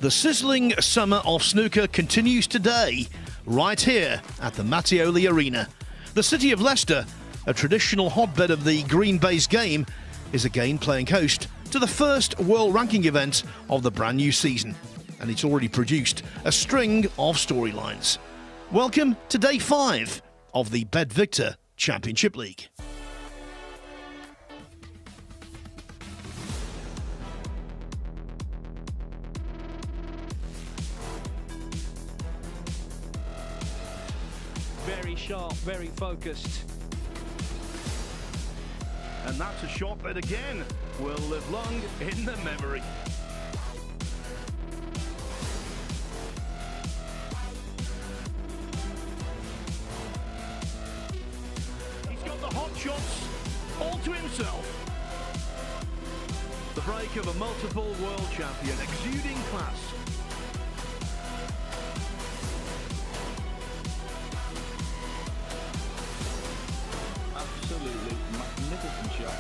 The sizzling summer of snooker continues today, right here at the Mattioli Arena. The city of Leicester, a traditional hotbed of the green-based game, is again playing host to the first world ranking event of the brand new season. And it's already produced a string of storylines. Welcome to day 5 of the BetVictor Championship League. Very sharp, very focused. And that's a shot that again will live long in the memory. He's got the hot shots all to himself. The break of a multiple world champion, exuding class. Absolutely magnificent shot.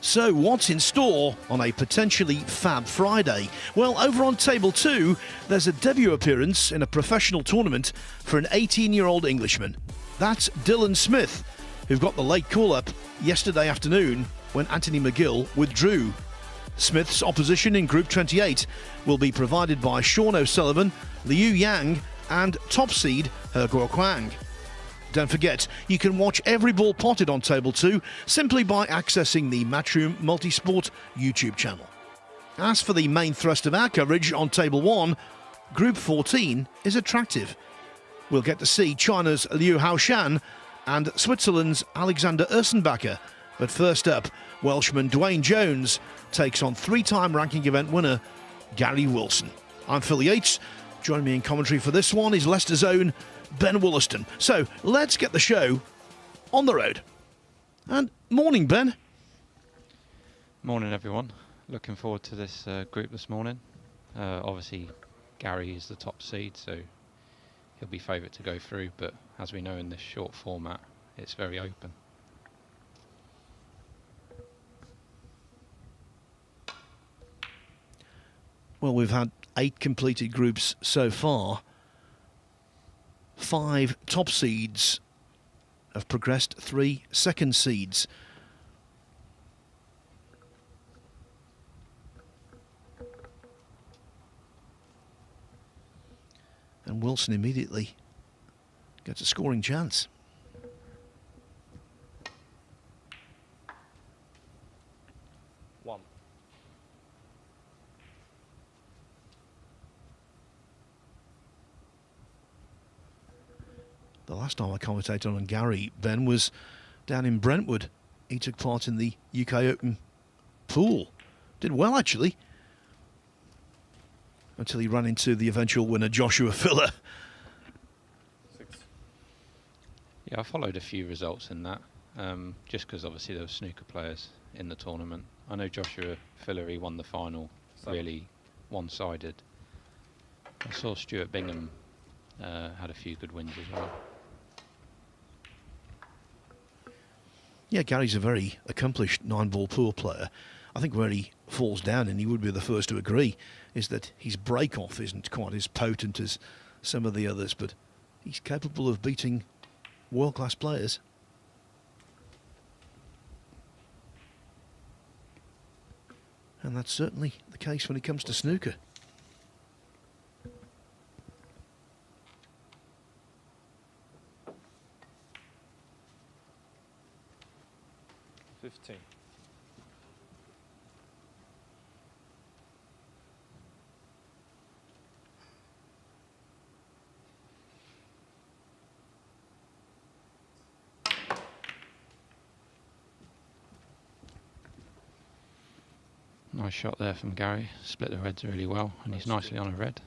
So what's in store on a potentially fab Friday? Well, over on table 2, there's a debut appearance in a professional tournament for an 18-year-old Englishman. That's Dylan Smith, who got the late call-up yesterday afternoon when Anthony McGill withdrew. Smith's opposition in Group 28 will be provided by Sean O'Sullivan, Liu Yang and top seed He Guoquang. Don't forget, you can watch every ball potted on Table 2 simply by accessing the Matchroom Multisport YouTube channel. As for the main thrust of our coverage on Table 1, Group 14 is attractive. We'll get to see China's Lyu Haotian and Switzerland's Alexander Ursenbacher. But first up, Welshman Dwayne Jones takes on 3-time ranking event winner Gary Wilson. I'm Phil Yates. Joining me in commentary for this one is Leicester's own Ben Wollaston. So let's get the show on the road. And morning, Ben. Morning, everyone. Looking forward to this group this morning. Obviously, Gary is the top seed, so he'll be favourite to go through. But as we know in this short format, it's very open. Well, we've had 8 completed groups so far. 5 top seeds have progressed, 3 second seeds. And Wilson immediately gets a scoring chance. The last time I commentated on Gary, Ben, was down in Brentwood. He took part in the UK Open pool. Did well, actually, until he ran into the eventual winner, Joshua Filler. Yeah, I followed a few results in that, just because obviously there were snooker players in the tournament. I know Joshua Filler, he won the final, really one-sided. I saw Stuart Bingham had a few good wins as well. Yeah, Gary's a very accomplished 9-ball pool player. I think where he falls down, and he would be the first to agree, is that his break-off isn't quite as potent as some of the others, but he's capable of beating world-class players. And that's certainly the case when it comes to snooker. Nice shot there from Gary. Split the reds really well, and he's nicely on a red.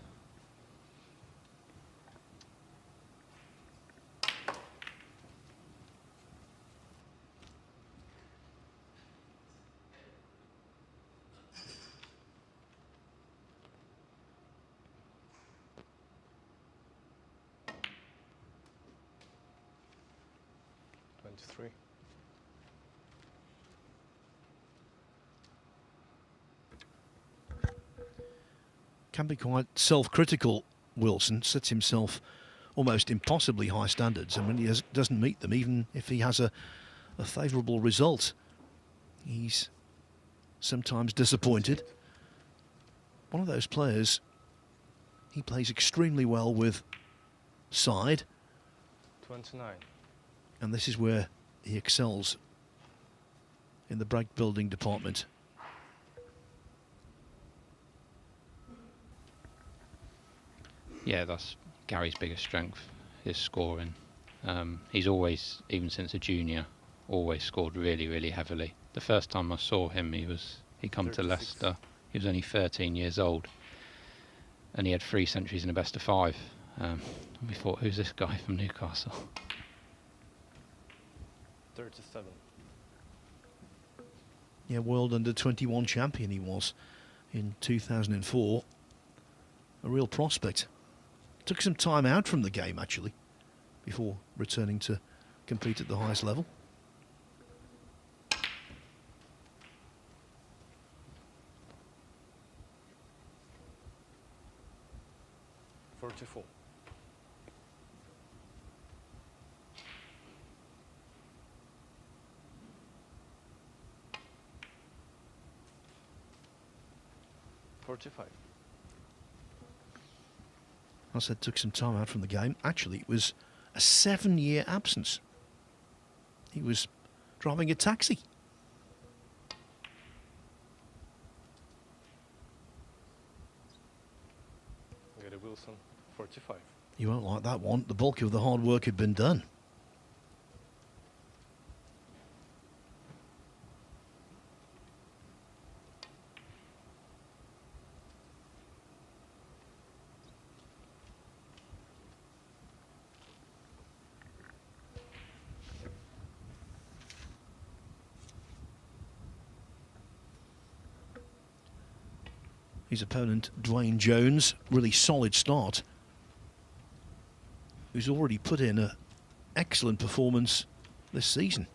23. Can be quite self-critical. Wilson sets himself almost impossibly high standards, and when he doesn't meet them, even if he has a favourable result, he's sometimes disappointed. One of those players, he plays extremely well with side. 29. And this is where he excels in the break building department. Yeah, that's Gary's biggest strength, his scoring. He's always, even since a junior, always scored really, really heavily. The first time I saw him, he come to Leicester. He was only 13 years old, and he had 3 centuries in a best of 5. And we thought, who's this guy from Newcastle? 37. Yeah, World Under-21 champion he was in 2004. A real prospect. Took some time out from the game, actually, before returning to compete at the highest level. I said took some time out from the game. Actually, it was a 7-year absence. He was driving a taxi. Gary Wilson, 45. You won't like that one. The bulk of the hard work had been done. His opponent, Dwayne Jones, really solid start, who's already put in an excellent performance this season.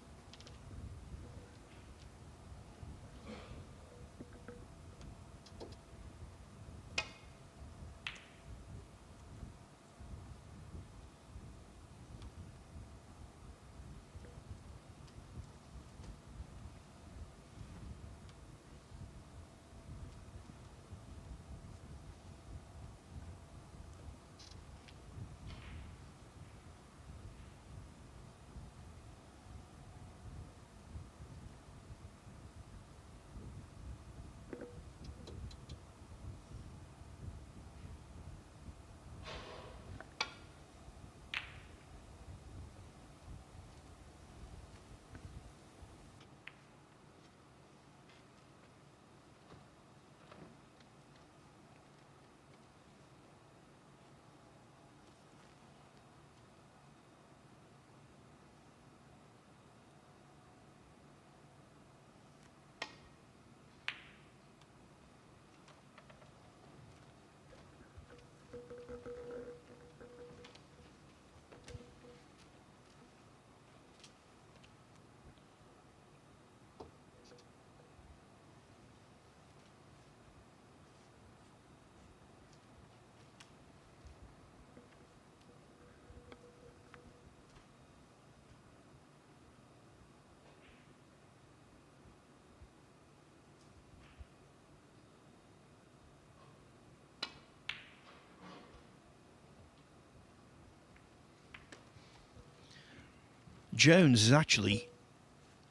Jones is actually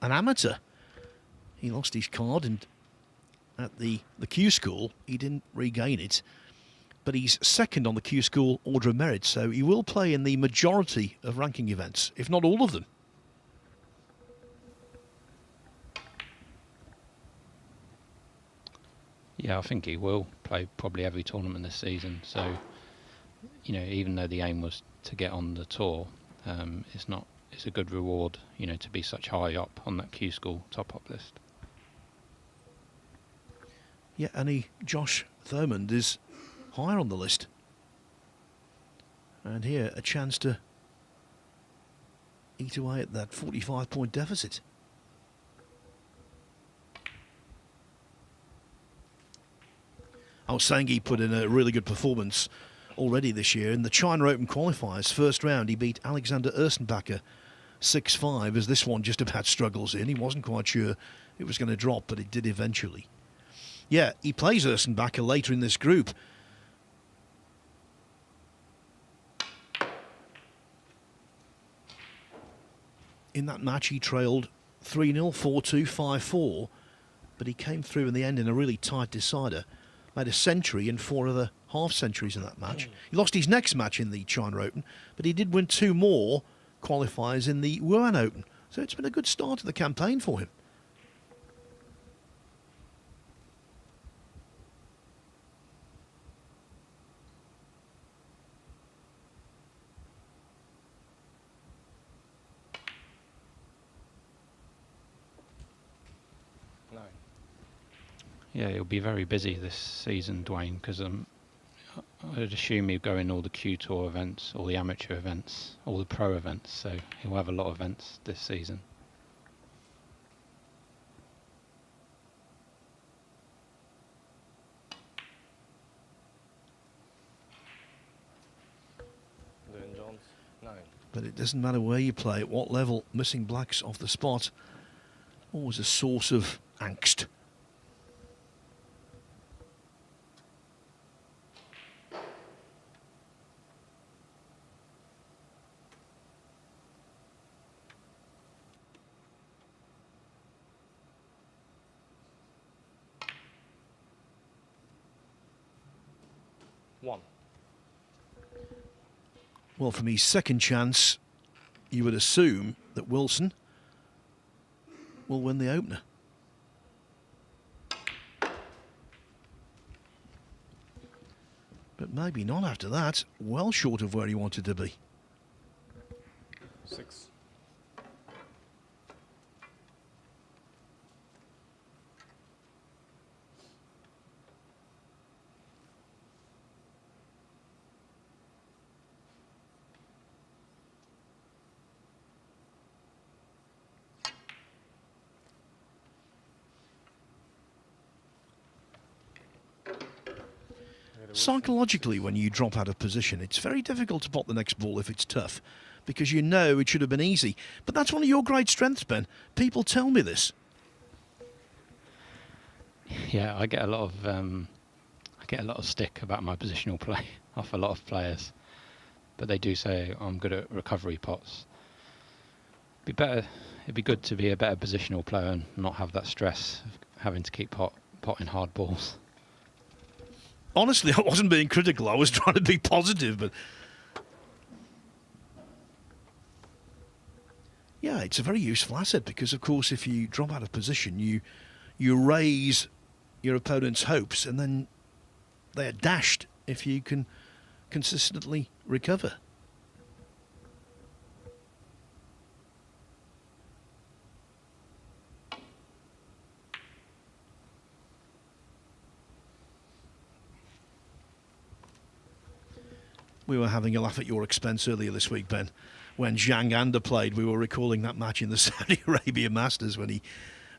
an amateur. He lost his card, and at the Q School he didn't regain it, but he's second on the Q School Order of Merit, so he will play in the majority of ranking events, if not all of them. Yeah, I think he will play probably every tournament this season. So, you know, even though the aim was to get on the tour, it's a good reward, you know, to be such high up on that Q School top-up list. Yeah, and Josh Thurmond is higher on the list. And here, a chance to eat away at that 45-point deficit. I was saying he put in a really good performance already this year in the China Open qualifiers. First round, he beat Alexander Ursenbacher 6-5, as this one just about struggles in. He wasn't quite sure it was going to drop, but it did eventually. Yeah, he plays Ursenbacher later in this group. In that match, he trailed 3-0, 4-2, 5-4, but he came through in the end in a really tight decider. Made a century and 4 other half centuries in that match. He lost his next match in the China Open, but he did win 2 more qualifiers in the Wuhan Open. So it's been a good start to the campaign for him. Yeah, he'll be very busy this season, Dwayne, because I'd assume he'll go in all the Q Tour events, all the amateur events, all the pro events, so he'll have a lot of events this season. Dwayne Jones, 9. But it doesn't matter where you play, at what level, missing blacks off the spot, always a source of angst. Well, from his second chance, you would assume that Wilson will win the opener. But maybe not after that. Well short of where he wanted to be. 6. Psychologically, when you drop out of position, it's very difficult to pot the next ball if it's tough, because you know it should have been easy. But that's one of your great strengths, Ben. People tell me this. Yeah, I get a lot of stick about my positional play off a lot of players, but they do say I'm good at recovery pots. It'd be good to be a better positional player and not have that stress of having to keep potting hard balls. Honestly, I wasn't being critical. I was trying to be positive, but yeah, it's a very useful asset because, of course, if you drop out of position, you raise your opponent's hopes, and then they are dashed if you can consistently recover. We were having a laugh at your expense earlier this week, Ben. When Zhang Anda played, we were recalling that match in the Saudi Arabia Masters when he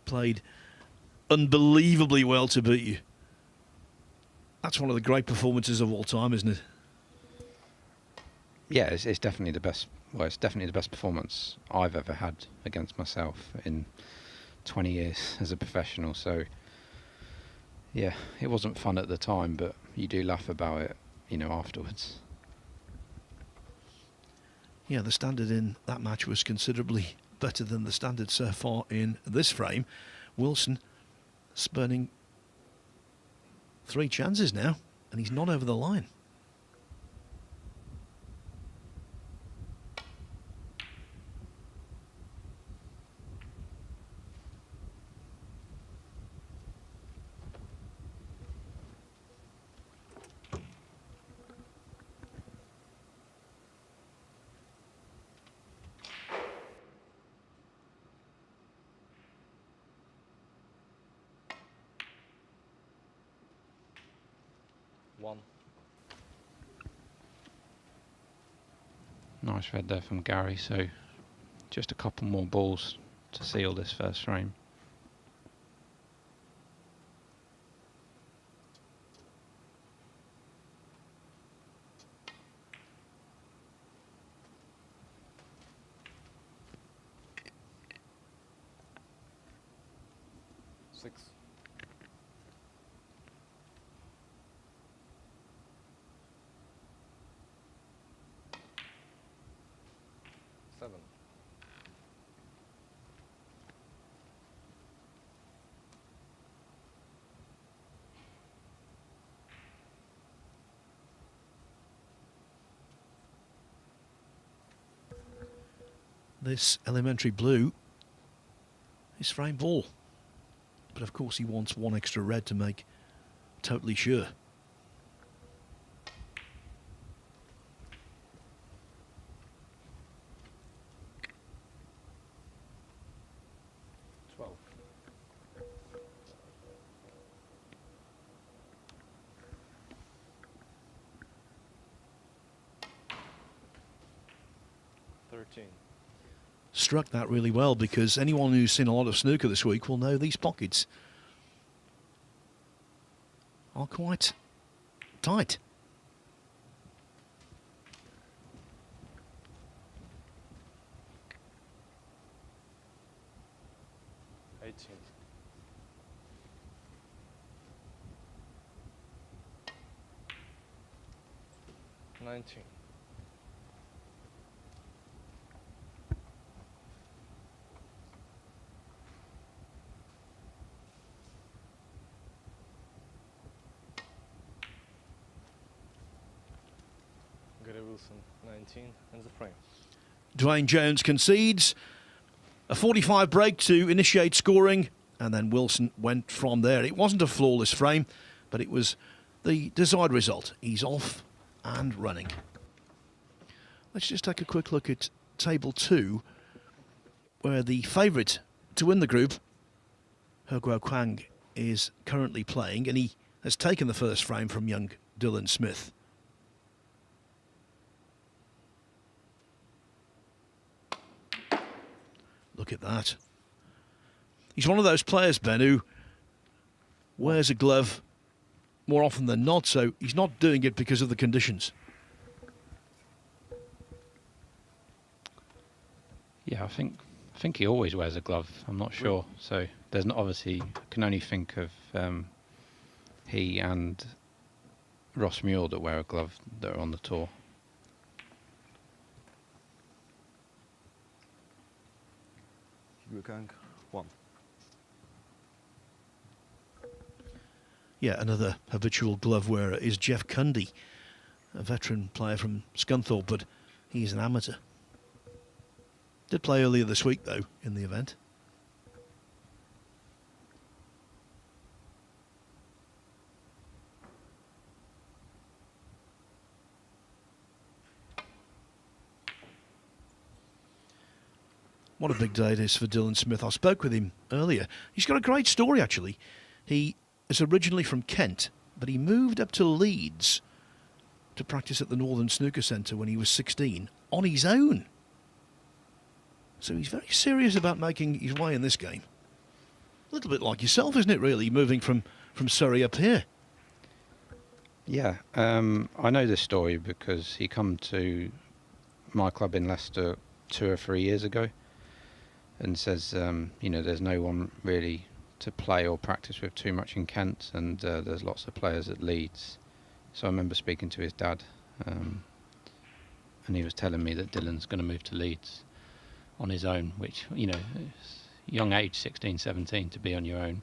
played unbelievably well to beat you. That's one of the great performances of all time, isn't it? Yeah, it's definitely the best. Well, it's definitely the best performance I've ever had against myself in 20 years as a professional. So, yeah, it wasn't fun at the time, but you do laugh about it, afterwards. Yeah, the standard in that match was considerably better than the standard so far in this frame. Wilson spurning 3 chances now, and he's not over the line. Nice red there from Gary, so just a couple more balls to seal this first frame. Six. Seven. This elementary blue is frame ball. But of course he wants one extra red to make totally sure. Struck that really well, because anyone who's seen a lot of snooker this week will know these pockets are quite tight. $19. Wilson, 19, and the frame. Dwayne Jones concedes a 45 break to initiate scoring, and then Wilson went from there. It wasn't a flawless frame, but it was the desired result. He's off and running. Let's just take a quick look at table 2, where the favourite to win the group, He Kwang, is currently playing, and he has taken the first frame from young Dylan Smith. Look at that. He's one of those players, Ben, who wears a glove more often than not, so he's not doing it because of the conditions. Yeah, I think he always wears a glove. I'm not sure. So there's not, obviously, I can only think of he and Ross Muir that wear a glove that are on the tour. Gang, 1. Yeah, another habitual glove wearer is Jeff Cundy, a veteran player from Scunthorpe, but he's an amateur. Did play earlier this week, though, in the event. What a big day it is for Dylan Smith. I spoke with him earlier. He's got a great story, actually. He is originally from Kent, but he moved up to Leeds to practice at the Northern Snooker Centre when he was 16 on his own. So he's very serious about making his way in this game. A little bit like yourself, isn't it, really, moving from Surrey up here? Yeah, I know this story because he come to my club in Leicester 2 or 3 years ago and says, you know, there's no one really to play or practice with too much in Kent, and there's lots of players at Leeds. So I remember speaking to his dad, and he was telling me that Dylan's going to move to Leeds on his own, which, you know, young age, 16, 17, to be on your own.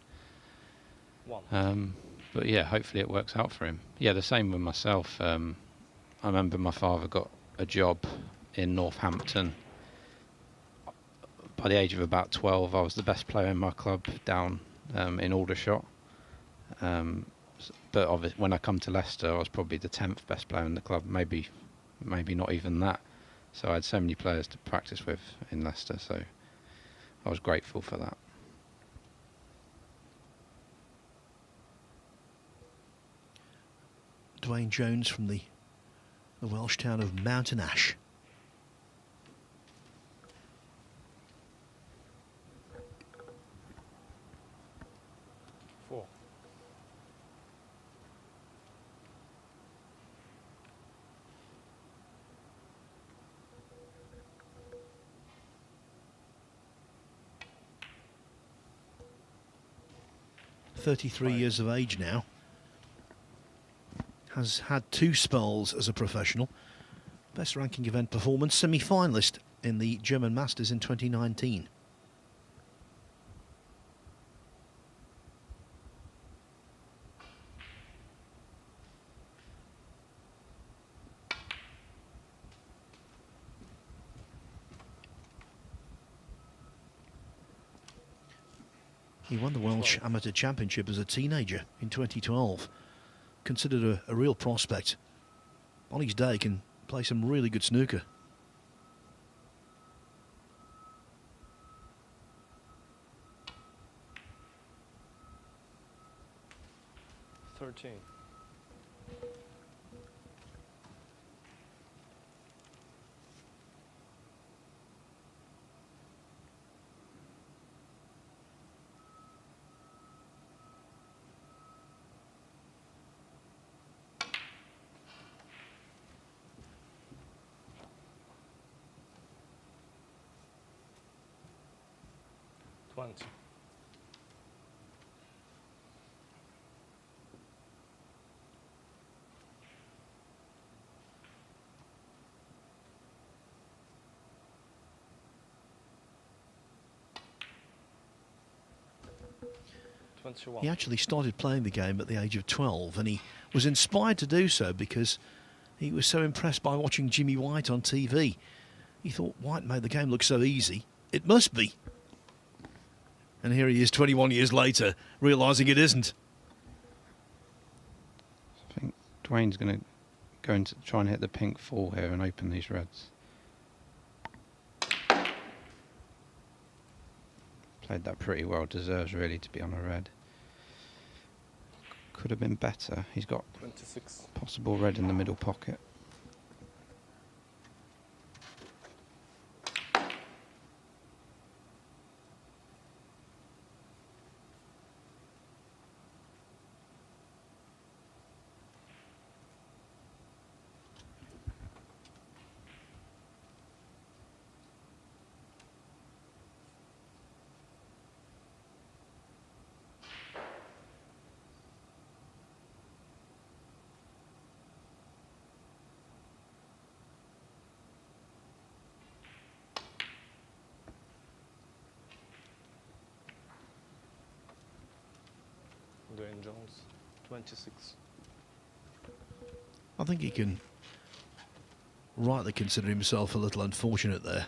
But yeah, hopefully it works out for him. Yeah, the same with myself. I remember my father got a job in Northampton. By the age of about 12, I was the best player in my club down in Aldershot. But obviously, when I come to Leicester, I was probably the 10th best player in the club, maybe not even that. So I had so many players to practice with in Leicester, so I was grateful for that. Dwayne Jones from the Welsh town of Mountain Ash. 33 years of age now. Has had 2 spells as a professional. Best ranking event performance, semi-finalist in the German Masters in 2019. He won the Welsh Amateur Championship as a teenager in 2012. Considered a real prospect. On his day can play some really good snooker. Twenty. He actually started playing the game at the age of 12, and he was inspired to do so because he was so impressed by watching Jimmy White on TV. He thought, White made the game look so easy, it must be. And here he is 21 years later, realising it isn't. I think Dwayne's going to go into try and hit the pink 4 here and open these reds. Played that pretty well, deserves really to be on a red. Could have been better. He's got 26. Possible red in the middle pocket. Dwayne Jones, 26. I think he can rightly consider himself a little unfortunate there.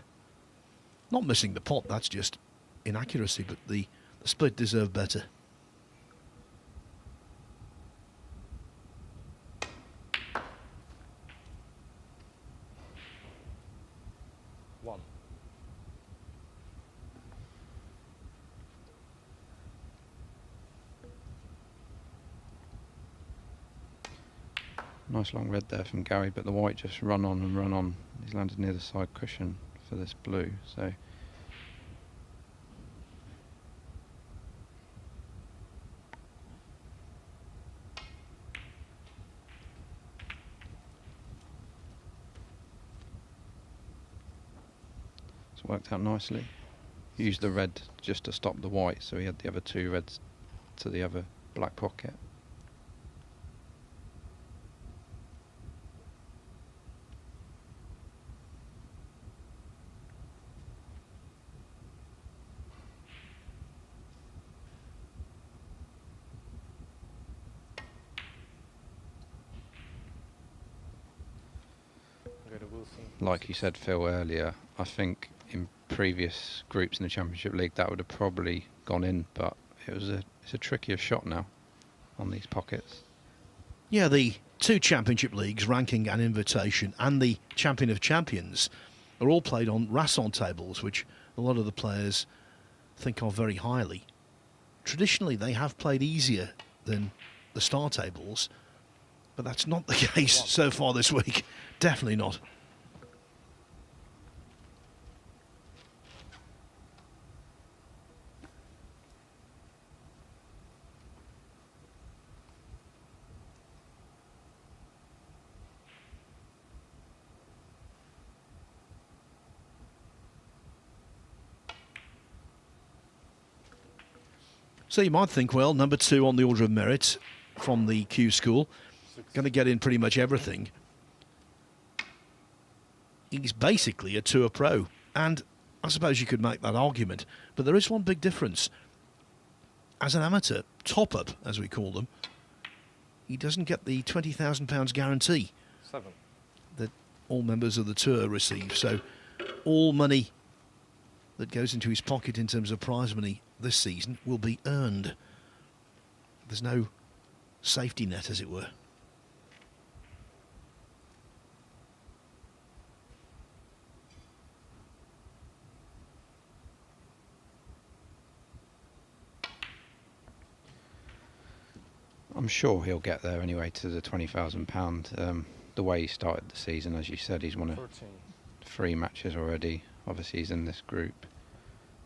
Not missing the pot, that's just inaccuracy, but the split deserved better. One. Nice long red there from Gary, but the white just run on and run on. He's landed near the side cushion for this blue, so it's worked out nicely. Used the red just to stop the white, so he had the other 2 reds to the other black pocket. Like you said, Phil, earlier, I think in previous groups in the Championship League that would have probably gone in, but it's a trickier shot now on these pockets. Yeah, the 2 Championship Leagues, ranking and invitation, and the Champion of Champions are all played on Rasson tables, which a lot of the players think of very highly. Traditionally, they have played easier than the star tables, but that's not the case so far this week. Definitely not. So you might think, well, number 2 on the order of merit from the Q school, going to get in pretty much everything. He's basically a tour pro, and I suppose you could make that argument, but there is one big difference. As an amateur, top-up, as we call them, he doesn't get the £20,000 guarantee 7. that all members of the tour receive. So all money that goes into his pocket in terms of prize money this season will be earned. There's no safety net, as it were. I'm sure he'll get there anyway to the £20,000. The way he started the season, as you said, he's won 13. 3 matches already. Obviously he's in this group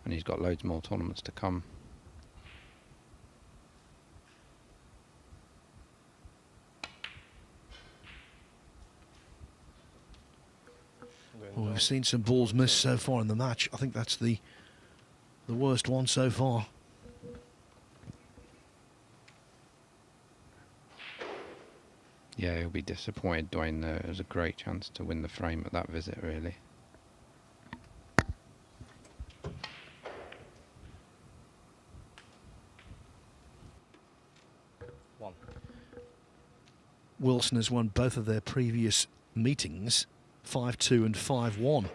and he's got loads more tournaments to come. Well, we've seen some balls miss so far in the match. I think that's the worst one so far. Yeah, he'll be disappointed, Dwayne. It was a great chance to win the frame at that visit, really. Wilson has won both of their previous meetings, 5-2 and 5-1.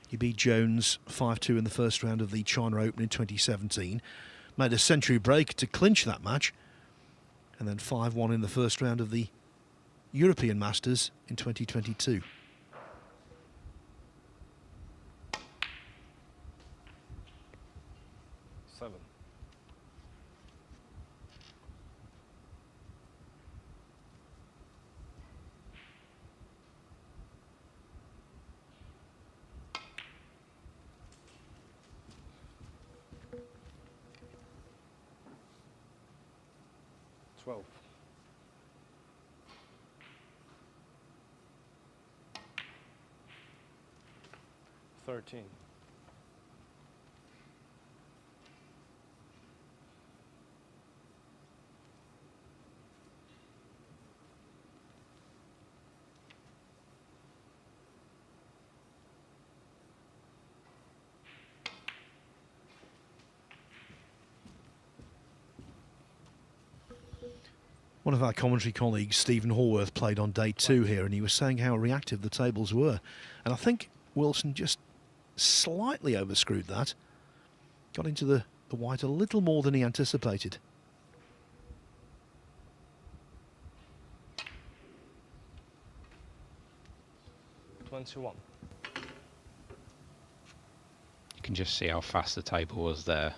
He beat Jones 5-2 in the first round of the China Open in 2017. Made a century break to clinch that match. And then 5-1 in the first round of the European Masters in 2022. Thirteen. One of our commentary colleagues, Stephen Hallworth, played on day 2 here, and he was saying how reactive the tables were. And I think Wilson just slightly overscrewed that. Got into the white a little more than he anticipated. $21. You can just see how fast the table was there.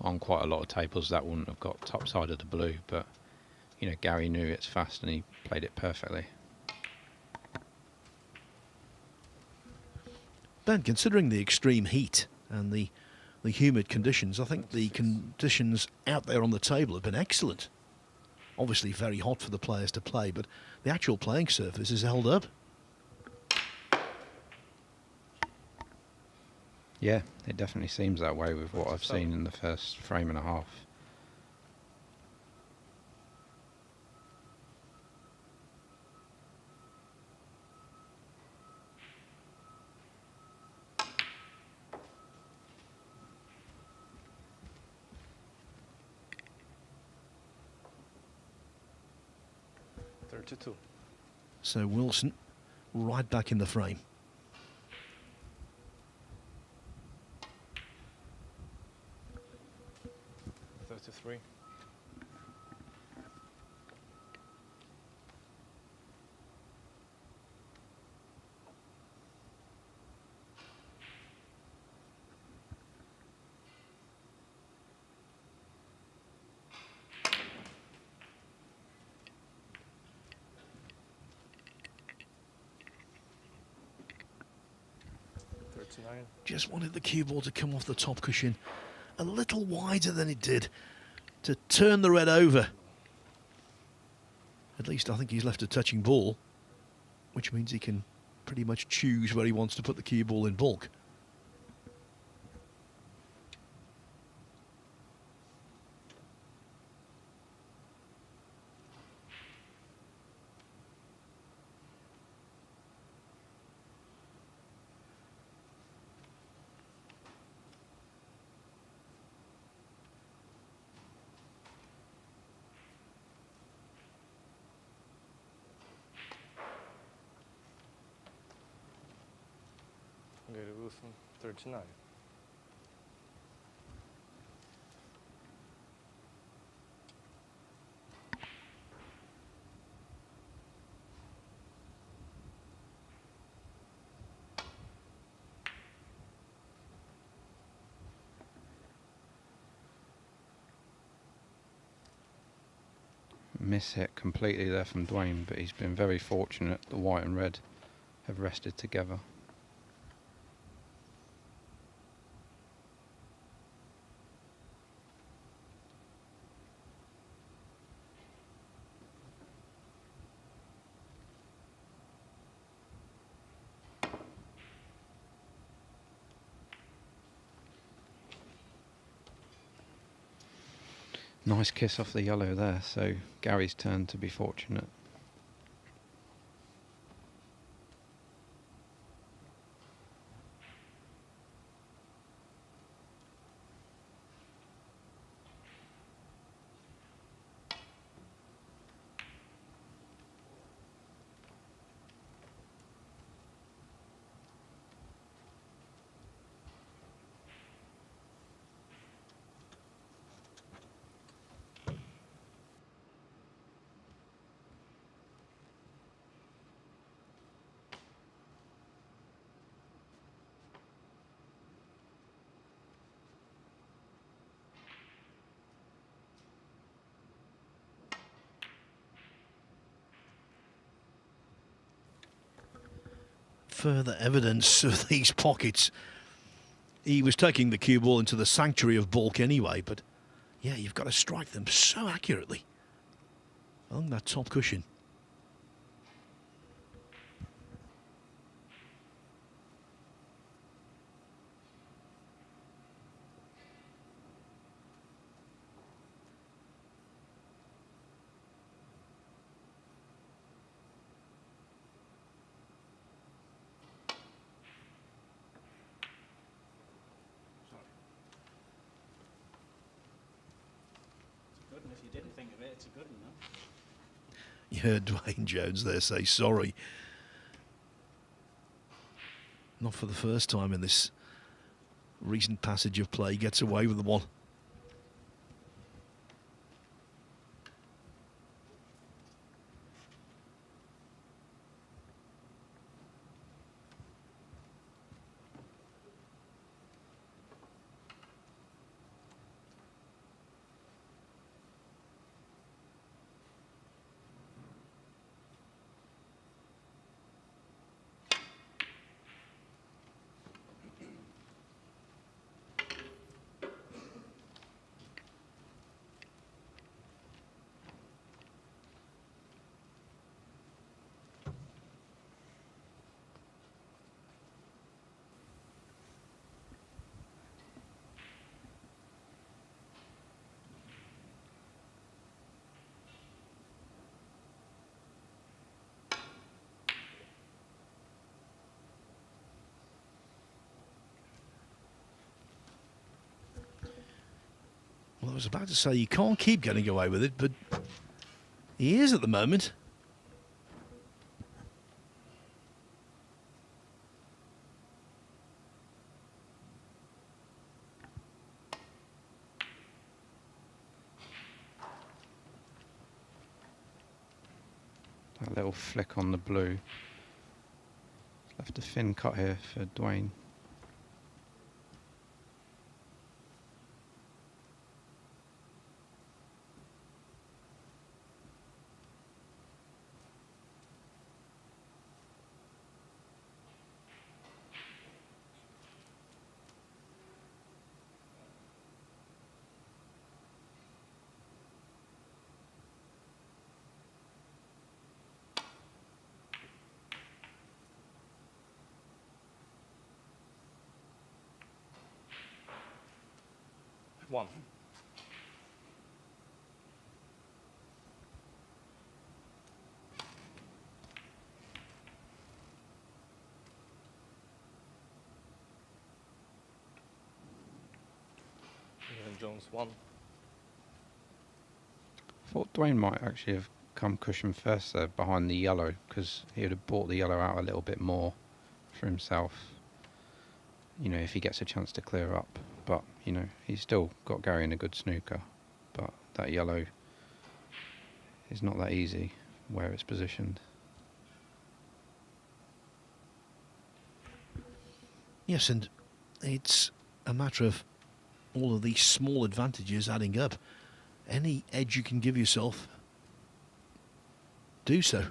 On quite a lot of tables that wouldn't have got top side of the blue, but you know, Gary knew it's fast and he played it perfectly. Ben, considering the extreme heat and the humid conditions, I think the conditions out there on the table have been excellent. Obviously very hot for the players to play, but the actual playing surface is held up. Yeah, it definitely seems that way with what I've seen in the first frame and a half. So Wilson right back in the frame. $33. Just wanted the cue ball to come off the top cushion a little wider than it did to turn the red over. At least I think he's left a touching ball, which means he can pretty much choose where he wants to put the cue ball in bulk. Gary Wilson, 39. Miss hit completely there from Dwayne, but he's been very fortunate. The white and red have rested together. Nice kiss off the yellow there, so Gary's turn to be fortunate. Further evidence of these pockets. He was taking the cue ball into the sanctuary of bulk anyway, but yeah, you've got to strike them so accurately along that top cushion. If you didn't think of it, it's a good one, though. You heard Dwayne Jones there say sorry. Not for the first time in this recent passage of play, gets away with the one. Well, I was about to say you can't keep getting away with it, but he is at the moment. That little flick on the blue. Left a thin cut here for Dwayne. 1. Dwayne Jones 1. I thought Dwayne might actually have come cushion first there behind the yellow, because he would have brought the yellow out a little bit more for himself, you know, if he gets a chance to clear up. But, you know, he's still got Gary in a good snooker, but that yellow is not that easy where it's positioned. Yes, and it's a matter of all of these small advantages adding up. Any edge you can give yourself, do so.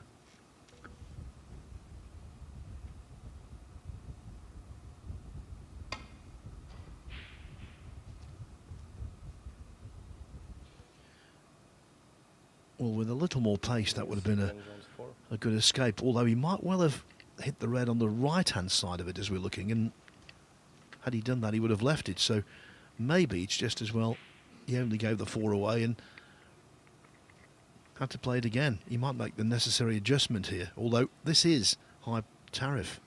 Well, with a little more pace, that would have been a good escape, although he might well have hit the red on the right-hand side of it as we're looking, and had he done that, he would have left it. So maybe it's just as well he only gave the 4 away and had to play it again. He might make the necessary adjustment here, although this is high tariff.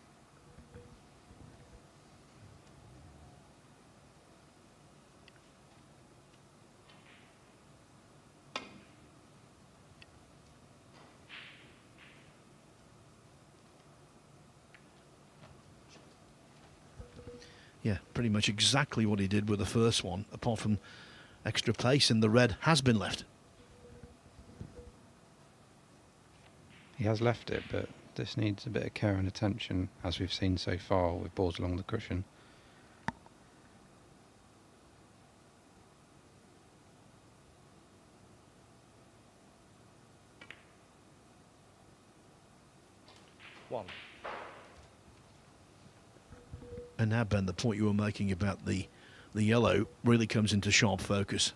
Yeah, pretty much exactly what he did with the first one, apart from extra pace, and the red has been left. He has left it, but this needs a bit of care and attention, as we've seen so far with balls along the cushion. One. And now, Ben, the point you were making about the yellow really comes into sharp focus.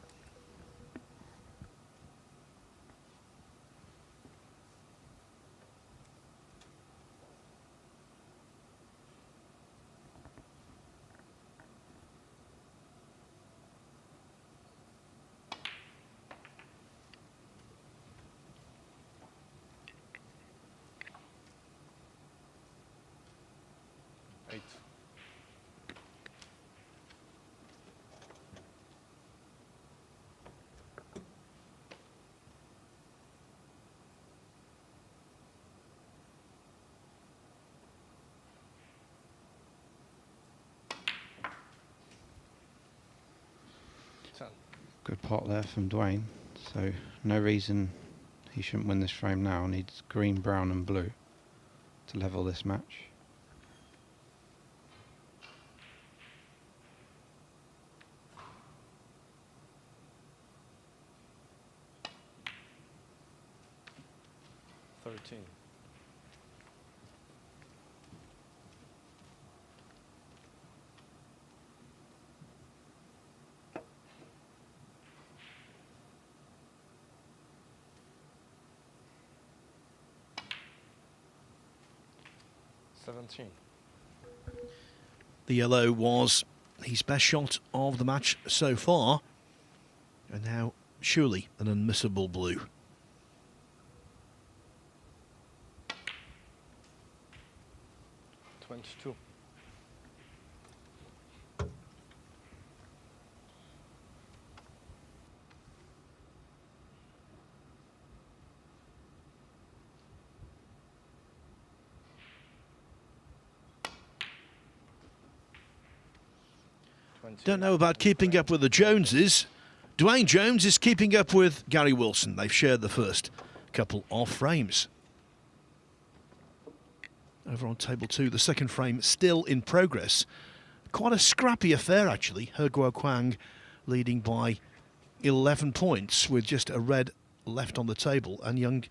Good pot there from Dwayne, so no reason he shouldn't win this frame now. Needs green, brown and blue to level this match. The yellow was his best shot of the match so far, and now surely an unmissable blue. Don't know about keeping up with the Joneses. Dwayne Jones is keeping up with Gary Wilson. They've shared the first couple of frames. Over on table 2, the second frame still in progress. Quite a scrappy affair, actually. He Guoquang leading by 11 points with just a red left on the table, and young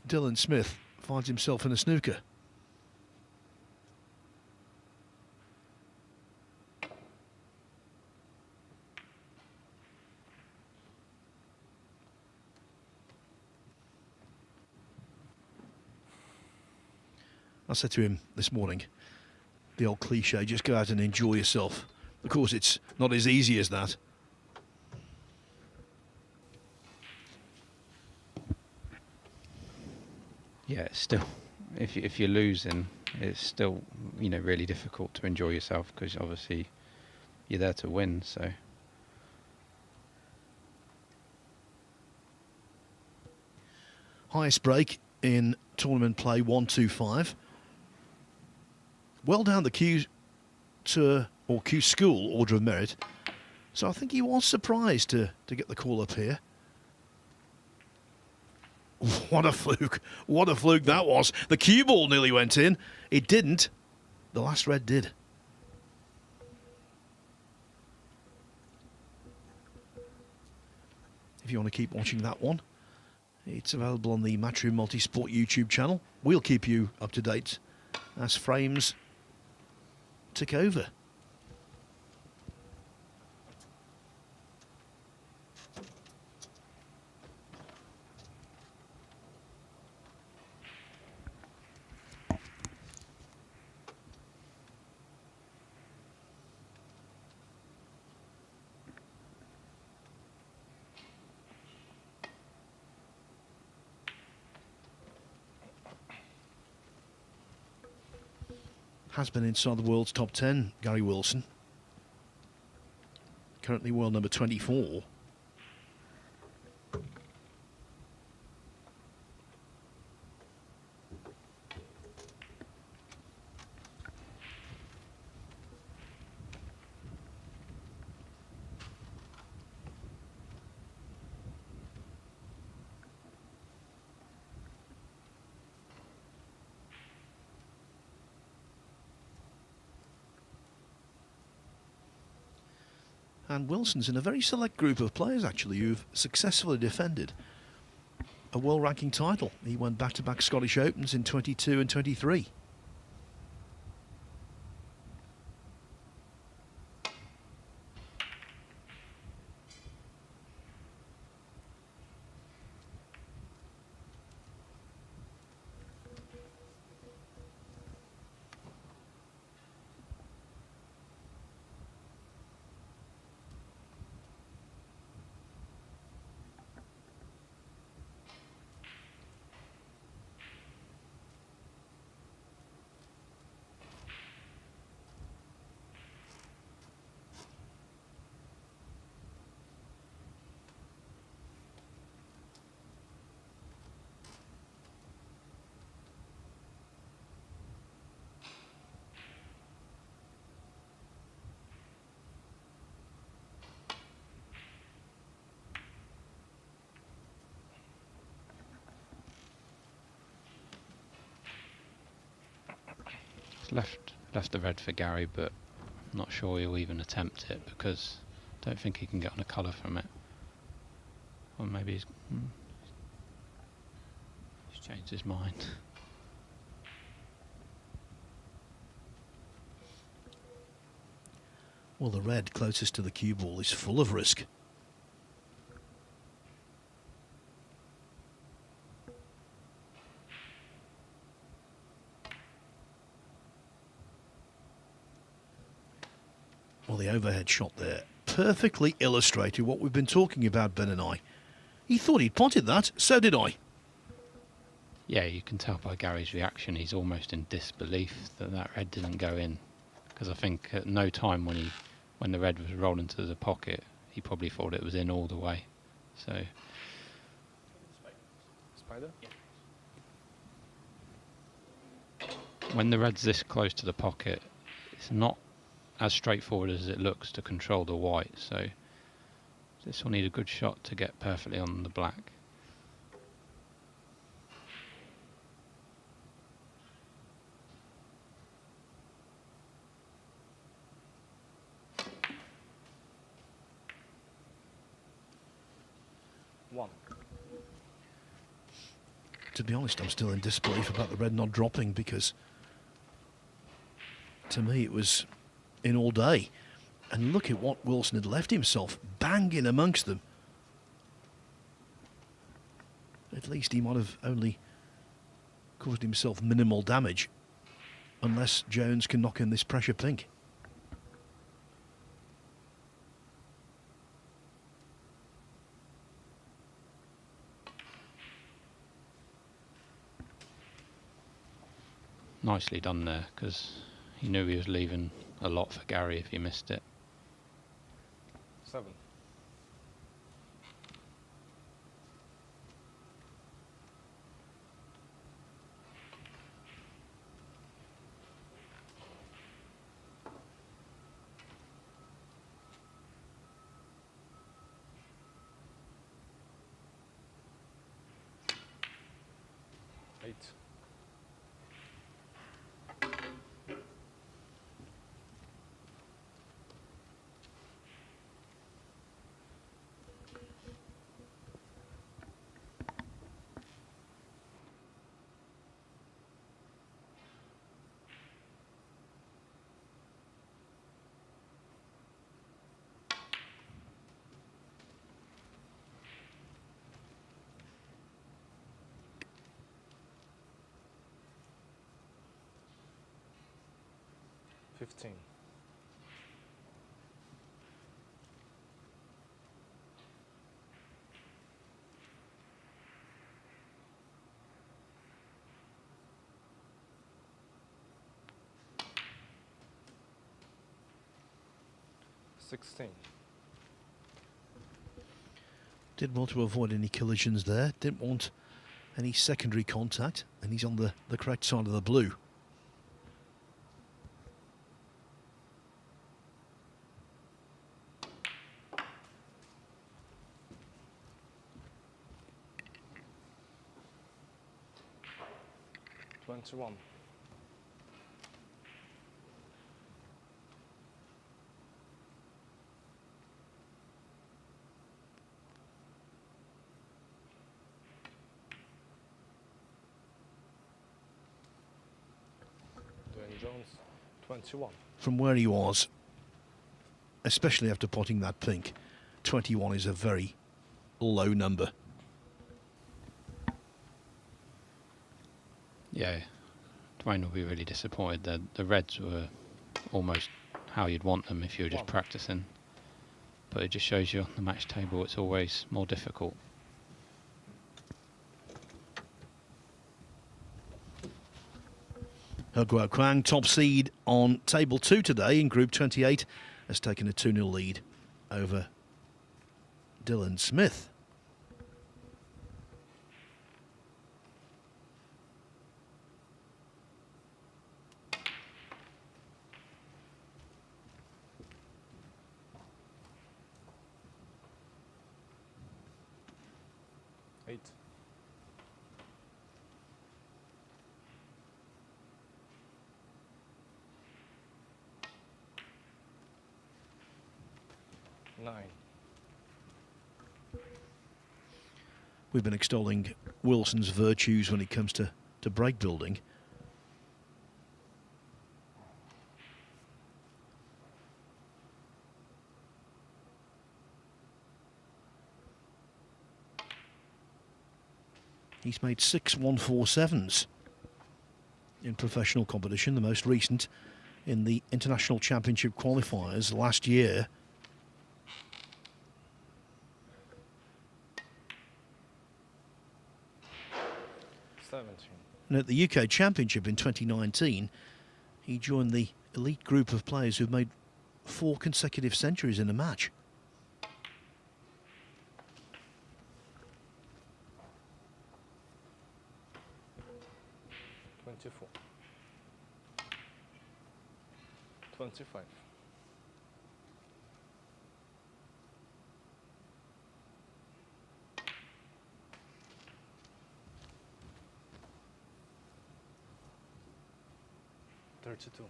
Dylan Smith finds himself in a snooker. I said to him this morning, the old cliche, just go out and enjoy yourself. Of course, it's not as easy as that. Yeah, it's still, if you're losing, it's still, you know, really difficult to enjoy yourself because obviously you're there to win. So Highest break in tournament play, 125. Well down the Q Tour or Q School order of merit. So I think he was surprised to get the call up here. What a fluke. What a fluke that was. The cue ball nearly went in. It didn't. The last red did. If you want to keep watching that one, it's available on the Matchroom Multisport YouTube channel. We'll keep you up to date as frames tick over. Has been inside the world's top 10, Gary Wilson. Currently world number 24. And Wilson's in a very select group of players, actually, who've successfully defended a world ranking title. He won back-to-back Scottish Opens in 22 and 23. Left the red for Gary, but I'm not sure he'll even attempt it because I don't think he can get on a colour from it. Or maybe he's changed his mind. Well, the red closest to the cue ball is full of risk. Well, the overhead shot there perfectly illustrated what we've been talking about, Ben and I. He thought he'd potted that, so did I. Yeah, you can tell by Gary's reaction, he's almost in disbelief that that red didn't go in. Because I think at no time when the red was rolling to the pocket, he probably thought it was in all the way. So Spider? when the red's this close to the pocket, it's not as straightforward as it looks to control the white. So this will need a good shot to get perfectly on the black. To be honest, I'm still in disbelief about the red not dropping because to me it was in all day. And look at what Wilson had left himself banging amongst them. At least he might have only caused himself minimal damage unless Jones can knock in this pressure pink. nicely done there, because he knew he was leaving a lot for Gary if he missed it. 7. Eight. 15. 16. Did want to avoid any collisions there, didn't want any secondary contact, and he's on the correct side of the blue. One. Dwayne Jones, 21. From where he was, especially after potting that pink, 21 is a very low number. Yeah, Dwayne will be really disappointed. The reds were almost how you'd want them if you were just practicing. But it just shows you on the match table it's always more difficult. He Guo Kwang, top seed on table 2 today in Group 28, has taken a 2-0 lead over Dylan Smith. Eight. 9. We've been extolling Wilson's virtues when it comes to break building. He's made 6 147s in professional competition, the most recent in the International Championship qualifiers last year. And at the UK Championship in 2019, he joined the elite group of players who've made 4 consecutive centuries in a match. Four. 25. 32.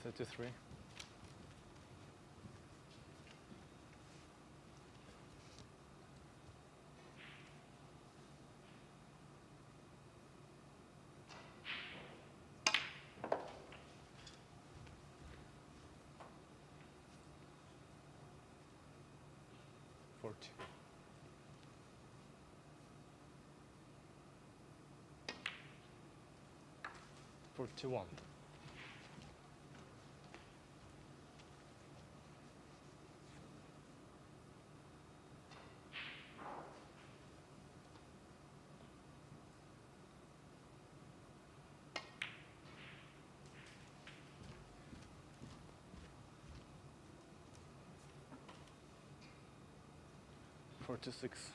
33. 40. 41. 42. 46.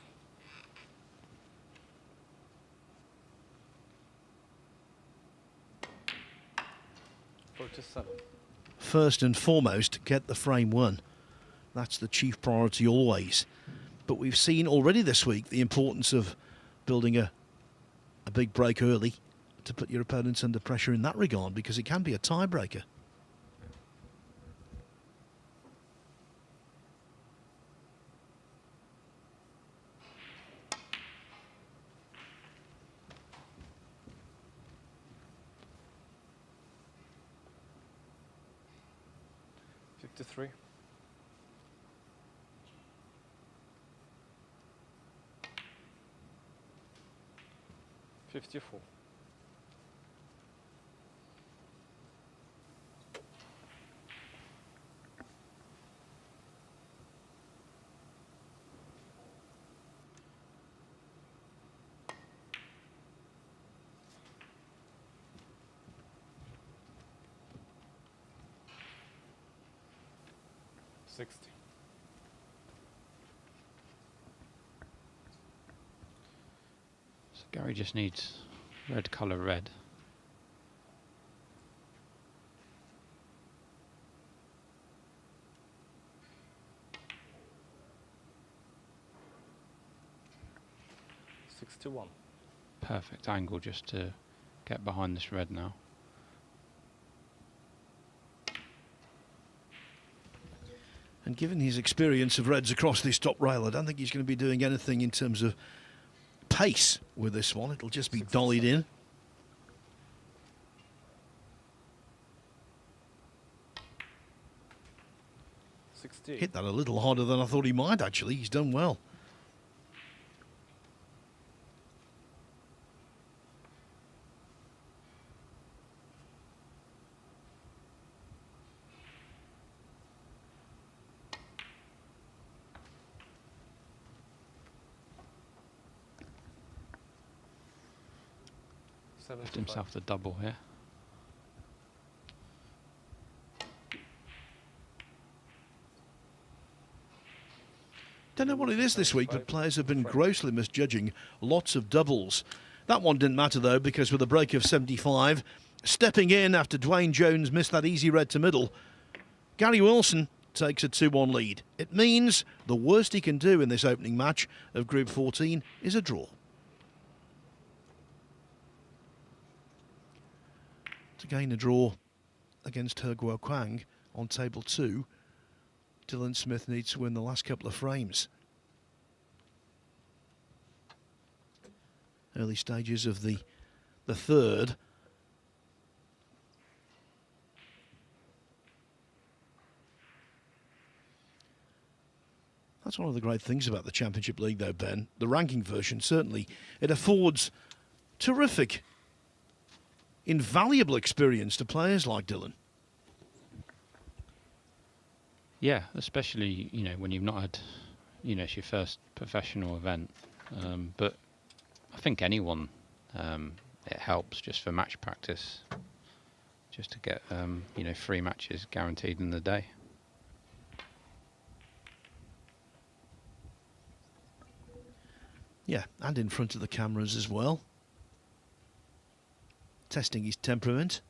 47. First and foremost, get the frame won. That's the chief priority always. But we've seen already this week the importance of building a big break early to put your opponents under pressure in that regard, because it can be a tiebreaker. Three. 54. 60. So Gary just needs red colour red. $61. Perfect angle just to get behind this red now. And given his experience of reds across this top rail, I don't think he's going to be doing anything in terms of pace with this one. It'll just be dollied in. Hit that a little harder than I thought he might, actually. He's done well. Left himself the double here. Don't know what it is this week, but players have been grossly misjudging lots of doubles. That one didn't matter, though, because with a break of 75, stepping in after Dwayne Jones missed that easy red to middle, Gary Wilson takes a 2-1 lead. It means the worst he can do in this opening match of Group 14 is a draw. To gain a draw against He Guoquang on table 2, Dylan Smith needs to win the last couple of frames. Early stages of the third. That's one of the great things about the Championship League, though, Ben. The ranking version, certainly, it affords terrific, invaluable experience to players like Dylan. Yeah, especially, you know, when you've not had, you know, it's your first professional event. But I think anyone, it helps just for match practice, just to get, you know, 3 matches guaranteed in the day. Yeah, and in front of the cameras as well. Testing his temperament.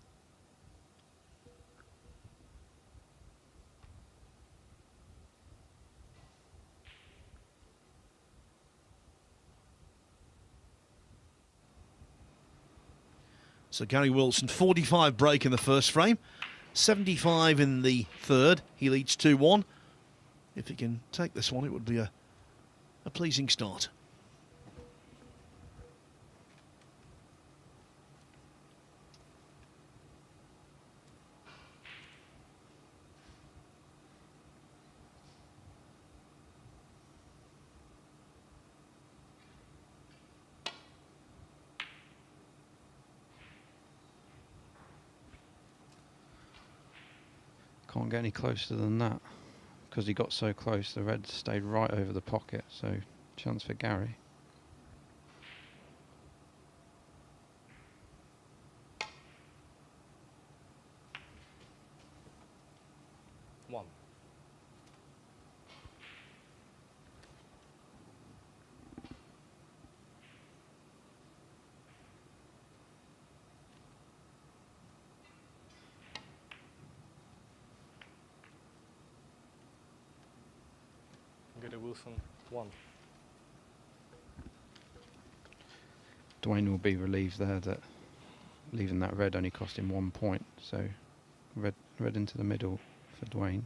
So Gary Wilson, 45 break in the first frame, 75 in the third. He leads 2-1. If he can take this one, it would be a pleasing start. Can't get any closer than that because he got so close. The red stayed right over the pocket, so chance for Gary. Gary Wilson, 1. Dwayne will be relieved there that leaving that red only cost him 1 point. So red into the middle for Dwayne.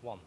One.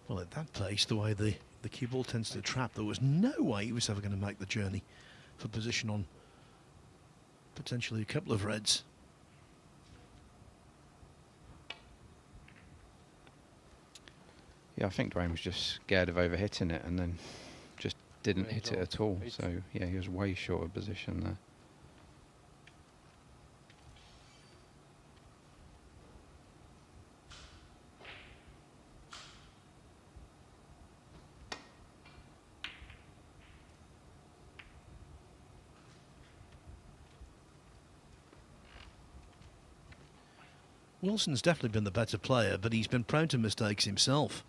Well, at that pace, the way the cue ball tends to trap, there was no way he was ever going to make the journey for position on potentially a couple of reds. Yeah, I think Dwayne was just scared of overhitting it and then just didn't hit it at all. So yeah, he was way short of position there. Wilson's definitely been the better player, but he's been prone to mistakes himself.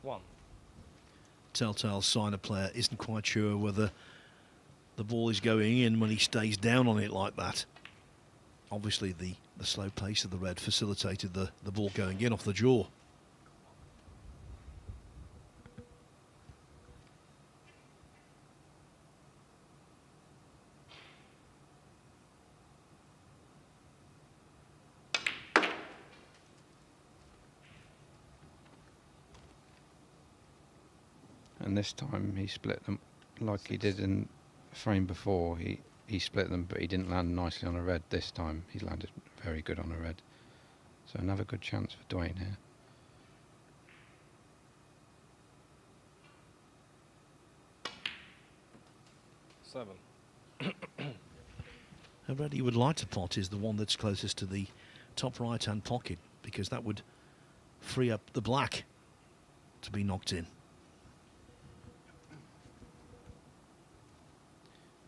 One. Telltale sign a player isn't quite sure whether the ball is going in when he stays down on it like that. Obviously the slow pace of the red facilitated the ball going in off the jaw. And this time he split them like he did in the frame before. He split them, but he didn't land nicely on a red this time. He landed very good on a red. So another good chance for Dwayne here. Seven. A red he would like to pot is the one that's closest to the top right hand pocket, because that would free up the black to be knocked in.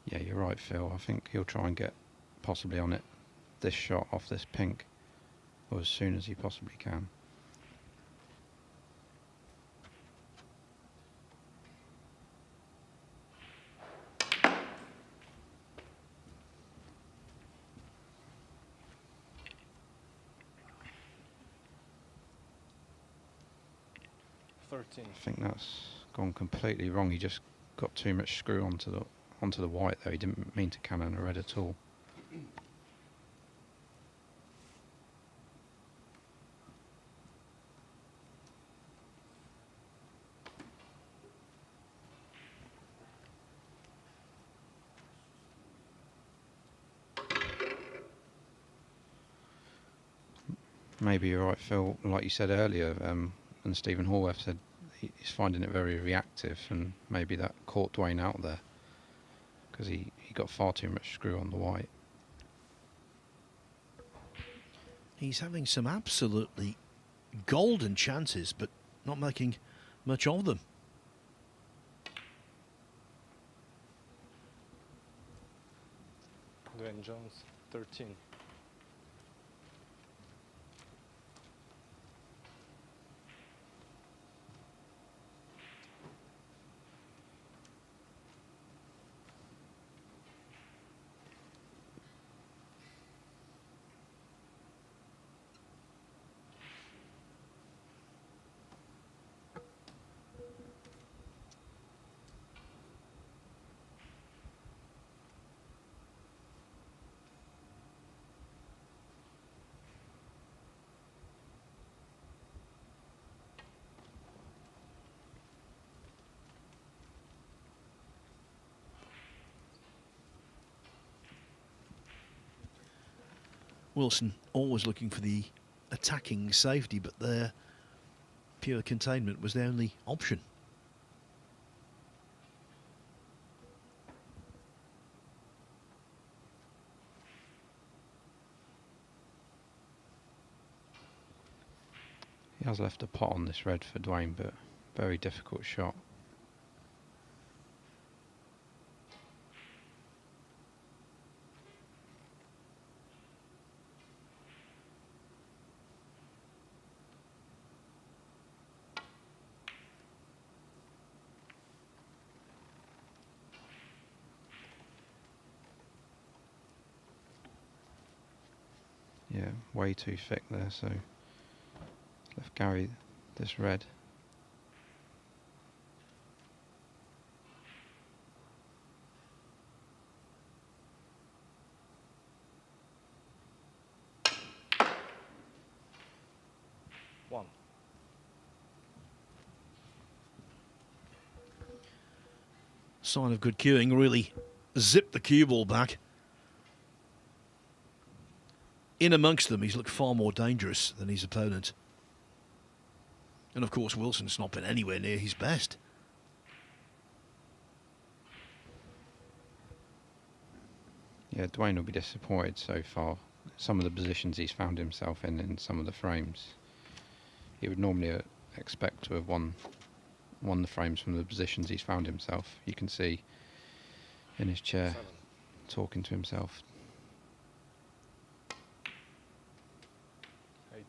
Yeah, you're right, Phil. I think he'll try and get possibly on it this shot off this pink, or as soon as he possibly can. I think that's gone completely wrong. He just got too much screw onto the white there. He didn't mean to cannon a red at all. Maybe you're right, Phil. Like you said earlier, and Stephen Horwath said he's finding it very reactive, and maybe that caught Dwayne out there because he got far too much screw on the white. He's having some absolutely golden chances, but not making much of them. Dwayne Jones, 13. Wilson always looking for the attacking safety, but their pure containment was the only option. He has left a pot on this red for Dwayne, but very difficult shot. Yeah, way too thick there, so left Gary this red. One. Sign of good cueing, really zipped the cue ball back. In amongst them, he's looked far more dangerous than his opponent. And of course, Wilson's not been anywhere near his best. Yeah, Dwayne will be disappointed so far. Some of the positions he's found himself in some of the frames. He would normally expect to have won the frames from the positions he's found himself. You can see in his chair, 7. talking to himself. 8.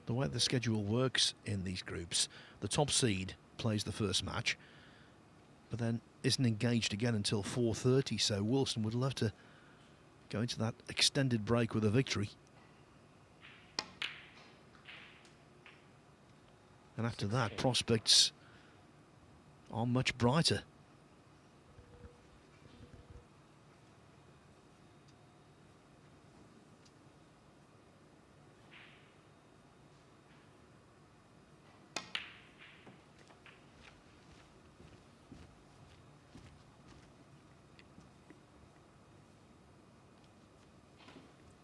The way the schedule works in these groups, the top seed plays the first match, but then isn't engaged again until 4:30, so Wilson would love to go into that extended break with a victory. And after that, prospects are much brighter.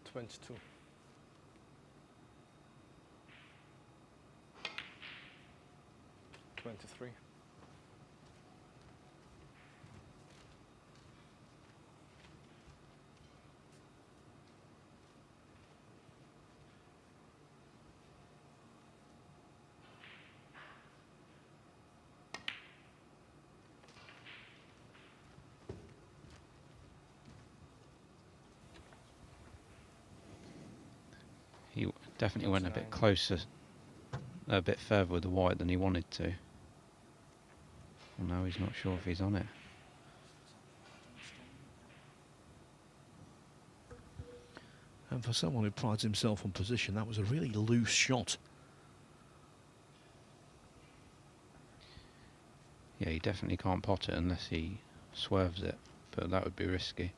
Twenty-two. 23. He definitely went a bit closer, a bit further with the white than he wanted to. Well, now he's not sure if he's on it. And for someone who prides himself on position, that was a really loose shot. Yeah, he definitely can't pot it unless he swerves it, but that would be risky.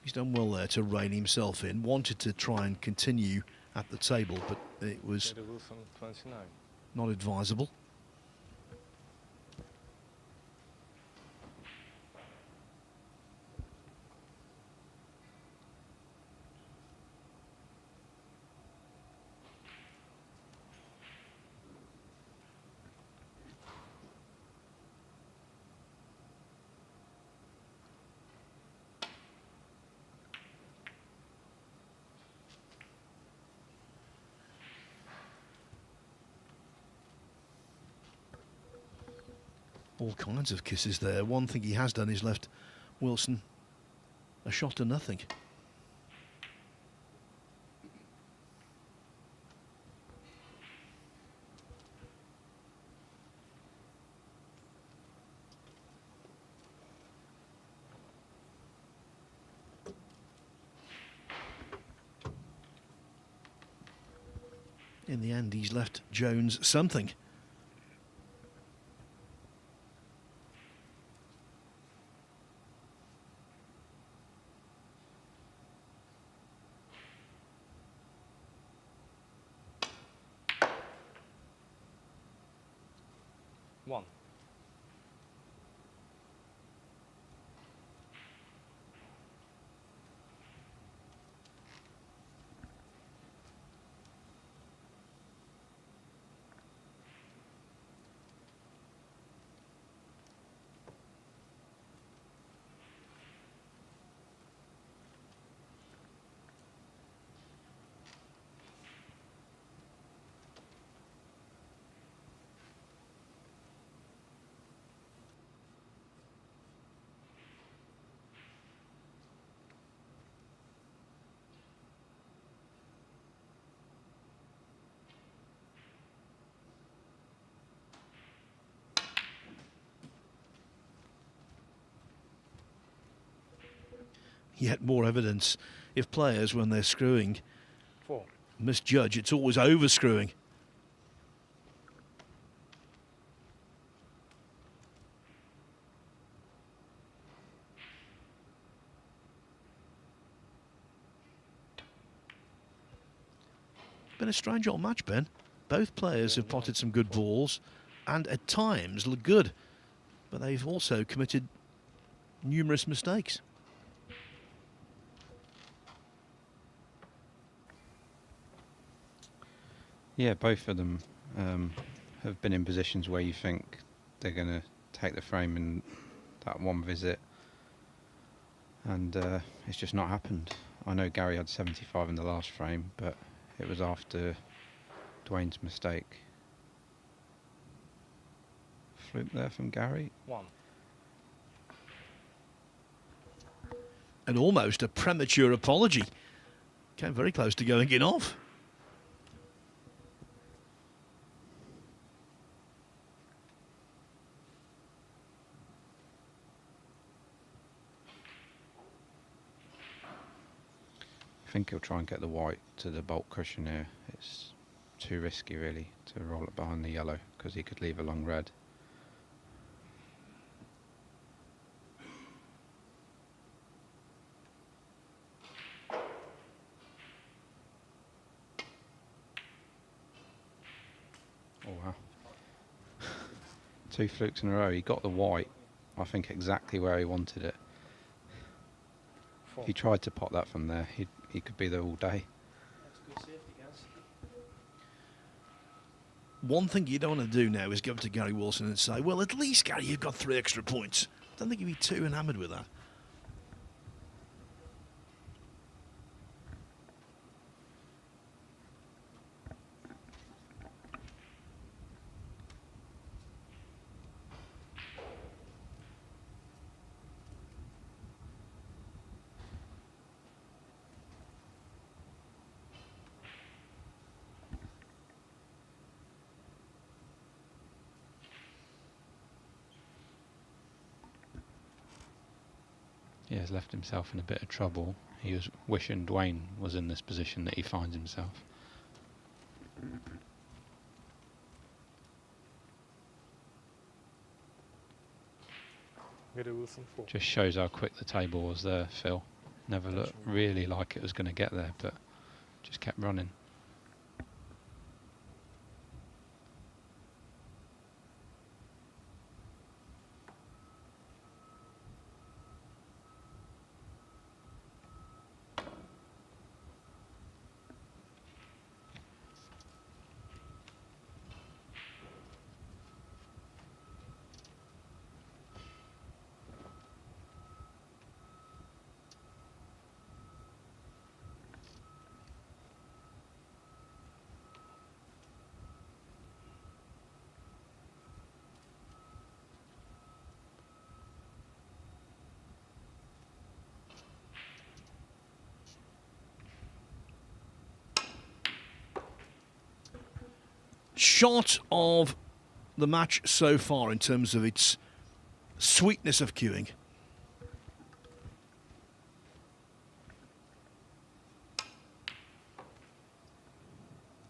He's done well there to rein himself in. Wanted to try and continue at the table, but it was Wilson, 29. not advisable. All kinds of kisses there. One thing he has done is left Wilson a shot to nothing. In the end, he's left Jones something. One. Yet more evidence, if players, when they're screwing, 4. misjudge, it's always over-screwing. Been a strange old match, Ben. Both players have potted some good balls and at times look good, but they've also committed numerous mistakes. Yeah, both of them have been in positions where you think they're going to take the frame in that one visit, and it's just not happened. I know Gary had 75 in the last frame, but it was after Dwayne's mistake. Fluke there from Gary. 1. And almost a premature apology. Came very close to going in off. I think he'll try and get the white to the bolt cushion here. It's too risky really to roll it behind the yellow because he could leave a long red. Oh wow. 2 flukes in a row. He got the white, I think, exactly where he wanted it. 4. If he tried to pot that from there, he could be there all day. That's good safety, guys. One thing you don't want to do now is go up to Gary Wilson and say, well, at least, Gary, you've got 3 extra points. I don't think he'd be too enamoured with that. He has left himself in a bit of trouble. He was wishing Dwayne was in this position that he finds himself. Gary Wilson 4. Just shows how quick the table was there, Phil. Never looked really like it was going to get there, but just kept running. Shot of the match so far in terms of its sweetness of cueing.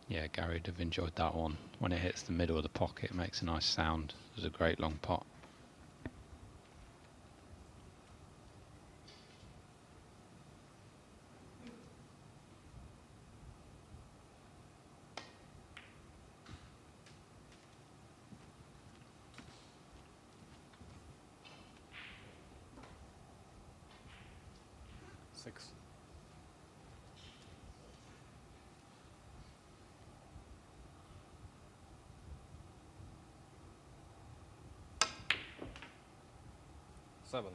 Yeah, Gary would have enjoyed that one. When it hits the middle of the pocket, it makes a nice sound. It was a great long pot. Six. Seven.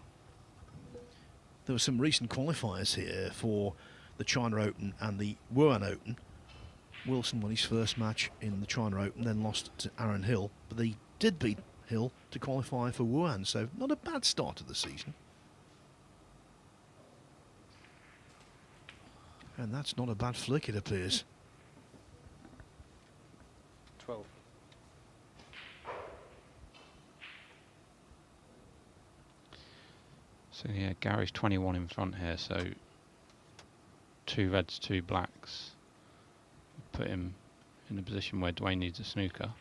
There were some recent qualifiers here for the China Open and the Wuhan Open. Wilson won his first match in the China Open, then lost to Aaron Hill, but they did beat Hill to qualify for Wuhan, so not a bad start to the season. And that's not a bad flick, it appears. 12. So yeah, Gary's 21 in front here, so 2 reds, 2 blacks. Put him in a position where Dwayne needs a snooker.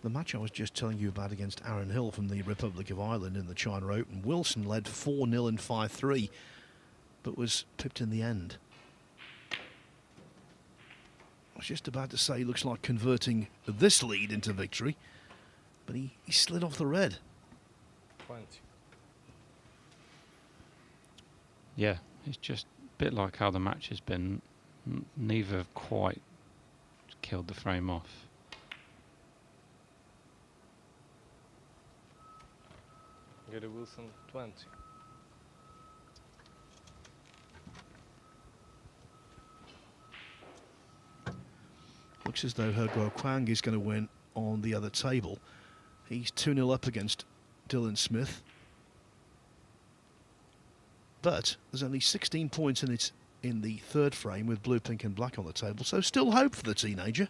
The match I was just telling you about against Aaron Hill from the Republic of Ireland in the China Open, Wilson led 4-0 and 5-3, but was pipped in the end. I was just about to say, looks like converting this lead into victory, but he slid off the red. 20. Yeah, it's just a bit like how the match has been. Neither have quite killed the frame off. Gary Wilson, 20. Looks as though He Kwang is going to win on the other table. He's 2-0 up against Dylan Smith. But there's only 16 points in it in the third frame with blue, pink and black on the table, so still hope for the teenager.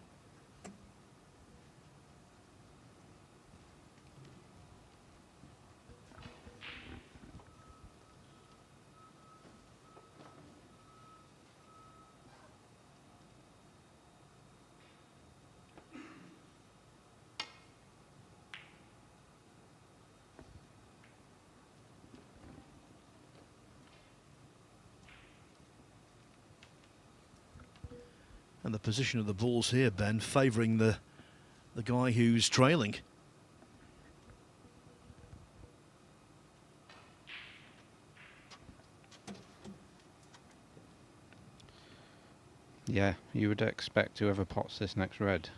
And the position of the balls here, Ben, favouring the guy who's trailing. Yeah, you would expect whoever pots this next red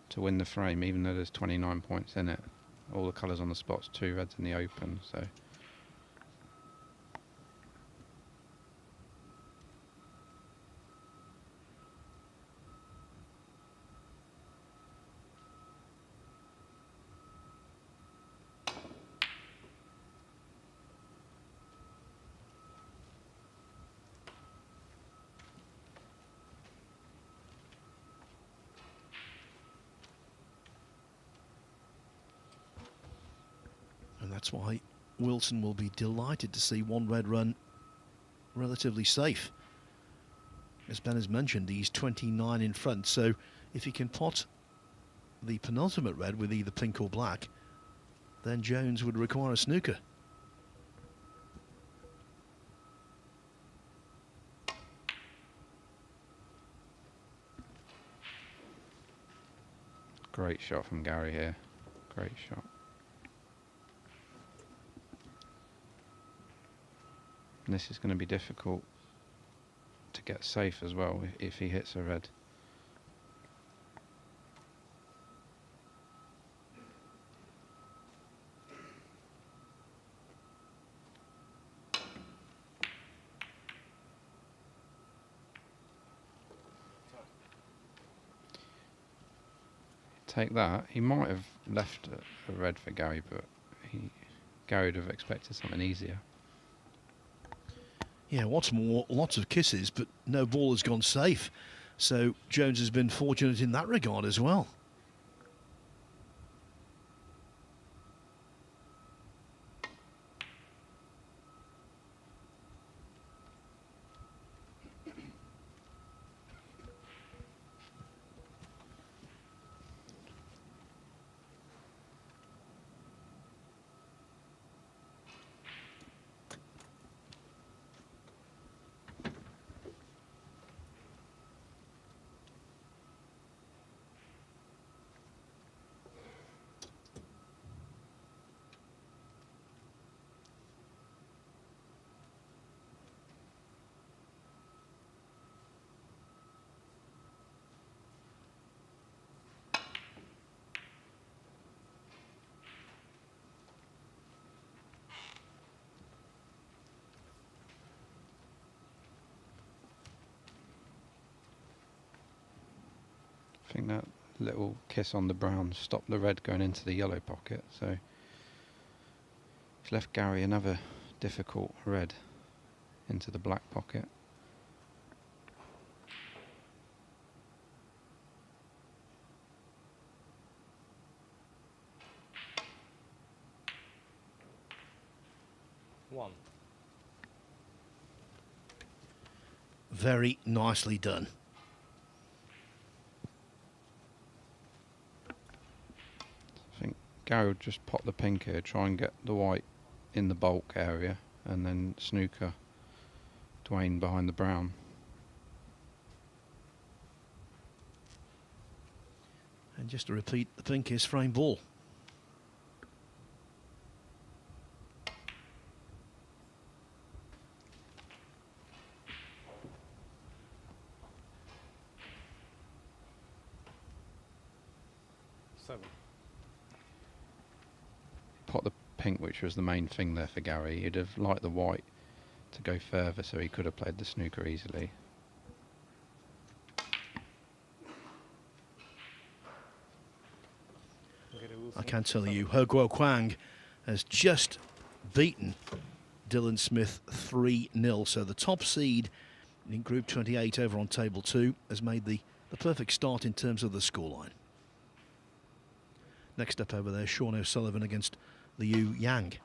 to win the frame, even though there's 29 points in it. All the colours on the spots, 2 reds in the open, so... And that's why Wilson will be delighted to see one red run relatively safe. As Ben has mentioned, he's 29 in front, so if he can pot the penultimate red with either pink or black, then Jones would require a snooker. Great shot from Gary here. Great shot. And this is going to be difficult to get safe as well if he hits a red. Take that. He might have left a red for Gary, but Gary would have expected something easier. Yeah, what's more, lots of kisses, but no ball has gone safe. So Jones has been fortunate in that regard as well. I think that little kiss on the brown stopped the red going into the yellow pocket, so it's left Gary another difficult red into the black pocket. One. Very nicely done. I think Gary would just pop the pink here, try and get the white in the bulk area, and then snooker Dwayne behind the brown. And just to repeat, the pink is frame ball. Seven. Pot the pink, which was the main thing there for Gary. He'd have liked the white to go further, so he could have played the snooker easily. I can tell you, He Guoquang has just beaten Dylan Smith 3-0. So the top seed in Group 28 over on Table 2 has made the perfect start in terms of the scoreline. Next up over there, Sean O'Sullivan against Lyu Haotian.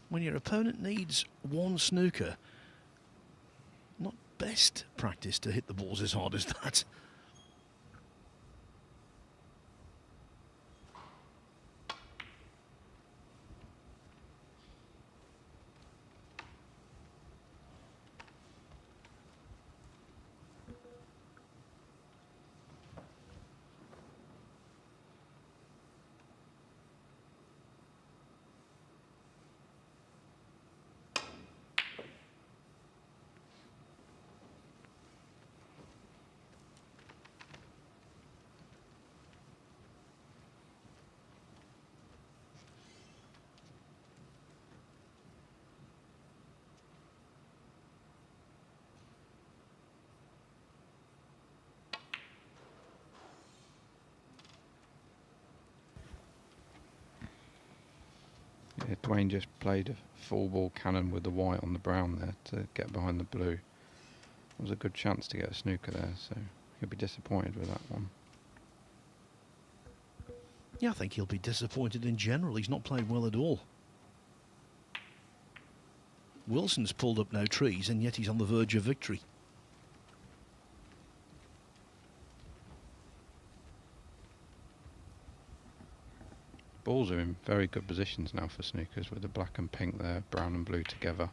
When your opponent needs one snooker, not best practice to hit the balls as hard as that. Yeah, Dwayne just played a full ball cannon with the white on the brown there to get behind the blue. It was a good chance to get a snooker there, so he'll be disappointed with that one. Yeah, I think he'll be disappointed in general. He's not played well at all. Wilson's pulled up no trees, and yet he's on the verge of victory. Balls are in very good positions now for snookers with the black and pink there, brown and blue together.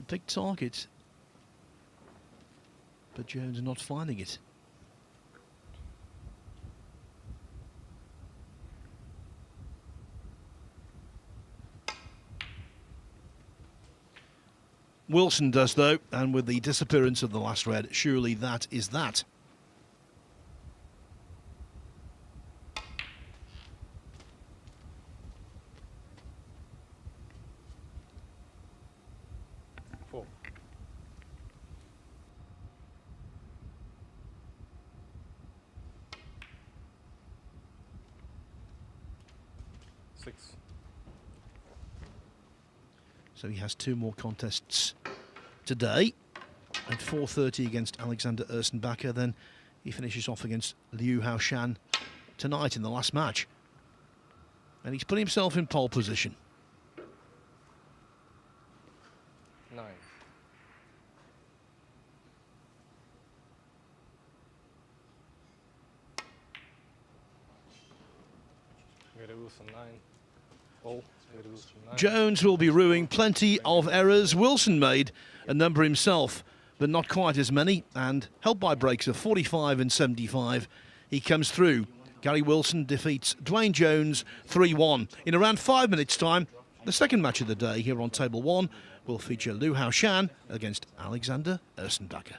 Yeah, big target. But Jones not finding it. Wilson does, though, and with the disappearance of the last red, surely that is that. Four. 6. So he has 2 more contests today. At 4:30 against Alexander Ursenbacher. Then he finishes off against Lyu Haotian tonight in the last match. And he's put himself in pole position. 9. Gary Wilson 9. All. Gary Wilson 9. Jones will be rueing plenty of errors. Wilson made a number himself, but not quite as many. And helped by breaks of 45 and 75, he comes through. Gary Wilson defeats Dwayne Jones 3-1. In around 5 minutes' time, the second match of the day here on Table 1 will feature Lyu Haotian against Alexander Ursenbacher.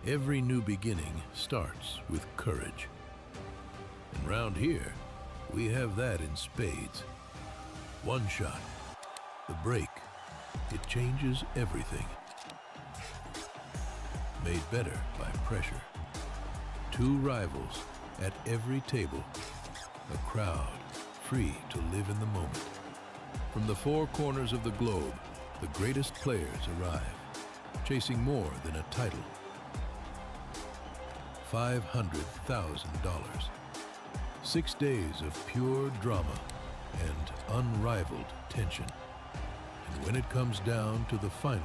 Every new beginning starts with courage. And round here, we have that in spades. One shot, the break, it changes everything. Made better by pressure. Two rivals at every table. A crowd free to live in the moment. From the four corners of the globe, the greatest players arrive, chasing more than a title. $500,000. 6 days of pure drama and unrivaled tension. And when it comes down to the final,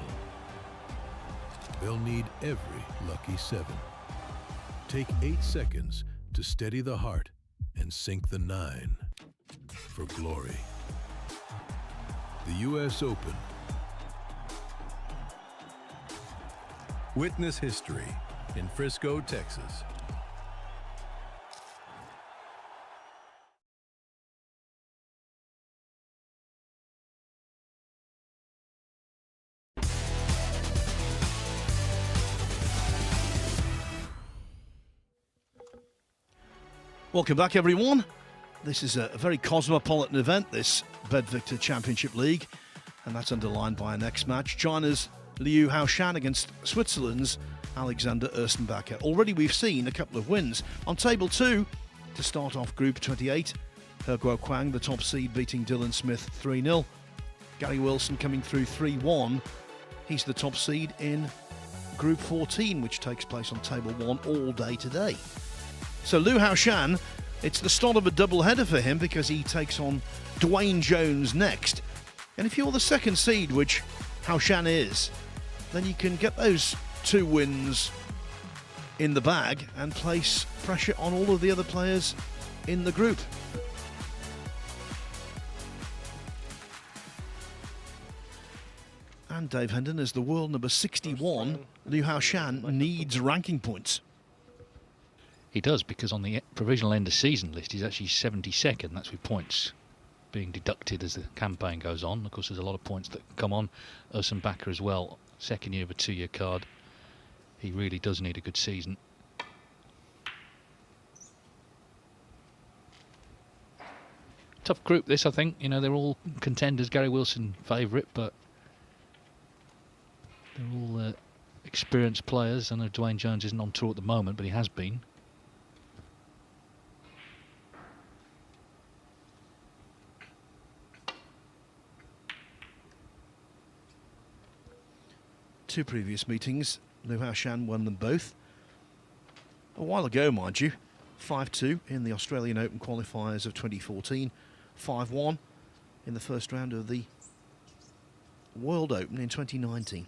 they'll need every lucky seven. Take 8 seconds to steady the heart and sink the 9 for glory. The U.S. Open. Witness history in Frisco, Texas. Welcome back, everyone. This is a very cosmopolitan event, this BetVictor Championship League, and that's underlined by our next match, China's Lyu Haotian against Switzerland's Alexander Ursenbacher. Already we've seen a couple of wins. On table 2, to start off Group 28, He Guoquang, the top seed, beating Dylan Smith 3-0. Gary Wilson coming through 3-1. He's the top seed in Group 14, which takes place on table 1 all day today. So Lyu Haotian, it's the start of a double-header for him because he takes on Dwayne Jones next. And if you're the second seed, which Haotian is, then you can get those 2 wins in the bag and place pressure on all of the other players in the group. And Dave Hendon, as the world number 61, Lyu Haotian needs ranking points. He does, because on the provisional end of season list he's actually 72nd. That's with points being deducted as the campaign goes on. Of course, there's a lot of points that come on. Ursenbacher as well, second year of a 2-year card. He really does need a good season. Tough group this, I think. You know, they're all contenders. Gary Wilson favourite, but they're all experienced players. I know Dwayne Jones isn't on tour at the moment, but he has been. Two previous meetings, Lyu Haotian won them both. A while ago, mind you. 5-2 in the Australian Open qualifiers of 2014. 5-1 in the first round of the World Open in 2019.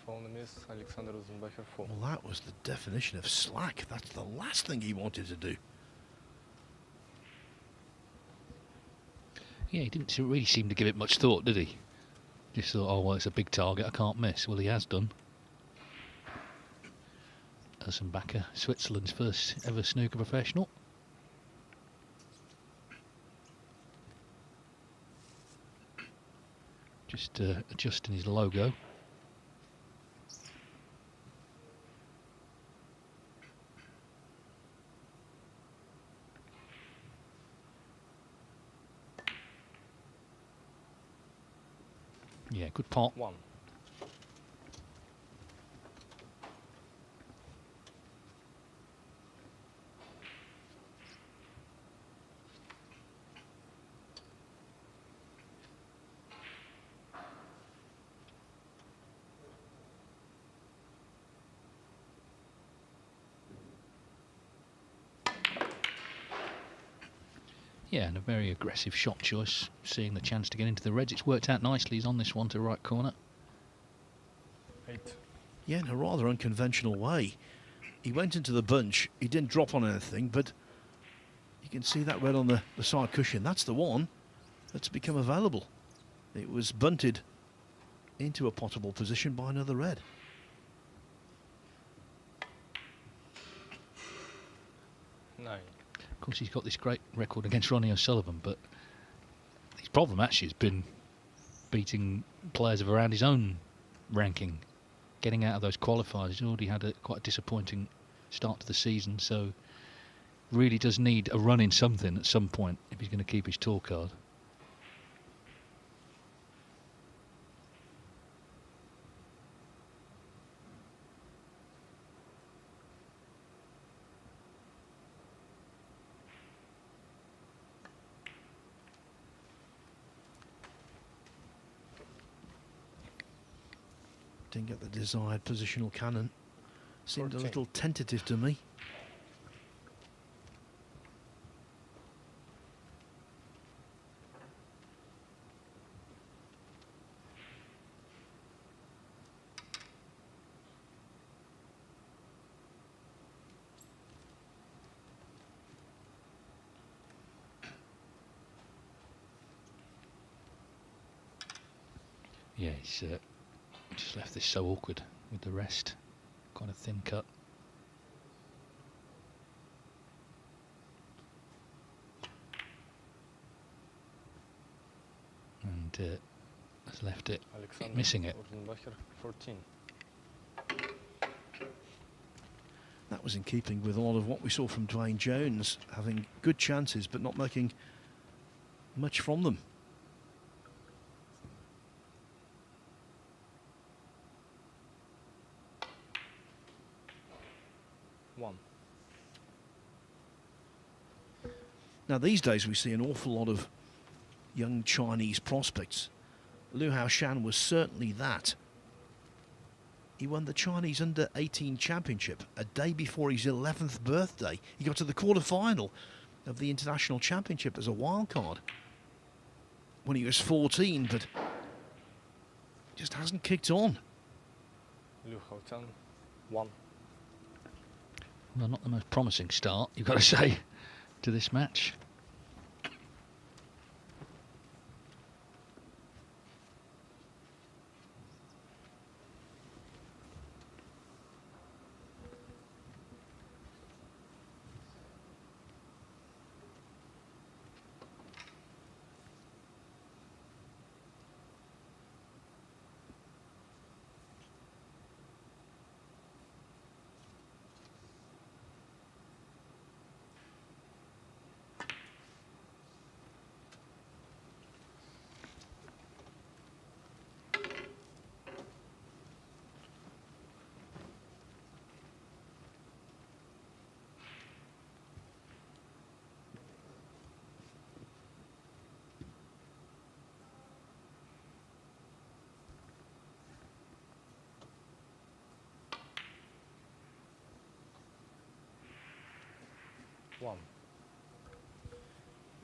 On the miss, Alexander Ursenbacher 4. Well, that was the definition of slack. That's the last thing he wanted to do. Yeah, he didn't really seem to give it much thought, did he? Just thought, oh, well, it's a big target, I can't miss. Well, he has done. Ursenbacher, Switzerland's first ever snooker professional. Just adjusting his logo. Yeah, good pot. 1. Yeah, and a very aggressive shot choice, seeing the chance to get into the reds. It's worked out nicely. He's on this one to right corner. 8. Yeah, in a rather unconventional way. He went into the bunch, he didn't drop on anything, but you can see that red on the side cushion. That's the one that's become available. It was bunted into a potable position by another red. Nine. Of course, he's got this great record against Ronnie O'Sullivan, but his problem actually has been beating players of around his own ranking, getting out of those qualifiers. He's already had quite a disappointing start to the season, so really does need a run in something at some point if he's going to keep his tour card. Didn't get the desired positional cannon. Seemed 14. a little tentative to me. Yeah, he's just left this so awkward with the rest. Quite a thin cut. And has left it missing it. Ursenbacher, 14. That was in keeping with a lot of what we saw from Dwayne Jones, having good chances but not making much from them. Now these days we see an awful lot of young Chinese prospects. Lyu Haotian was certainly that. He won the Chinese Under-18 Championship a day before his 11th birthday. He got to the quarter-final of the International Championship as a wild card when he was 14, but just hasn't kicked on. Lyu Haotian, 1. Well, not the most promising start, you've got to say, to this match.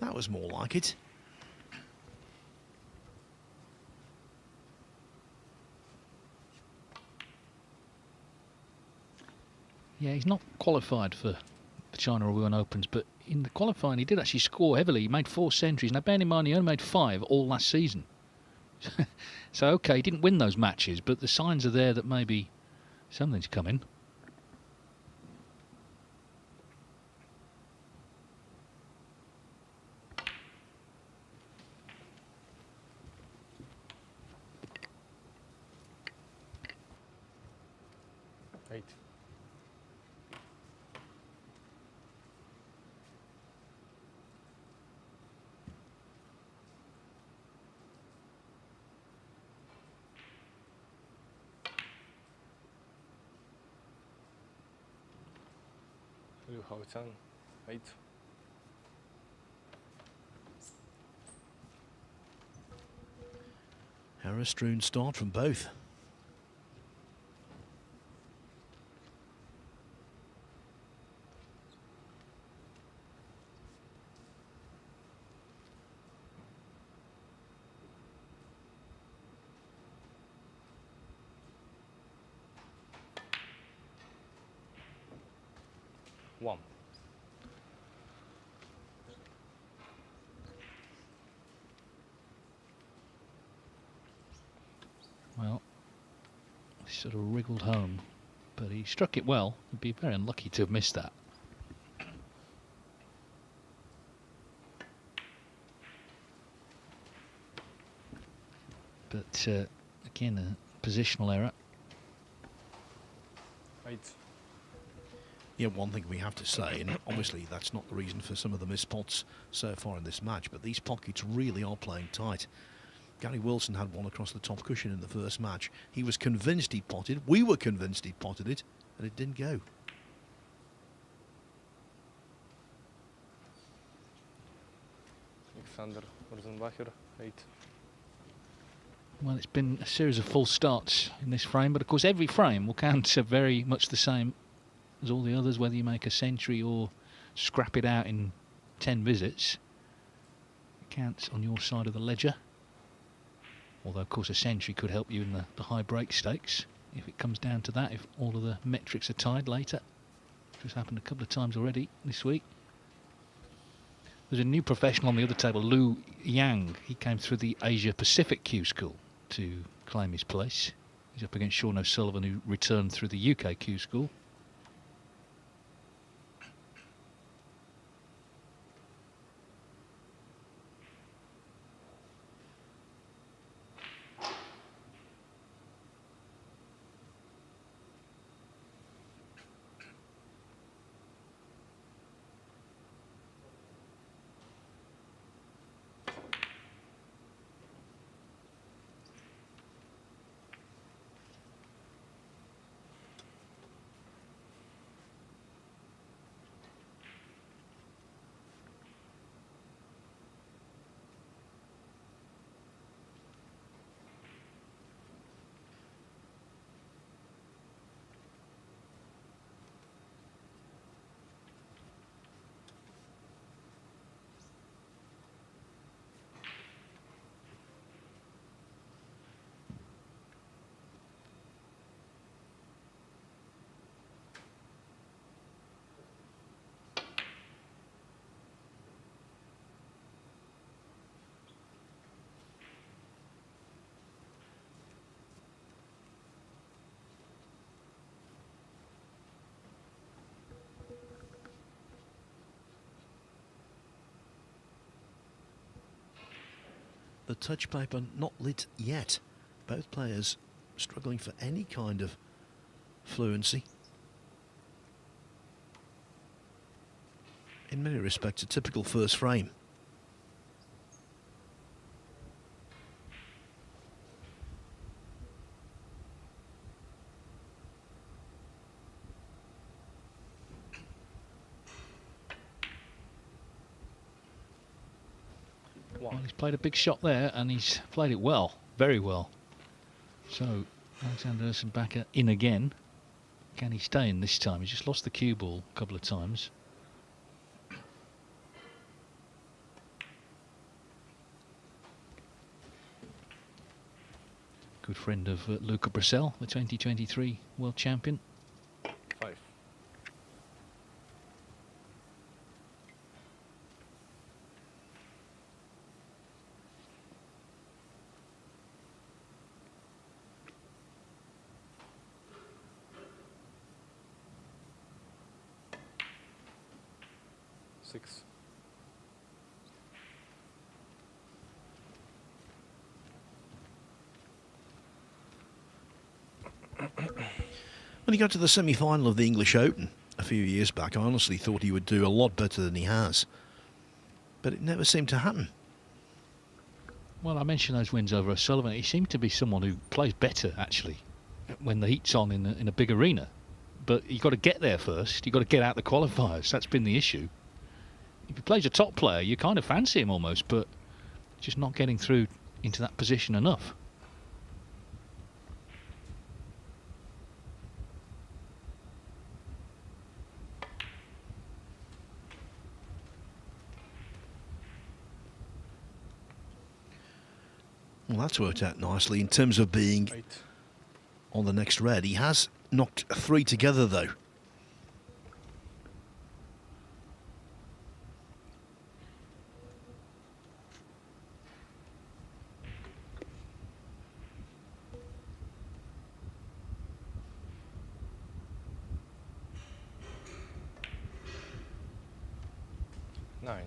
That was more like it. Yeah, he's not qualified for the China or Wuhan Opens, but in the qualifying he did actually score heavily. He made 4 centuries. Now, bear in mind, he only made 5 all last season. So, okay, he didn't win those matches, but the signs are there that maybe something's coming. Lyu Haotian, 8. Error-strewn start from both. 1. Well, he sort of wriggled home, but he struck it well. He'd be very unlucky to have missed that. But again, a positional error. 8. Yeah, one thing we have to say, and obviously that's not the reason for some of the missed pots so far in this match, but these pockets really are playing tight. Gary Wilson had one across the top cushion in the first match. He was convinced he'd potted. We were convinced he'd potted it, and it didn't go. Alexander Ursenbacher, 8. Well, it's been a series of false starts in this frame, but of course every frame will count very much the same as all the others, whether you make a century or scrap it out in 10 visits. It counts on your side of the ledger. Although, of course, a century could help you in the high break stakes, if it comes down to that, if all of the metrics are tied later. Which has happened a couple of times already this week. There's a new professional on the other table, Lyu Haotian. He came through the Asia Pacific Q School to claim his place. He's up against Sean O'Sullivan, who returned through the UK Q School. The touch paper not lit yet. Both players struggling for any kind of fluency. In many respects, a typical first frame. Well, he's played a big shot there, and he's played it well, very well. So, Alexander Ursenbacher in again. Can he stay in this time? He's just lost the cue ball a couple of times. Good friend of Luca Brissell, the 2023 world champion. 5. Six. When he got to the semi-final of the English Open a few years back, I honestly thought he would do a lot better than he has. But it never seemed to happen. Well, I mentioned those wins over O'Sullivan. He seemed to be someone who plays better, actually, when the heat's on in a big arena. But you've got to get there first. You've got to get out the qualifiers. That's been the issue. If he plays a top player, you kind of fancy him almost, but just not getting through into that position enough. Well, that's worked out nicely in terms of being 8. on the next red. He has knocked 3 together, though. 9.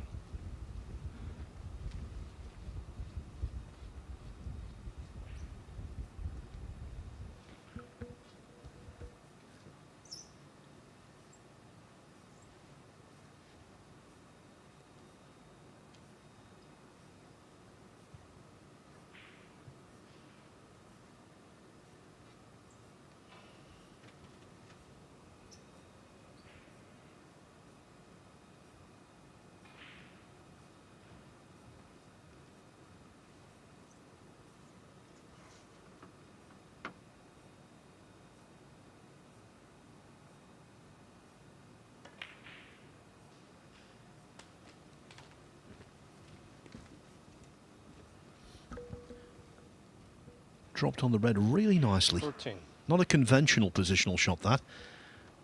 Dropped on the red really nicely. 14. Not a conventional positional shot, that,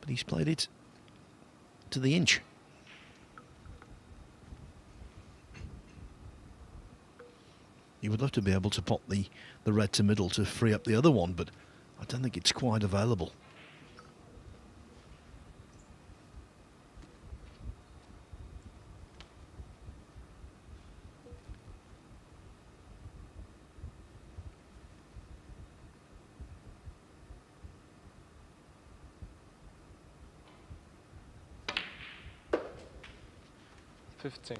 but he's played it to the inch. You would love to be able to pop the red to middle to free up the other one, but I don't think it's quite available. $15.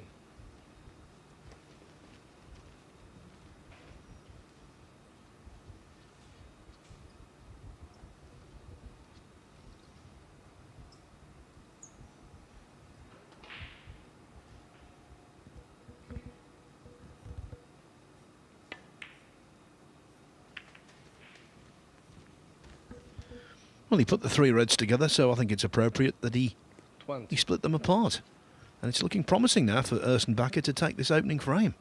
Well, he put the three reds together, so I think it's appropriate that he 20. split them apart. And it's looking promising now for Ursenbacher to take this opening frame.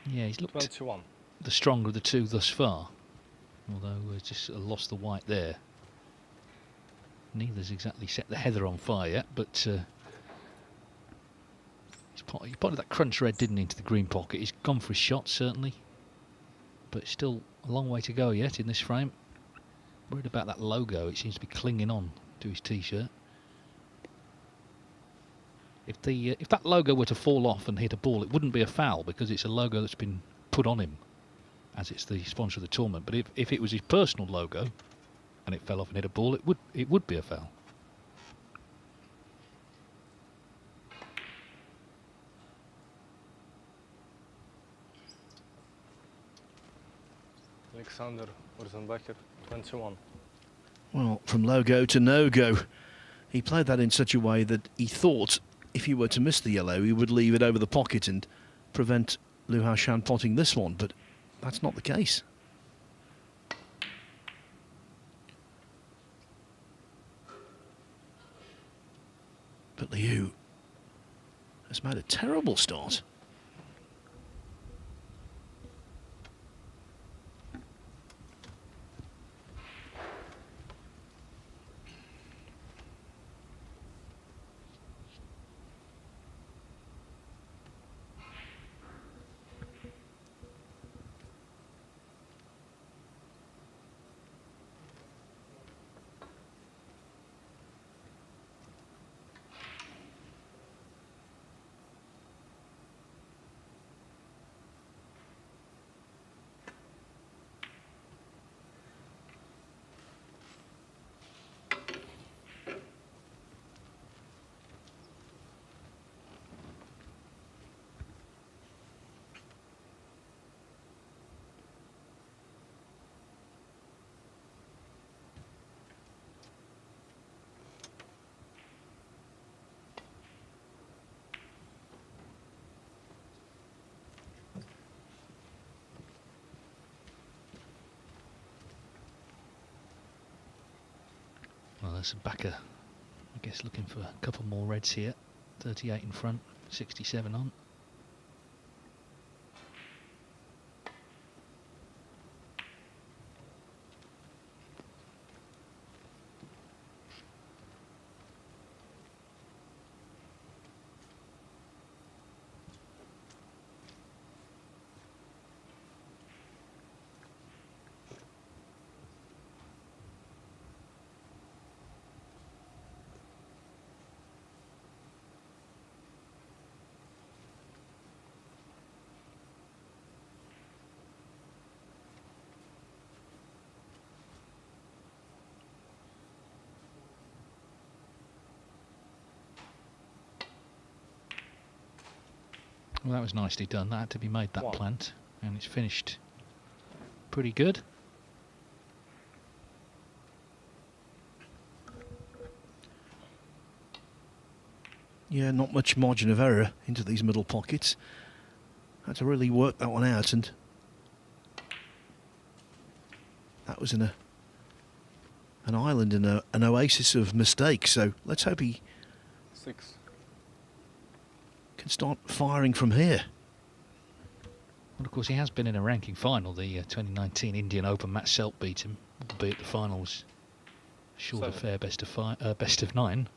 Yeah, he's looked 21. the stronger of the two thus far. Although we've just sort of lost the white there. Neither's exactly set the heather on fire yet, but he potted that crunch red, didn't he, into the green pocket. He's gone for his shot, certainly. But still a long way to go yet in this frame. Worried about that logo. It seems to be clinging on to his T-shirt. If that logo were to fall off and hit a ball, it wouldn't be a foul because it's a logo that's been put on him, as it's the sponsor of the tournament. But if it was his personal logo and it fell off and hit a ball, it would be a foul. Alexander Ursenbacher, 21. Well, from logo to no-go. He played that in such a way that he thought if he were to miss the yellow, he would leave it over the pocket and prevent Lyu Haotian potting this one, but that's not the case. But Lyu has made a terrible start. Well, there's a backer, I guess, looking for a couple more reds here. 38 in front, 67 on. Well, that was nicely done. That had to be made, that One. plant. And it's finished pretty good. Yeah, not much margin of error into these middle pockets. Had to really work that one out, and that was in an island in an oasis of mistakes. So let's hope he 6. can start firing from here. Well, of course, he has been in a ranking final. The 2019 Indian Open, Matt Selt beat him, albeit the final was short of 7. fair best of 9.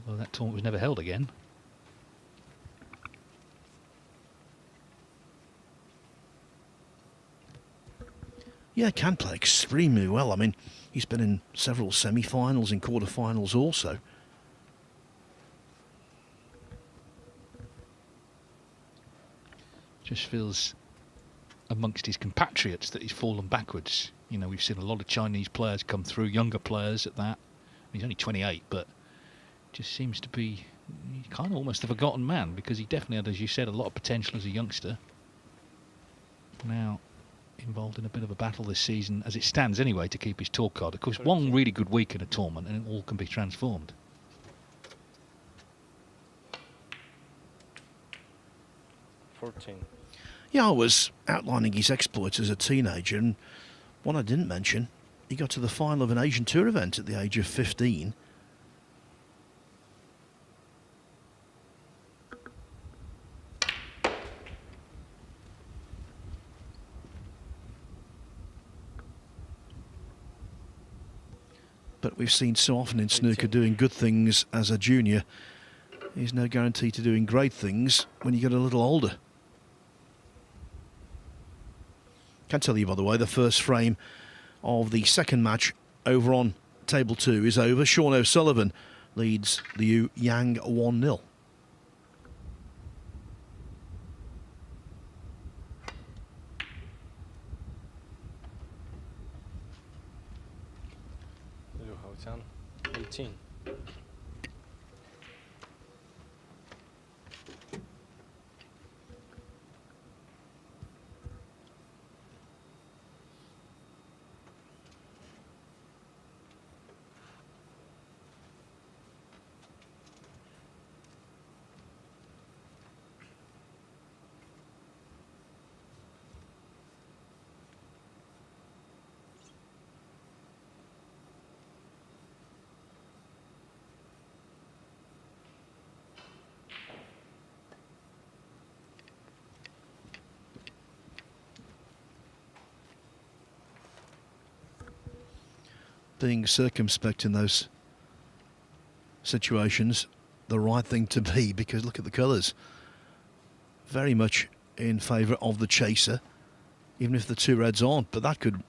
Although that tournament was never held again. Yeah, can play extremely well. I mean, he's been in several semi-finals and quarter-finals also. Just feels amongst his compatriots that he's fallen backwards. You know, we've seen a lot of Chinese players come through, younger players at that. He's only 28, but just seems to be kind of almost a forgotten man, because he definitely had, as you said, a lot of potential as a youngster. Now involved in a bit of a battle this season, as it stands anyway, to keep his tour card. Of course, one really good week in a tournament and it all can be transformed. Yeah, I was outlining his exploits as a teenager, and one I didn't mention, he got to the final of an Asian Tour event at the age of 15. But we've seen so often in snooker doing good things as a junior is no guarantee to doing great things when you get a little older. Can tell you, by the way, the first frame of the second match over on table 2 is over. Sean O'Sullivan leads Liu Yang 1-0. Lyu Haotian, 18. Being circumspect in those situations, the right thing to be, because look at the colours. Very much in favour of the chaser, even if the two reds aren't, but that could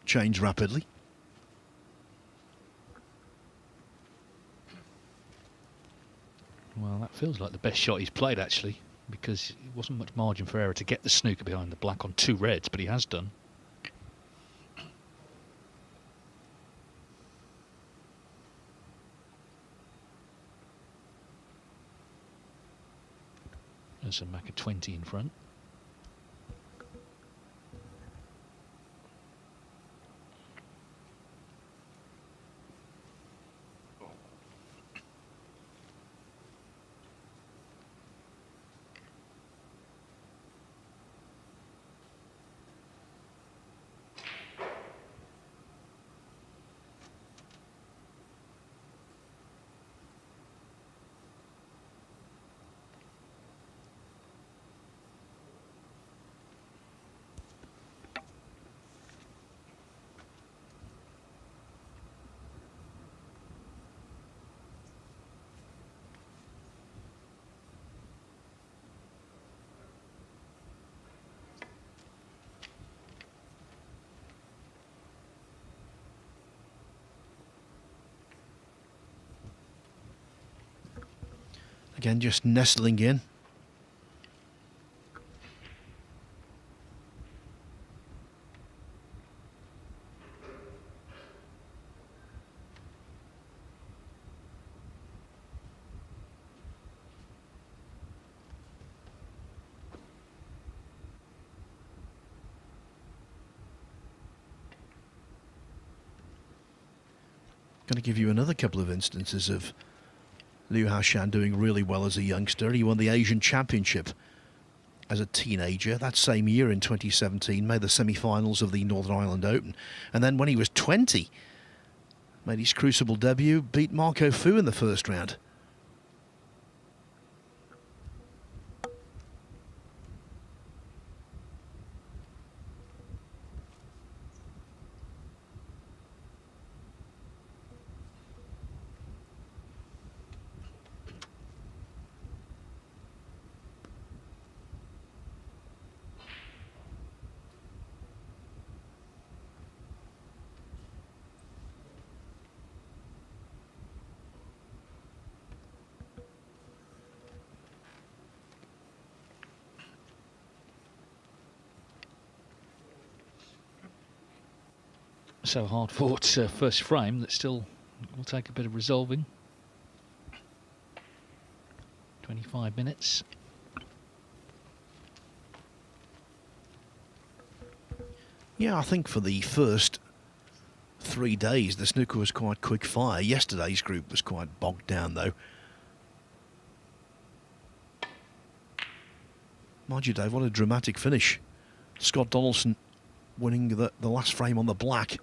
change rapidly. Well, that feels like the best shot he's played, actually, because it wasn't much margin for error to get the snooker behind the black on 2 reds, but he has done. Ursenbacher 20 in front. Again, just nestling in. Going to give you another couple of instances of Lyu Haotian doing really well as a youngster. He won the Asian Championship as a teenager that same year in 2017, made the semi-finals of the Northern Ireland Open. And then when he was 20, made his Crucible debut, beat Marco Fu in the first round. So hard fought first frame that still will take a bit of resolving. 25 minutes. Yeah, I think for the first 3 days the snooker was quite quick fire. Yesterday's group was quite bogged down though. Mind you, Dave, what a dramatic finish. Scott Donaldson winning the last frame on the black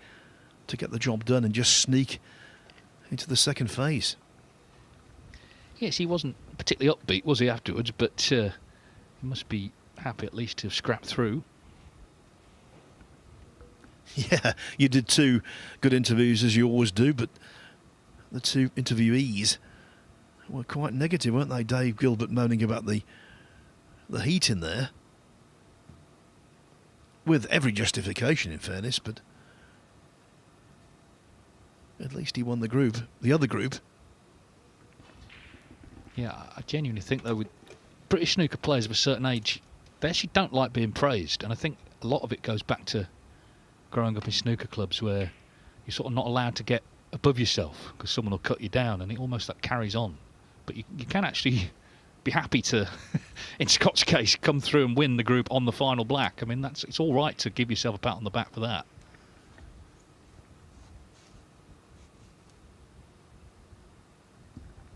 to get the job done and just sneak into the second phase. Yes, he wasn't particularly upbeat, was he, afterwards, but he must be happy at least to have scrapped through. Yeah, you did 2 good interviews as you always do, but the 2 interviewees were quite negative, weren't they? Dave Gilbert moaning about the heat in there, with every justification in fairness, but at least he won the group, the other group. Yeah, I genuinely think though with British snooker players of a certain age, they actually don't like being praised, and I think a lot of it goes back to growing up in snooker clubs where you're sort of not allowed to get above yourself because someone will cut you down, and it almost like carries on. But you can actually be happy to, in Scott's case, come through and win the group on the final black. I mean, it's all right to give yourself a pat on the back for that.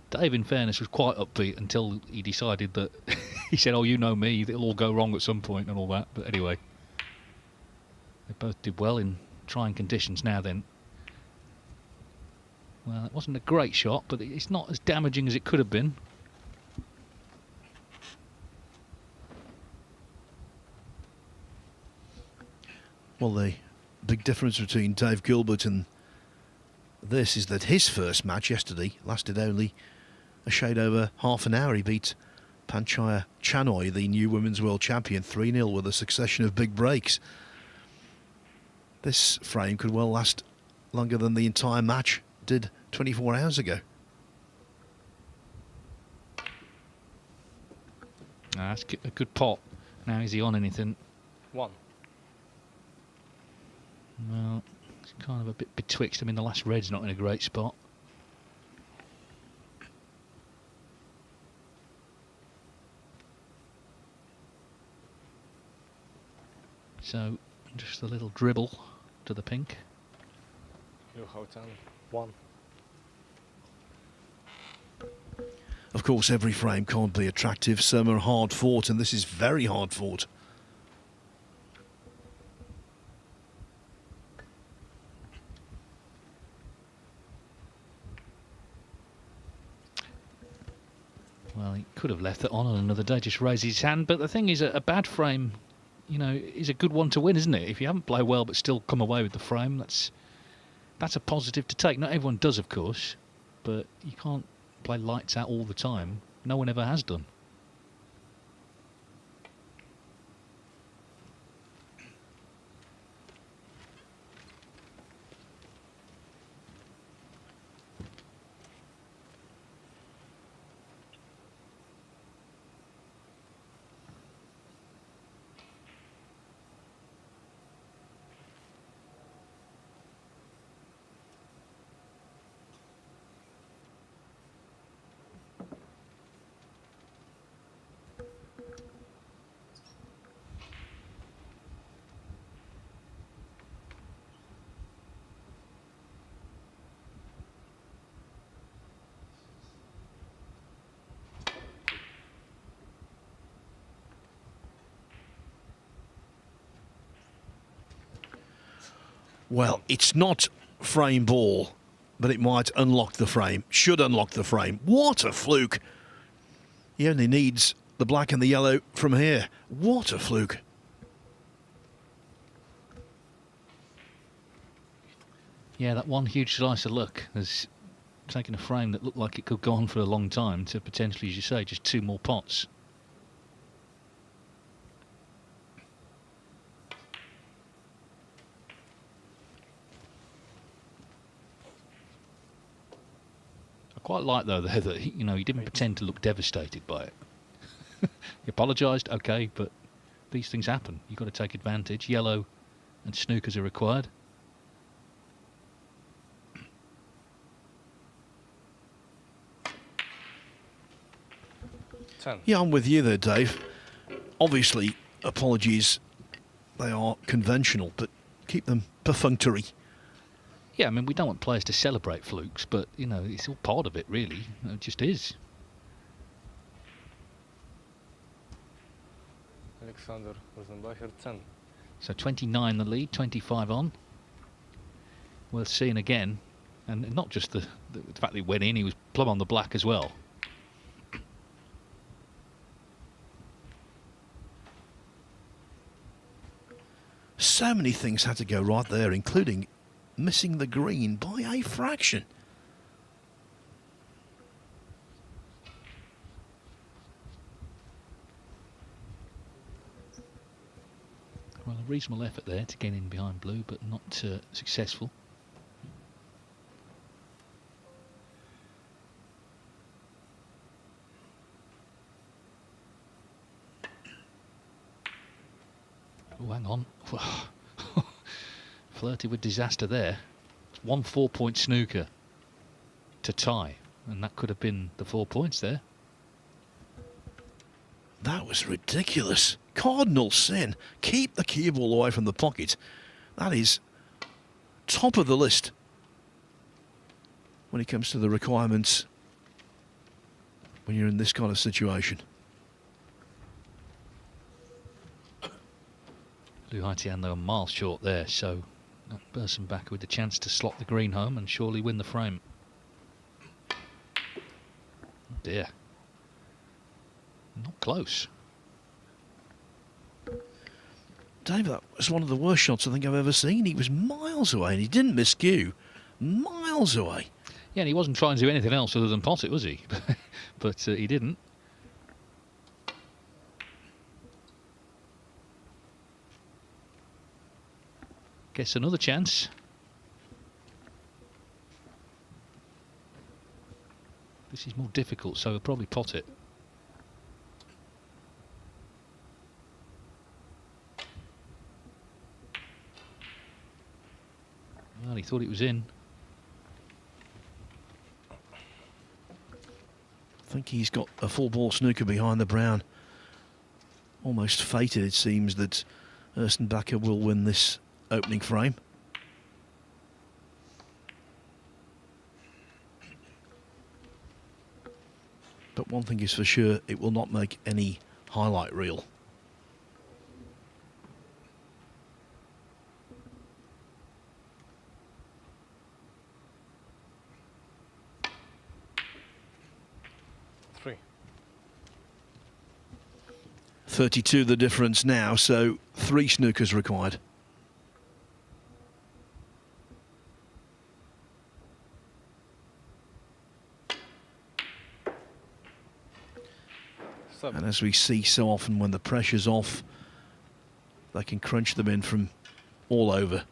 Dave, in fairness, was quite upbeat until he decided that he said, "Oh, you know me, it'll all go wrong at some point," and all that. But anyway, they both did well in trying conditions. Now then, well, it wasn't a great shot, but it's not as damaging as it could have been. Well, the big difference between Dave Gilbert and this is that his first match yesterday lasted only a shade over half an hour. He beat Panchaya Chanoy, the new Women's World Champion, 3-0 with a succession of big breaks. This frame could well last longer than the entire match did 24 hours ago. That's a good pot. Now, is he on anything? 1. Well, it's kind of a bit betwixt. I mean, the last red's not in a great spot. So, just a little dribble to the pink. Lyu Haotian, 1. Of course, every frame can't be attractive. Some are hard fought, and this is very hard fought. Well, he could have left it on another day, just raised his hand. But the thing is, a bad frame, you know, is a good one to win, isn't it? If you haven't played well but still come away with the frame, that's a positive to take. Not everyone does, of course, but you can't play lights out all the time. No one ever has done. Well, it's not frame ball, but it might unlock the frame. Should unlock the frame. What a fluke. He only needs the black and the yellow from here. What a fluke. Yeah, that one huge slice of luck has taken a frame that looked like it could go on for a long time to potentially, as you say, just 2 more pots. I quite like, though, that he didn't pretend to look devastated by it. He apologised, okay, but these things happen. You've got to take advantage. Yellow and snookers are required. Yeah, I'm with you there, Dave. Obviously, apologies, they are conventional, but keep them perfunctory. Yeah, I mean, we don't want players to celebrate flukes, but, it's all part of it, really. It just is. Alexander Ursenbacher, 10. So 29 the lead, 25 on. Worth seeing again. And not just the fact that he went in, he was plumb on the black as well. So many things had to go right there, including missing the green by a fraction. Well, a reasonable effort there to get in behind blue, but not successful. Oh, hang on. Flirted with disaster there. It's 1 4-point snooker to tie, and that could have been the 4 points there. That was ridiculous. Cardinal sin. Keep the cue ball away from the pocket. That is top of the list when it comes to the requirements when you're in this kind of situation. Lyu Haotian, though, a mile short there, so Ursenbacher with the chance to slot the green home and surely win the frame. Oh dear. Not close. Dave, that was one of the worst shots I think I've ever seen. He was miles away and he didn't miss cue. Miles away. Yeah, and he wasn't trying to do anything else other than pot it, was he? But he didn't. Gets another chance. This is more difficult, so he'll probably pot it. Well, he thought it was in. I think he's got a full ball snooker behind the brown. Almost fated, it seems, that Ursenbacher will win this opening frame. But one thing is for sure, it will not make any highlight reel. Three. 32 the difference now, so 3 snookers required. And as we see so often, when the pressure's off, they can crunch them in from all over.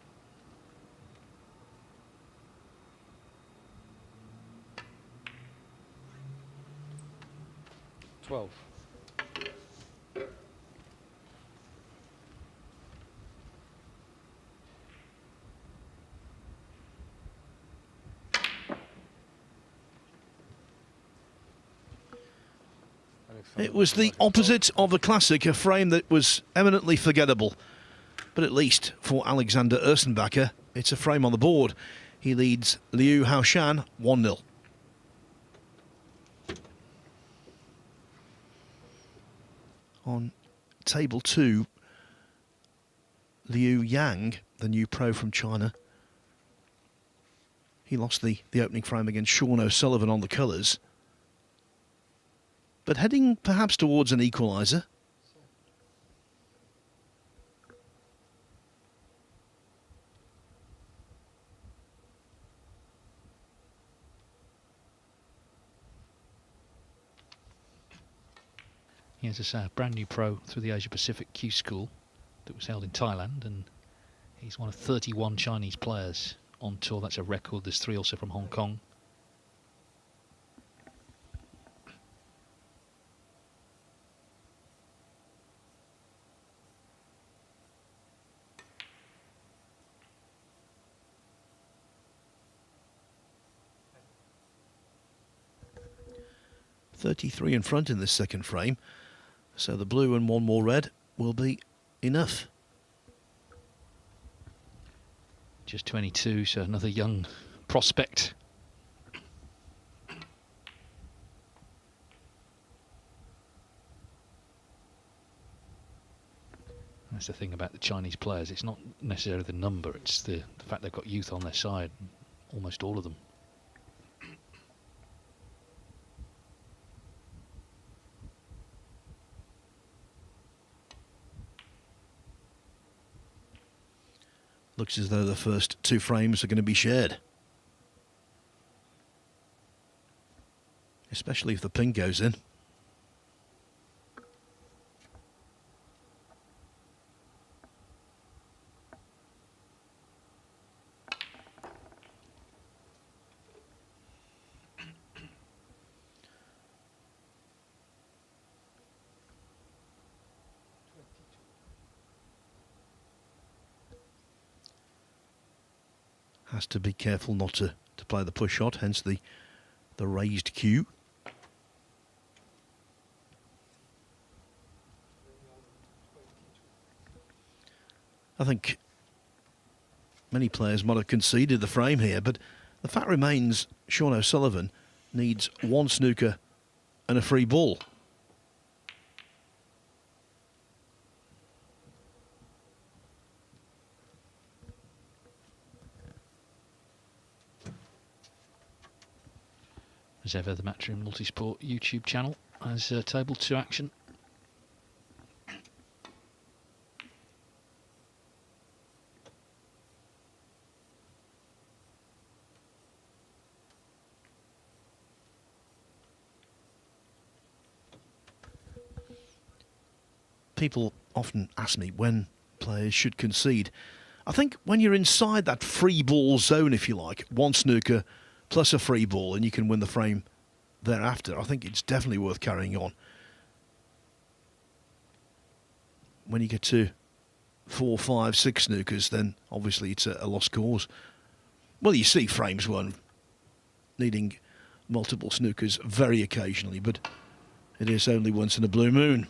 Twelve. It was the opposite of a classic, a frame that was eminently forgettable. But at least for Alexander Ursenbacher, it's a frame on the board. He leads Lyu Haotian 1-0. On table 2, Liu Yang, the new pro from China, He lost the opening frame against Sean O'Sullivan on the colours. But heading perhaps towards an equaliser. He has a brand new pro through the Asia Pacific Q School that was held in Thailand, and he's one of 31 Chinese players on tour. That's a record. There's 3 also from Hong Kong. .33 in front in this second frame, so the blue and one more red will be enough. Just 22, so another young prospect. That's the thing about the Chinese players. It's not necessarily the number, it's the fact they've got youth on their side, almost all of them. Looks as though the first 2 frames are going to be shared. Especially if the pin goes in. Has to be careful not to play the push shot, hence the raised cue. I think many players might have conceded the frame here, but the fact remains Sean O'Sullivan needs 1 snooker and a free ball. As ever, the Matchroom Multisport YouTube channel has table 2 action. People often ask me when players should concede. I think when you're inside that free ball zone, if you like, 1 snooker plus a free ball, and you can win the frame thereafter, I think it's definitely worth carrying on. When you get to 4, 5, 6 snookers, then obviously it's a lost cause. Well, you see frames won needing multiple snookers very occasionally, but it is only once in a blue moon.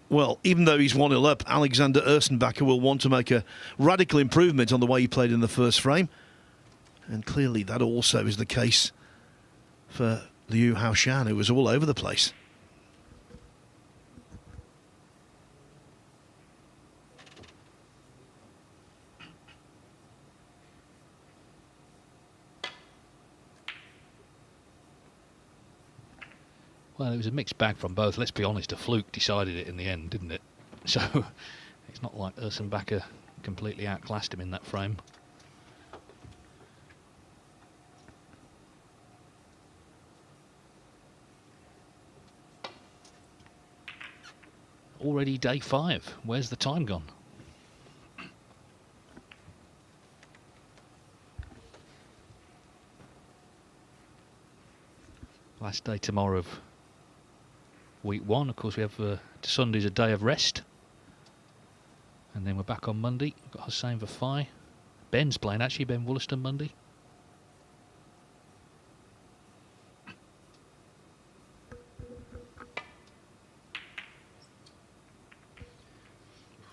Well, even though he's 1-0 up, Alexander Ursenbacher will want to make a radical improvement on the way he played in the first frame. And clearly that also is the case for Lyu Haotian, who was all over the place. Well, it was a mixed bag from both. Let's be honest, a fluke decided it in the end, didn't it? So it's not like Ursenbacher completely outclassed him in that frame. Already day 5. Where's the time gone? Last day tomorrow of week 1. Of course, we have Sunday's a day of rest, and then we're back on Monday. We've got Hussain Vafai. Ben's playing actually, Ben Wollaston Monday.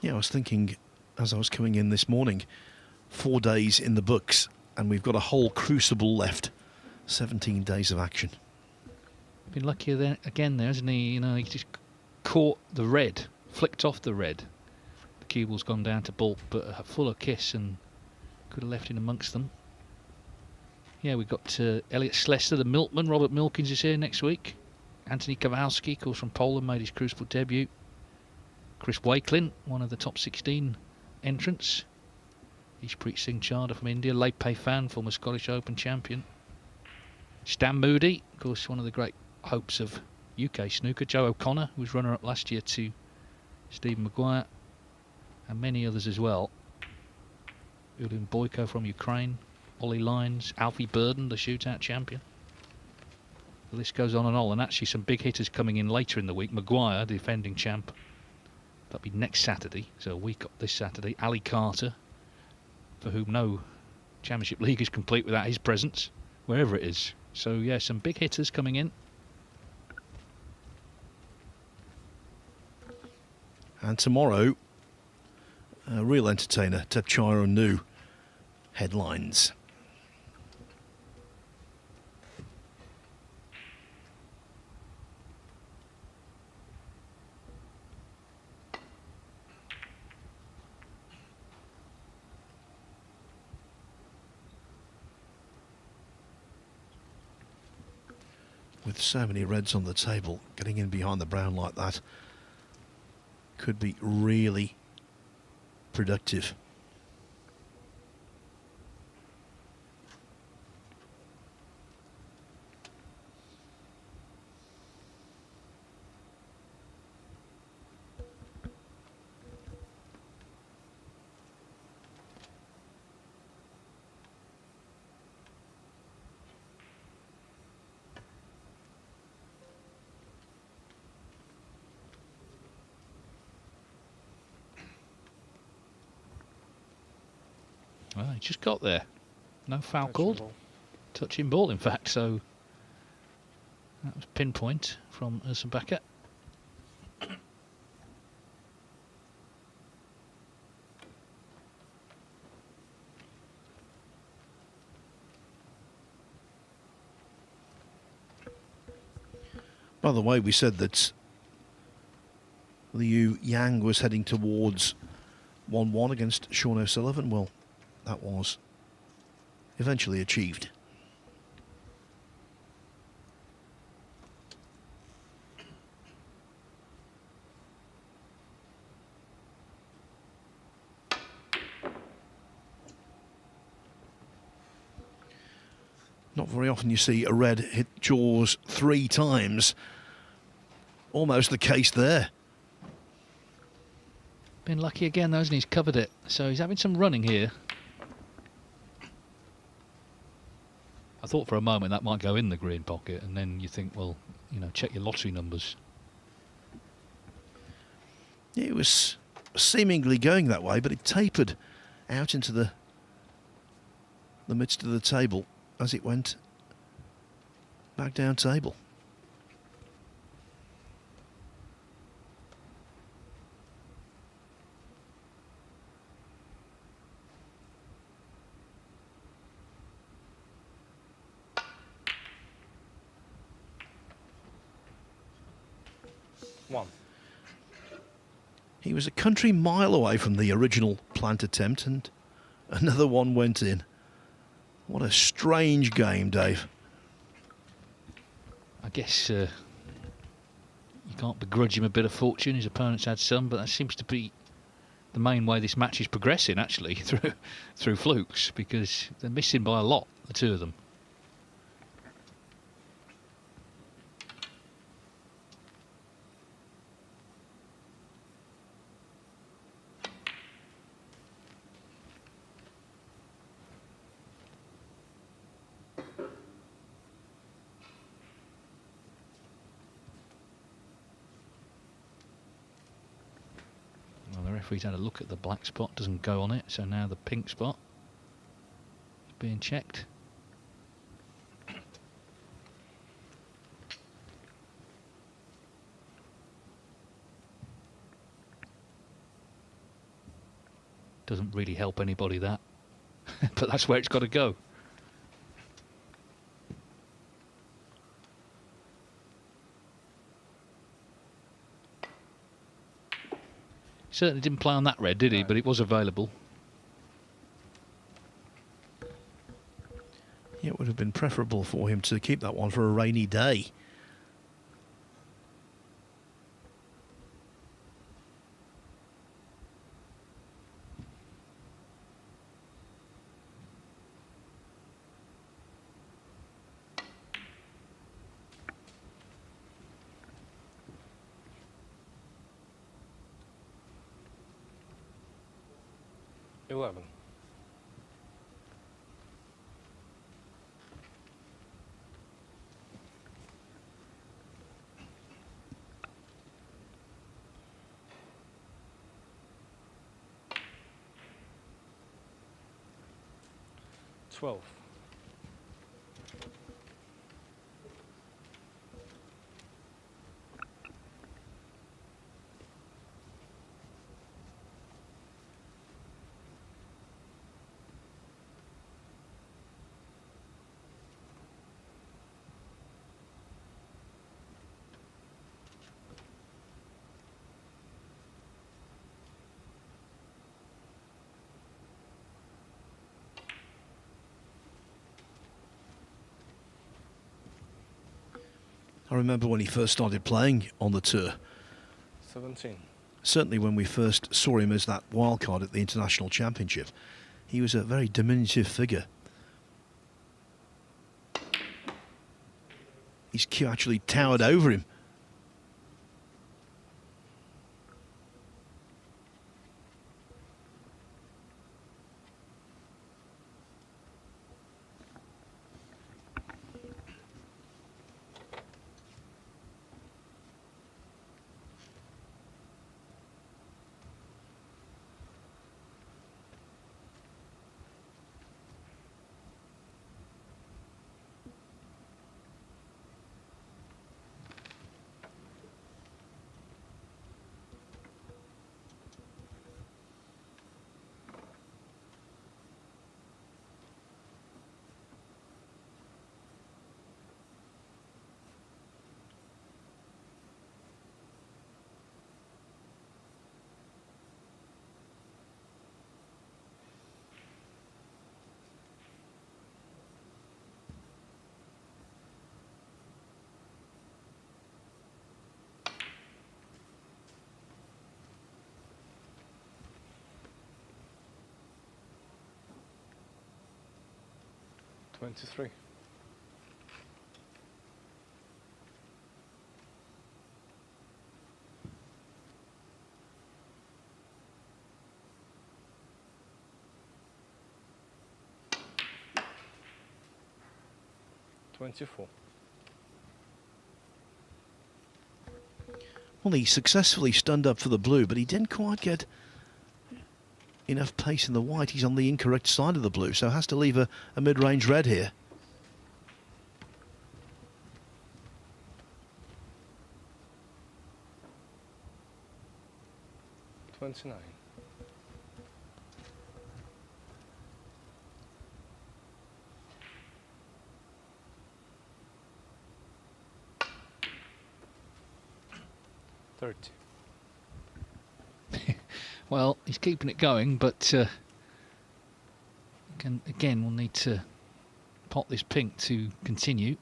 Yeah, I was thinking as I was coming in this morning, 4 days in the books, and we've got a whole crucible left. 17 days of action. Been luckier there again, there, hasn't he? You know, he just caught the red, flicked off the red. The cue ball's gone down to Bolt, but a fuller kiss and could have left in amongst them. Yeah, we've got Elliot Leicester, the milkman. Robert Milkins is here next week. Anthony Kowalski, of course, from Poland, made his Crucible debut. Chris Wakelin, one of the top 16 entrants. Ishpreet Singh Chadha from India. Lepe Fan, former Scottish Open champion. Stan Moody, of course, one of the great hopes of UK snooker. Joe O'Connor, who was runner-up last year to Stephen Maguire. And many others as well. Ulin Boyko from Ukraine. Ollie Lyons. Alfie Burden, the shootout champion. The list goes on and on, and actually some big hitters coming in later in the week. Maguire, the defending champ, that'll be next Saturday, so a week up this Saturday. Ali Carter, for whom no Championship League is complete without his presence, wherever it is. So yeah, some big hitters coming in. And tomorrow, a real entertainer, Tepchiro Nu, headlines. With so many reds on the table, getting in behind the brown like that could be really productive. Well, he just got there. No foul Touching called. ball. Touching ball, in fact, so that was pinpoint from Ursenbacher. By the way, we said that Liu Yang was heading towards 1-1 against Sean O'Sullivan. Well, that was eventually achieved. Not very often you see a red hit jaws 3 times. Almost the case there. Been lucky again, though, hasn't he? He's covered it. So he's having some running here. I thought for a moment that might go in the green pocket, and then you think, well, you know, check your lottery numbers. It was seemingly going that way, but it tapered out into the midst of the table as it went back down table. One. He was a country mile away from the original plant attempt, and another one went in. What a strange game, Dave. I guess you can't begrudge him a bit of fortune. His opponent's had some, but that seems to be the main way this match is progressing, actually, through flukes, because they're missing by a lot, the two of them. Referee's had a look at the black spot, doesn't go on it, so now the pink spot is being checked. Doesn't really help anybody, that, but that's where it's got to go. Certainly didn't play on that red, did he? No. But it was available. Yeah, it would have been preferable for him to keep that one for a rainy day. $11. $12. I remember when he first started playing on the tour. 17. Certainly when we first saw him as that wild card at the International Championship, he was a very diminutive figure. His cue actually towered over him. $23. $24. Well, he successfully stunned up for the blue, but he didn't quite get enough pace in the white. He's on the incorrect side of the blue, so has to leave a mid-range red here. $29. $30. Well, he's keeping it going, but again, we'll need to pot this pink to continue.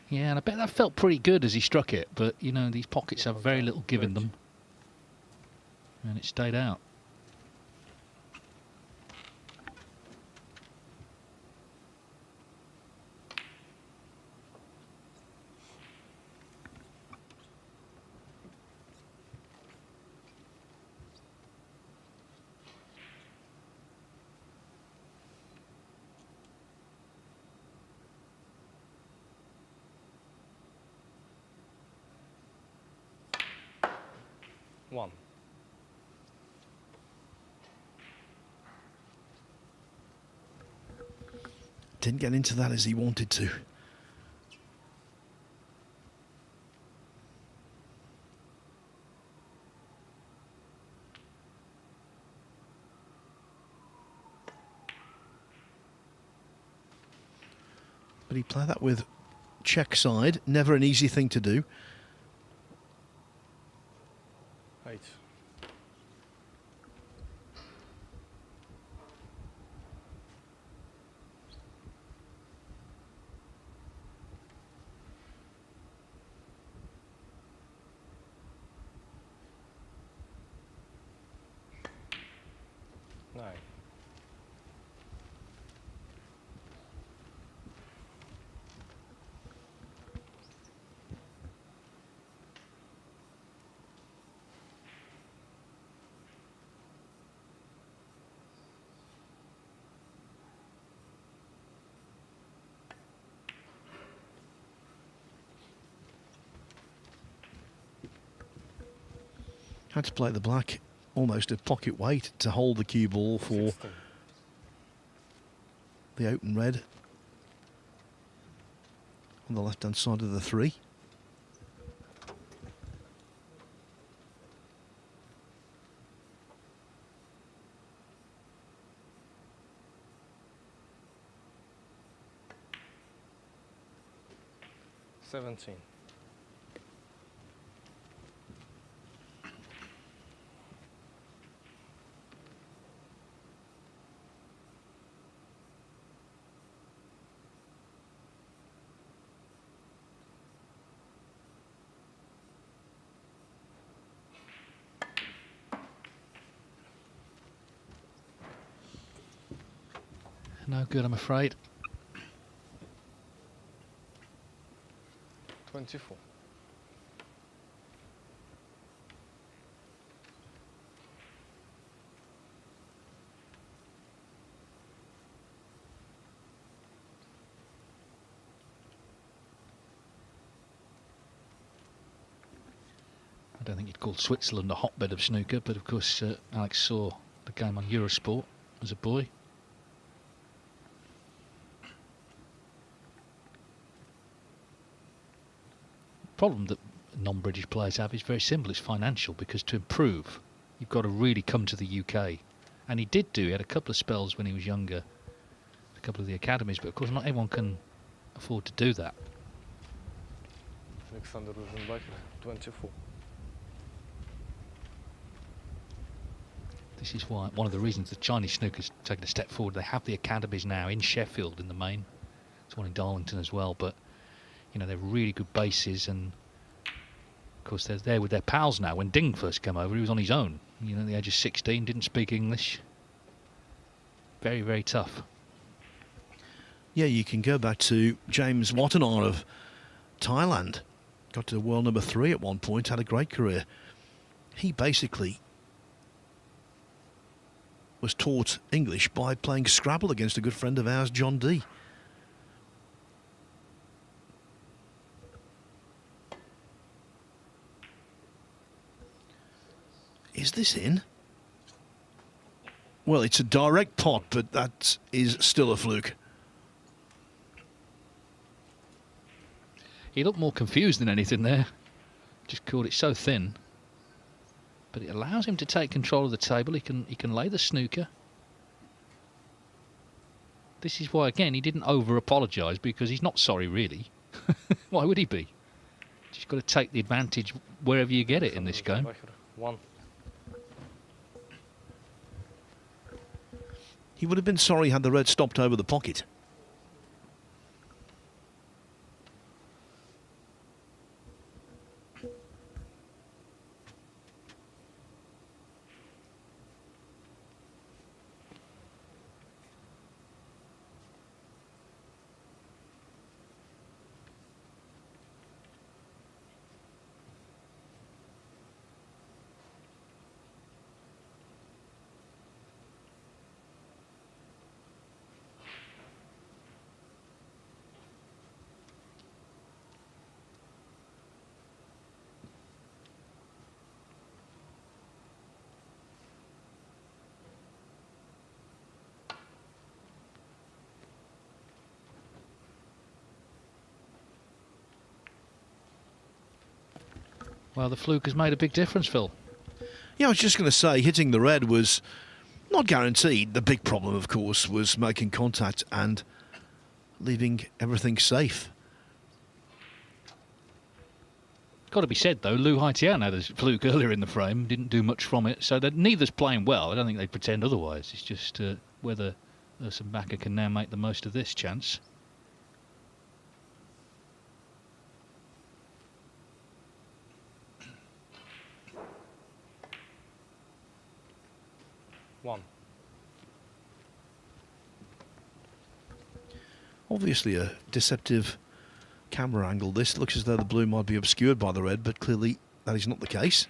Yeah, and I bet that felt pretty good as he struck it, but, you know, these pockets have very little give in them. And it stayed out. $1. Didn't get into that as he wanted to. But he played that with check side. Never an easy thing to do. 8. Had to play the black almost at pocket weight to hold the cue ball for 16. the open red on the left-hand side of the 3. $17. No good, I'm afraid. 24. I don't think you'd call Switzerland a hotbed of snooker, but of course Alex saw the game on Eurosport as a boy. The problem that non-British players have is very simple. It's financial, because to improve you've got to really come to the UK, and he did do. He had a couple of spells when he was younger, a couple of the academies, but of course not everyone can afford to do that. Alexander Ursenbacher, 24. This is why one of the reasons the Chinese snooker's taken a step forward. They have the academies now in Sheffield in the main. There's one in Darlington as well, but you know, they're really good bases, and of course they're there with their pals now. When Ding first came over, he was on his own, you know, at the age of 16, didn't speak English. Very, very tough. Yeah, you can go back to James Watanabe of Thailand. Got to world number 3 at one point, had a great career. He basically was taught English by playing Scrabble against a good friend of ours, John D. Is this in? Well, it's a direct pot, but that is still a fluke. He looked more confused than anything there. Just called it so thin. But it allows him to take control of the table. He can lay the snooker. This is why, again, he didn't over-apologise, because he's not sorry, really. Why would he be? Just got to take the advantage wherever you get it in this game. 1. He would have been sorry had the red stopped over the pocket. Well, the fluke has made a big difference, Phil. Yeah, I was just going to say, hitting the red was not guaranteed. The big problem, of course, was making contact and leaving everything safe. Got to be said though, Lyu Haotian had a fluke earlier in the frame, didn't do much from it, so that neither's playing well. I don't think they pretend otherwise. It's just whether Ursenbacher can now make the most of this chance. One. Obviously a deceptive camera angle. This looks as though the blue might be obscured by the red, but clearly that is not the case.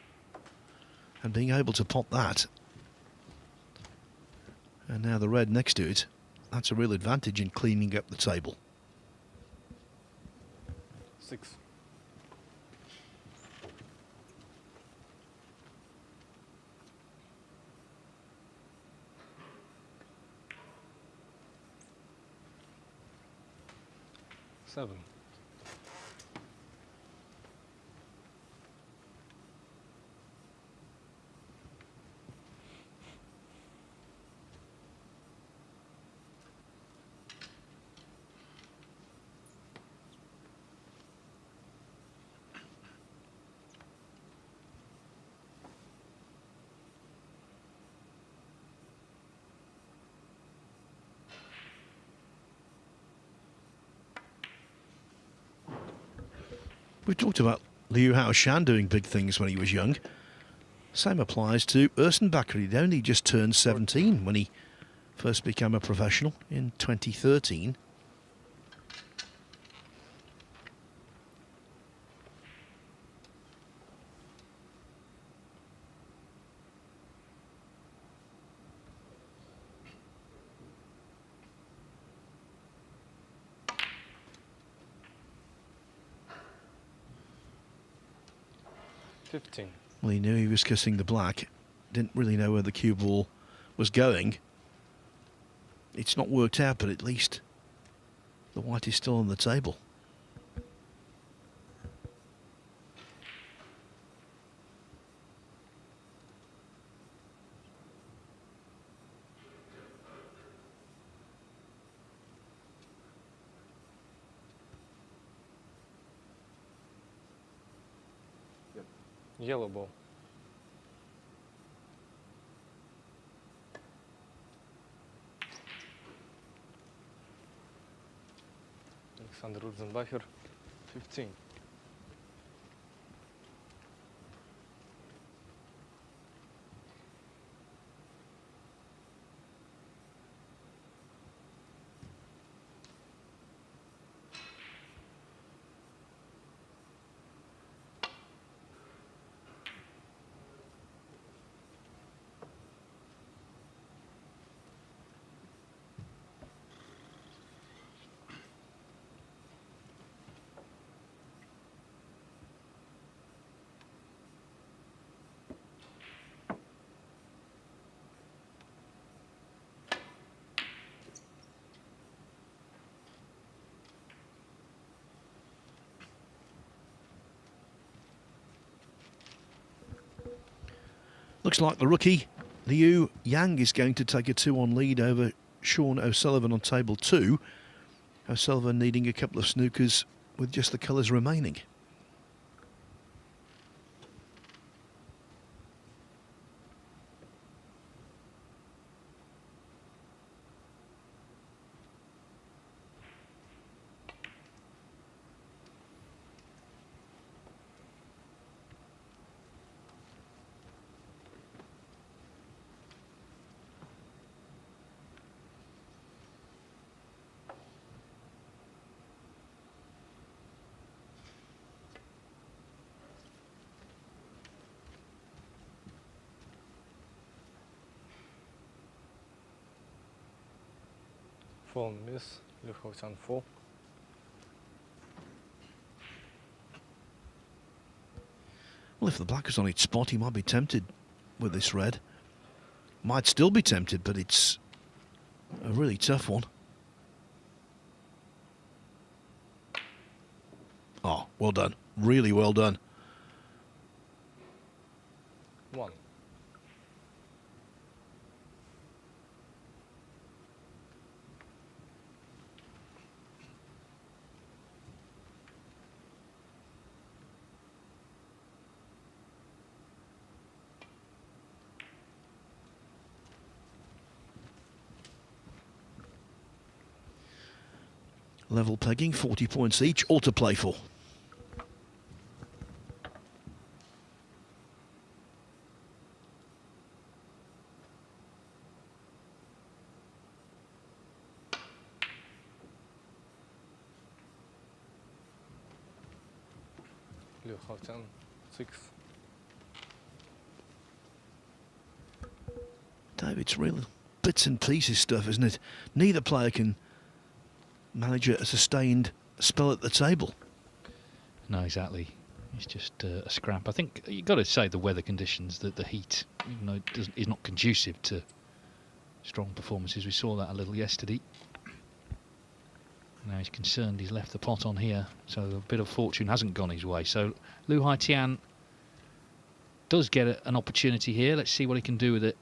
And being able to pot that, and now the red next to it, that's a real advantage in cleaning up the table. 6. Seven. We talked about Lyu Haotian doing big things when he was young. Same applies to Ursenbacher. He'd only just turned 17 when he first became a professional in 2013. Well, he knew he was kissing the black. Didn't really know where the cue ball was going. It's not worked out, but at least the white is still on the table. Yellow ball. Ursenbacher, 15. Looks like the rookie, Liu Yang, is going to take a 2-1 lead over Sean O'Sullivan on table 2. O'Sullivan needing a couple of snookers with just the colours remaining. Full miss, Lyu Haotian 4. Well, if the black is on its spot, he might be tempted with this red. Might still be tempted, but it's a really tough one. Oh, well done. Really well done. 1. Level pegging, 40 points each, all to play for. Lyu Haotian, 6. Dave, it's real bits and pieces stuff, isn't it? Neither player can manage a sustained spell at the table. No, exactly. It's just a scrap. I think you've got to say the weather conditions, that the heat, even though it is not conducive to strong performances. We saw that a little yesterday. Now he's concerned he's left the pot on here, so a bit of fortune hasn't gone his way. So Lyu Haotian does get an opportunity here. Let's see what he can do with it.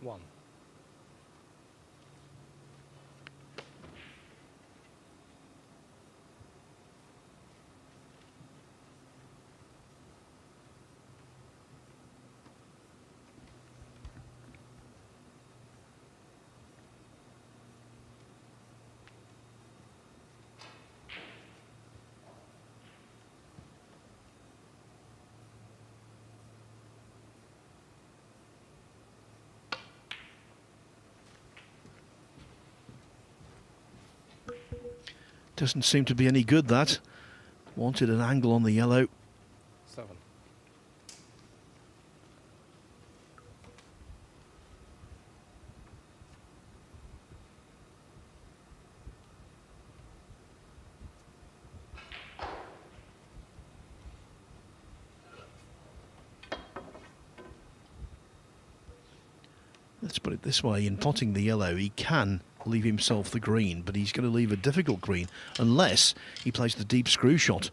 One. Doesn't seem to be any good, that. Wanted an angle on the yellow. 7. Let's put it this way, in potting the yellow, he can leave himself the green, but he's going to leave a difficult green unless he plays the deep screw shot.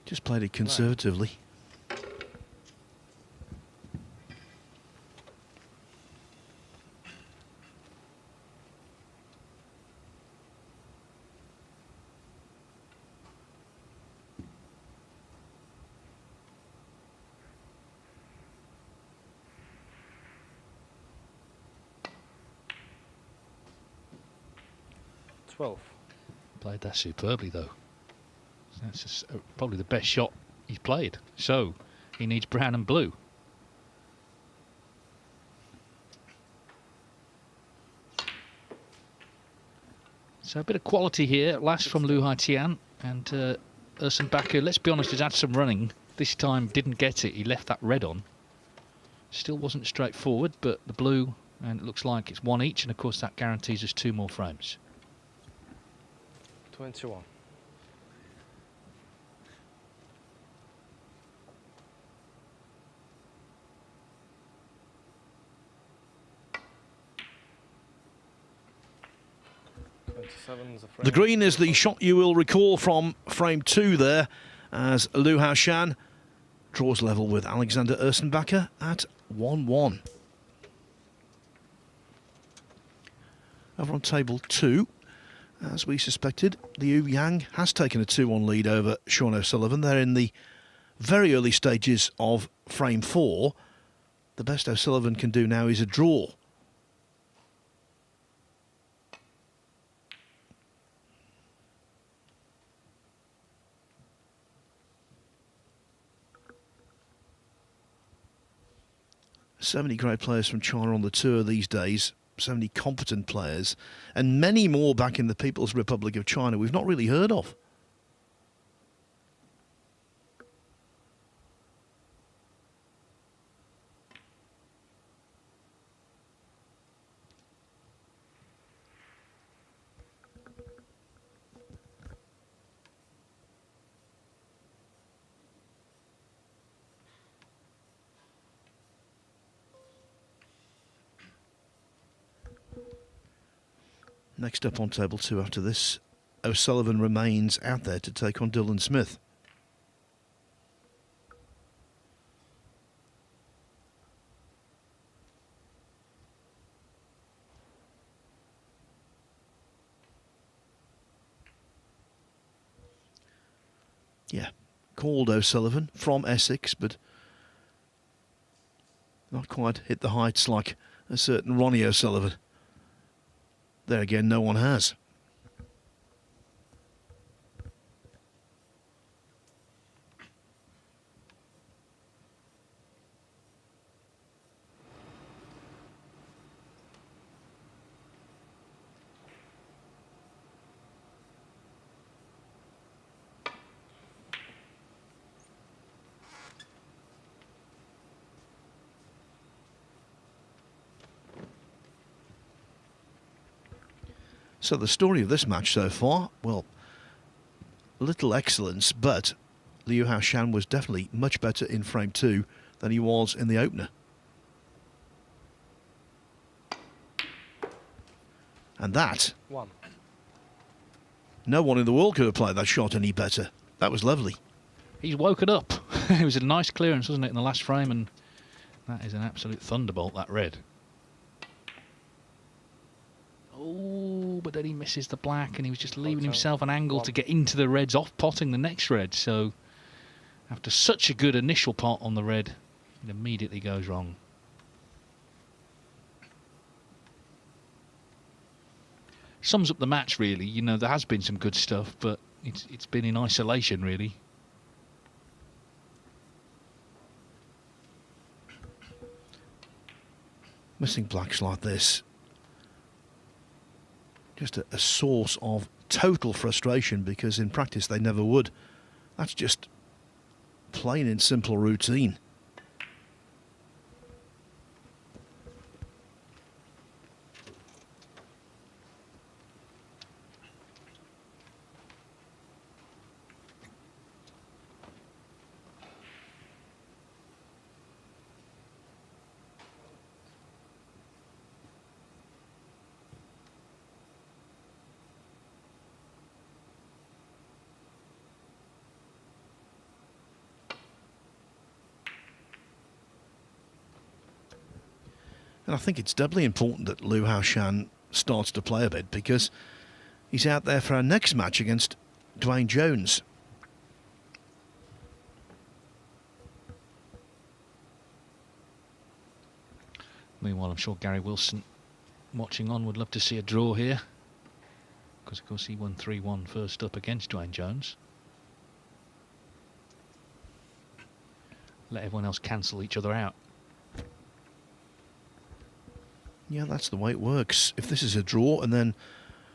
Just played it conservatively. Played that superbly, though. That's just, probably the best shot he's played. So he needs brown and blue. So a bit of quality here at last from Lyu Haotian, and Ursenbacher, let's be honest, has had some running. This time didn't get it. He left that red on. Still wasn't straightforward, but the blue, and it looks like it's one each, and of course that guarantees us 2 more frames. 21. The green is the shot you will recall from frame 2 there, as Lyu Haotian draws level with Alexander Ursenbacher at 1-1. Over on table 2, as we suspected, Liu Yang has taken a 2-1 lead over Sean O'Sullivan. They're in the very early stages of frame 4. The best O'Sullivan can do now is a draw. So many great players from China on the tour these days, so many competent players, and many more back in the People's Republic of China we've not really heard of. Next up on table 2 after this, O'Sullivan remains out there to take on Dylan Smith. Yeah, called O'Sullivan from Essex, but not quite hit the heights like a certain Ronnie O'Sullivan. There again, no one has. So the story of this match so far, well, little excellence, but Lyu Haotian was definitely much better in frame 2 than he was in the opener. And that, no one in the world could have played that shot any better. That was lovely. He's woken up. It was a nice clearance, wasn't it, in the last frame, and that is an absolute thunderbolt, that red. Oh, but then he misses the black, and he was just leaving himself an angle to get into the reds, off-potting the next red. So, after such a good initial pot on the red, it immediately goes wrong. Sums up the match, really. You know, there has been some good stuff, but it's been in isolation, really. Missing blacks like this, just a source of total frustration, because in practice they never would. That's just plain and simple routine. And I think it's doubly important that Lyu Haotian starts to play a bit, because he's out there for our next match against Dwayne Jones. Meanwhile, I'm sure Gary Wilson, watching on, would love to see a draw here, because of course he won 3-1 first up against Dwayne Jones. Let everyone else cancel each other out. Yeah, that's the way it works. If this is a draw and then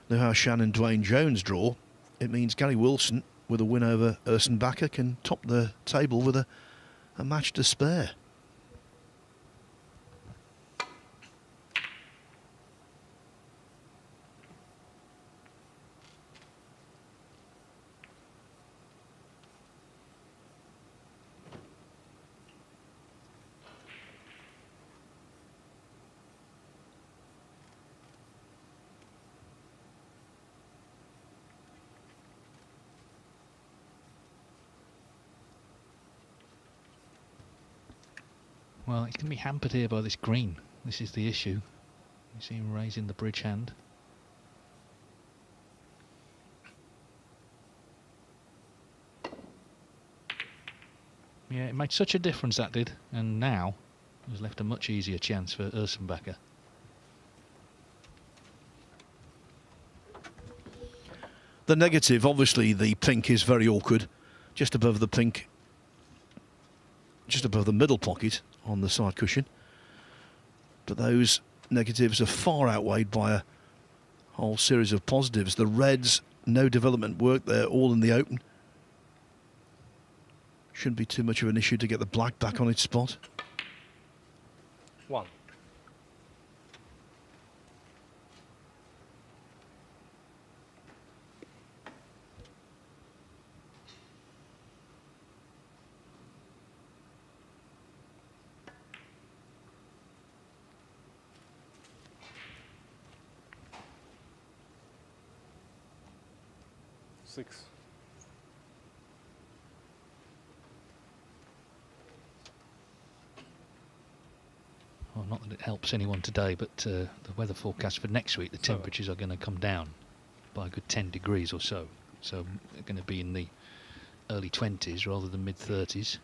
Lyu Haotian and Dwayne Jones draw, it means Gary Wilson, with a win over Ursenbacher, can top the table with a match to spare. Well, he's going to be hampered here by this green. This is the issue. You see him raising the bridge hand. Yeah, it made such a difference, that did. And now, has left a much easier chance for Ursenbacher. The negative, obviously, the pink is very awkward. Just above the pink, just above the middle pocket on the side cushion. But those negatives are far outweighed by a whole series of positives. The reds, no development work there, all in the open. Shouldn't be too much of an issue to get the black back on its spot. One. 6. Well, not that it helps anyone today, but the weather forecast for next week, the temperatures are going to come down by a good 10 degrees or so. So they're going to be in the early 20s rather than mid 30s.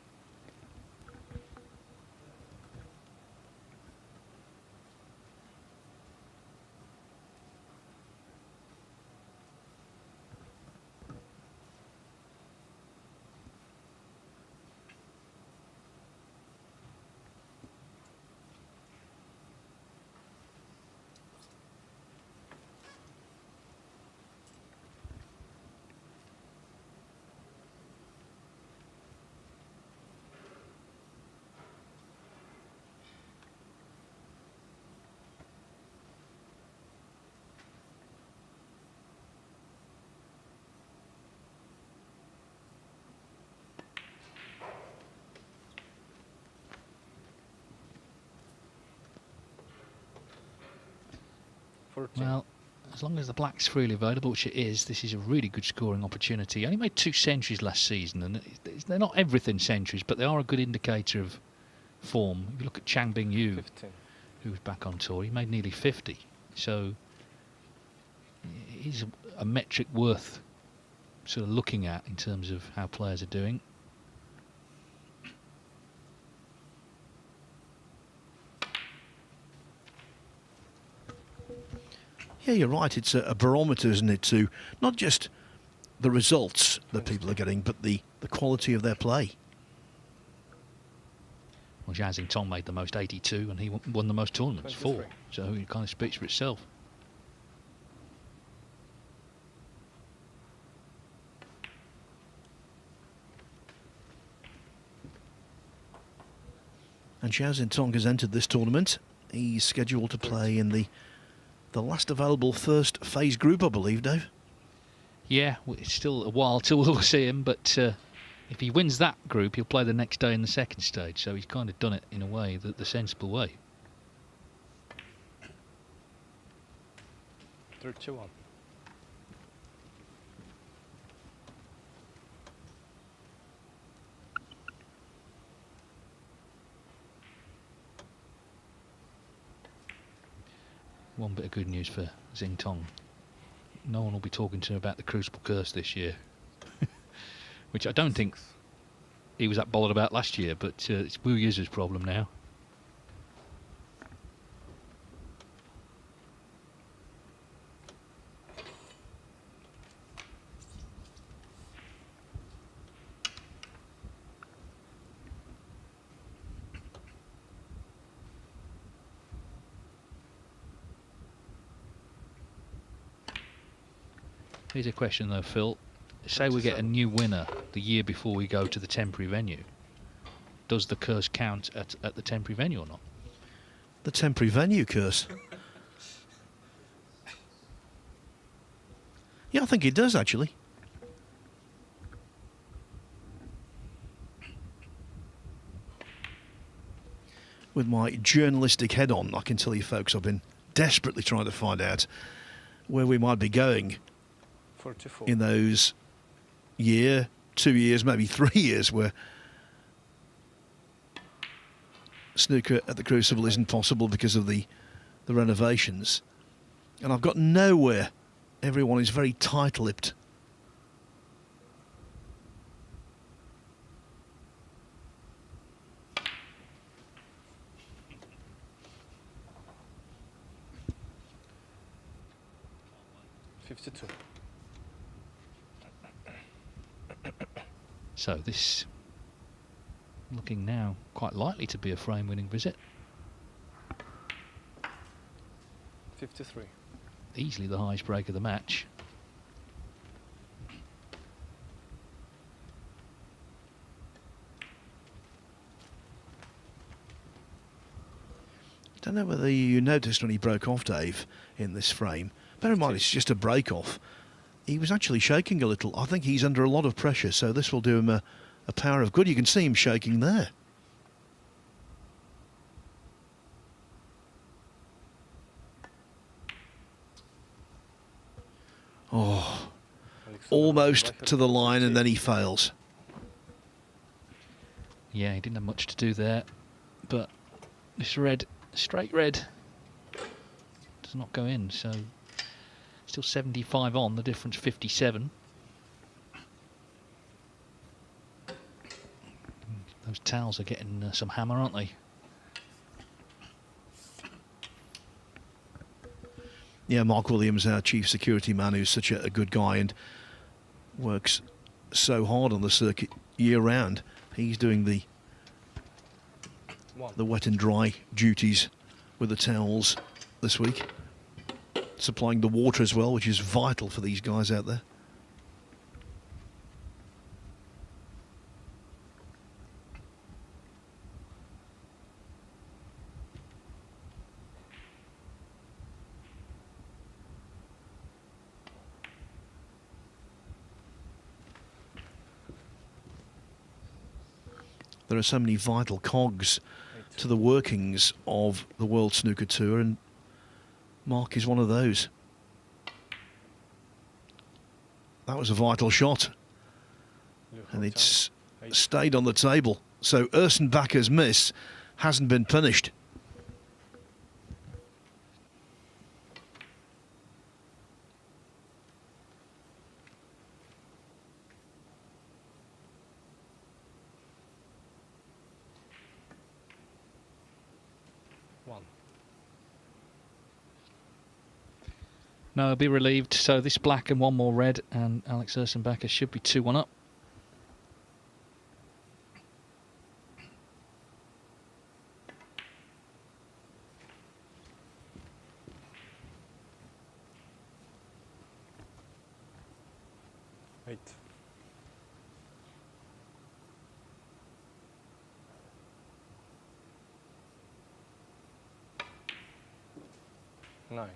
Well, as long as the black's freely available, which it is, this is a really good scoring opportunity. He only made 2 centuries last season, and they're not everything centuries, but they are a good indicator of form. If you look at Chang Bing-yu, 15. who was back on tour, he made nearly 50. So he's a metric worth sort of looking at in terms of how players are doing. Yeah, you're right. It's a barometer, isn't it, to not just the results that people are getting, but the quality of their play. Well, Zhao Xintong made the most 82, and he won the most tournaments, 4. So it kind of speaks for itself. And Zhao Xintong has entered this tournament. He's scheduled to play in the last available first phase group, I believe, Dave. Yeah, it's still a while till we'll see him, but if he wins that group, he'll play the next day in the second stage. So he's kind of done it in a way, the sensible way. 31. One bit of good news for Xintong. No one will be talking to him about the Crucible Curse this year. Which I don't think he was that bothered about last year, but it's Wu Yuzu's problem now. Here's a question though, Phil. Say we get a new winner the year before we go to the temporary venue. Does the curse count at the temporary venue or not? The temporary venue curse? Yeah, I think it does, actually. With my journalistic head on, I can tell you folks, I've been desperately trying to find out where we might be going 44. in those year, 2 years, maybe 3 years where snooker at the Crucible isn't possible because of the renovations. And I've got nowhere. Everyone is very tight-lipped. So this looking now quite likely to be a frame-winning visit. 53. Easily the highest break of the match. Don't know whether you noticed when he broke off, Dave, in this frame. Bear in mind, it's just a break-off. He was actually shaking a little. I think he's under a lot of pressure, so this will do him a power of good. You can see him shaking there. Oh, almost to the line, and then he fails. Yeah, he didn't have much to do there, but this red, straight red, does not go in, so still 75 on, the difference 57. Those towels are getting some hammer, aren't they? Yeah, Mark Williams, our chief security man, who's such a good guy and works so hard on the circuit year round. He's doing the wet and dry duties with the towels this week, supplying the water as well, which is vital for these guys out there. There are so many vital cogs to the workings of the World Snooker Tour, and Mark is one of those. That was a vital shot, and it's stayed on the table. So Ursenbacher's miss hasn't been punished. No, I'll be relieved. So this black and one more red, and Alex Ursenbacher should be 2-1 up. Eight. 9.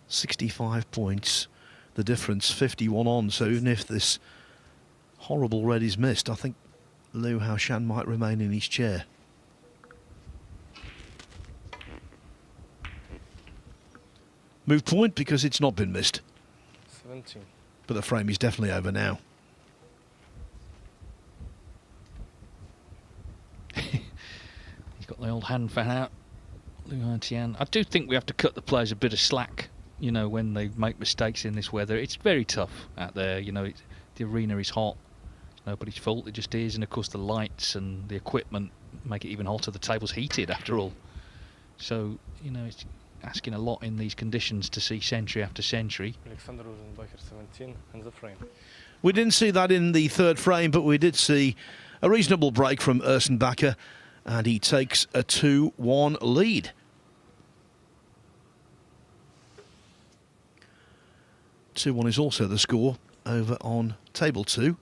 65 points, the difference 51 on. So even if this horrible red is missed, I think Lyu Haotian might remain in his chair. Move point because it's not been missed. 17. But the frame is definitely over now. He's got the old hand fan out, Lyu Haotian. I do think we have to cut the players a bit of slack, you know, when they make mistakes in this weather. It's very tough out there, you know, the arena is hot. It's nobody's fault, it just is. And of course the lights and the equipment make it even hotter. The table's heated after all. So, you know, it's asking a lot in these conditions to see century after century. Alexander Ursenbacher 17 in the frame. We didn't see that in the third frame, but we did see a reasonable break from Ursenbacher, and he takes a 2-1 lead. Two-1 is also the score over on table 2.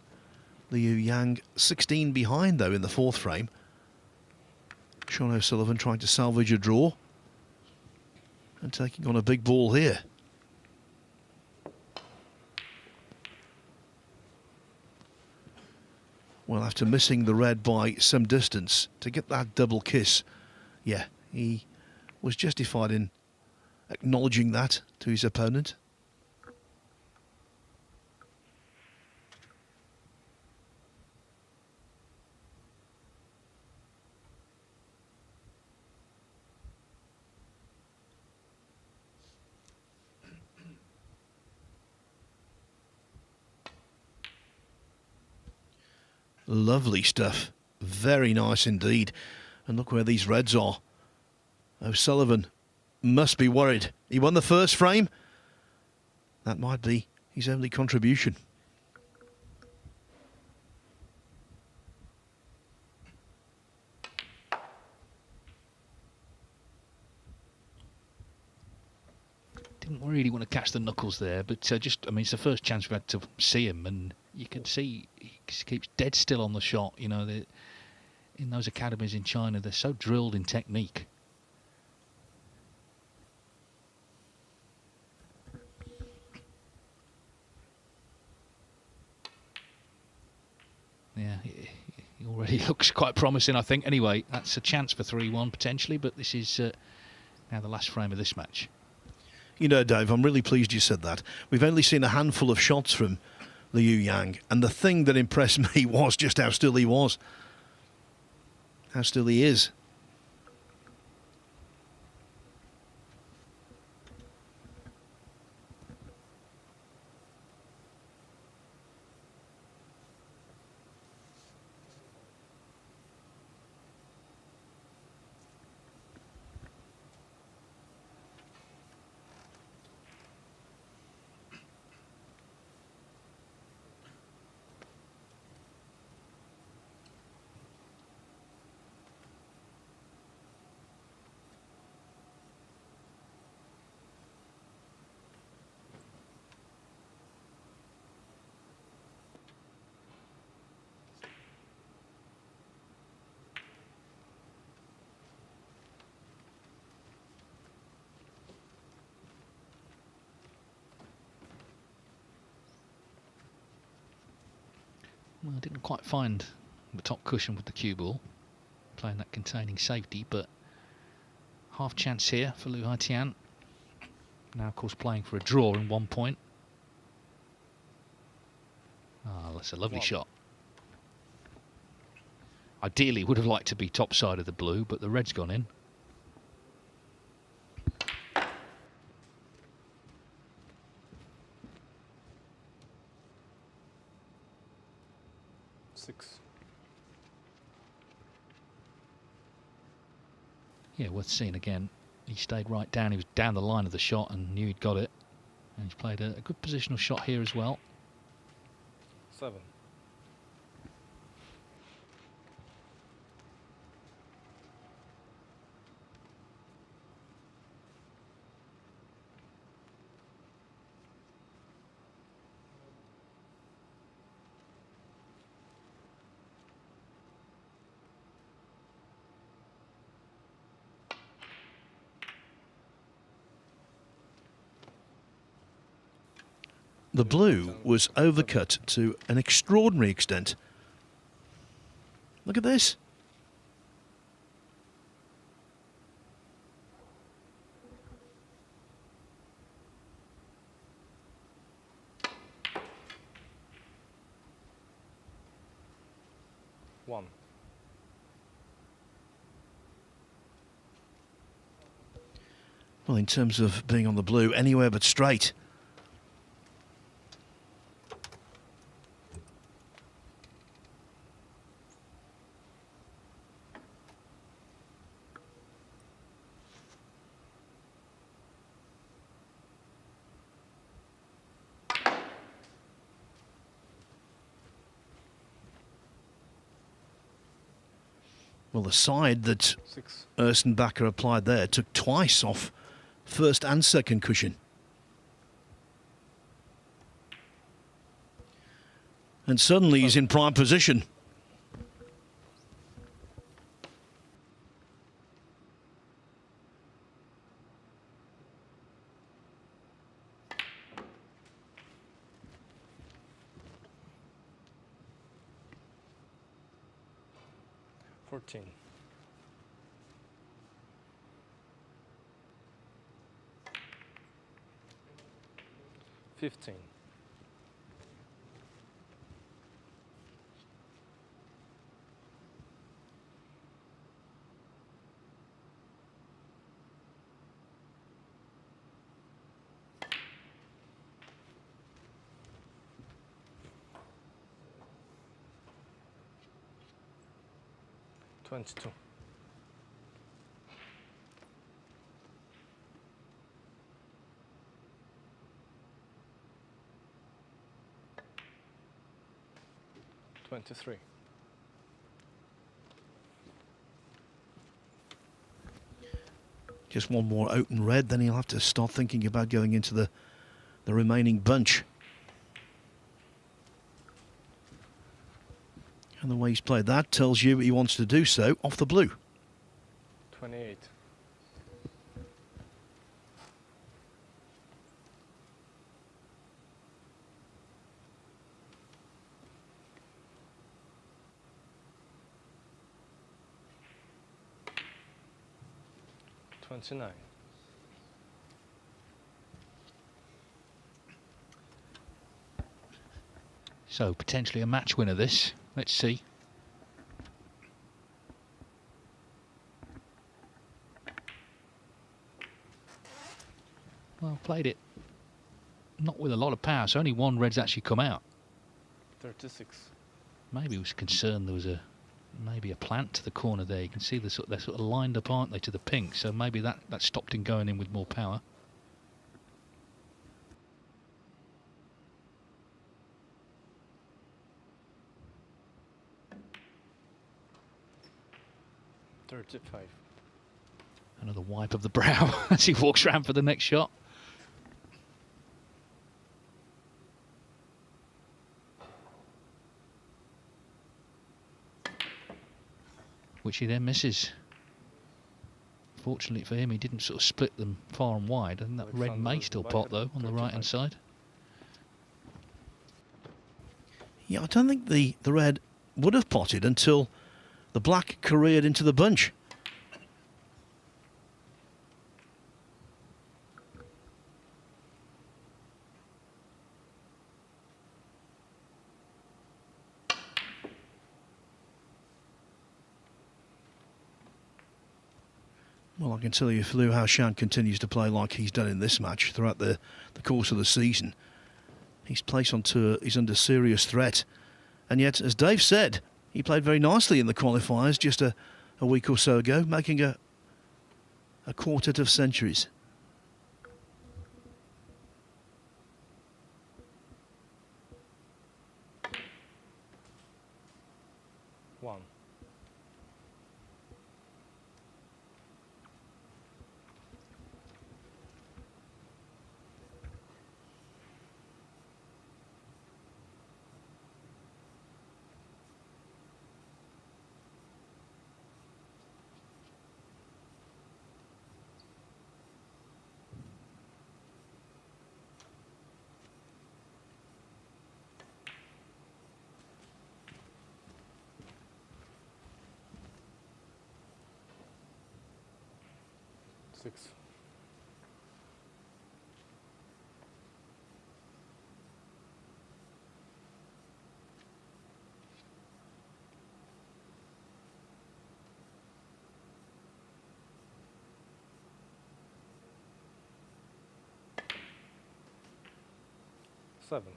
Liu Yang 16 behind though in the fourth frame. Sean O'Sullivan trying to salvage a draw and taking on a big ball here. Well, after missing the red by some distance, to get that double kiss, yeah, he was justified in acknowledging that to his opponent. Lovely stuff. Very nice indeed. And look where these reds are. O'Sullivan must be worried. He won the first frame. That might be his only contribution. Didn't really want to catch the knuckles there, but just, I mean, it's the first chance we've had to see him, and you can see he keeps dead still on the shot. You know, in those academies in China, they're so drilled in technique. Yeah, he already looks quite promising, I think. Anyway, that's a chance for 3-1 potentially, but this is now the last frame of this match. You know, Dave, I'm really pleased you said that. We've only seen a handful of shots from Lyu Yang, and the thing that impressed me was just how still he was. How still he is. Well, I didn't quite find the top cushion with the cue ball, playing that containing safety, but half chance here for Lyu Haotian. Now, of course, playing for a draw in 1 point. Ah, that's a lovely shot. Ideally, would have liked to be top side of the blue, but the red's gone in. Yeah, worth seeing again. He stayed right down. He was down the line of the shot and knew he'd got it. And he's played a good positional shot here as well. 7. The blue was overcut to an extraordinary extent. Look at this. One. Well, in terms of being on the blue, anywhere but straight. Well, the side that Ursenbacher applied there took twice off first and second cushion. And suddenly he's in prime position. Fourteen. 15. 22. 23. Just one more open red, then he'll have to start thinking about going into the remaining bunch. And the way he's played that tells you he wants to do so off the blue. 28. 29. So potentially a match winner this. Let's see. Well, played it not with a lot of power, so only one red's actually come out. 36. Maybe he was concerned there was maybe a plant to the corner there. You can see they're sort of lined up, aren't they, to the pink, so maybe that stopped him going in with more power. Another wipe of the brow as he walks round for the next shot. Which he then misses. Fortunately for him, he didn't sort of split them far and wide. I think that red may still pot though on the right hand side. Yeah, I don't think the red would have potted until the black careered into the bunch. Well, I can tell you if Lyu Haotian continues to play like he's done in this match throughout the course of the season, his place on tour is under serious threat. And yet, as Dave said, he played very nicely in the qualifiers just a week or so ago, making a quartet of centuries. One. Six. Seven.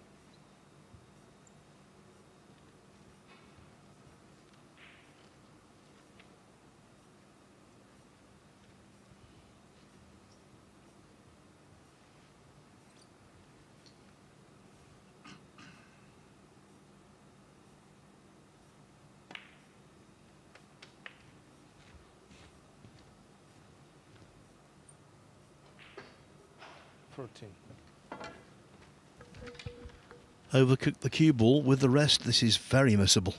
Overcooked the cue ball. With the rest, this is very missable.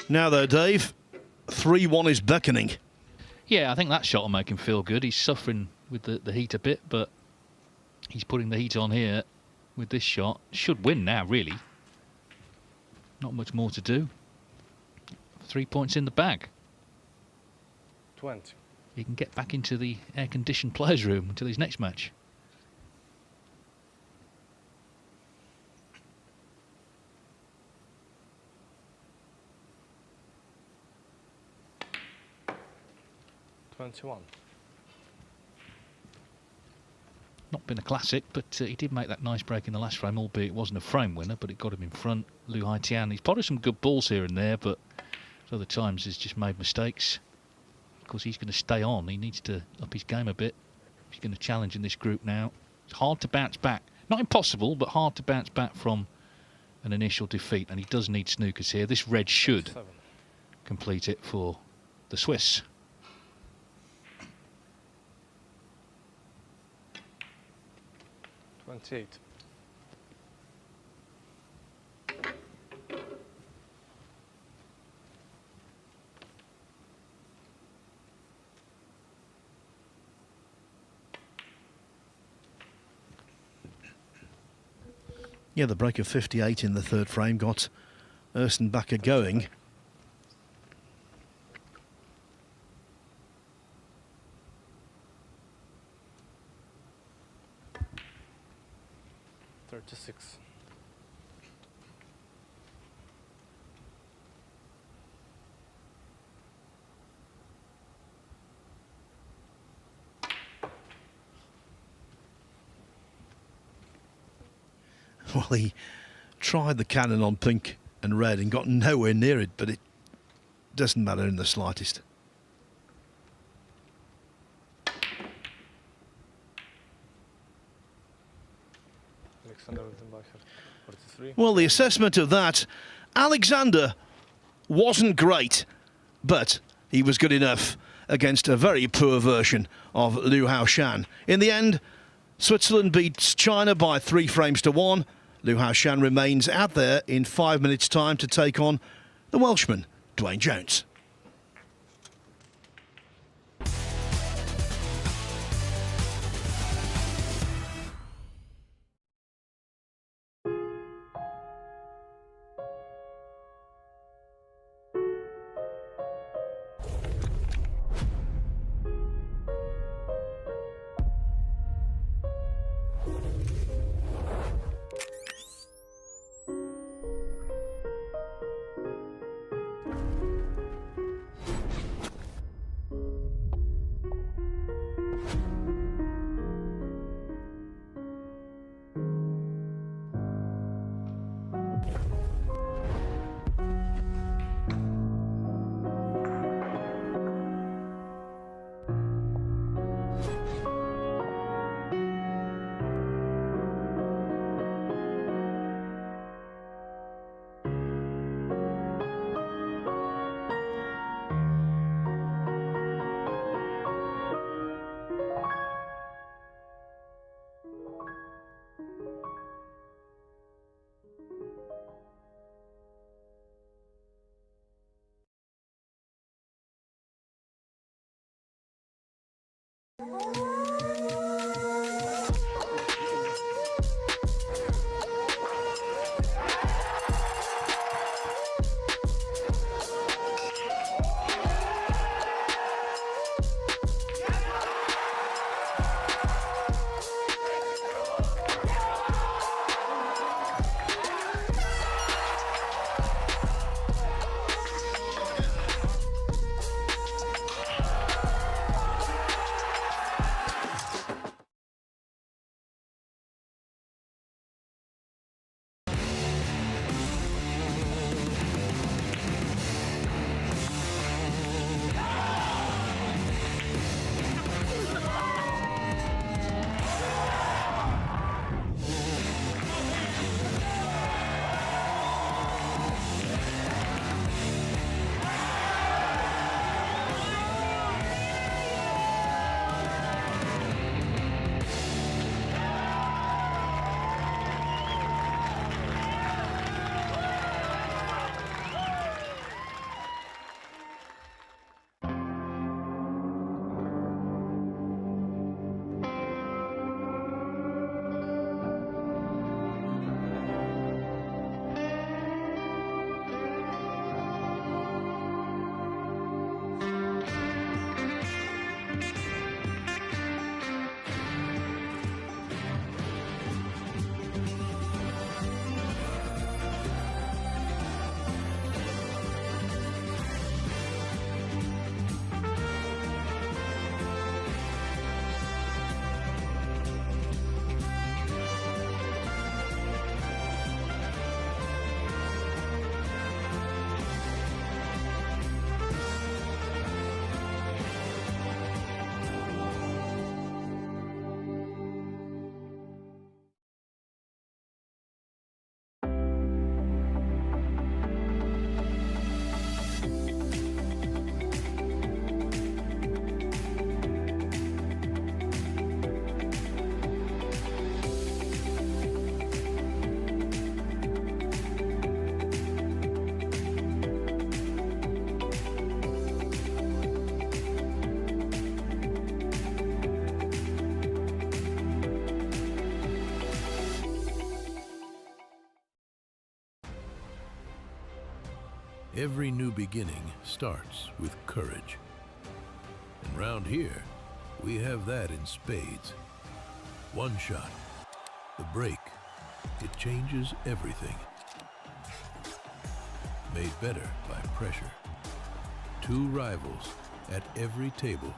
Now though, Dave, 3-1 is beckoning. Yeah, I think that shot will make him feel good. He's suffering with the heat a bit, but he's putting the heat on here with this shot. Should win now, really. Not much more to do. 3 points in the bag. 20. He can get back into the air-conditioned players' room until his next match. Not been a classic, but he did make that nice break in the last frame, albeit it wasn't a frame winner, but it got him in front. Lyu Haotian, he's potted some good balls here and there, but at other times he's just made mistakes. Of course, he's going to stay on. He needs to up his game a bit. He's going to challenge in this group now. It's hard to bounce back. Not impossible, but hard to bounce back from an initial defeat, and he does need snookers here. This red should complete it for the Swiss. Eight. Yeah, the break of 58 in the third frame got Ursenbacher going. Six. Well, he tried the cannon on pink and red and got nowhere near it, but it doesn't matter in the slightest. Well, the assessment of that, Alexander wasn't great, but he was good enough against a very poor version of Lyu Haotian. In the end, Switzerland beats China by 3 frames to 1. Lyu Haotian remains out there in 5 minutes' time to take on the Welshman, Dwayne Jones. Every new beginning starts with courage. And round here, we have that in spades. One shot, the break, it changes everything. Made better by pressure. Two rivals at every table.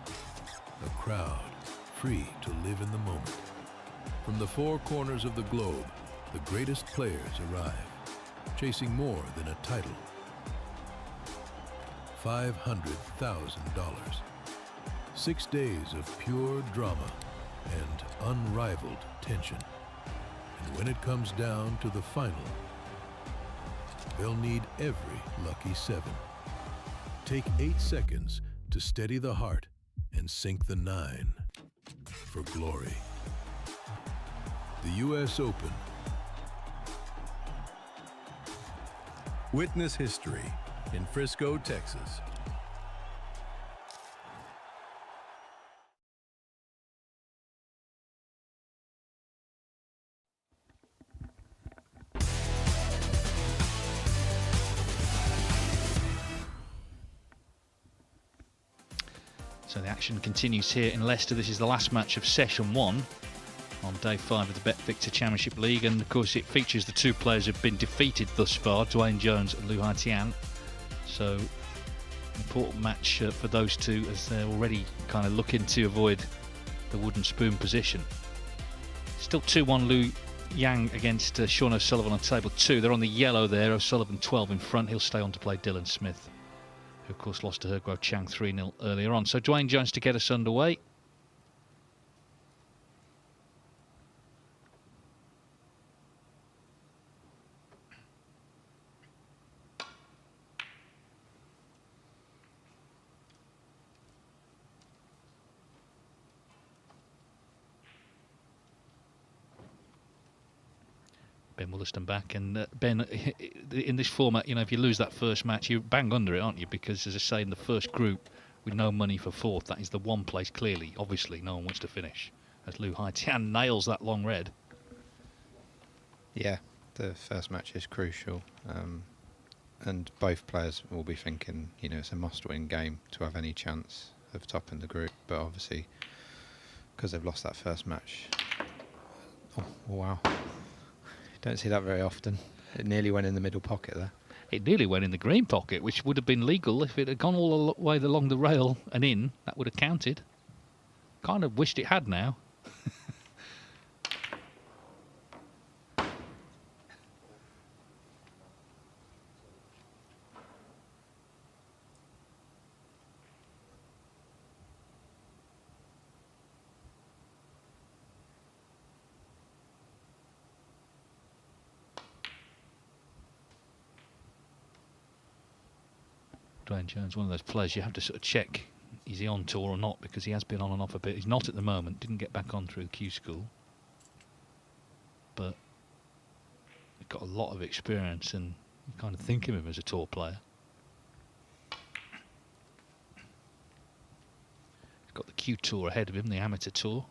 A crowd free to live in the moment. From the four corners of the globe, the greatest players arrive, chasing more than a title. $500,000. 6 days of pure drama and unrivaled tension. And when it comes down to the final, they'll need every lucky seven. Take 8 seconds to steady the heart and sink the 9 for glory. The U.S. Open. Witness history in Frisco, Texas. So the action continues here in Leicester. This is the last match of session 1 on day 5 of the BetVictor Championship League, and of course it features the two players who've been defeated thus far, Dwayne Jones and Lyu Haotian. So an important match for those two, as they're already kind of looking to avoid the wooden spoon position. Still 2-1 Liu Yang against Sean O'Sullivan on table 2. They're on the yellow there. O'Sullivan 12 in front. He'll stay on to play Dylan Smith, who of course lost to Herguo Chang 3-0 earlier on. So Dwayne Jones to get us underway. Ben Wollaston back, and Ben, in this format, you know, if you lose that first match, you bang under it, aren't you? Because, as I say, in the first group, with no money for fourth, that is the one place clearly, obviously, no one wants to finish. As Lyu Haotian nails that long red. Yeah, the first match is crucial, and both players will be thinking, you know, it's a must-win game to have any chance of topping the group. But obviously, because they've lost that first match, oh wow. Don't see that very often. It nearly went in the middle pocket there. It nearly went in the green pocket, which would have been legal if it had gone all the way along the rail and in. That would have counted. Kind of wished it had now. Dwayne Jones, one of those players you have to sort of check, is he on tour or not, because he has been on and off a bit. He's not at the moment, didn't get back on through the Q school, but he's got a lot of experience, and you kind of think of him as a tour player. He's got the Q tour ahead of him, the amateur tour,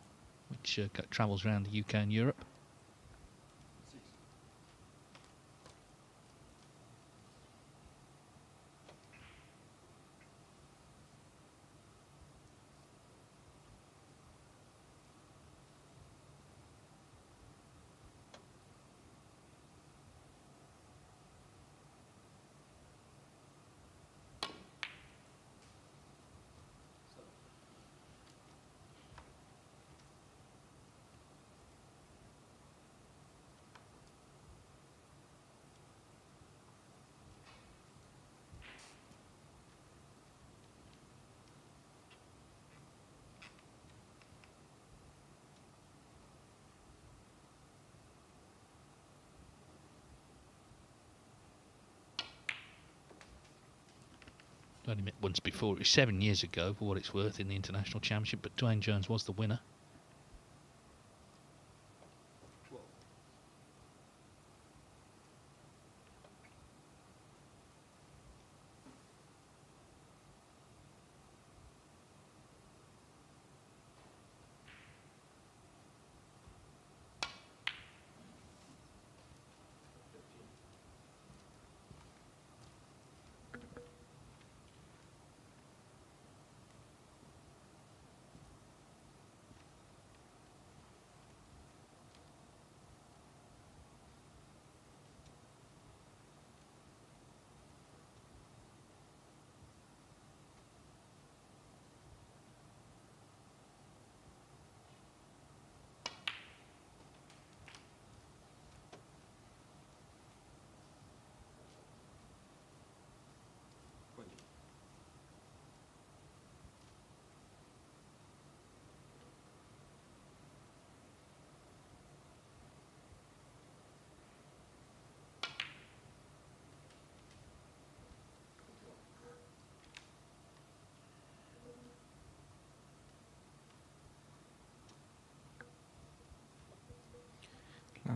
which travels around the UK and Europe. Only met once before. It was 7 years ago, for what it's worth, in the International Championship, but Dwayne Jones was the winner.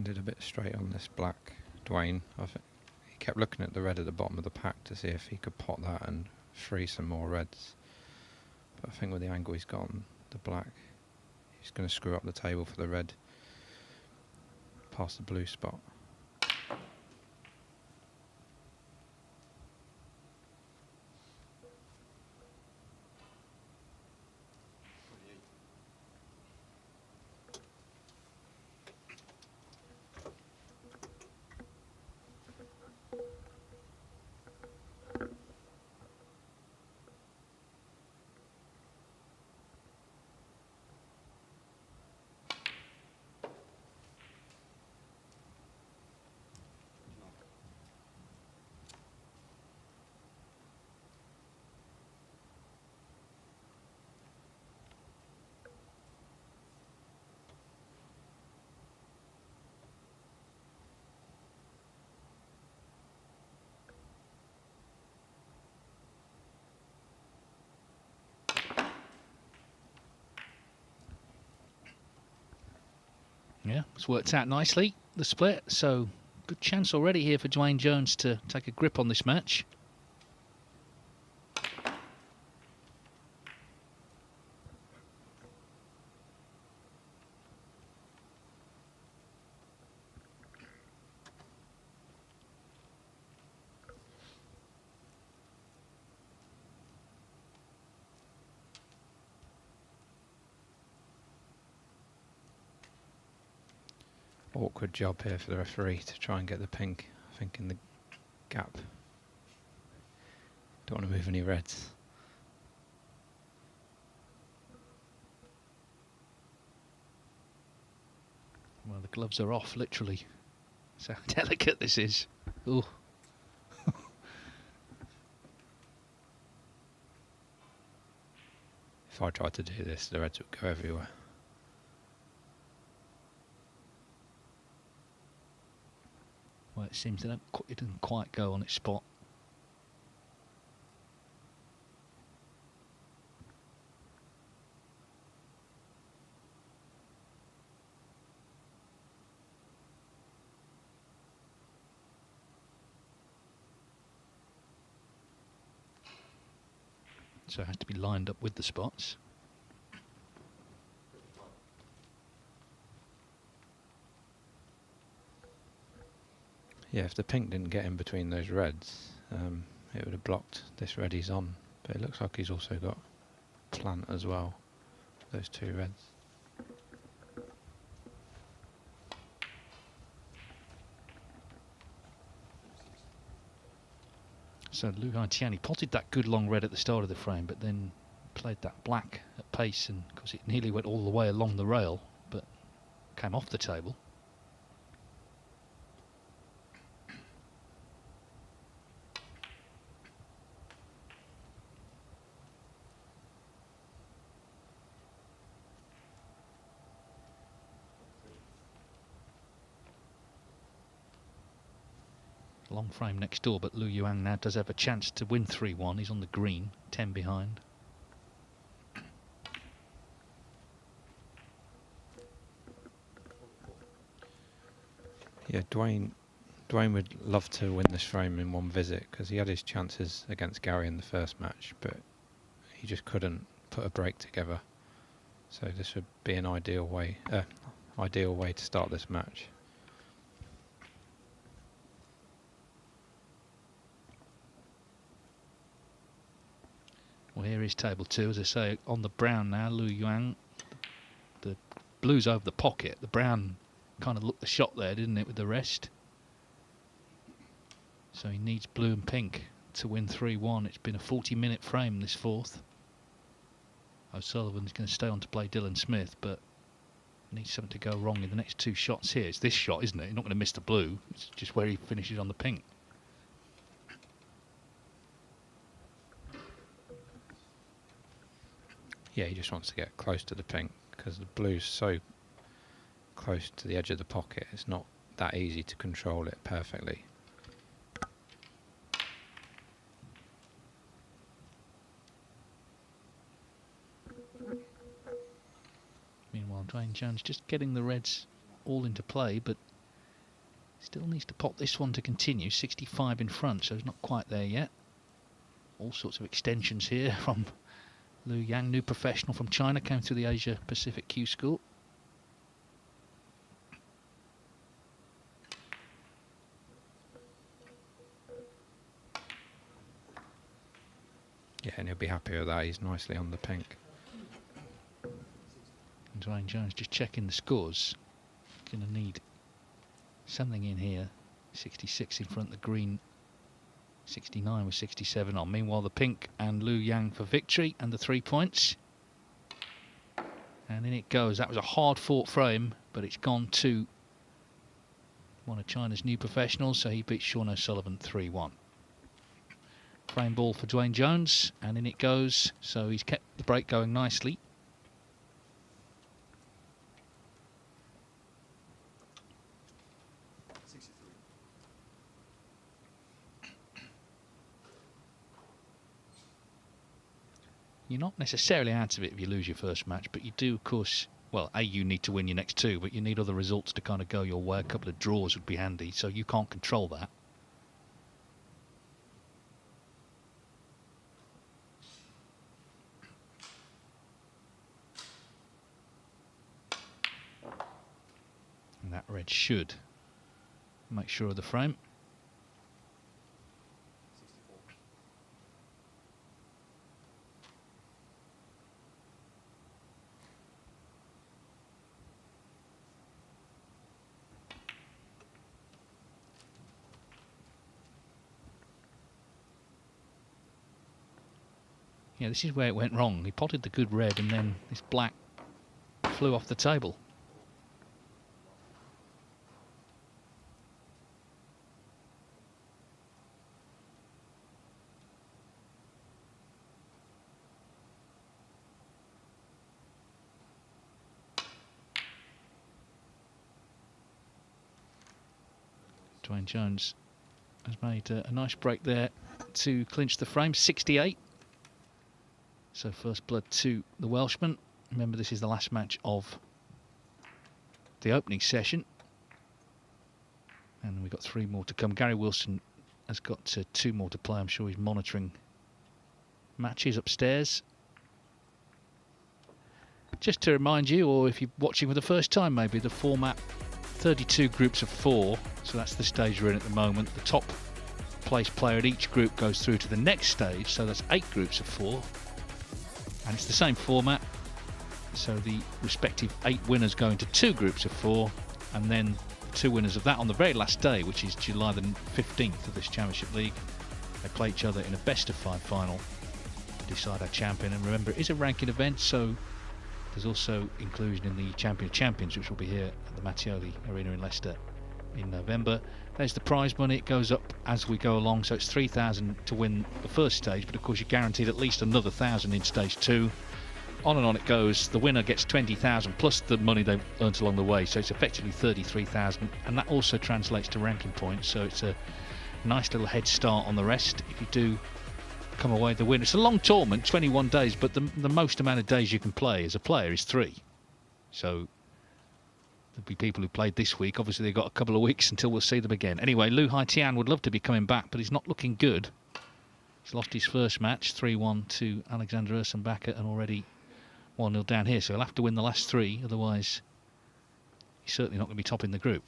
landed a bit straight on this black, Dwayne. He kept looking at the red at the bottom of the pack to see if he could pot that and free some more reds. But I think with the angle he's got on the black, he's going to screw up the table for the red past the blue spot. Yeah, it's worked out nicely, the split, so good chance already here for Dwayne Jones to take a grip on this match. Awkward job here for the referee to try and get the pink, I think, in the gap. Don't want to move any reds. Well, the gloves are off, literally. That's how delicate this is. Ooh. If I tried to do this, the reds would go everywhere. Well, it seems it didn't quite go on its spot. So it has to be lined up with the spots. Yeah, if the pink didn't get in between those reds, it would have blocked this red he's on. But it looks like he's also got plant as well, those two reds. So Lyu Haotian, he potted that good long red at the start of the frame, but then played that black at pace, and of course it nearly went all the way along the rail, but came off the table. Long frame next door, but Lyu Haotian now does have a chance to win 3-1. He's on the green, 10 behind. Yeah, Dwayne would love to win this frame in one visit because he had his chances against Gary in the first match, but he just couldn't put a break together. So this would be an ideal way to start this match. Well, here is table 2, as I say, on the brown now. Lyu Haotian, the blue's over the pocket. The brown kind of looked the shot there, didn't it, with the rest? So he needs blue and pink to win 3-1. It's been a 40-minute frame, this fourth. O'Sullivan's going to stay on to play Dylan Smith, but needs something to go wrong in the next two shots here. It's this shot, isn't it? You're not going to miss the blue. It's just where he finishes on the pink. Yeah, he just wants to get close to the pink because the blue's so close to the edge of the pocket. It's not that easy to control it perfectly. Meanwhile, Dwayne Jones just getting the reds all into play, but Still needs to pop this one to continue. 65 in front, so he's not quite there yet. All sorts of extensions here from Liu Yang, new professional from China, came through the Asia Pacific Q School. Yeah, and he'll be happy with that. He's nicely on the pink. And Dwayne Jones just checking the scores. Going to need something in here. 66 in front of the green. 69 with 67 on. Meanwhile, the pink and Liu Yang for victory and the 3 points. And in it goes. That was a hard-fought frame, but it's gone to one of China's new professionals, so he beats Sean O'Sullivan 3-1. Frame ball for Dwayne Jones, and in it goes. So he's kept the break going nicely. You're not necessarily out of it if you lose your first match, but you do, of course, well, A, you need to win your next two, but you need other results to kind of go your way. A couple of draws would be handy, so you can't control that. And that red should make sure of the frame. Yeah, this is where it went wrong. He potted the good red and then this black flew off the table. Dwayne Jones has made a nice break there to clinch the frame. 68. So first blood to the Welshman. Remember, this is the last match of the opening session. And we've got 3 more to come. Gary Wilson has got 2 more to play. I'm sure he's monitoring matches upstairs. Just to remind you, or if you're watching for the first time maybe, the format, 32 groups of 4. So that's the stage we're in at the moment. The top place player at each group goes through to the next stage. So that's 8 groups of 4. And it's the same format, so the respective 8 winners go into 2 groups of 4, and then 2 winners of that on the very last day, which is July the 15th of this Championship League. They play each other in a best-of-5 final to decide our champion. And remember, it is a ranking event, so there's also inclusion in the Champion of Champions, which will be here at the Mattioli Arena in Leicester in November. There's the prize money. It goes up as we go along, so it's 3,000 to win the first stage, but of course you're guaranteed at least another 1,000 in stage 2. On and on it goes. The winner gets 20,000 plus the money they've earned along the way, so it's effectively 33,000, and that also translates to ranking points, so it's a nice little head start on the rest if you do come away the winner. It's a long tournament, 21 days, but the most amount of days you can play as a player is 3. So there'll be people who played this week. Obviously, they've got a couple of weeks until we'll see them again. Anyway, Lyu Haotian would love to be coming back, but he's not looking good. He's lost his first match, 3-1 to Alexander Ursenbacher, and already 1-0 down here. So he'll have to win the last 3, otherwise he's certainly not going to be topping the group.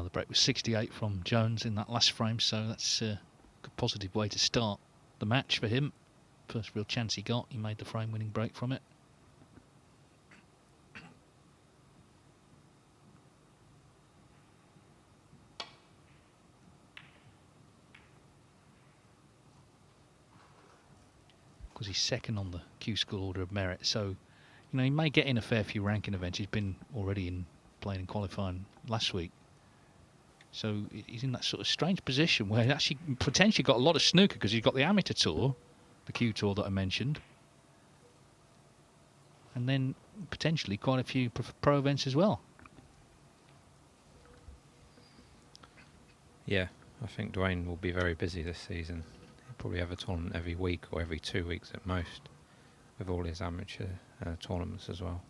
Well, the break was 68 from Jones in that last frame, so that's a good positive way to start the match for him. First real chance he got, he made the frame-winning break from it. Because he's second on the Q School Order of Merit, so you know he may get in a fair few ranking events. He's been already in playing in qualifying last week, so he's in that sort of strange position where he actually potentially got a lot of snooker because he's got the amateur tour, the Q Tour that I mentioned, and then potentially quite a few pro events as well. Yeah, I think Dwayne will be very busy this season. He'll probably have a tournament every week or every 2 weeks at most, with all his amateur tournaments as well.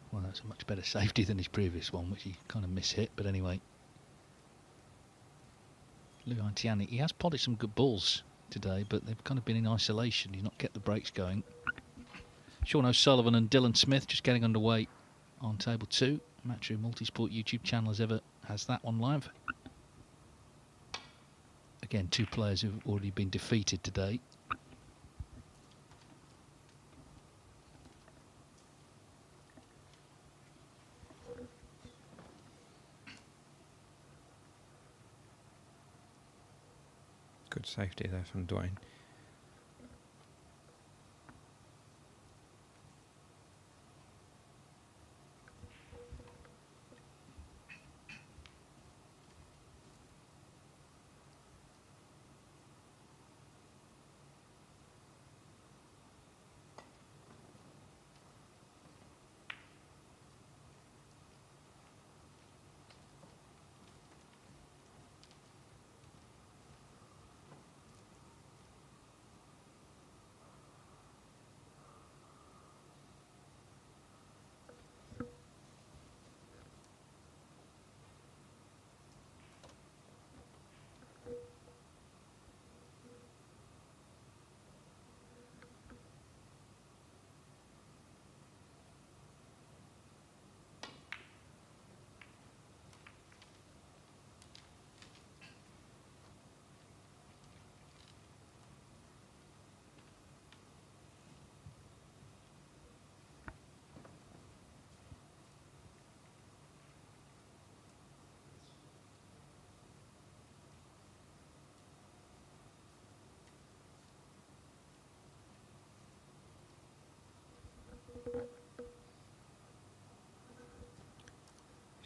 Well, that's a much better safety than his previous one, which he kind of mishit, but anyway. Lyu Haotian, he has potted some good balls today, but they've kind of been in isolation. He's not kept the breaks going. Sean O'Sullivan and Dylan Smith just getting underway on table 2. Matchroom Multisport YouTube channel as ever has that one live. Again, 2 players who've already been defeated today. Good safety there from Dwayne.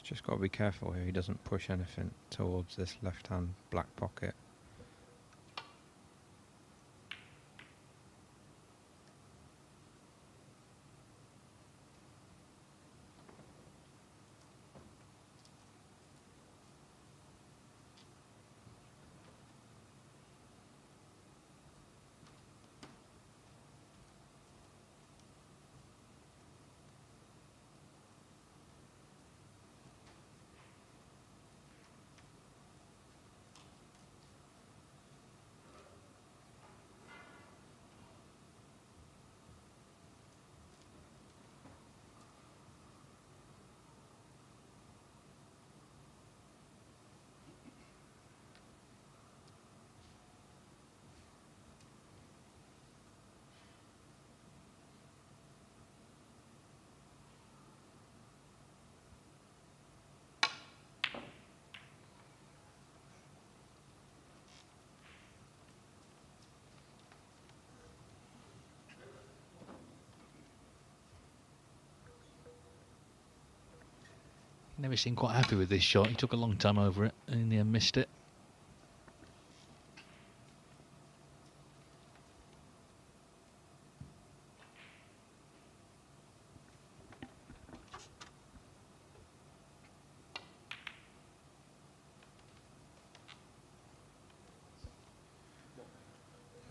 Just got to be careful here, he doesn't push anything towards this left-hand black pocket. Never seemed quite happy with this shot. He took a long time over it and in the end missed it.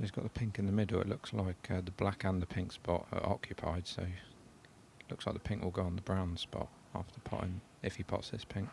He's got the pink in the middle. It looks like the black and the pink spot are occupied, so it looks like the pink will go on the brown spot after potting, if he pots this pink.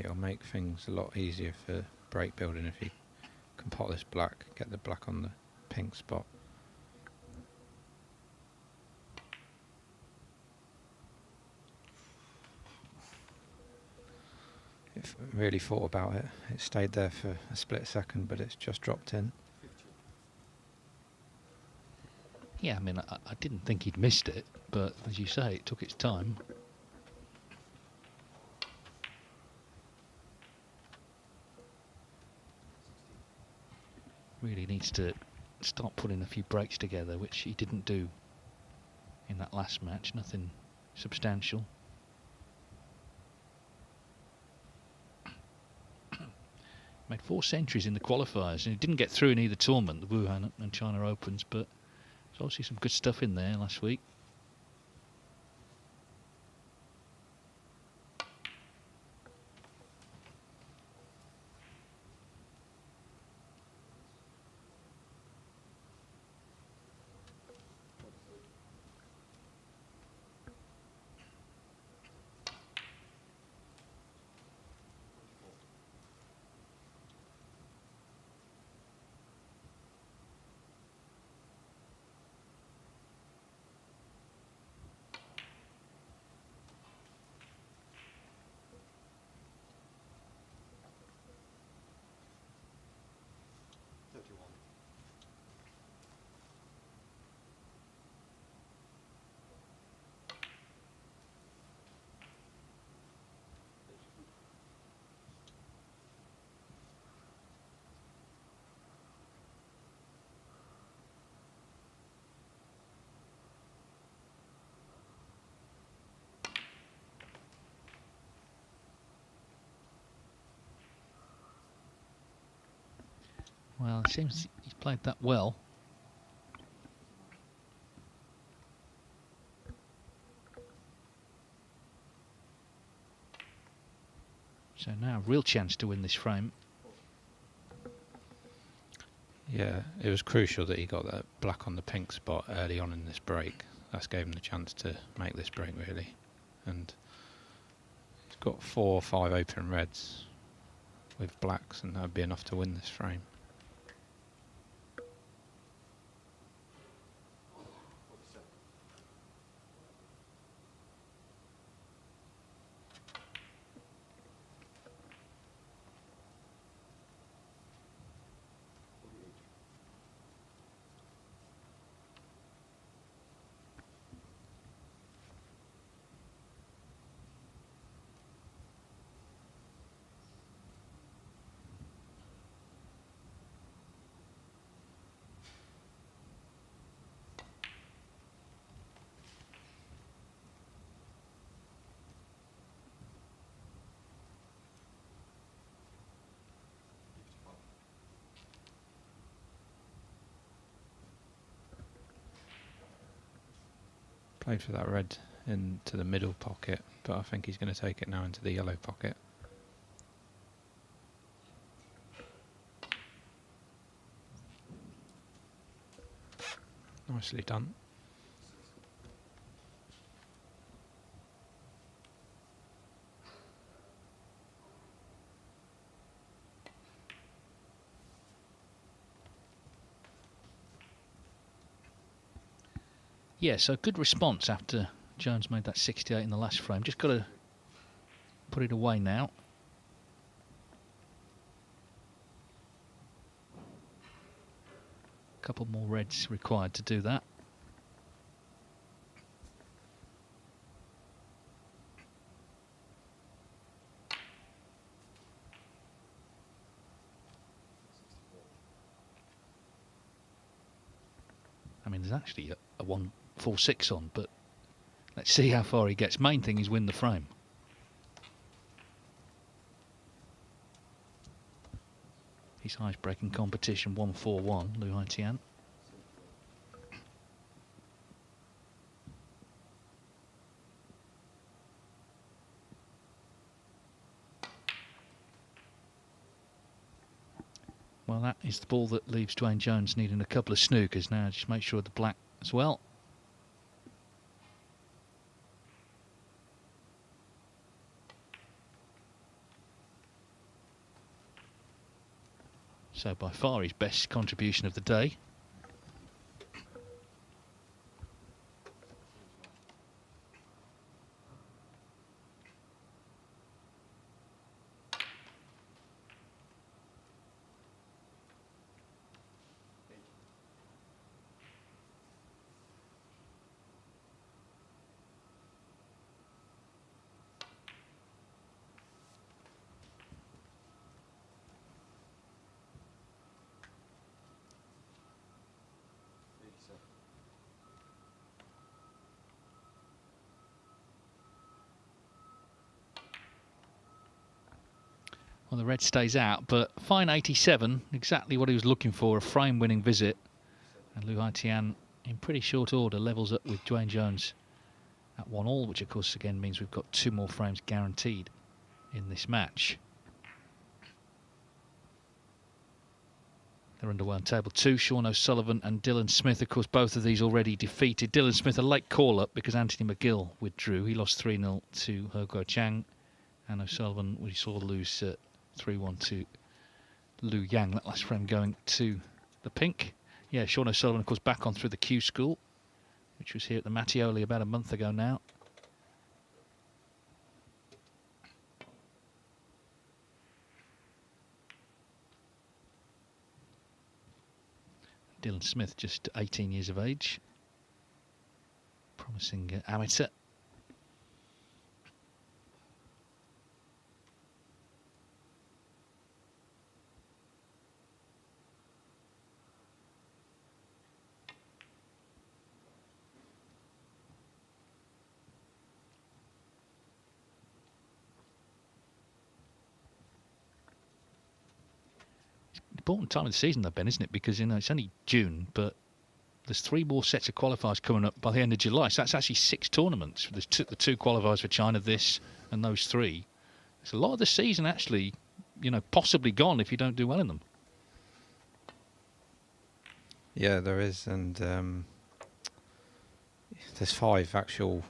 It'll make things a lot easier for break building if you can pot this black, get the black on the pink spot. It really thought about it. It stayed there for a split second, but it's just dropped in. Yeah, I mean, I didn't think he'd missed it, but as you say, it took its time. Really needs to start putting a few breaks together, which he didn't do in that last match. Nothing substantial. Made 4 centuries in the qualifiers, and he didn't get through in either tournament, the Wuhan and China Opens, but there's obviously some good stuff in there last week. Well, it seems he's played that well. So now a real chance to win this frame. Yeah, it was crucial that he got that black on the pink spot early on in this break. That's gave him the chance to make this break, really. And he's got 4 or 5 open reds with blacks, and that would be enough to win this frame. Played for that red into the middle pocket, but I think he's going to take it now into the yellow pocket. Nicely done. Yeah, so good response after Jones made that 68 in the last frame. Just got to put it away now. A couple more reds required to do that. I mean, there's actually a 1-4-6 on, but let's see how far he gets. Main thing is win the frame. His highest breaking competition, 1-4-1, Lyu Haotian. Well, that is the ball that leaves Dwayne Jones needing a couple of snookers now. Just make sure the black as well. So by far his best contribution of the day. Well, the red stays out, but fine 87, exactly what he was looking for, a frame-winning visit. And Lyu Haotian, in pretty short order, levels up with Dwayne Jones at 1-1, which of course again means we've got 2 more frames guaranteed in this match. They're underway on table 2, Sean O'Sullivan and Dylan Smith. Of course, both of these already defeated. Dylan Smith, a late call-up because Anthony McGill withdrew. He lost 3-0 to He Guoqiang. And O'Sullivan, we saw lose 3-1 to Liu Yang. That last frame going to the pink. Yeah, Sean O'Sullivan, of course, back on through the Q School, which was here at the Mattioli about a month ago now. Dylan Smith, just 18 years of age. Promising amateur. Important time of the season, though, Ben, isn't it? Because, you know, it's only June, but there's 3 more sets of qualifiers coming up by the end of July. So that's actually 6 tournaments. There's the 2 qualifiers for China, this and those 3. It's a lot of the season actually, you know, possibly gone if you don't do well in them. Yeah, there is, and there's 5 actual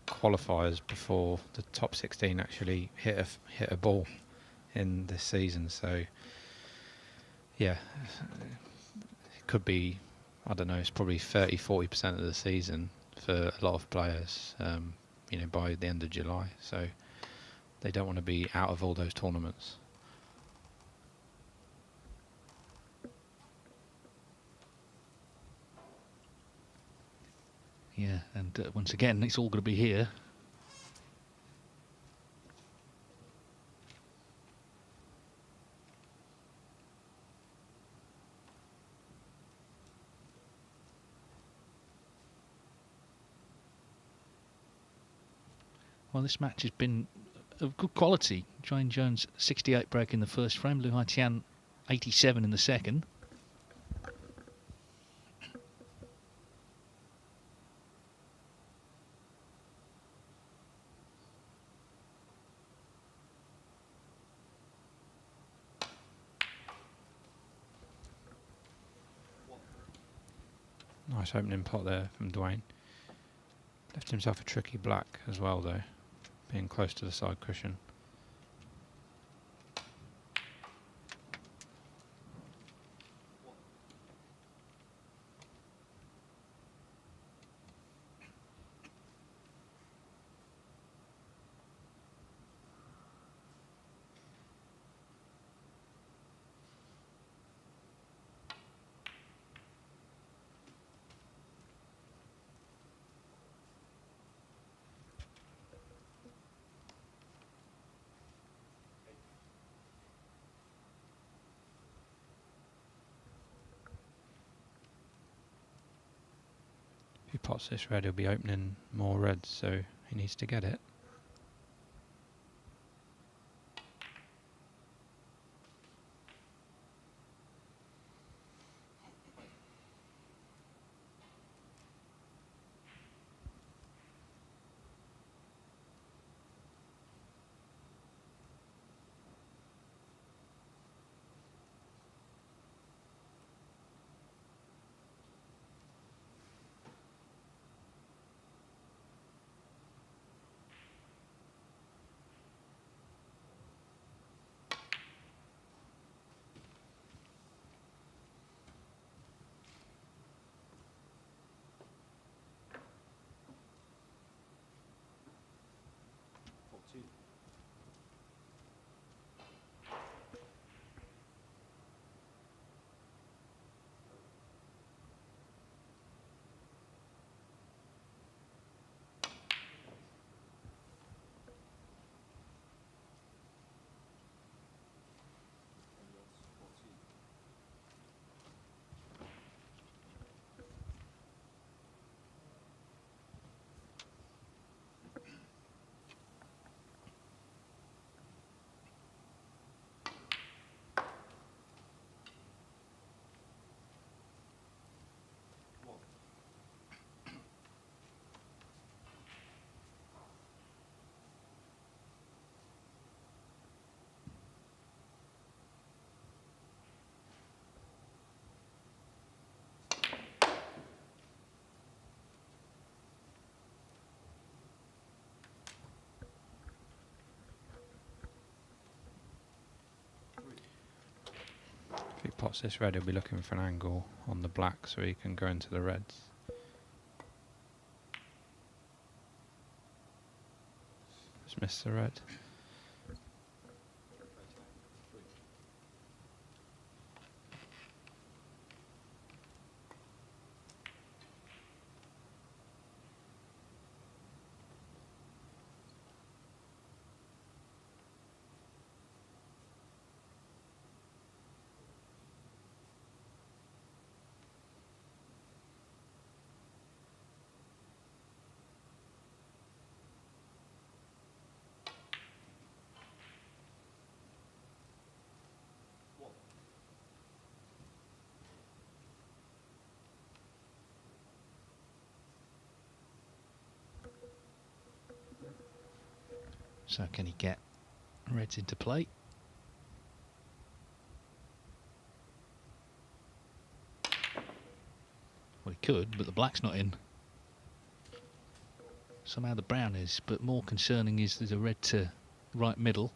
qualifiers before the top 16 actually hit a ball in this season. So yeah, it could be, I don't know, it's probably 30-40% of the season for a lot of players, you know, by the end of July. So they don't want to be out of all those tournaments. Yeah, and once again, it's all going to be here. Well, this match has been of good quality. Dwayne Jones 68 break in the first frame, Lyu Haotian 87 in the second. Nice opening pot there from Dwayne. Left himself a tricky black as well, though, being close to the side cushion. pots this red, he'll be opening more reds, so he needs to get it. If he pots this red, he'll be looking for an angle on the black so he can go into the reds. Just missed the red. So can he get reds into play? Well, he could, but the black's not in. Somehow the brown is, but more concerning is there's a red to right middle.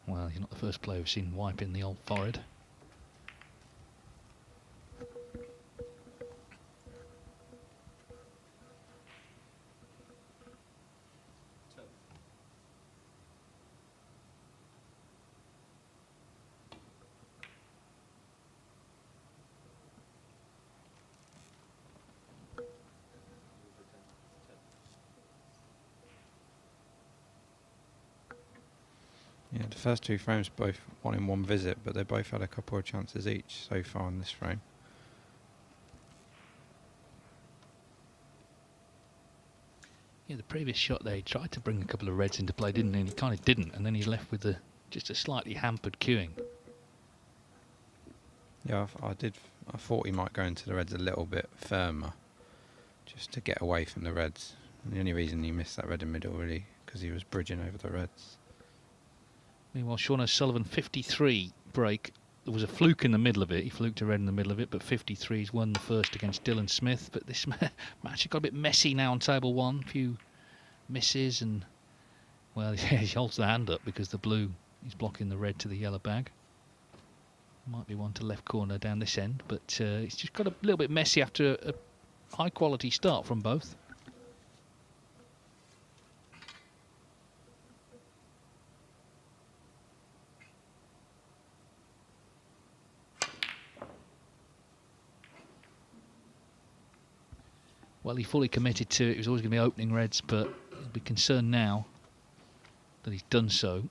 Well, you're not the first player we've seen wiping the old forehead. Yeah, the first two frames both won in one visit, but they both had a couple of chances each so far in this frame. Yeah, the previous shot there, he tried to bring a couple of reds into play, didn't he? And he kind of didn't, and then he's left with just a slightly hampered queuing. Yeah, I thought he might go into the reds a little bit firmer, just to get away from the reds. And the only reason he missed that red in middle, really, because he was bridging over the reds. Meanwhile, Sean O'Sullivan, 53 break. There was a fluke in the middle of it. He fluked a red in the middle of it, but 53's won the first against Dylan Smith. But this match has got a bit messy now on table one. A few misses and, well, he holds the hand up because the blue is blocking the red to the yellow bag. Might be one to left corner down this end, but it's just got a little bit messy after a high-quality start from both. Well, he fully committed to it. He was always going to be opening reds, but he'll be concerned now that he's done so.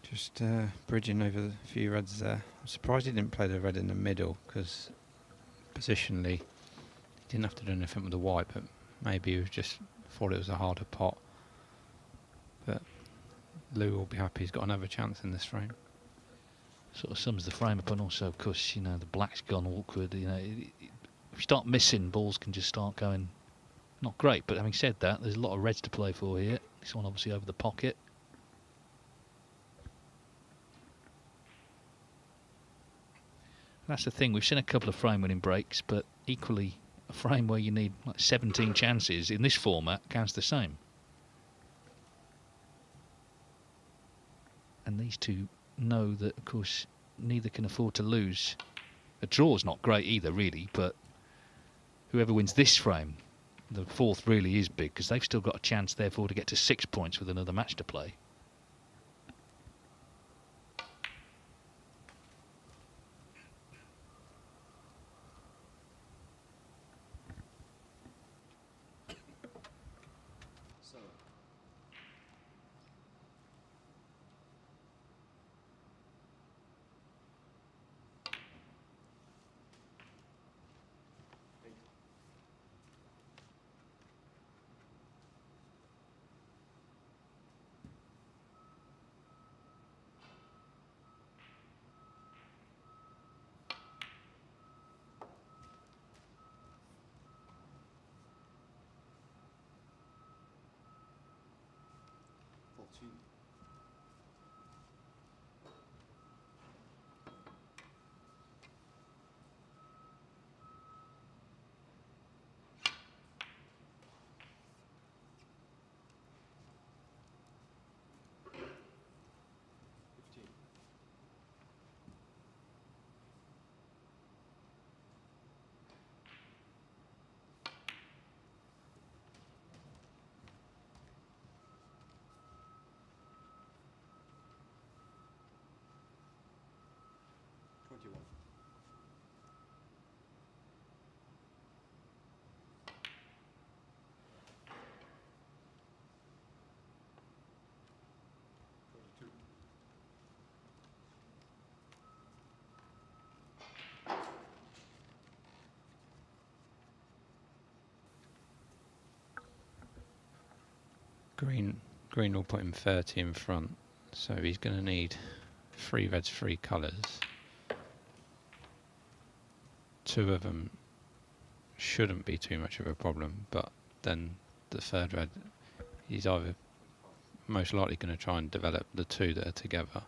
Just bridging over a few reds there. I'm surprised he didn't play the red in the middle, because positionally he didn't have to do anything with the white, but maybe he was just thought it was a harder pot. But Lyu will be happy he's got another chance in this frame. Sort of sums the frame up, and also, of course, you know, the black's gone awkward. You know, if you start missing, balls can just start going not great. But having said that, there's a lot of reds to play for here. This one obviously over the pocket. That's the thing, we've seen a couple of frame winning breaks, but equally a frame where you need like 17 chances in this format counts the same. And these two know that, of course, neither can afford to lose. A draw's not great either, really, but whoever wins this frame, the fourth really is big, because they've still got a chance, therefore, to get to 6 points with another match to play. Green Green will put him 30 in front, so he's going to need 3 reds, 3 colours. 2 of them shouldn't be too much of a problem, but then the 3rd red, he's either most likely going to try and develop the 2 that are together.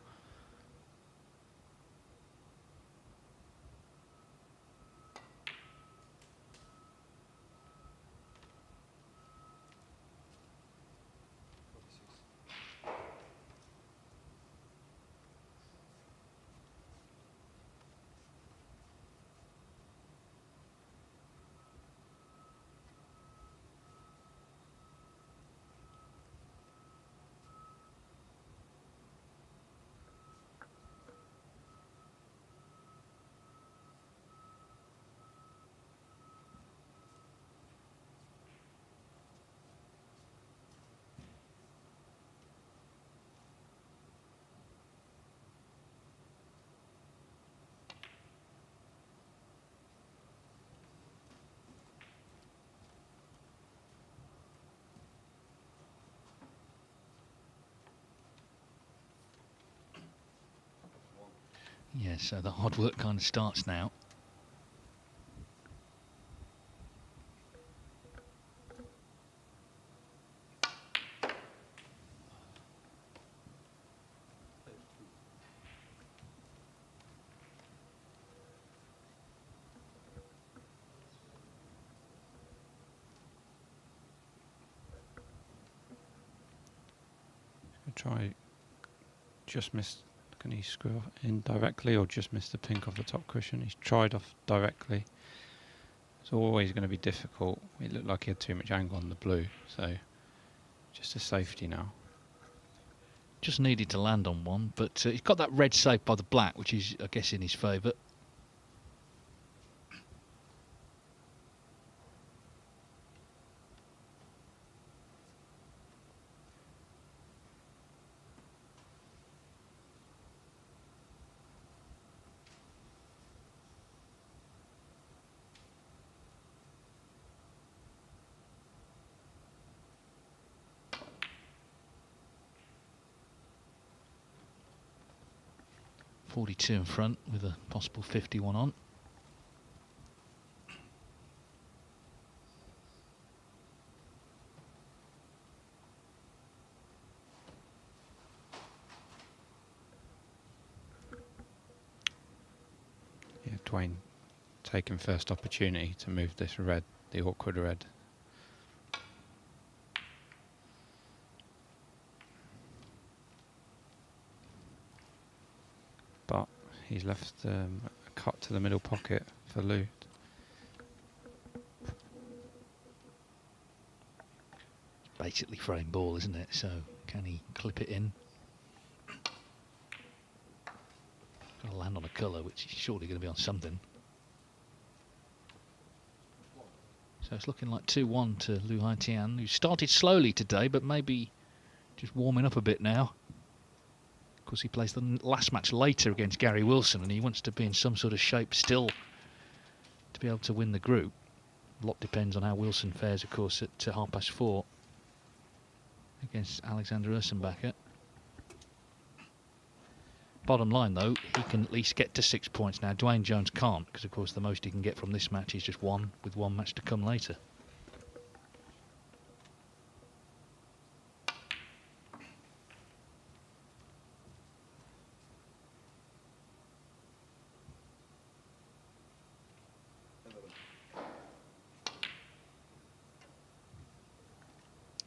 Yeah, so the hard work kind of starts now. Try just miss. Can he screw off in directly or just miss the pink off the top cushion? He's tried off directly. It's always going to be difficult. It looked like he had too much angle on the blue, so just a safety now. Just needed to land on one, but he's got that red saved by the black, which is, I guess, in his favour. .42 in front with a possible 51 on. Yeah, Dwayne taking first opportunity to move this red, the awkward red. But he's left a cut to the middle pocket for Lyu. Basically frame ball, isn't it? So can he clip it in? Got to land on a colour, which is surely going to be on something. So it's looking like 2-1 to Lyu Haotian, who started slowly today, but maybe just warming up a bit now. Of course, he plays the last match later against Gary Wilson, and he wants to be in some sort of shape still to be able to win the group. A lot depends on how Wilson fares, of course, at 4:30 against Alexander Ursenbacher. Bottom line, though, he can at least get to 6 points now. Dwayne Jones can't, because, of course, the most he can get from this match is just 1, with 1 match to come later.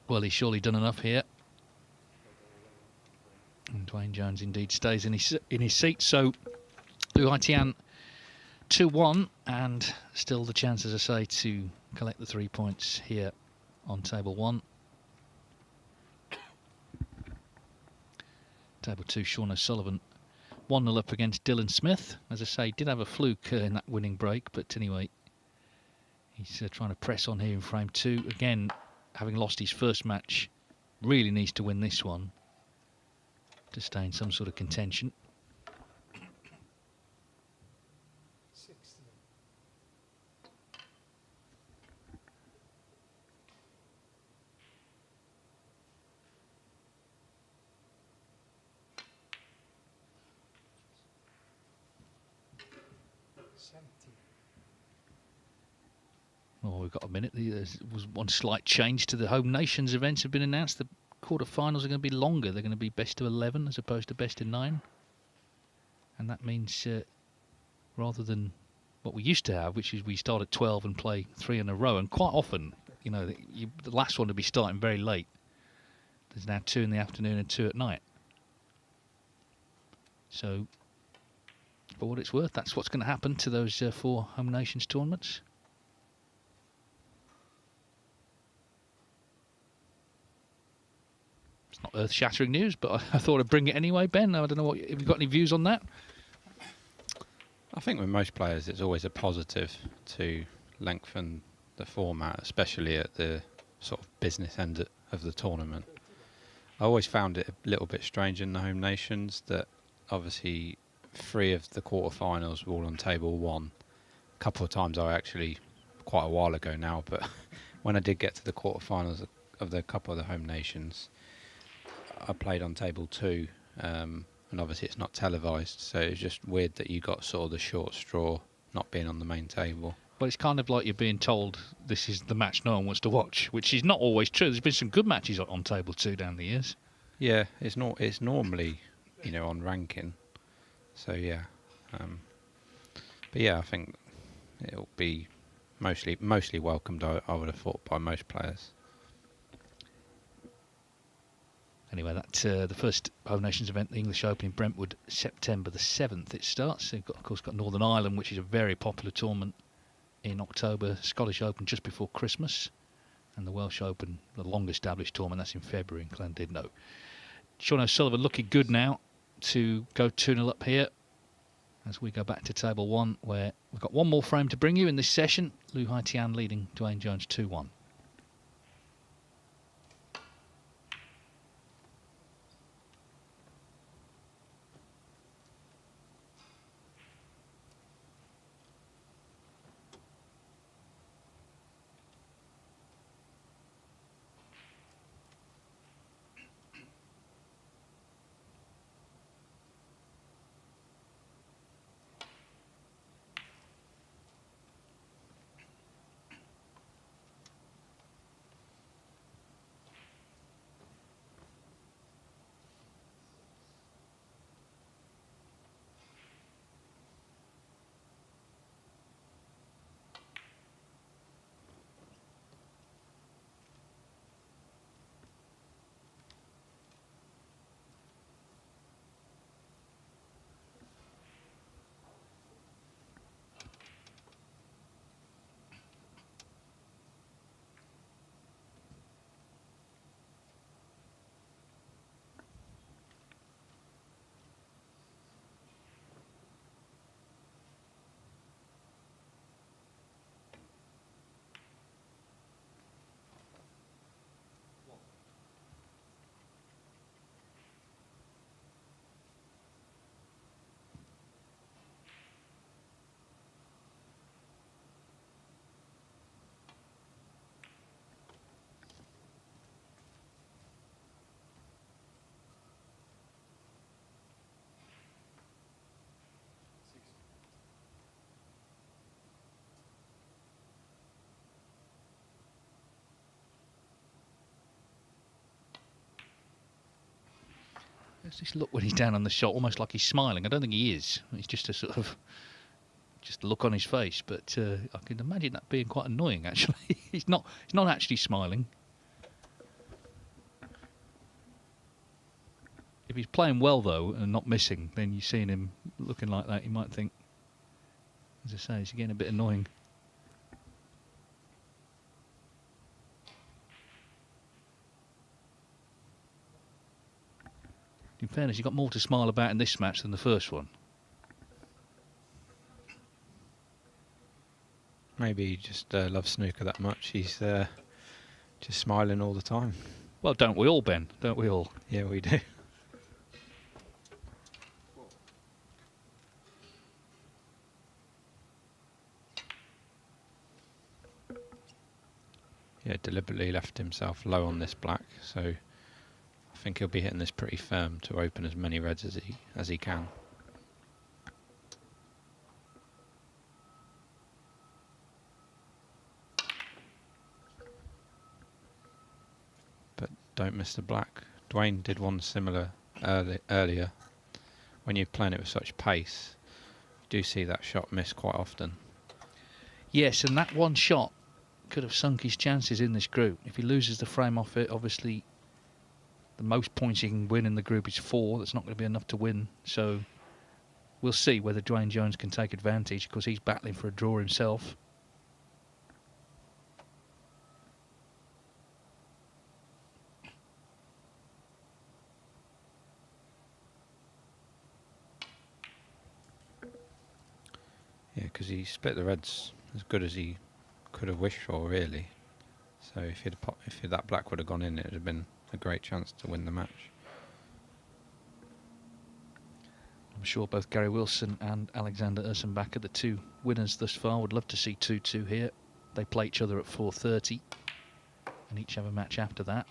Well, he's surely done enough here. And Dwayne Jones indeed stays in his seat. So Lyu Haotian 2-1, and still the chance, as I say, to collect the 3 points here on table 1. Table 2, Sean O'Sullivan 1-0 up against Dylan Smith. As I say, did have a fluke in that winning break, but anyway, he's trying to press on here in frame 2. Again, having lost his first match, really needs to win this one to stay in some sort of contention. Oh, we've got a minute. There was one slight change to the Home Nations events have been announced. The quarter-finals are going to be longer. They're going to be best of 11 as opposed to best of 9. And that means rather than what we used to have, which is we start at 12 and play 3 in a row, and quite often, you know, the last one to be starting very late. There's now 2 in the afternoon and 2 at night. So, for what it's worth, that's what's going to happen to those 4 Home Nations tournaments. It's not earth-shattering news, but I thought I'd bring it anyway. Ben, I don't know, have you got any views on that? I think with most players, it's always a positive to lengthen the format, especially at the sort of business end of the tournament. I always found it a little bit strange in the Home Nations that obviously 3 of the quarterfinals were all on table 1. A couple of times I actually, quite a while ago now, but when I did get to the quarterfinals of the couple of the Home Nations, I played on table 2, and obviously it's not televised, so it's just weird that you got sort of the short straw not being on the main table. Well, it's kind of like you're being told this is the match no one wants to watch, which is not always true. There's been some good matches on table 2 down the years. Yeah, it's normally, you know, on ranking. So yeah, but yeah, I think it'll be mostly welcomed. I would have thought by most players. Anyway, that the first Home Nations event, the English Open in Brentwood, September the 7th. It starts. They've got, of course, got Northern Ireland, which is a very popular tournament in October. Scottish Open just before Christmas, and the Welsh Open, the long-established tournament, that's in February in Llandudno. Sean O'Sullivan looking good now to go 2-0 up here as we go back to table 1, where we've got one more frame to bring you in this session. Lyu Haotian leading Dwayne Jones 2-1. There's this look when he's down on the shot, almost like he's smiling. I don't think he is. It's just a sort of just a look on his face. But I can imagine that being quite annoying. Actually, he's not actually smiling. If he's playing well though and not missing, then you're seeing him looking like that. You might think, as I say, it's getting a bit annoying. In fairness, you've got more to smile about in this match than the first one. Maybe he just loves snooker that much. He's just smiling all the time. Well, don't we all, Ben? Don't we all? Yeah, we do. Yeah, deliberately left himself low on this black, so I think he'll be hitting this pretty firm to open as many reds as he can. don't miss the black. Dwayne did one similar earlier. When you're playing it with such pace, you do see that shot miss quite often. Yes, and that one shot could have sunk his chances in this group. If he loses the frame off it, obviously the most points he can win in the group is 4. That's not going to be enough to win. So we'll see whether Dwayne Jones can take advantage, because he's battling for a draw himself. Yeah, because he split the reds as good as he could have wished for, really. So if that black would have gone in, it would have been a great chance to win the match. I'm sure both Gary Wilson and Alexander Ursenbacher, the 2 winners thus far, would love to see 2-2 here. They play each other at 4:30 and each have a match after that.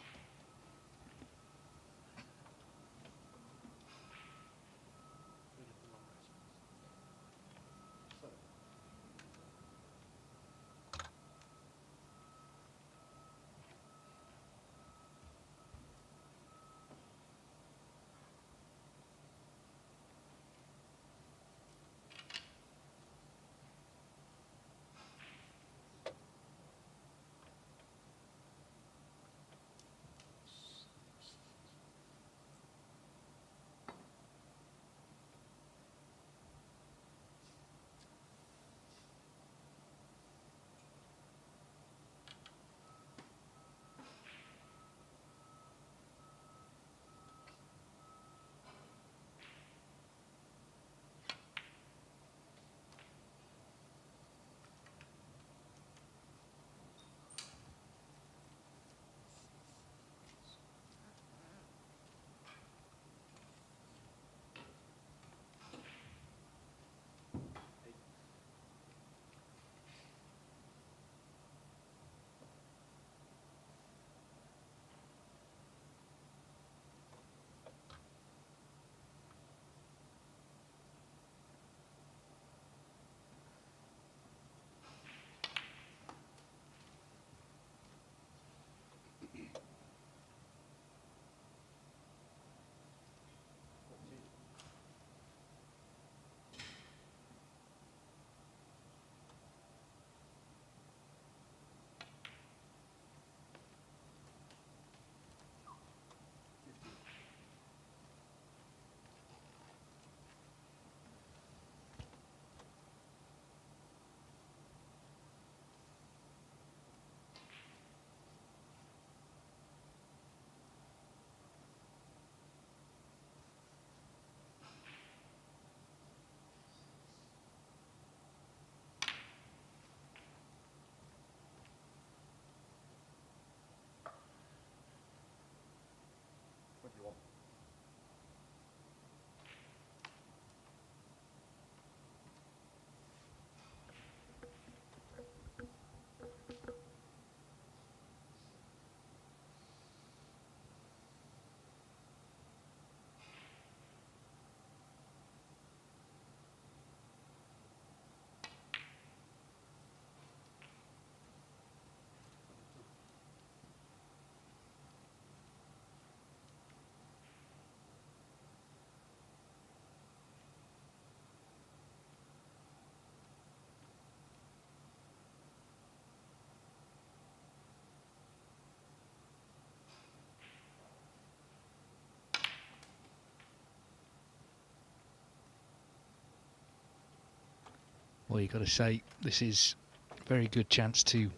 Well, you've got to say, this is a very good chance to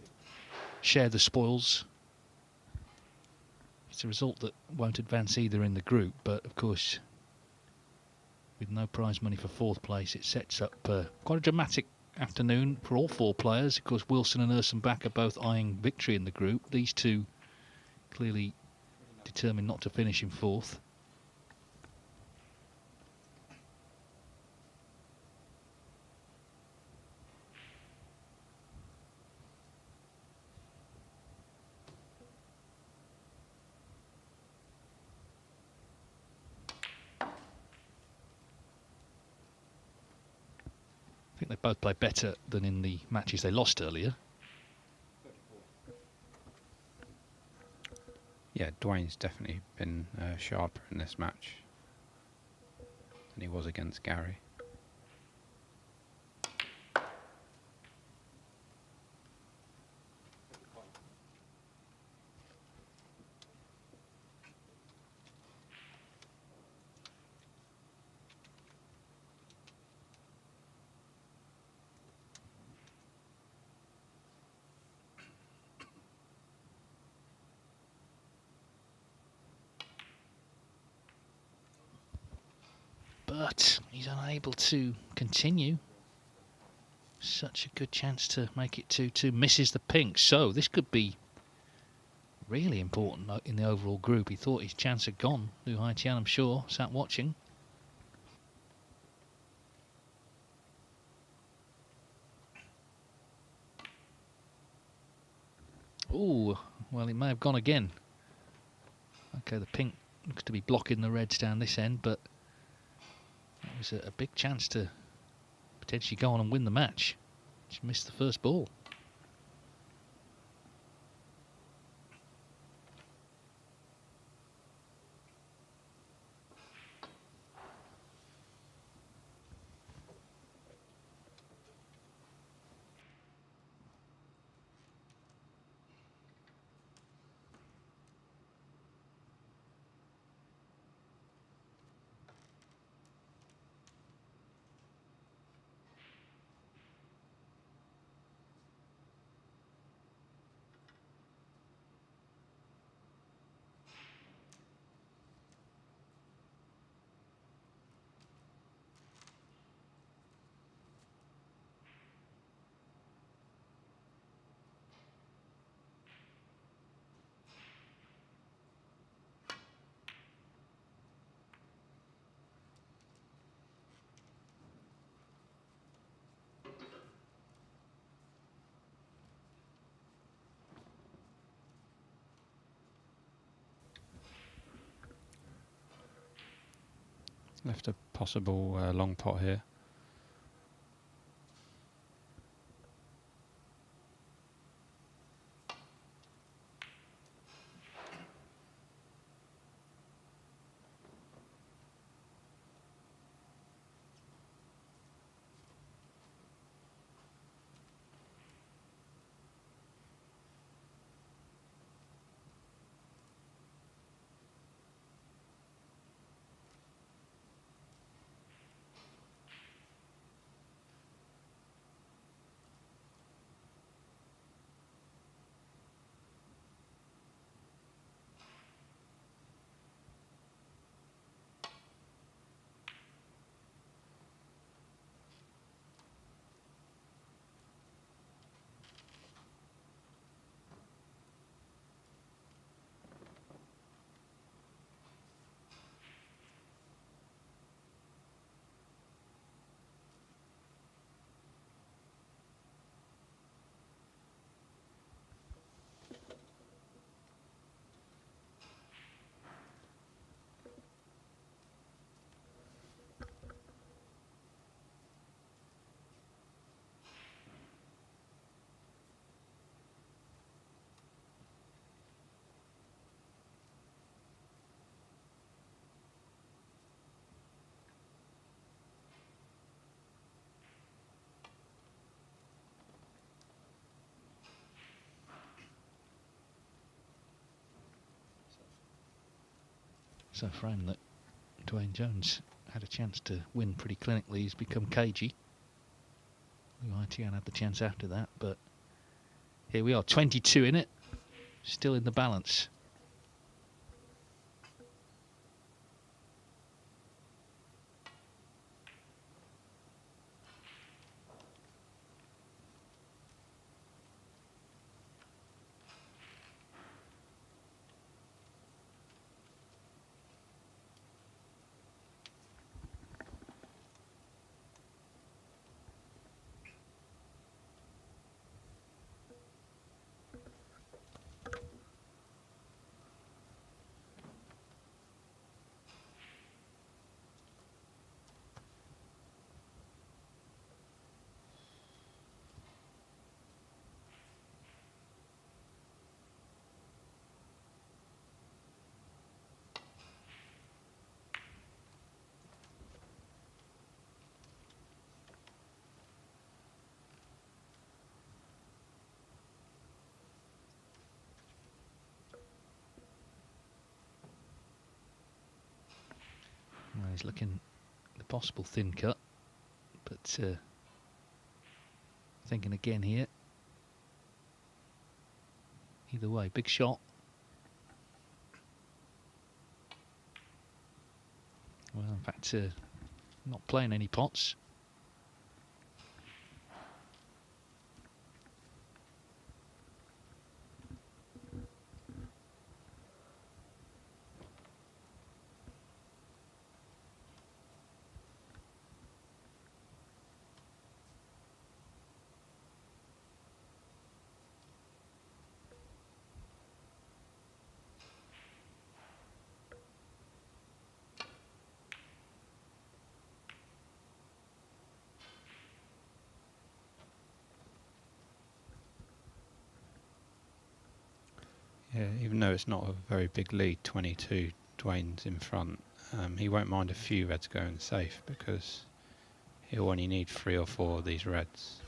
share the spoils. It's a result that won't advance either in the group, but of course, with no prize money for 4th place, it sets up quite a dramatic afternoon for all 4 players. Of course, Wilson and Ursenbacher both eyeing victory in the group. These 2 clearly determined not to finish in 4th. I think they both played better than in the matches they lost earlier. Yeah, Dwayne's definitely been sharper in this match than he was against Gary. But he's unable to continue. Such a good chance to make it 2-2. Misses the pink. So this could be really important in the overall group. He thought his chance had gone. Lyu Haotian, I'm sure, sat watching. Oh, well, it may have gone again. Okay, the pink looks to be blocking the reds down this end, but that was a big chance to potentially go on and win the match. Just missed the first ball. Left a possible long pot here. So a frame that Dwayne Jones had a chance to win pretty clinically. He's become cagey. Lyu Haotian had the chance after that, but here we are, 22 in it, still in the balance. he's looking the possible thin cut, but thinking again here. Either way, big shot. Well, in fact, not playing any pots. Yeah, even though it's not a very big lead, 22, Dwayne's in front. He won't mind a few reds going safe because he'll only need 3 or 4 of these reds.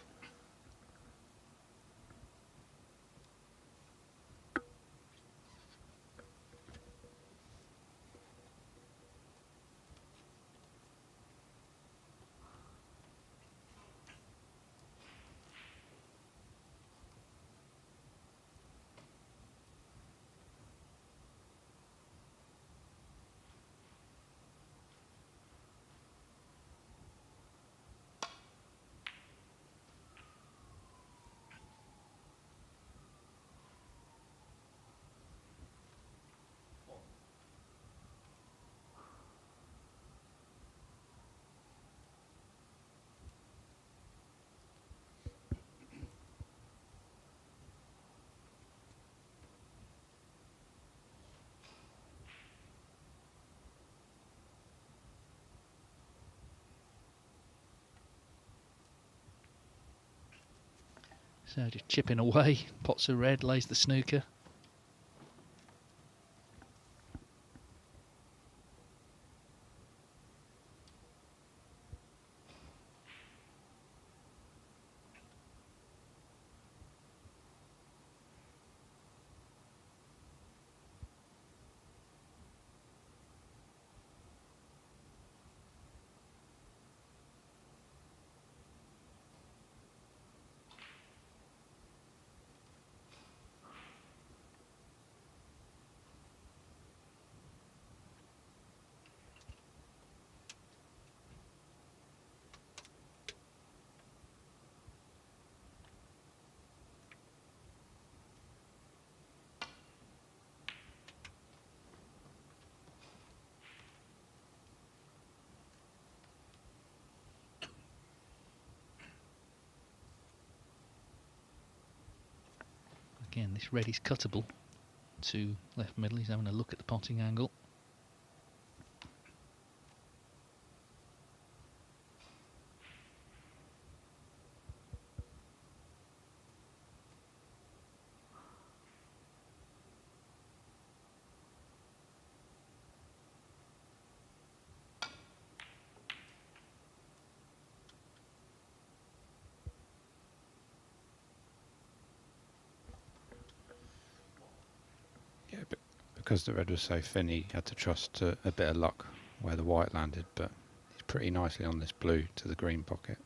So just chipping away. Pots of red, lays the snooker. Again, this red is cuttable to left middle. He's having a look at the potting angle. Yeah, but because the red was so thin, he had to trust to a bit of luck where the white landed, but he's pretty nicely on this blue to the green pocket.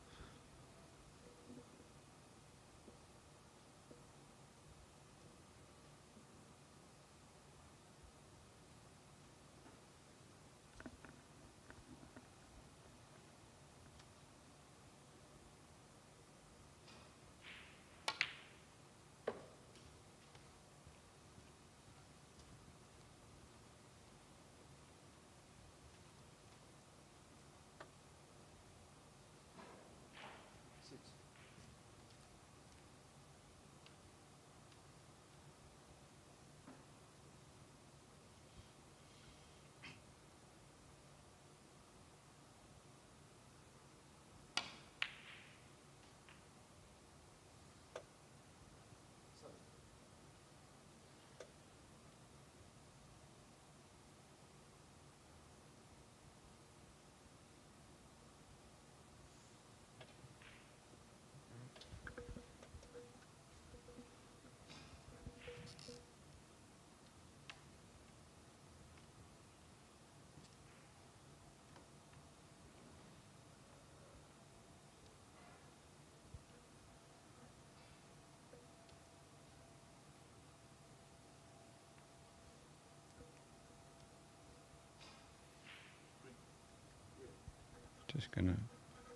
Just going to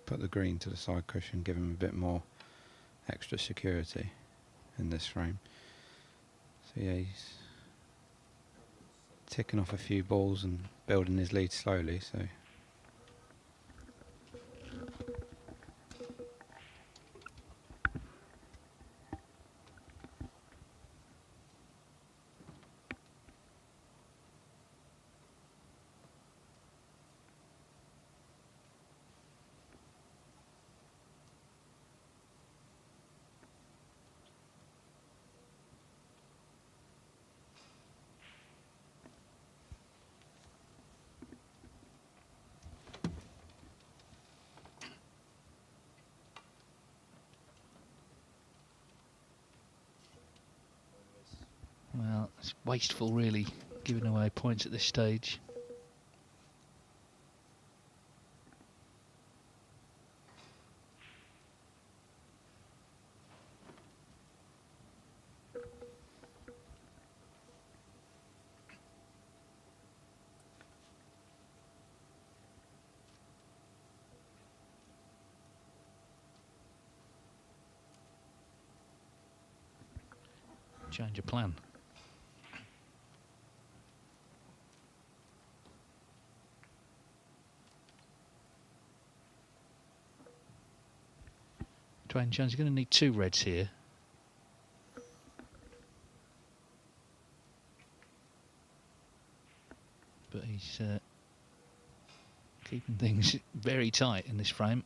put the green to the side cushion, give him a bit more extra security in this frame. So yeah, he's ticking off a few balls and building his lead slowly. So Well, it's wasteful, really, giving away points at this stage. Change of plan. Dwayne Jones is going to need 2 reds here. But he's keeping things very tight in this frame.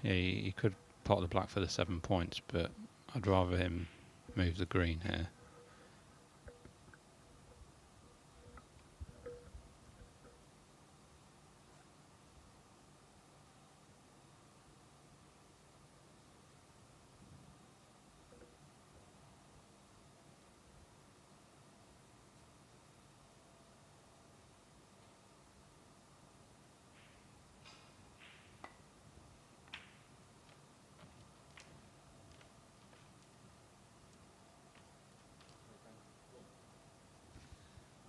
yeah, he could pot the black for the 7 points, but I'd rather him move the green here.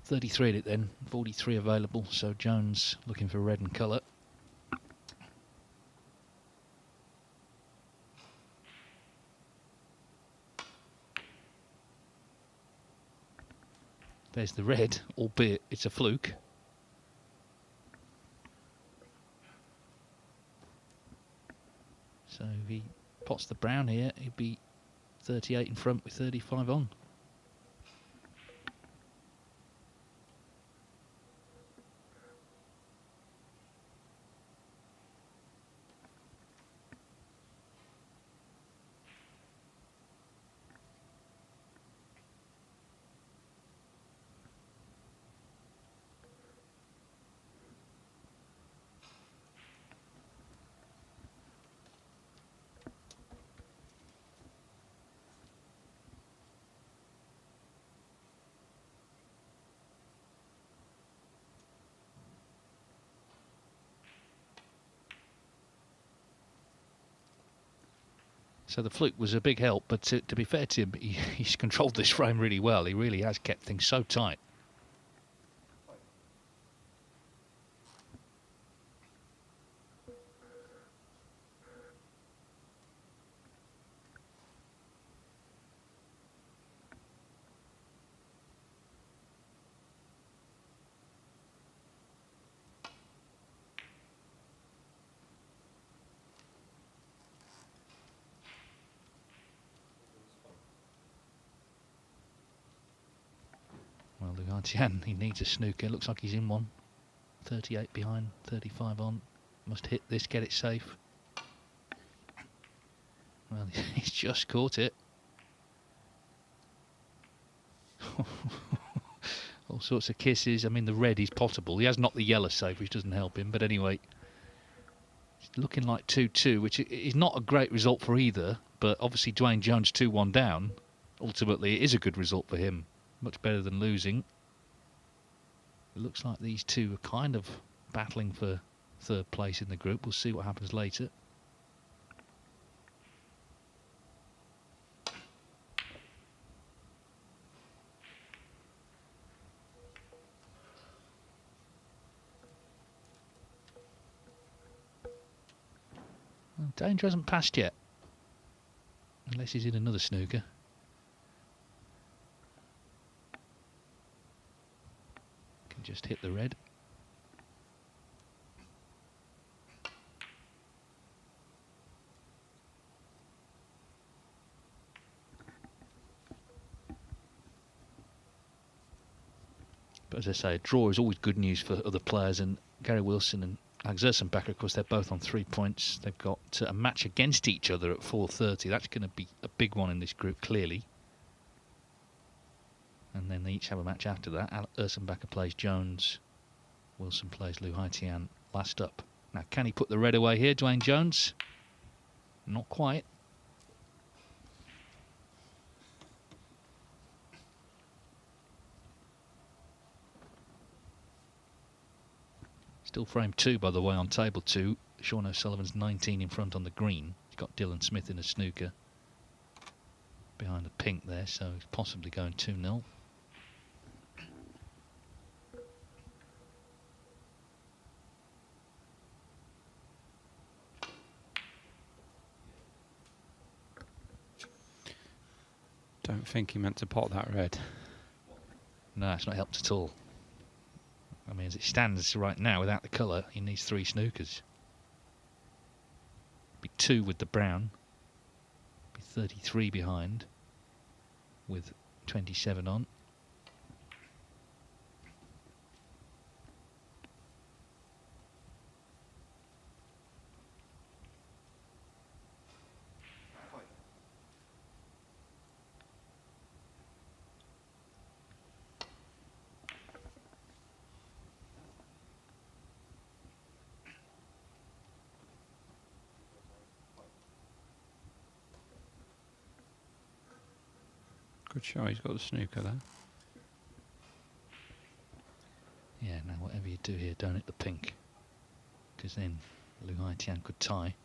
.33 at it then, 43 available, so Jones looking for red and colour. There's the red, albeit it's a fluke. So if he pots the brown here, he'd be 38 in front with 35 on. So the fluke was a big help, but to be fair to him, he's controlled this frame really well. He really has kept things so tight. Well, Lyu Haotian, he needs a snooker. Looks like he's in one. 38 behind, 35 on. Must hit this, get it safe. Well, he's just caught it. All sorts of kisses. I mean, the red is potable. He has knocked the yellow safe, which doesn't help him. But anyway, it's looking like 2-2, which is not a great result for either. But obviously, Dwayne Jones 2-1 down. Ultimately, it is a good result for him. Much better than losing. It looks like these two are kind of battling for third place in the group. We'll see what happens later. Well, danger hasn't passed yet. Unless he's in another snooker. Just hit the red. But as I say, a draw is always good news for other players, and Gary Wilson and Ursenbacher, of course, they're both on 3 points. They've got a match against each other at 4:30. That's going to be a big one in this group, clearly. And then they each have a match after that. Ursenbacher plays Jones. Wilson plays Lyu Haotian last up. Now, can he put the red away here, Dwayne Jones? Not quite. Still frame 2, by the way, on table 2. Sean O'Sullivan's 19 in front on the green. He's got Dylan Smith in a snooker behind the pink there, so he's possibly going 2-0. Don't think he meant to pot that red. No, it's not helped at all. I mean, as it stands right now, without the colour, he needs 3 snookers. Be 2 with the brown. Be 33 behind, with 27 on. Good shot, he's got the snooker there. Yeah, now whatever you do here, don't hit the pink, because then Lyu Haotian could tie.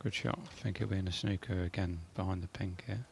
Good shot. I think he'll be in a snooker again behind the pink here.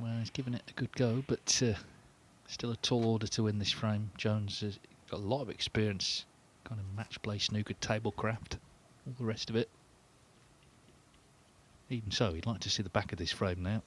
Well, he's given it a good go, but still a tall order to win this frame. Jones has got a lot of experience, kind of match play, snooker, tablecraft, all the rest of it. Even so, he'd like to see the back of this frame now.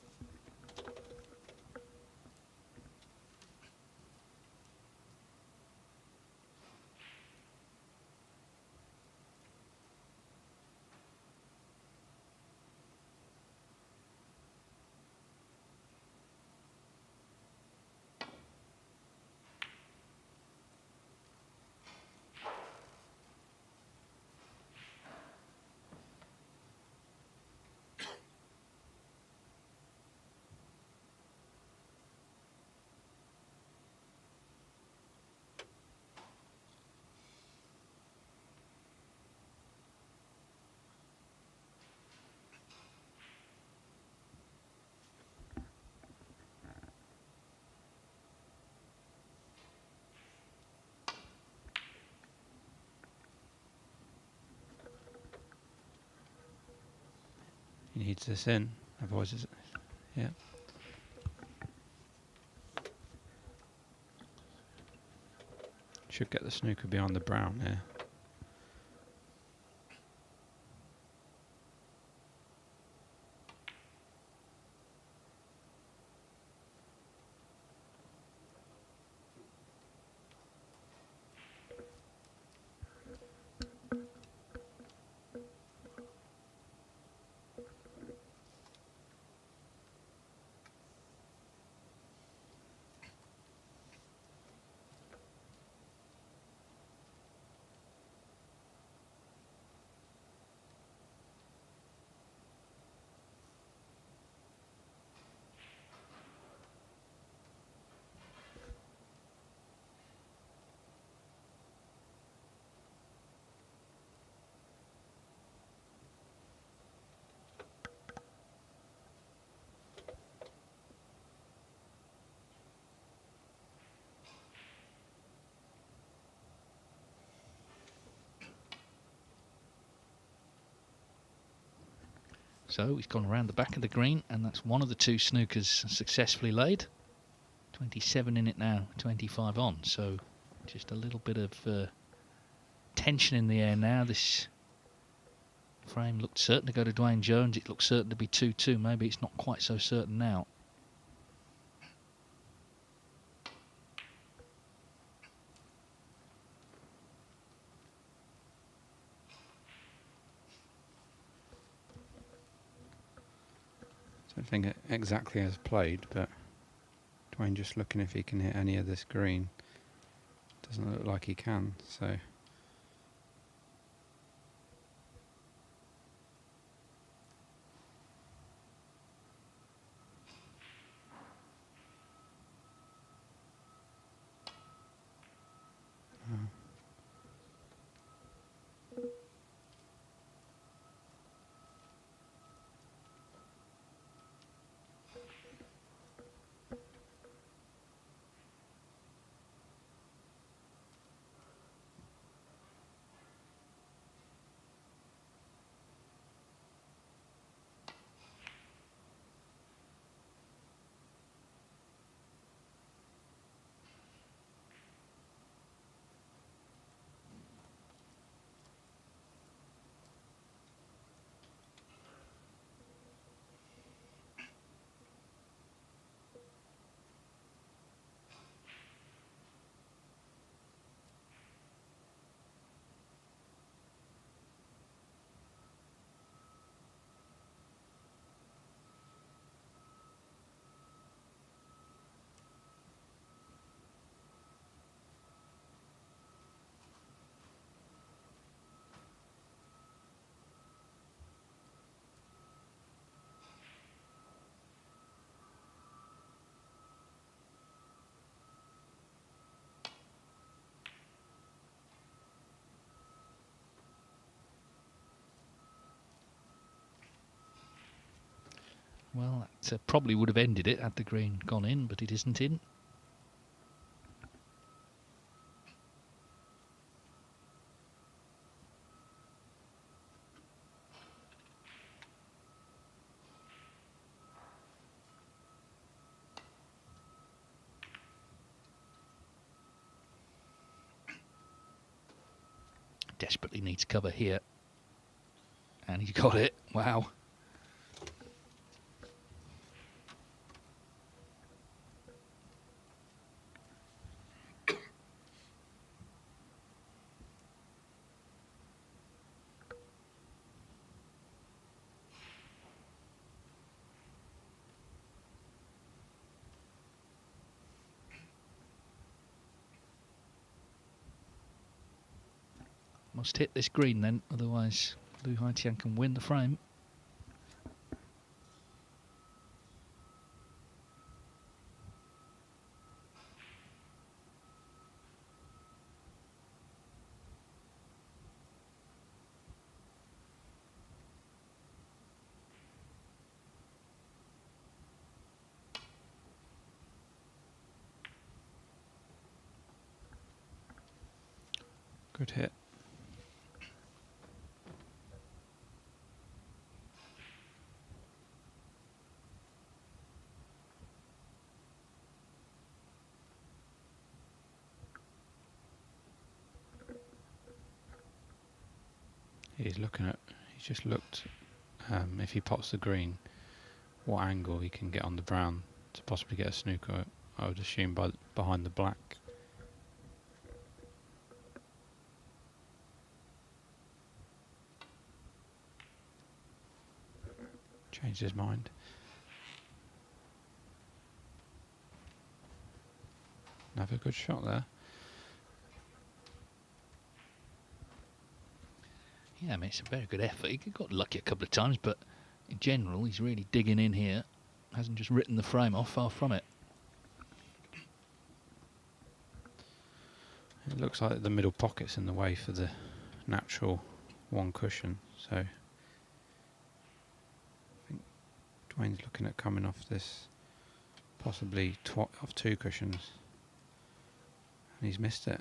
He needs this in, otherwise it's... Yeah. Should get the snooker behind the brown here. So he's gone around the back of the green, and that's one of the two snookers successfully laid. 27 in it now, 25 on. So just a little bit of tension in the air now. This frame looked certain to go to Dwayne Jones. It looked certain to be 2-2. Maybe it's not quite so certain now. I don't think it exactly as played, but Dwayne just looking if he can hit any of this green. Doesn't look like he can, so... Well, that probably would have ended it had the green gone in, but it isn't in. desperately needs cover here. And he's got it. Wow. Must hit this green then, otherwise Lyu Haotian can win the frame. Good hit. He's just looked, if he pots the green, what angle he can get on the brown to possibly get a snooker, I would assume behind the black. Changed his mind. Another good shot there. Yeah, I mean, it's a very good effort. He got lucky a couple of times, but in general, he's really digging in here. Hasn't just written the frame off, far from it. It looks like the middle pocket's in the way for the natural one cushion, so I think Dwayne's looking at coming off this, possibly off two cushions, and he's missed it.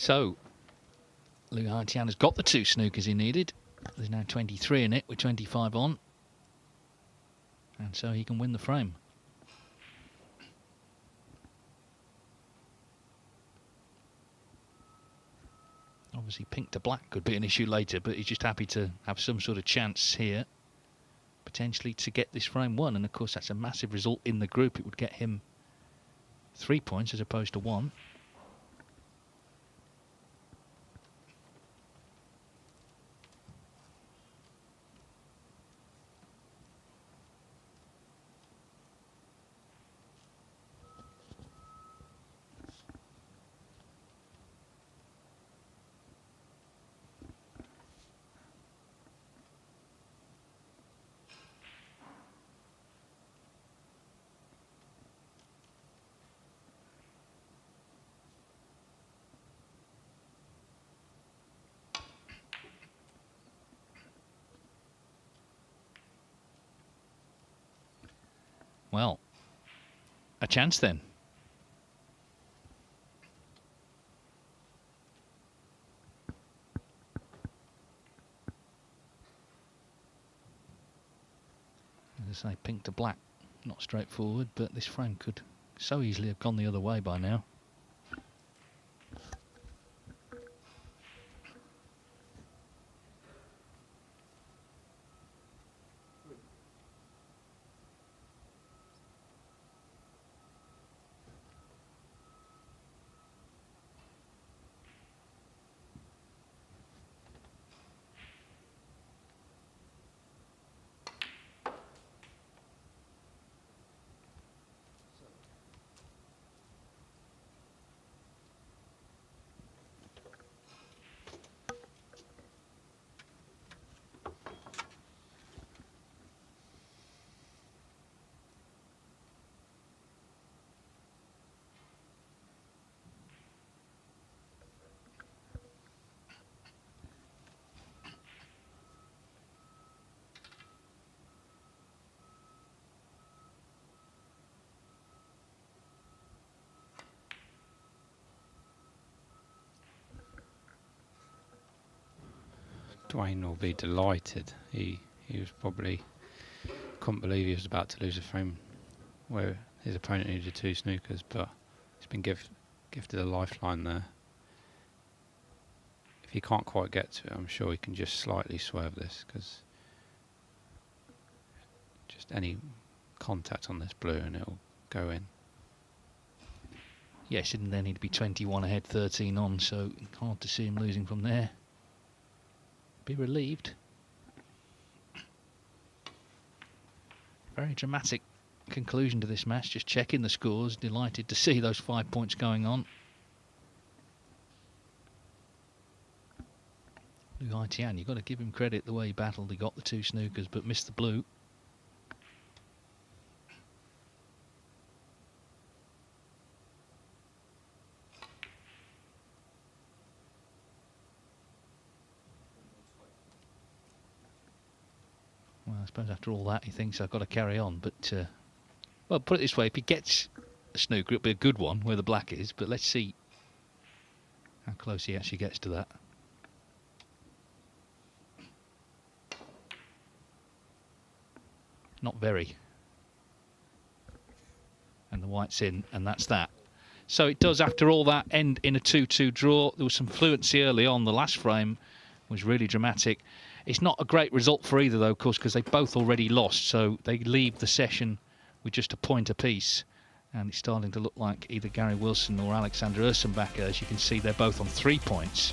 So, Lyu Haotian has got the two snookers he needed. There's now 23 in it with 25 on. And so he can win the frame. Obviously pink to black could be an issue later, but he's just happy to have some sort of chance here, potentially to get this frame won. And of course that's a massive result in the group. It would get him 3 points as opposed to 1. Well, a chance then. As I say, pink to black, not straightforward, but this frame could so easily have gone the other way by now. Dwayne will be delighted. He was probably, couldn't believe he was about to lose a frame where his opponent needed two snookers, but He's been gifted a lifeline there. If he can't quite get to it, I'm sure he can just slightly swerve this, because just any contact on this blue and it'll go in. Yes, and then he'd be 21 ahead, 13 on, so hard to see him losing from there. Be relieved. Very dramatic conclusion to this match. Just checking the scores. Delighted to see those 5 points going on. Lyu Haotian, you've got to give him credit the way he battled. He got the 2 snookers but missed the blue. Well, I suppose after all that he thinks I've got to carry on, but well, put it this way, if he gets a snooker it'll be a good one where the black is, but let's see how close he actually gets to that. Not very. And the white's in, and that's that. So it does, after all that, end in a 2-2 draw. There was some fluency early on. The last frame was really dramatic. It's not a great result for either, though, of course, because they both already lost. So they leave the session with just a point apiece. And it's starting to look like either Gary Wilson or Alexander Ursenbacher. As you can see, they're both on 3 points.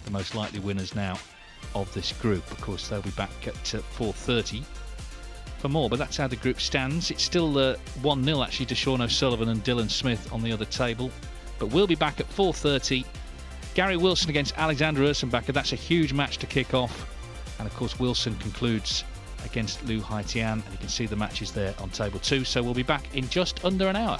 The most likely winners now of this group. Of course, they'll be back at 4:30 for more. But that's how the group stands. It's still 1-0, actually, to Sean O'Sullivan and Dylan Smith on the other table. But we'll be back at 4:30. Gary Wilson against Alexander Ursenbacher. That's a huge match to kick off. And of course Wilson concludes against Lyu Haotian, and you can see the matches there on table 2. So we'll be back in just under an hour.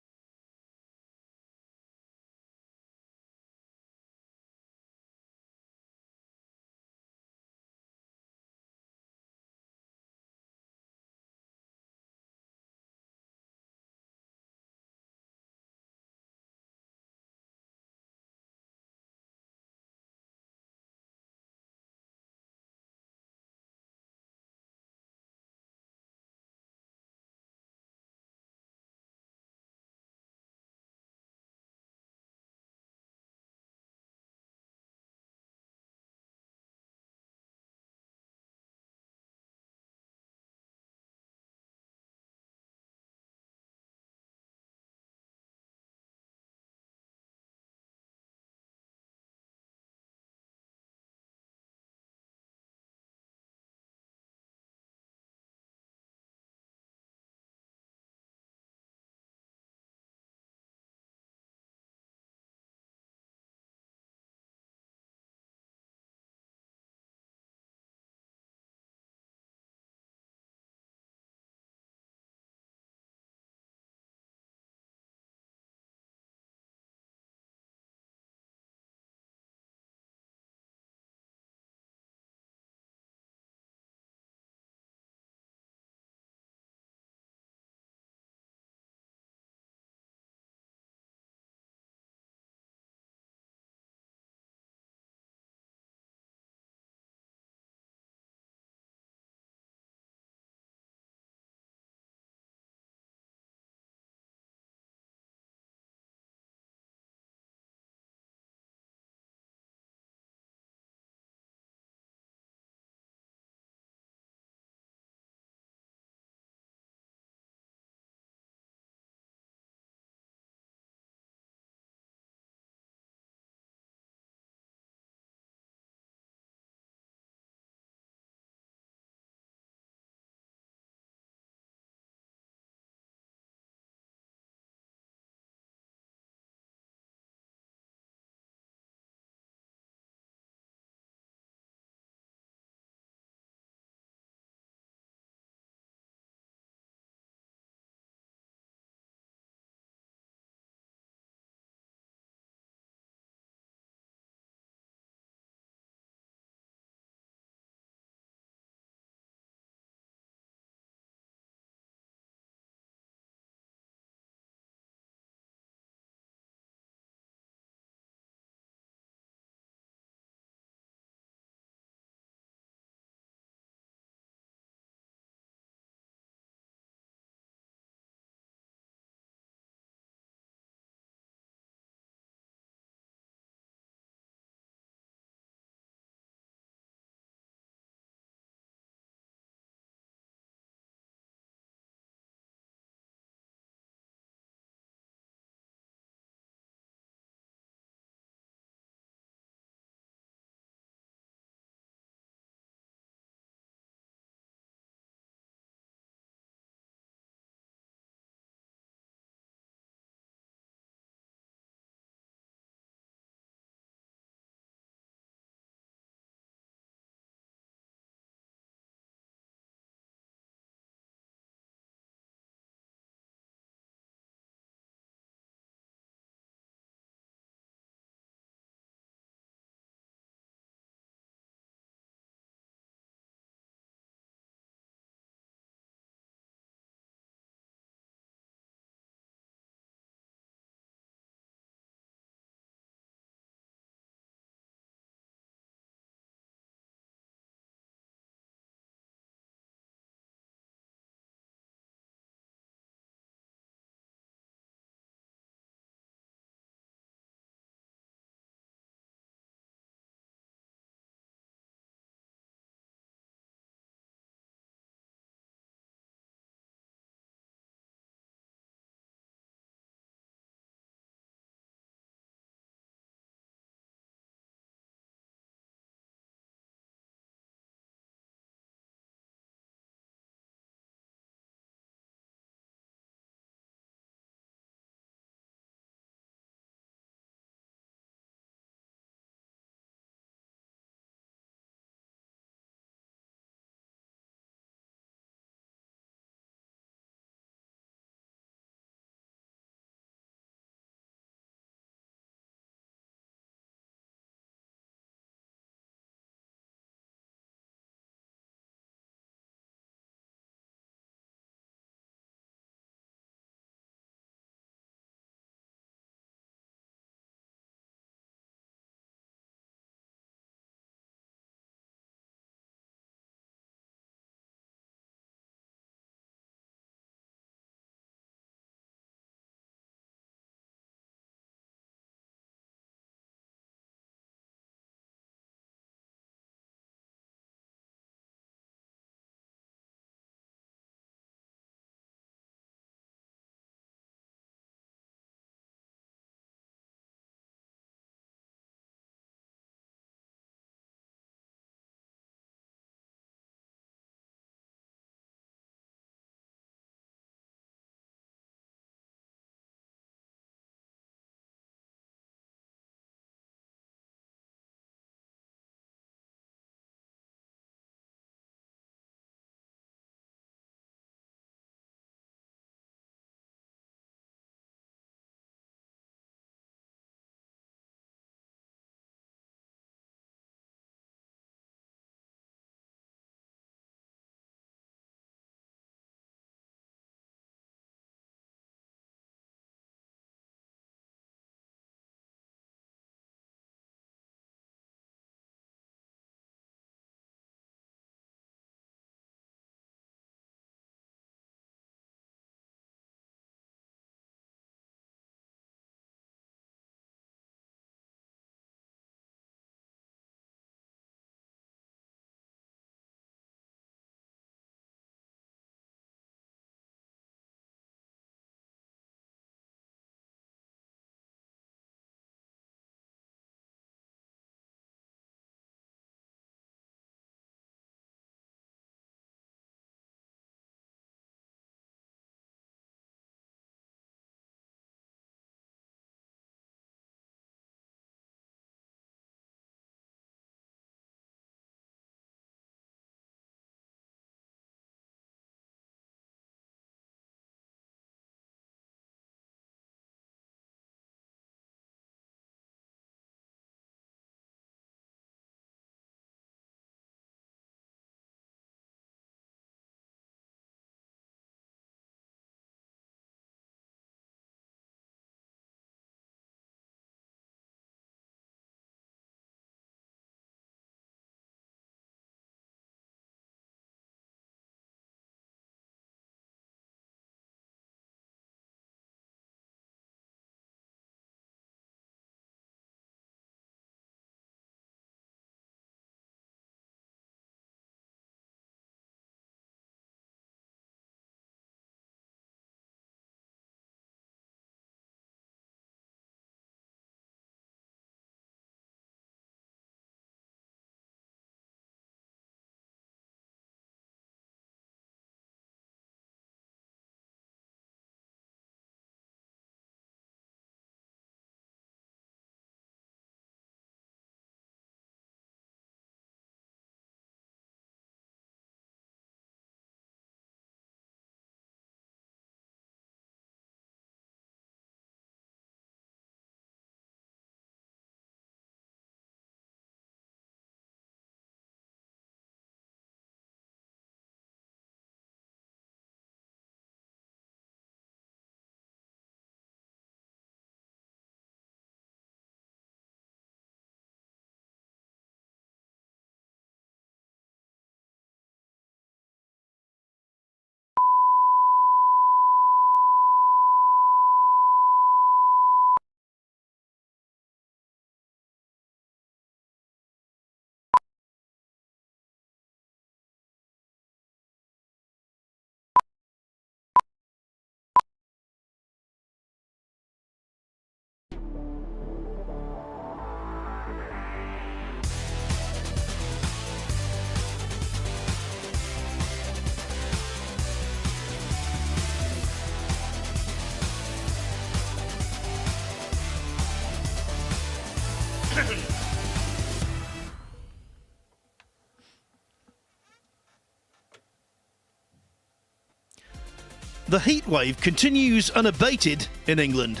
The heatwave continues unabated in England,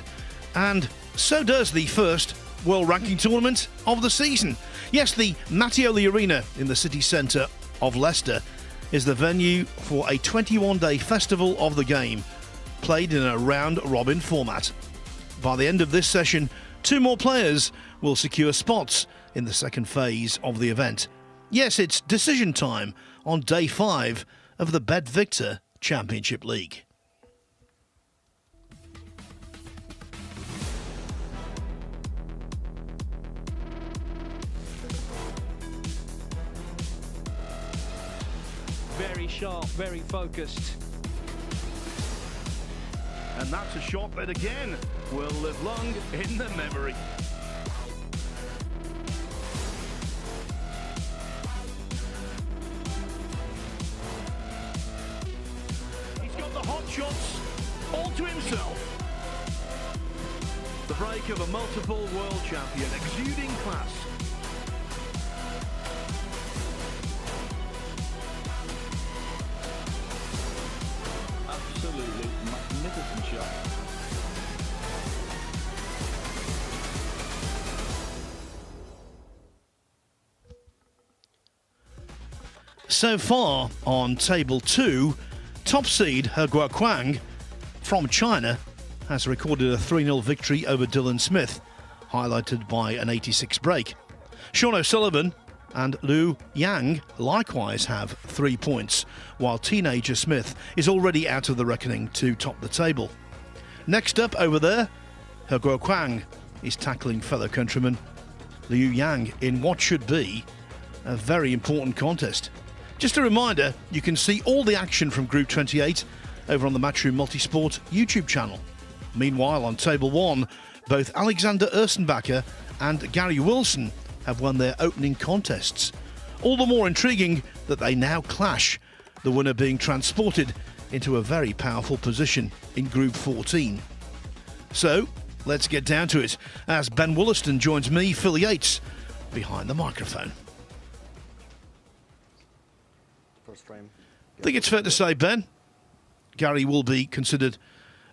and so does the first World Ranking Tournament of the season. Yes, the Mattioli Arena in the city centre of Leicester is the venue for a 21-day festival of the game, played in a round-robin format. By the end of this session, 2 more players will secure spots in the second phase of the event. Yes, it's decision time on day 5 of the BetVictor Championship League. Very sharp, very focused. And that's a shot that again will live long in the memory. He's got the hot shots all to himself. The break of a multiple world champion, exuding class. Absolutely magnificent shot. So far on table 2, top seed He Guoquang from China has recorded a 3-0 victory over Dylan Smith, highlighted by an 86 break. Sean O'Sullivan and Liu Yang likewise have 3 points, while teenager Smith is already out of the reckoning to top the table. Next up over there, He Guoquang is tackling fellow countryman Liu Yang in what should be a very important contest. Just a reminder, you can see all the action from Group 28 over on the Matchroom Multisport YouTube channel. Meanwhile, on Table 1, both Alexander Ursenbacher and Gary Wilson have won their opening contests. All the more intriguing that they now clash, the winner being transported into a very powerful position in Group 14. So, let's get down to it as Ben Wollaston joins me, Phil Yates, behind the microphone. First frame. I think it's fair to say, Ben, Gary will be considered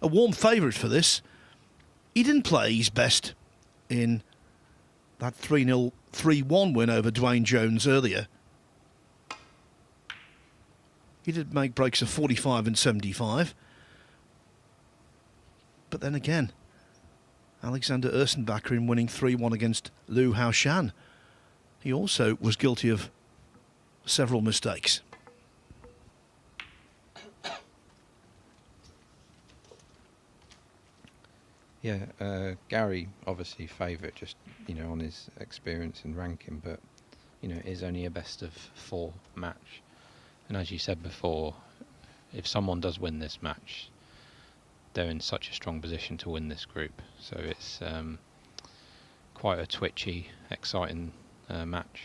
a warm favourite for this. He didn't play his best in that 3-0, 3-1 win over Dwayne Jones earlier. He did make breaks of 45 and 75. But then again, Alexander Ursenbacher in winning 3-1 against Lyu Haotian, he also was guilty of several mistakes. Yeah, Gary obviously favourite just, on his experience and ranking, but, it is only a best of 4 match. And as you said before, if someone does win this match, they're in such a strong position to win this group. So it's quite a twitchy, exciting match.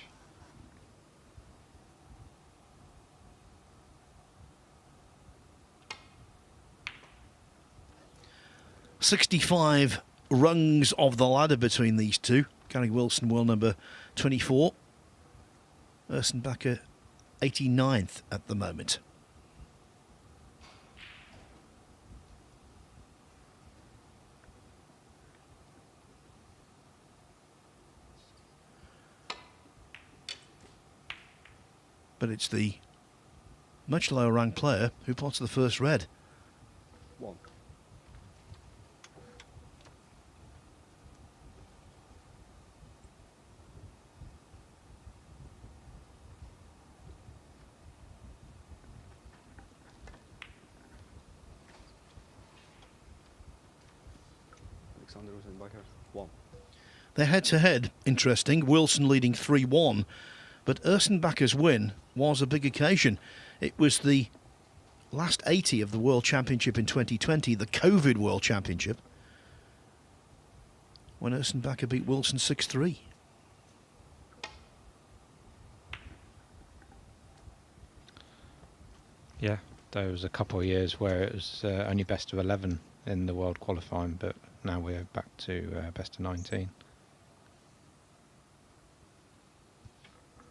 "65 rungs of the ladder between these two. Gary Wilson, world number 24. Ursenbacher, 89th at the moment. But it's the much lower ranked player who pots the first red. 1. Alexander Ursenbacher, 1. They're head-to-head, interesting. Wilson leading 3-1, but Ursenbacher's win was a big occasion. It was the last 80 of the World Championship in 2020, the COVID World Championship, when Ursenbacher beat Wilson 6-3. Yeah, there was a couple of years where it was only best of 11 in the world qualifying, but now we're back to best of 19.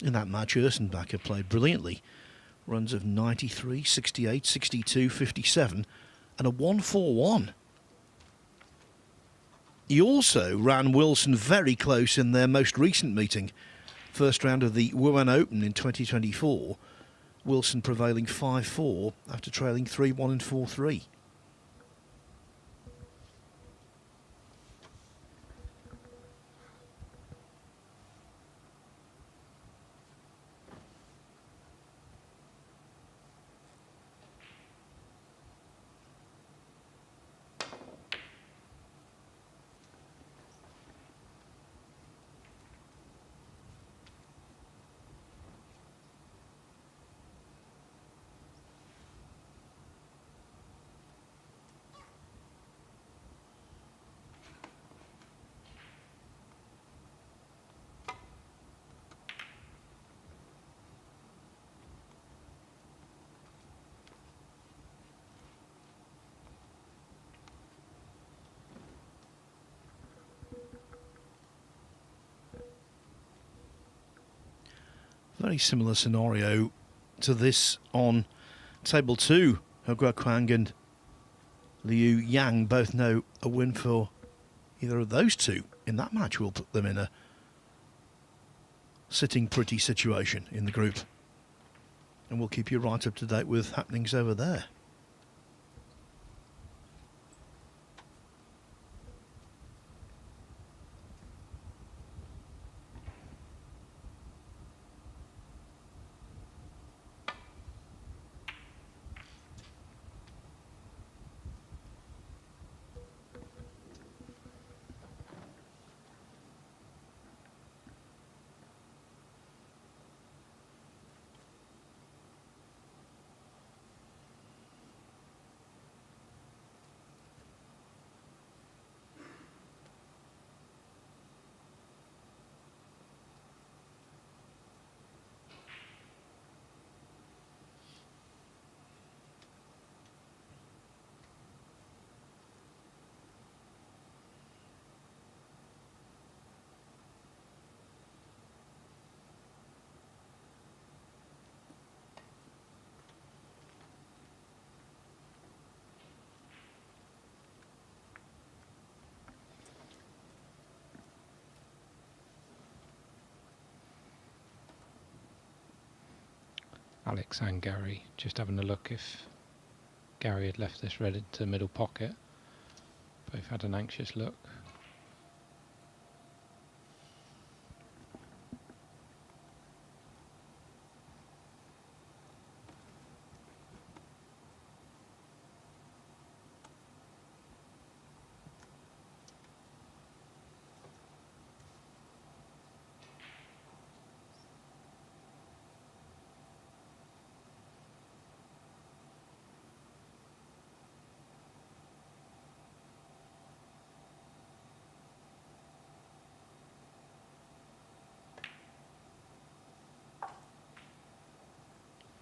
In that match, Ursenbacher played brilliantly. Runs of 93, 68, 62, 57 and a 1-4-1. He also ran Wilson very close in their most recent meeting, first round of the Wuhan Open in 2024. Wilson prevailing 5-4 after trailing 3-1 and 4-3. Very similar scenario to this on table 2. Hogwa Kwang and Liu Yang both know a win for either of those two in that match will put them in a sitting pretty situation in the group. And we'll keep you right up to date with happenings over there. Alex and Gary just having a look if Gary had left this red into the middle pocket. Both had an anxious look.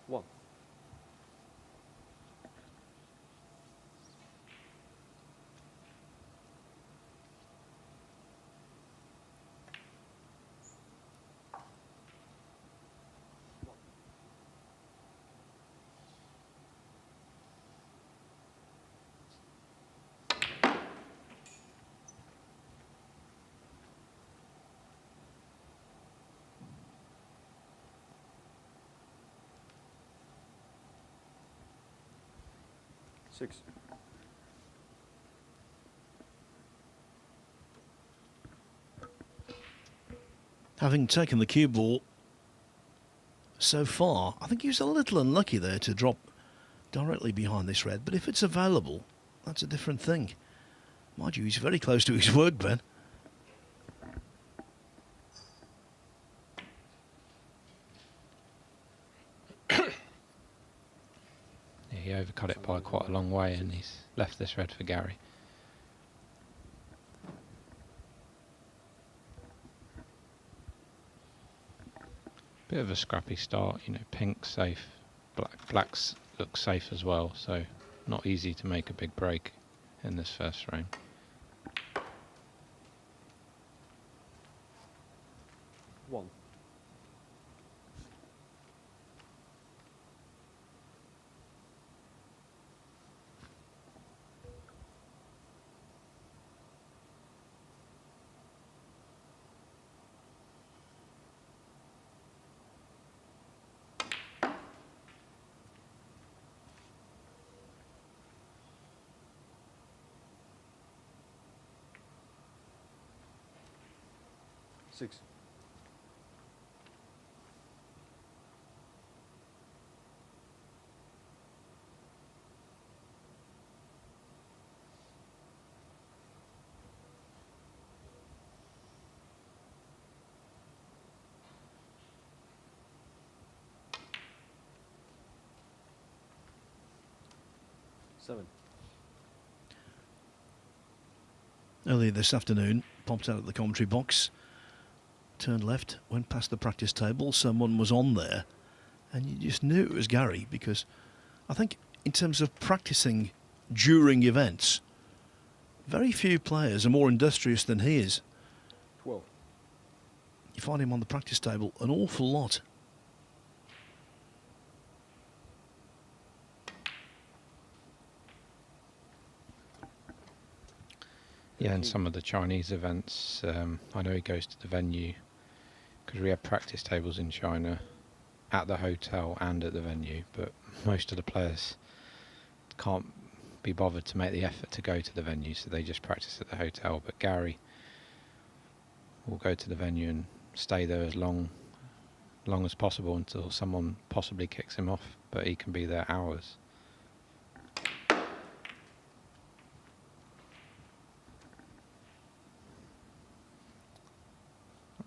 One. Six. Having taken the cue ball so far, I think he was a little unlucky there to drop directly behind this red, but if it's available, that's a different thing. Mind you, he's very close to his work, Ben. He overcut it by quite a long way and he's left this red for Gary. Bit of a scrappy start, you know, pink safe, blacks look safe as well, so not easy to make a big break in this first frame. One. 6. Earlier this afternoon, popped out of the commentary box, turned left, went past the practice table, someone was on there, and you just knew it was Gary, because I think in terms of practicing during events, very few players are more industrious than he is. 12. You find him on the practice table an awful lot. Yeah, and some of the Chinese events, I know he goes to the venue because we have practice tables in China at the hotel and at the venue, but most of the players can't be bothered to make the effort to go to the venue, so they just practice at the hotel. But Gary will go to the venue and stay there as long as possible until someone possibly kicks him off, but he can be there hours.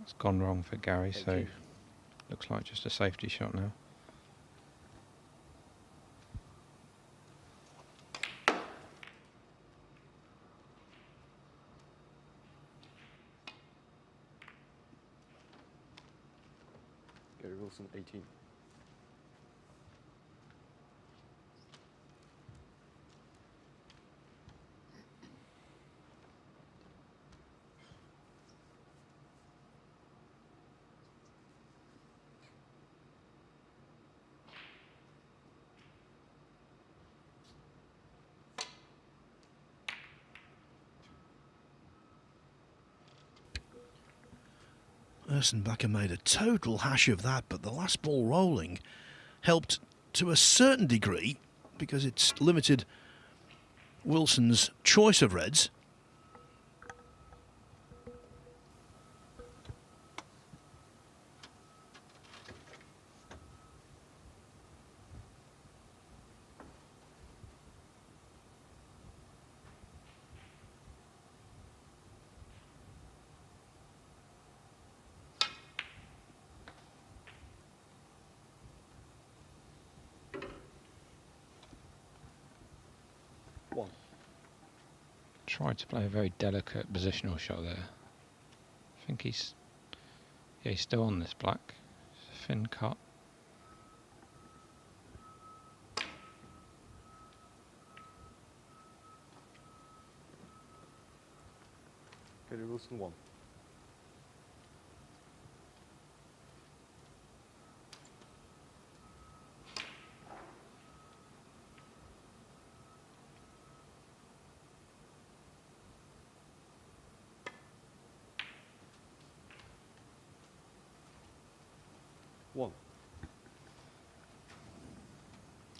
It's gone wrong for Gary, so looks like just a safety shot now. Gary Wilson, 18. Ursenbacher made a total hash of that, but the last ball rolling helped to a certain degree because it's limited Wilson's choice of reds. Tried to play a very delicate positional shot there. I think he's still on this black. It's a thin cut. Gary Wilson, 1.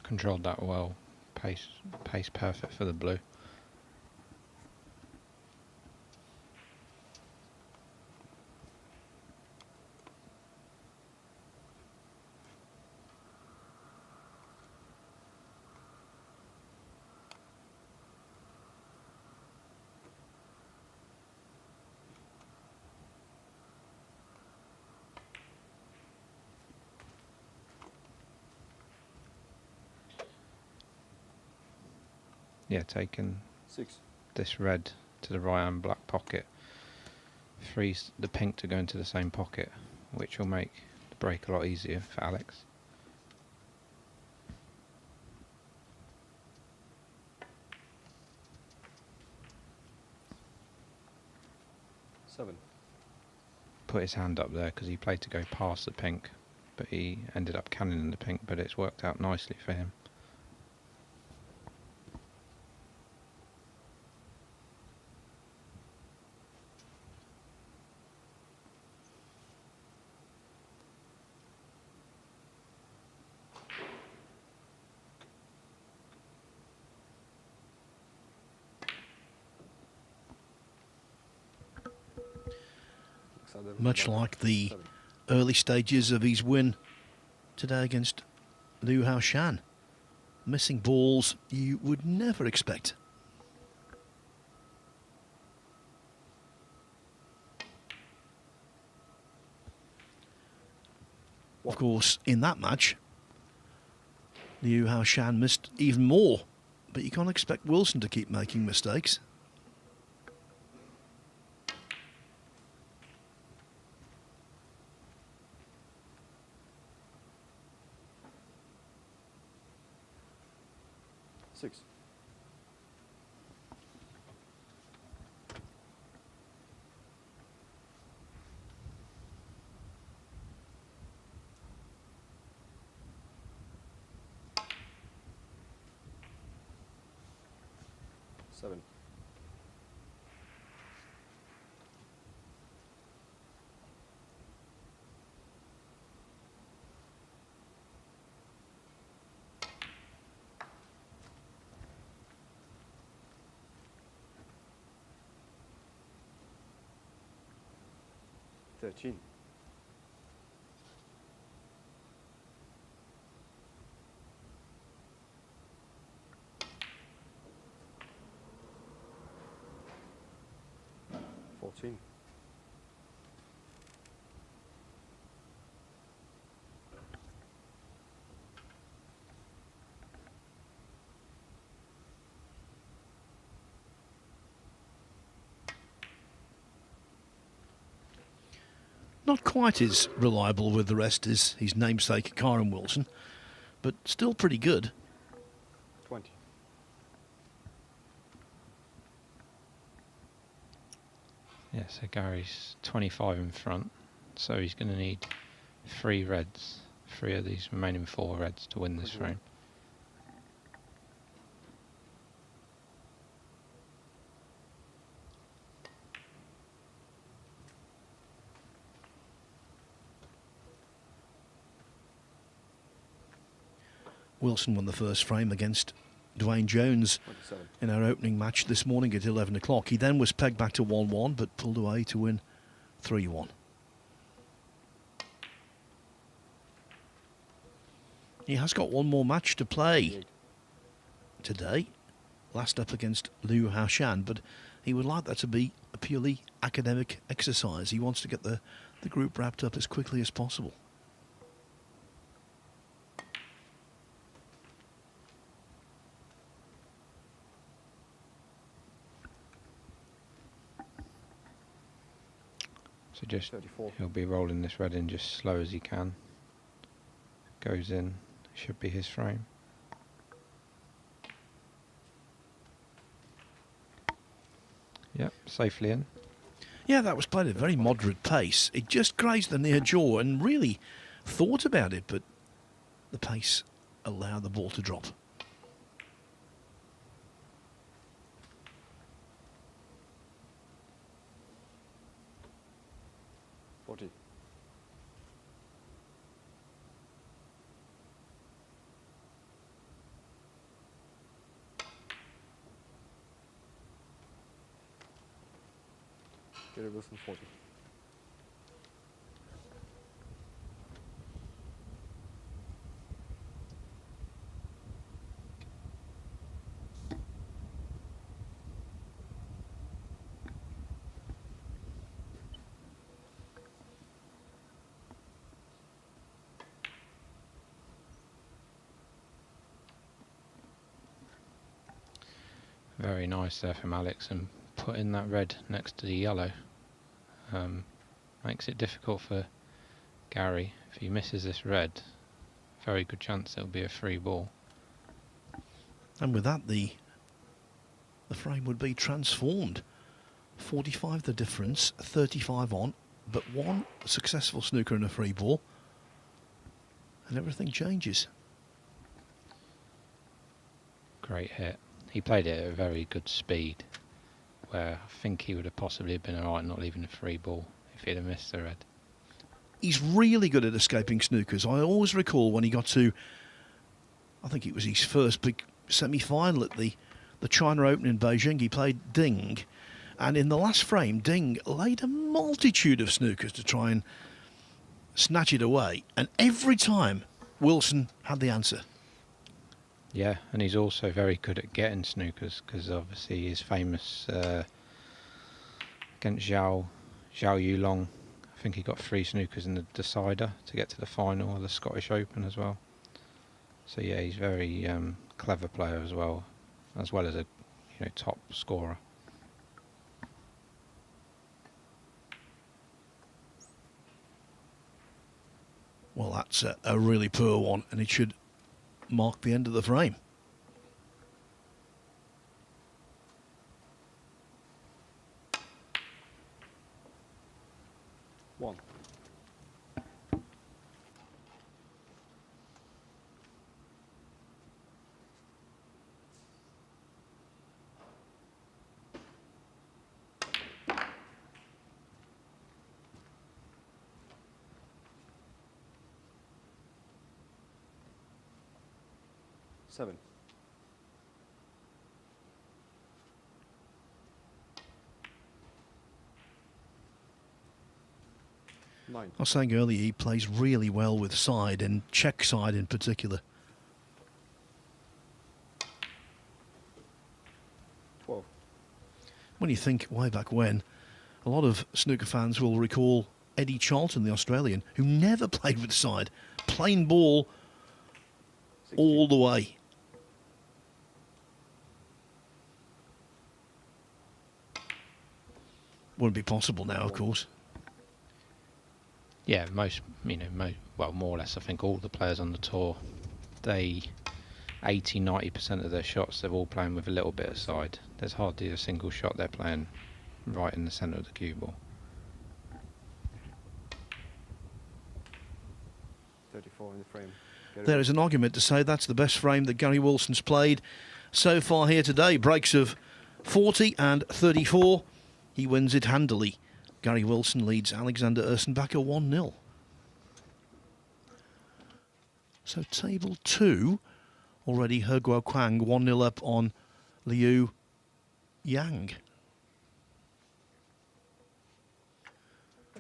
Controlled that well. Pace perfect for the blue. Yeah, taking 6. this red to the right hand black pocket frees the pink to go into the same pocket, which will make the break a lot easier for Alex. Put his hand up there because he played to go past the pink, but he ended up cannoning the pink, but it's worked out nicely for him. much like the early stages of his win today against Lyu Haotian. Missing balls you would never expect. Of course, in that match, Lyu Haotian missed even more, but you can't expect Wilson to keep making mistakes. Six. Seven. Thirteen. Fourteen. Not quite as reliable with the rest as his namesake Kyron Wilson, but still pretty good. 20. Yeah, so Gary's 25 in front, so he's going to need 3 reds, 3 of these remaining 4 reds to win this frame. Wilson won the first frame against Dwayne Jones 27. in our opening match this morning at 11 o'clock. He then was pegged back to 1-1, but pulled away to win 3-1. He has got one more match to play today, last up against Lyu Haotian, but he would like that to be a purely academic exercise. He wants to get the group wrapped up as quickly as possible. So just 34. he'll be rolling this red in just slow as he can. Goes in, should be his frame. Yep, safely in. Yeah, that was played at a very moderate pace. It just grazed the near jaw and really thought about it, but the pace allowed the ball to drop. Gary Wilson 40. Very nice there from Alex, and putting that red next to the yellow makes it difficult for Gary. If he misses this red, very good chance it'll be a free ball. And with that, the frame would be transformed. 45 the difference, 35 on, but one successful snooker and a free ball, and everything changes. Great hit. He played it at a very good speed, where I think he would have possibly been alright not leaving a free ball if he'd have missed the red. He's really good at escaping snookers. I always recall when he got to, I think it was his first big semi-final at the China Open in Beijing, he played Ding, And in the last frame, Ding laid a multitude of snookers to try and snatch it away. And every time, Wilson had the answer. Yeah, and he's also very good at getting snookers, because obviously he's famous against Zhao Yulong. I think he got 3 snookers in the decider to get to the final of the Scottish Open as well. So yeah, he's very clever player as well as a top scorer. Well, that's a really poor one, and it should mark the end of the frame. One. Seven. Nine. I was saying earlier, he plays really well with side, and check side in particular. 12. When you think way back when, a lot of snooker fans will recall Eddie Charlton, the Australian, who never played with side. Plain ball 16. all the way. Wouldn't be possible now, of course. Yeah, more or less, I think all the players on the tour, 80-90% of their shots, they're all playing with a little bit of side. There's hardly a single shot they're playing right in the centre of the cue ball. 34 in the frame. There is an argument to say that's the best frame that Gary Wilson's played so far here today. Breaks of 40 and 34. He wins it handily. Gary Wilson leads Alexander Ursenbacher 1-0. So table 2, already He Guoquang 1-0 up on Liu Yang.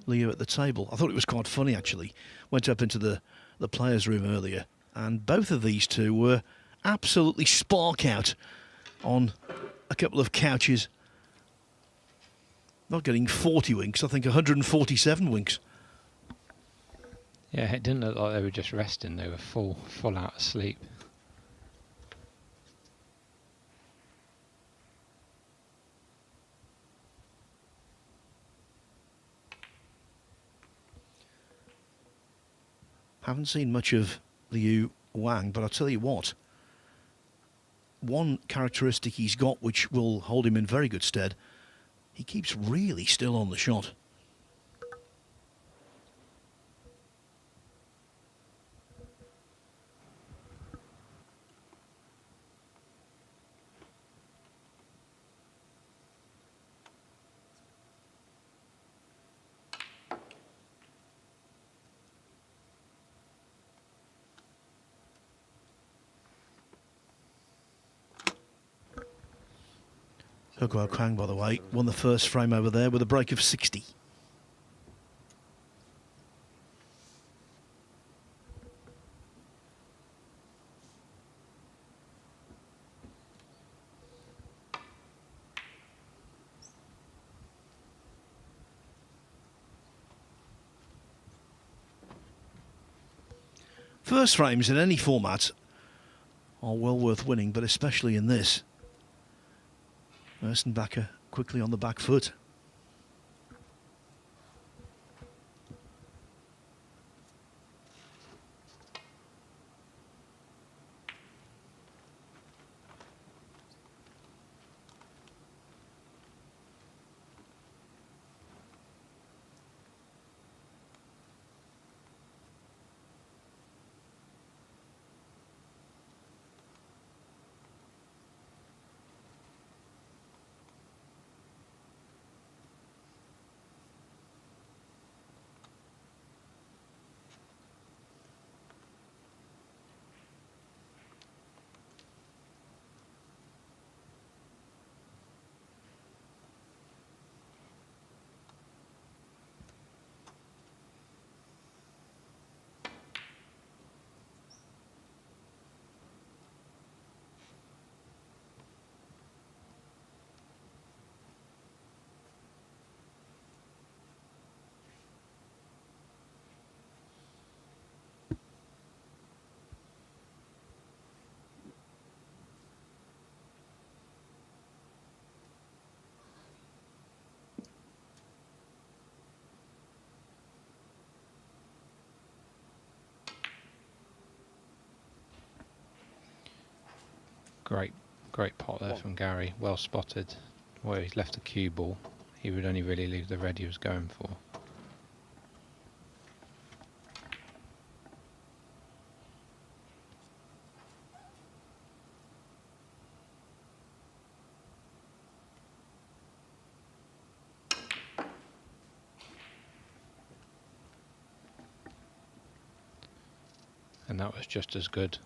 Liu at the table. I thought it was quite funny, actually. Went up into the players' room earlier, and both of these two were absolutely spark out on a couple of couches. Not getting 40 winks, I think 147 winks. Yeah, it didn't look like they were just resting, they were full out of sleep. Haven't seen much of Liu Wang, but I'll tell you what. One characteristic he's got which will hold him in very good stead, he keeps really still on the shot. He Guoquang, by the way, won the first frame over there with a break of 60. First frames in any format are well worth winning, but especially in this. Ursenbacher quickly on the back foot. Great pot there from Gary. Well spotted. Where he's left the cue ball, he would only really leave the red he was going for. And that was just as good.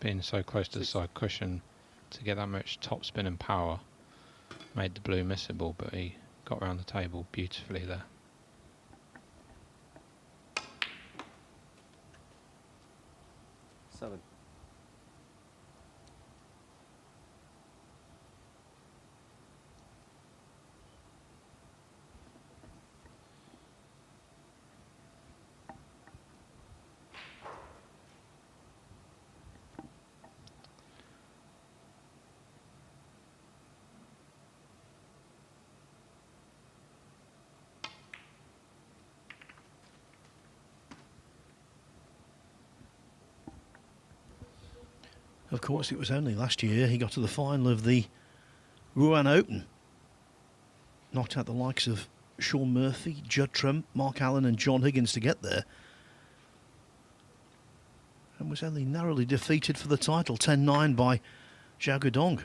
Being so close to the side cushion to get that much top spin and power made the blue missable, but he got around the table beautifully there. Seven. Of course, it was only last year he got to the final of the Rouen Open. Knocked out the likes of Sean Murphy, Judd Trump, Mark Allen and John Higgins to get there. And was only narrowly defeated for the title, 10-9 by Zhao Guodong.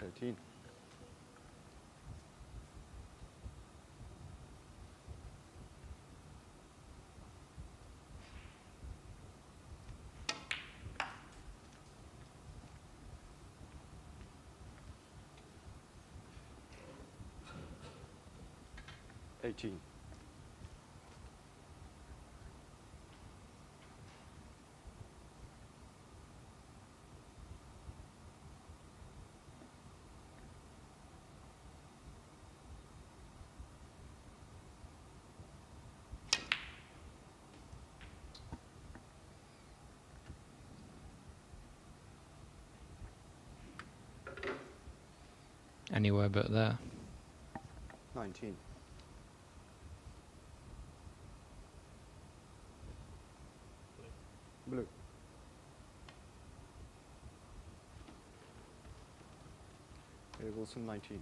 13. Anywhere but there. 19. Blue. Wilson 19.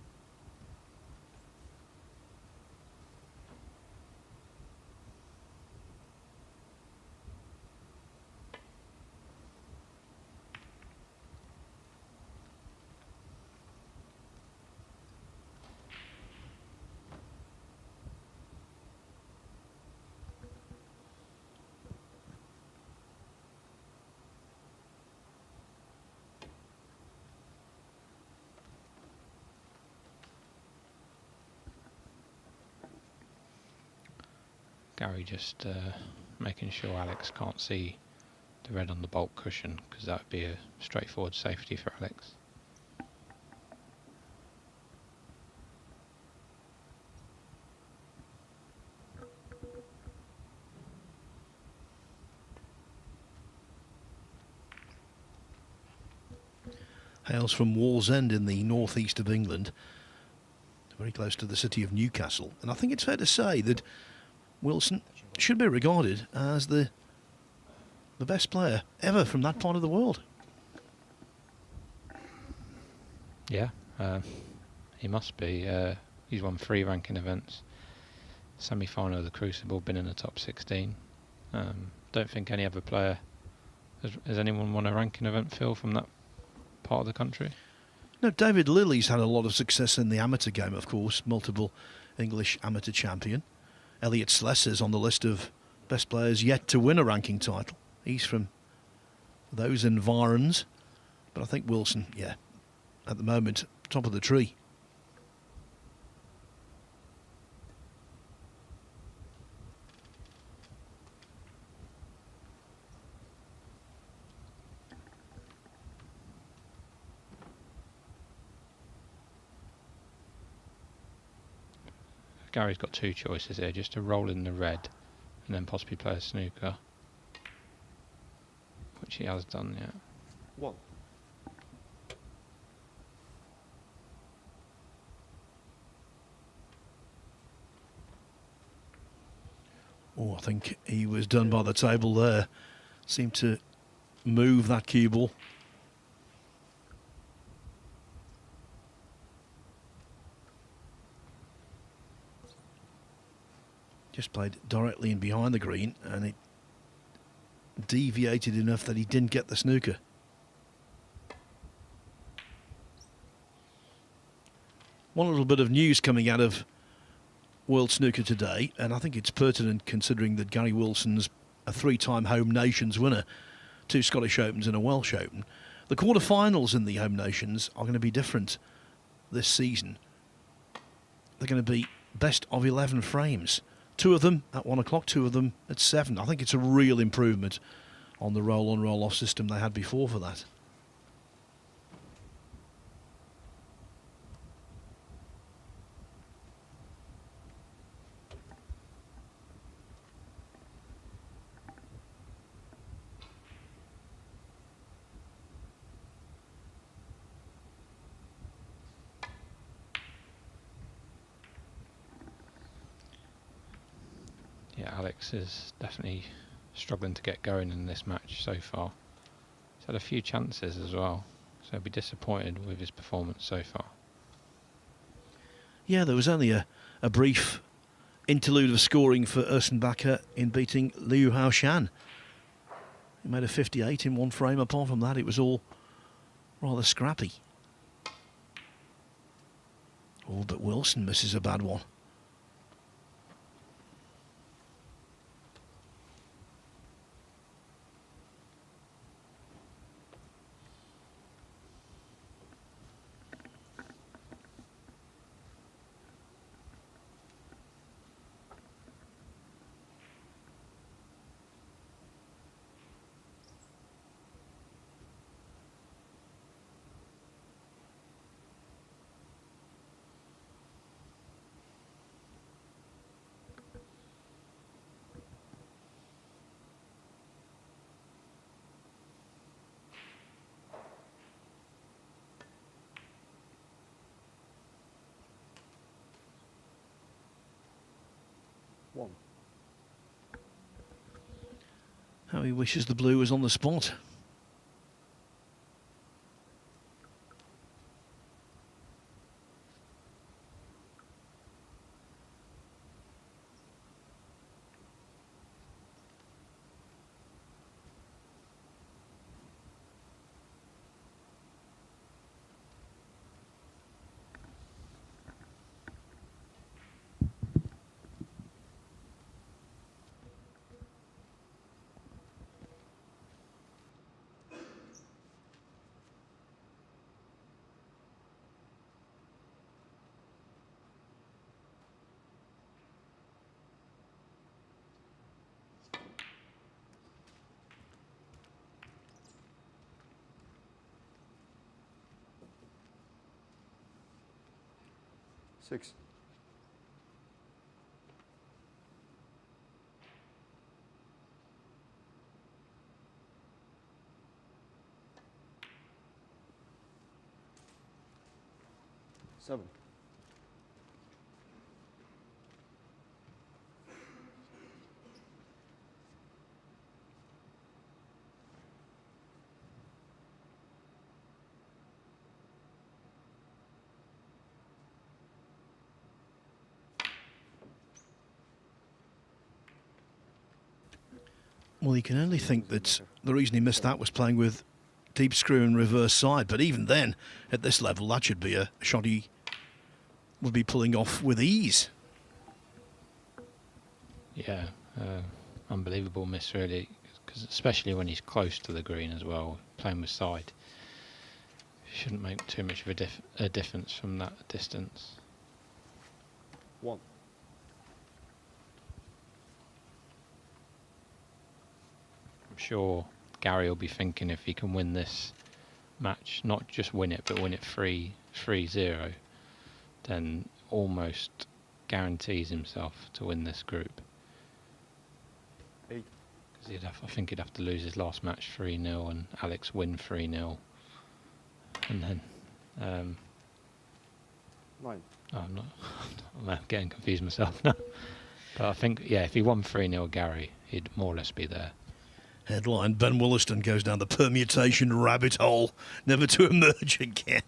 Gary just making sure Alex can't see the red on the bulk cushion, because that would be a straightforward safety for Alex. Hails from Wallsend in the northeast of England, very close to the city of Newcastle. And I think it's fair to say that Wilson should be regarded as the best player ever from that part of the world. Yeah, he must be. He's won 3 ranking events. Semi-final of the Crucible, been in the top 16. Don't think any other player... Has anyone won a ranking event, Phil, from that part of the country? No, David Lilly's had a lot of success in the amateur game, of course. Multiple English amateur champion. Elliot Slessor's on the list of best players yet to win a ranking title. He's from those environs. But I think Wilson, yeah, at the moment, top of the tree. Gary's got 2 choices here, just to roll in the red and then possibly play a snooker, which he has done, yeah. 1. Oh, I think he was done by the table there. Seemed to move that cue ball. Just played directly in behind the green, and it deviated enough that he didn't get the snooker. One little bit of news coming out of World Snooker today, and I think it's pertinent considering that Gary Wilson's a 3-time Home Nations winner, 2 Scottish Opens and a Welsh Open. The quarterfinals in the Home Nations are going to be different this season. They're going to be best of 11 frames. 2 of them at 1 o'clock, 2 of them at 7. I think it's a real improvement on the roll-on, roll-off system they had before for that. Yeah, Alex is definitely struggling to get going in this match so far. He's had a few chances as well, so he'll be disappointed with his performance so far. Yeah, there was only a brief interlude of scoring for Ursenbacher in beating Lyu Haotian. He made a 58 in 1 frame. Apart from that, it was all rather scrappy. Oh, but Wilson misses a bad one. How he wishes the blue was on the spot. Six. Seven. Well, you can only think that the reason he missed that was playing with deep screw and reverse side. But even then, at this level, that should be a shot he would be pulling off with ease. Yeah, unbelievable miss really, because especially when he's close to the green as well, playing with side. Shouldn't make too much of a difference from that distance. One. I'm sure Gary will be thinking if he can win this match, not just win it, but win it 3-0, then almost guarantees himself to win this group. 8. Because I think he'd have to lose his last match 3-0 and Alex win 3-0. And then... 9. Oh, I'm getting confused myself now. But I think, yeah, if he won 3-0 Gary, he'd more or less be there. Headline, Ben Wollaston goes down the permutation rabbit hole, never to emerge again.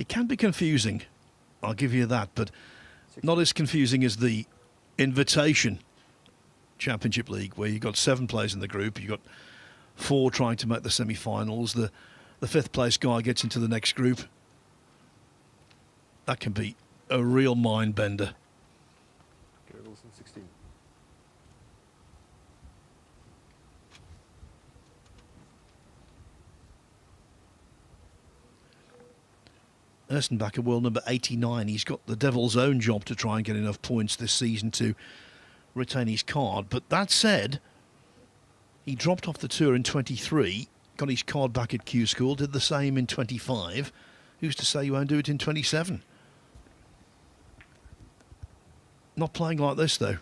It can be confusing, I'll give you that, but not as confusing as the Invitation Championship League, where you've got 7 players in the group, you've got 4 trying to make the semi-finals, the 5th place guy gets into the next group. That can be a real mind bender. Gary Wilson, 16. Ursenbacher, world number 89. He's got the devil's own job to try and get enough points this season to retain his card. But that said, he dropped off the tour in 23, got his card back at Q School, did the same in 25. Who's to say you won't do it in 27? Not playing like this, though.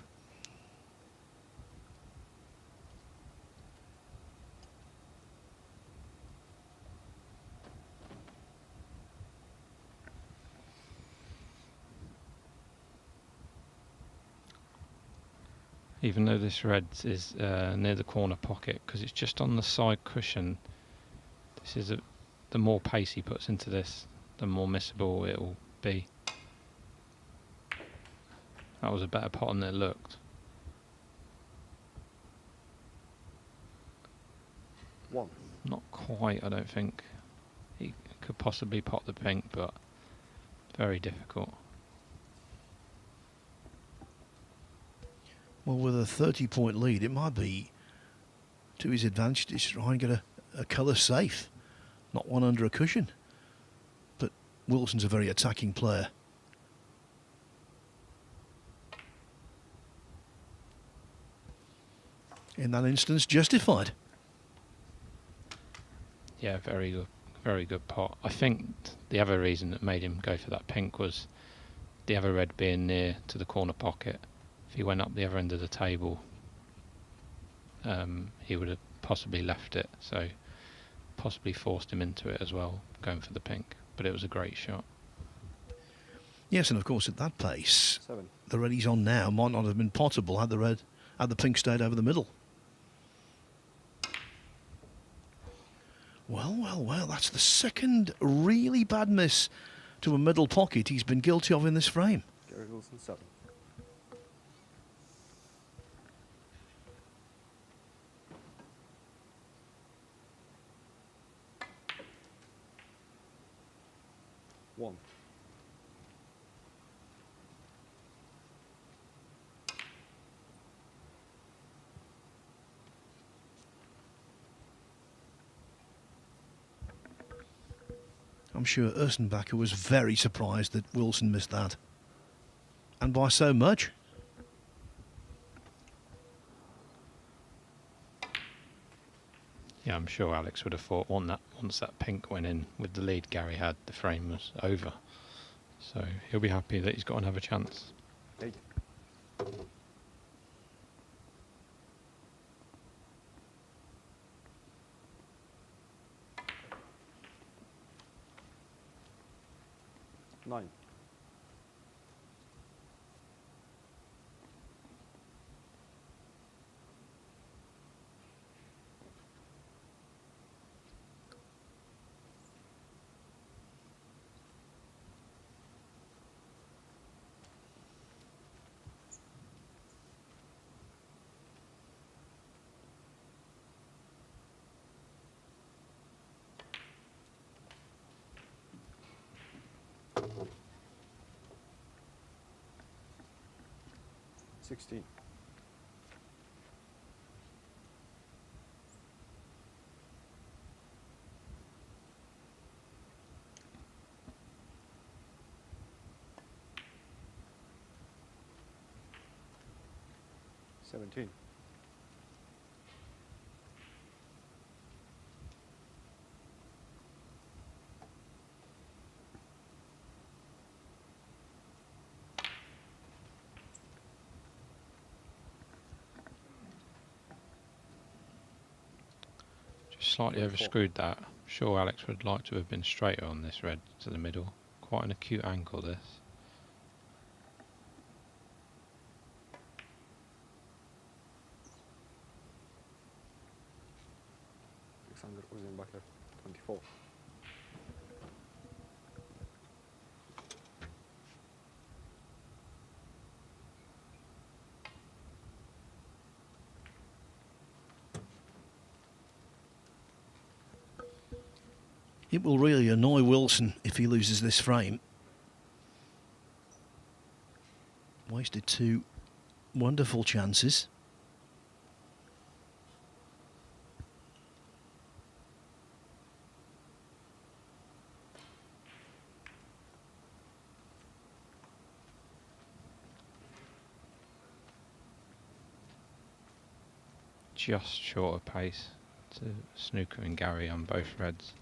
Even though this red is near the corner pocket, because it's just on the side cushion, this is the more pace he puts into this, the more missable it will be. That was a better pot than it looked. 1. Not quite, I don't think. He could possibly pot the pink, but very difficult. Well, with a 30-point lead, it might be to his advantage to try and get a colour safe, not one under a cushion. But Wilson's a very attacking player. In that instance, justified. Yeah, very good pot. I think the other reason that made him go for that pink was the other red being near to the corner pocket. If he went up the other end of the table, he would have possibly left it, so possibly forced him into it as well, going for the pink. But it was a great shot. Yes, and of course at that pace, 7. the red he's on now might not have been potable had the pink stayed over the middle. Well, that's the second really bad miss to a middle pocket he's been guilty of in this frame. Gary Wilson, 7. One. I'm sure Ursenbacher was very surprised that Wilson missed that. And by so much. Yeah, I'm sure Alex would have thought once that pink went in with the lead Gary had, the frame was over. So he'll be happy that he's got another chance. 8. Nine. $16. $17. Slightly overscrewed that. Sure, Alex would like to have been straighter on this red to the middle. Quite an acute angle, this. Ursenbacher, 24. It will really annoy Wilson if he loses this frame. Wasted 2 wonderful chances. Just short of pace to Snooker and Gary on both reds.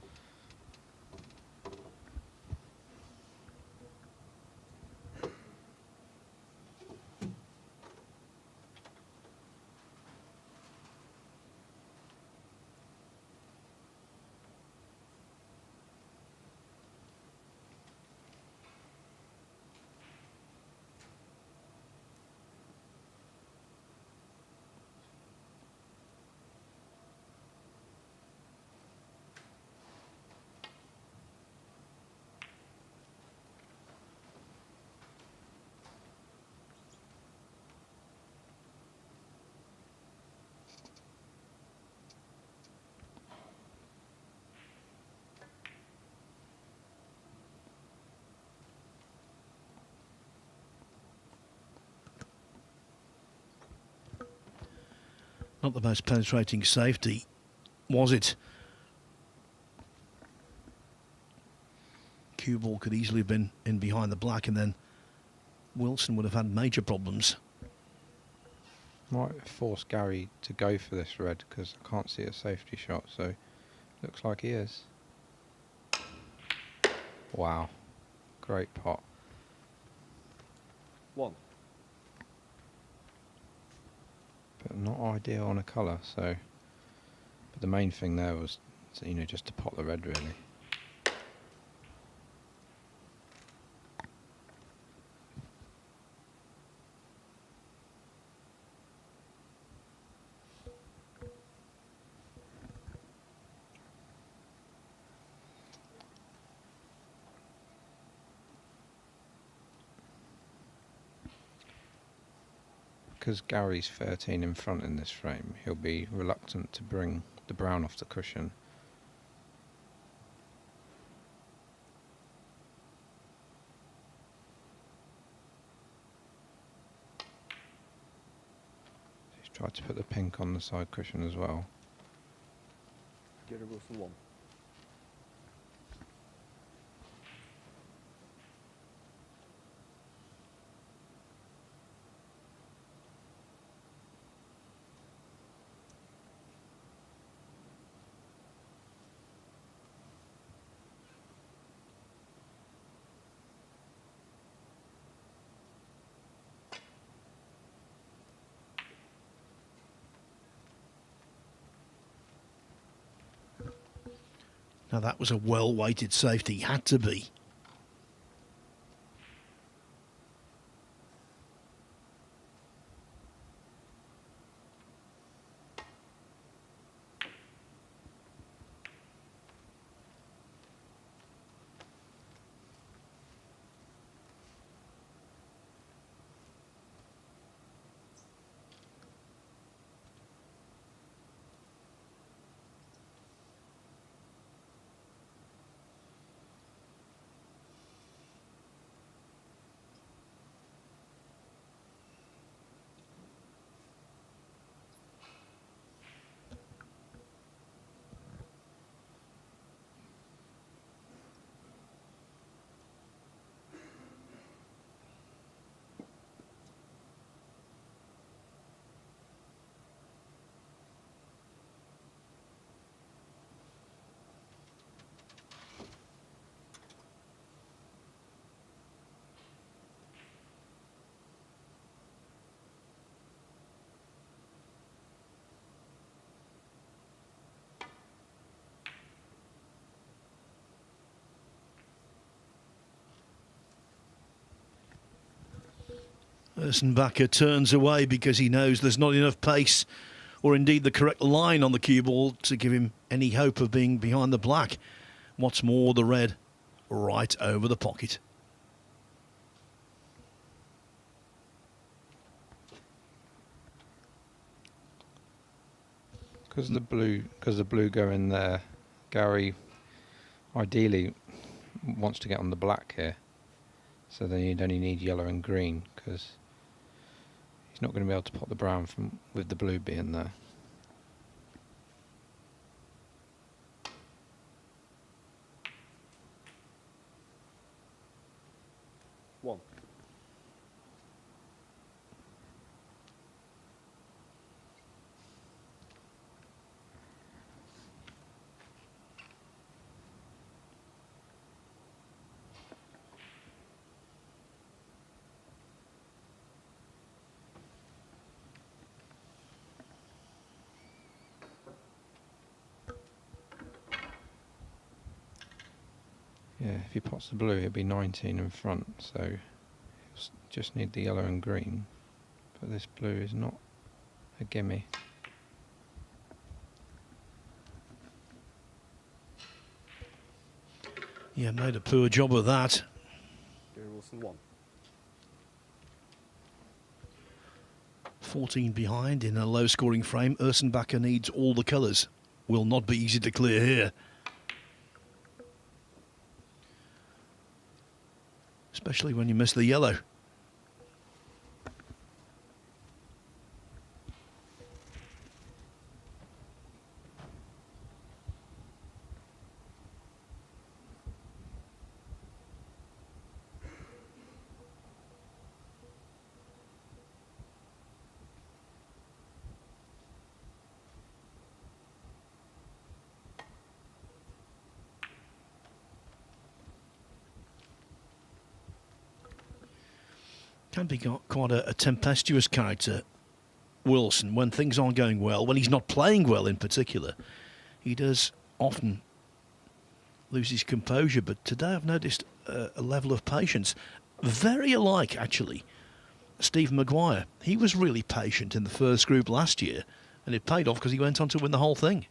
Not the most penetrating safety, was it? Cue ball could easily have been in behind the black, and then Wilson would have had major problems. Might force Gary to go for this red because I can't see a safety shot, so looks like he is. Wow, great pot. 1. But not ideal on a colour, so. But the main thing there was, you know, just to pot the red really. Because Gary's 13 in front in this frame, he'll be reluctant to bring the brown off the cushion. He's tried to put the pink on the side cushion as well. Gary Wilson 1. Now that was a well-weighted safety, had to be. Ursenbacher turns away because he knows there's not enough pace or indeed the correct line on the cue ball to give him any hope of being behind the black. What's more, the red right over the pocket. Because the blue go in there, Gary ideally wants to get on the black here, so then you'd only need yellow and green, because he's not going to be able to pot the brown from with the blue being there. One. Yeah, if he pots the blue, he'll be 19 in front, so he'll just need the yellow and green. But this blue is not a gimme. Yeah, made a poor job of that. Gary Wilson 1. 14 behind in a low-scoring frame. Ursenbacher needs all the colours. Will not be easy to clear here. Especially when you miss the yellow. Can be quite a tempestuous character, Wilson, when things aren't going well, when he's not playing well in particular. He does often lose his composure, but today I've noticed a level of patience. Very alike, actually, Steve Maguire. He was really patient in the first group last year, and it paid off because he went on to win the whole thing.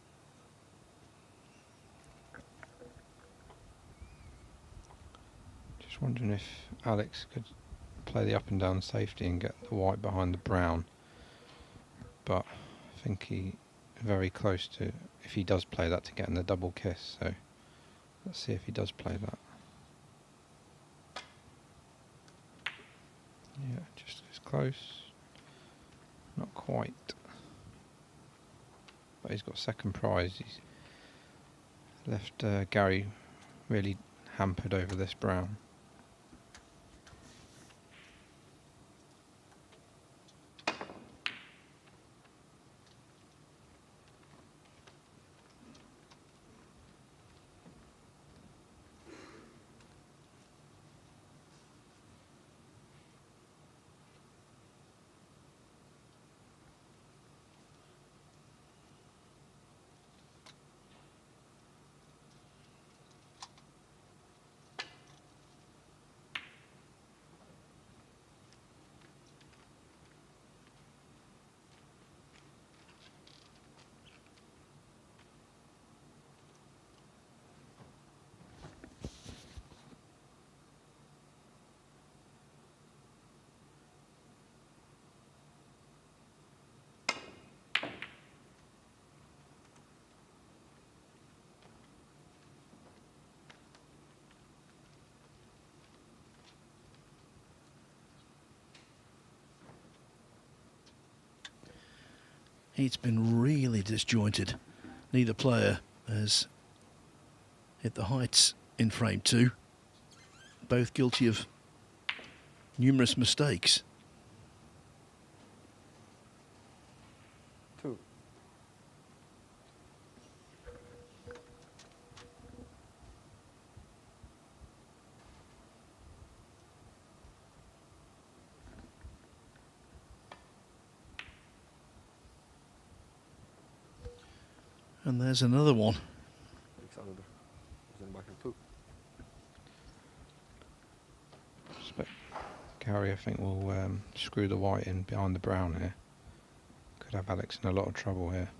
Just wondering if Alex could play the up and down safety and get the white behind the brown, but I think he very close to, if he does play that, to getting the double kiss. So let's see if he does play that. Yeah, just as close, not quite, but he's got second prize. He's left Gary really hampered over this brown. It's been really disjointed. Neither player has hit the heights in frame two. Both guilty of numerous mistakes. 2. And there's another one. Alexander. Ursenbacher 2. Gary, I think, will screw the white in behind the brown here. Could have Alex in a lot of trouble here.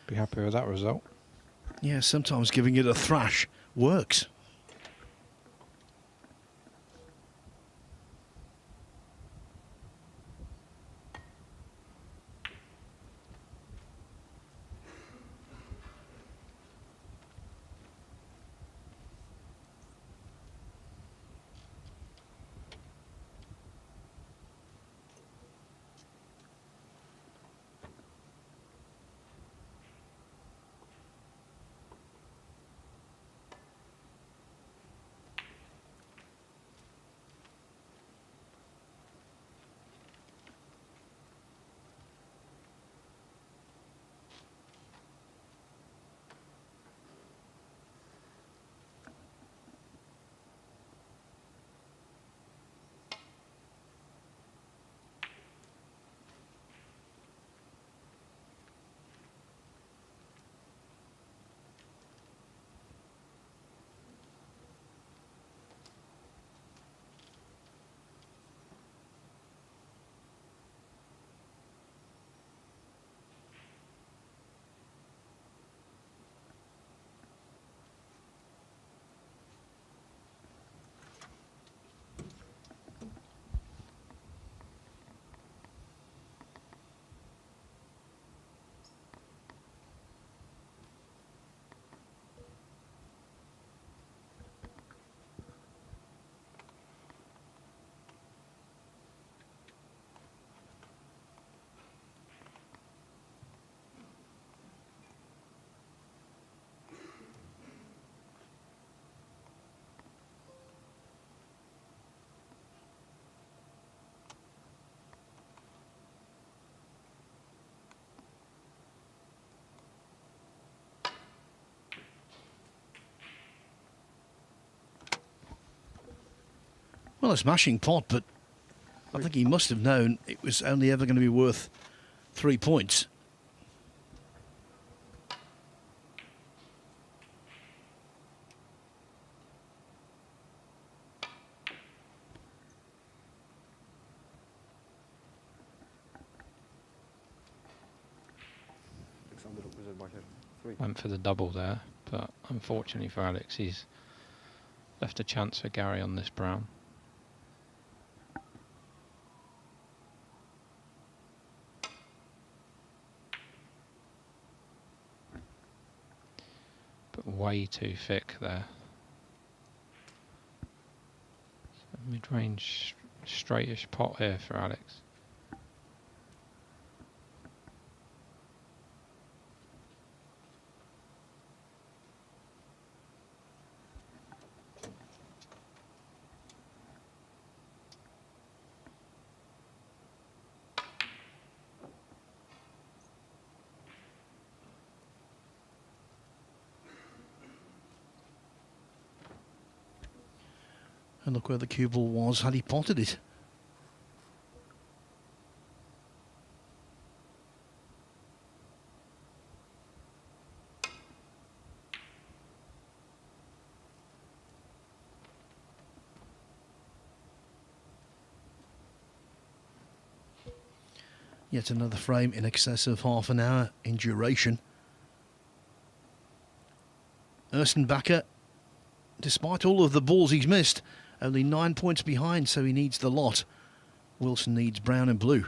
Be happy with that result. Yeah, sometimes giving it a thrash works. Well, a smashing pot, but I think he must have known it was only ever going to be worth 3 points. Went for the double there, but unfortunately for Alex, he's left a chance for Gary on this brown. But way too thick there. So mid-range straightish pot here for Alex. And look where the cue ball was had he potted it. Yet another frame in excess of half an hour in duration. Ursenbacher, despite all of the balls he's missed, only 9 points behind, so he needs the lot. Wilson needs brown and blue.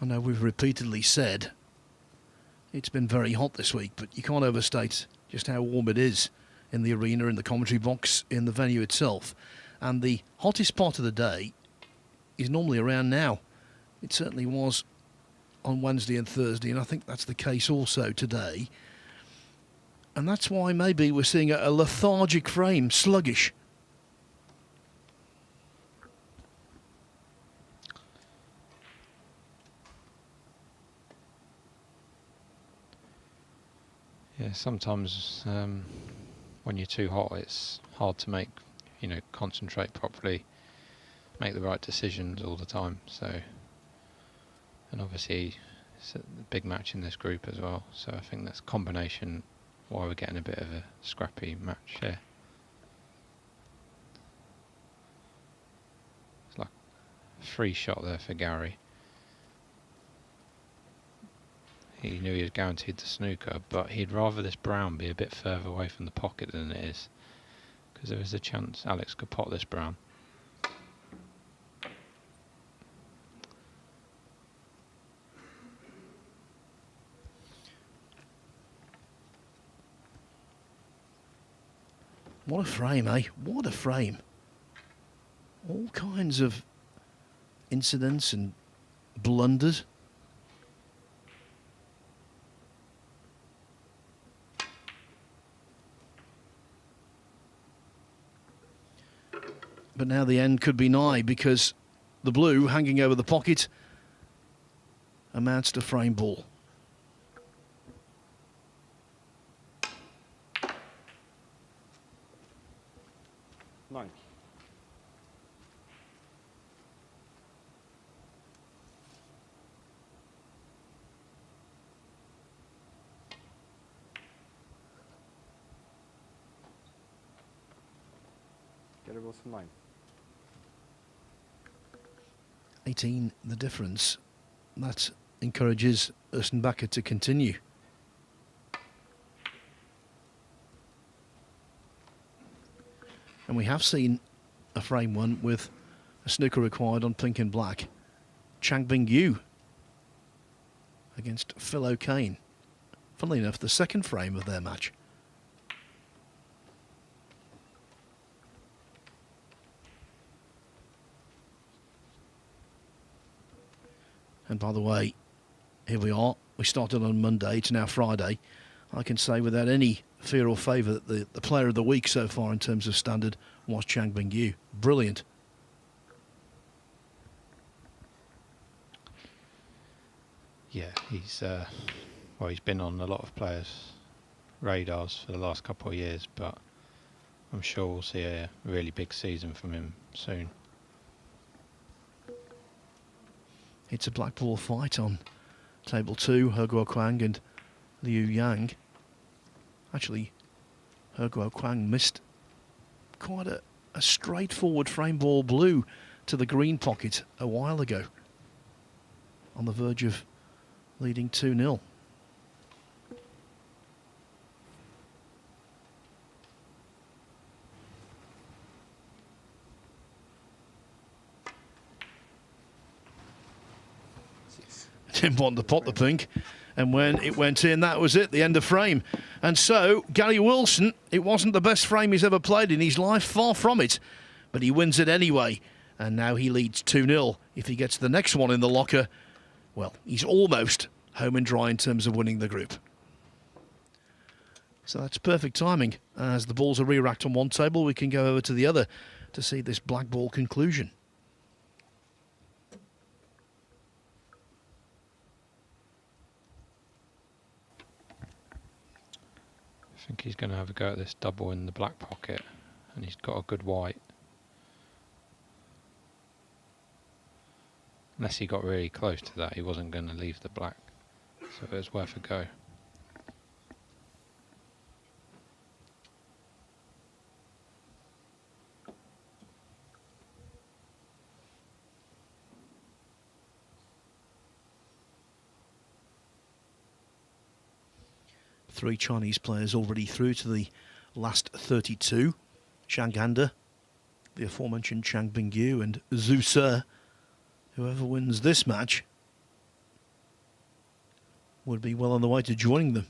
know we've repeatedly said it's been very hot this week, but you can't overstate just how warm it is in the arena, in the commentary box, in the venue itself. And the hottest part of the day is normally around now. It certainly was on Wednesday and Thursday, and I think that's the case also today. And that's why maybe we're seeing a lethargic frame, sluggish. Yeah, sometimes when you're too hot, it's hard to make, concentrate properly, make the right decisions all the time. So, and obviously it's a big match in this group as well. So I think that's a combination why we're getting a bit of a scrappy match here. It's like a free shot there for Gary. He knew he was guaranteed the snooker, but he'd rather this brown be a bit further away from the pocket than it is, because there is a chance Alex could pot this brown. What a frame, eh? What a frame. All kinds of incidents and blunders. But now the end could be nigh, because the blue hanging over the pocket amounts to frame ball. Nine. Gary Wilson 9. 18 the difference. That encourages Ursenbacher to continue. And we have seen a frame one with a snooker required on pink and black. Changbing Yu against Phil O'Kane. Funnily enough, the second frame of their match. And by the way, here we are. We started on Monday. It's now Friday. I can say without any fear or favour that the player of the week so far in terms of standard was Changbing Yu. Brilliant. Yeah, he's been on a lot of players' radars for the last couple of years, but I'm sure we'll see a really big season from him soon. It's a black ball fight on table 2, He Guoquang and Liu Yang. Actually, He Guoquang missed quite a straightforward frame ball blue to the green pocket a while ago, on the verge of leading 2-0. Didn't want to pot the pink, and when it went in, that was it, the end of frame. And so Gary Wilson, it wasn't the best frame he's ever played in his life, far from it, but he wins it anyway, and now he leads 2-0. If he gets the next one in the locker, well, he's almost home and dry in terms of winning the group. So that's perfect timing. As the balls are re-racked on one table, we can go over to the other to see this black ball conclusion. I think he's going to have a go at this double in the black pocket, and he's got a good white. Unless he got really close to that, he wasn't going to leave the black, so it was worth a go. Three Chinese players already through to the last 32. Zhang Anda, the aforementioned Changbing Yu, and Zhu Se. Whoever wins this match would be well on the way to joining them.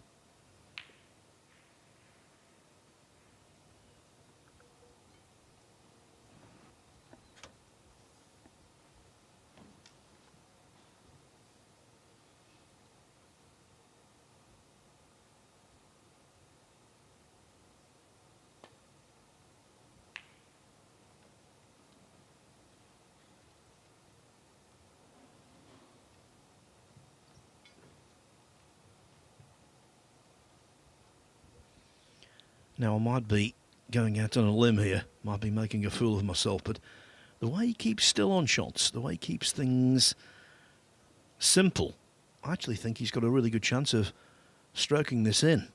Now, I might be going out on a limb here, might be making a fool of myself, but the way he keeps still on shots, the way he keeps things simple, I actually think he's got a really good chance of stroking this in.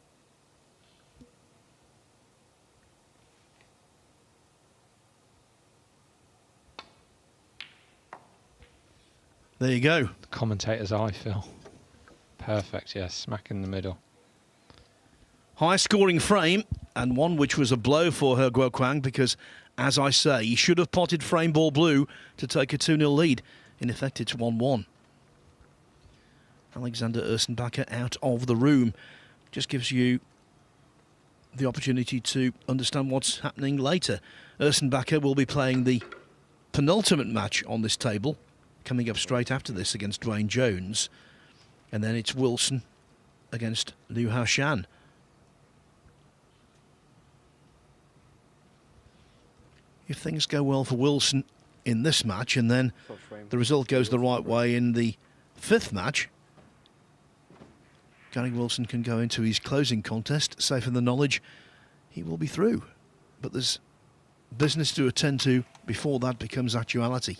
There you go. The commentator's eye, Phil. Perfect, yes, smack in the middle. High scoring frame, and one which was a blow for He Guoquang because, as I say, he should have potted frame ball blue to take a 2-0 lead. In effect, it's 1-1. Alexander Ursenbacher out of the room. Just gives you the opportunity to understand what's happening later. Ursenbacher will be playing the penultimate match on this table, coming up straight after this against Dwayne Jones. And then it's Wilson against Lyu Haotian. If things go well for Wilson in this match, and then the result goes the right way in the fifth match, Gary Wilson can go into his closing contest safe in the knowledge he will be through. But there's business to attend to before that becomes actuality.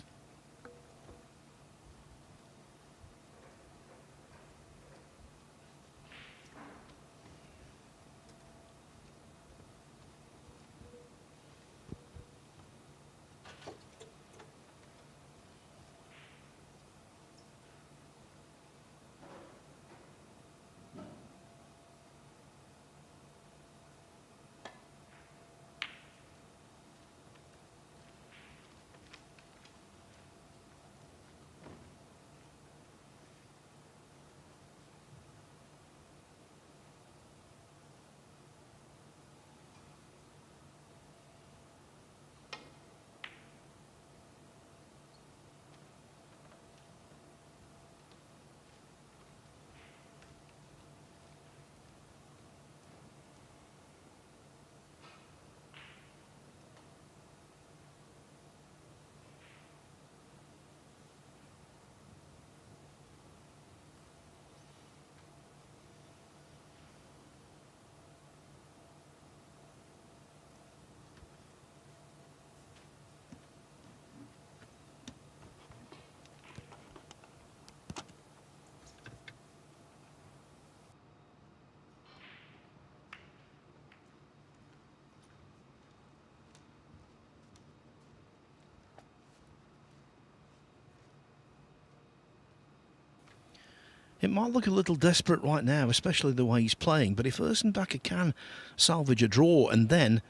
It might look a little desperate right now, especially the way he's playing, but if Ursenbacher can salvage a draw and then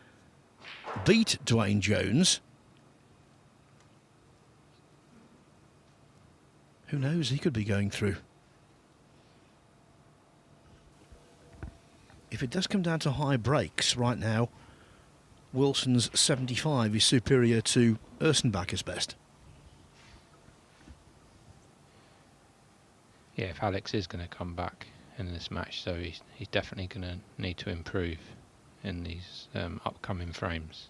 beat Dwayne Jones, who knows, he could be going through. If it does come down to high breaks right now, Wilson's 75 is superior to Ursenbacher's best. Yeah, if Alex is going to come back in this match, so he's definitely going to need to improve in these upcoming frames.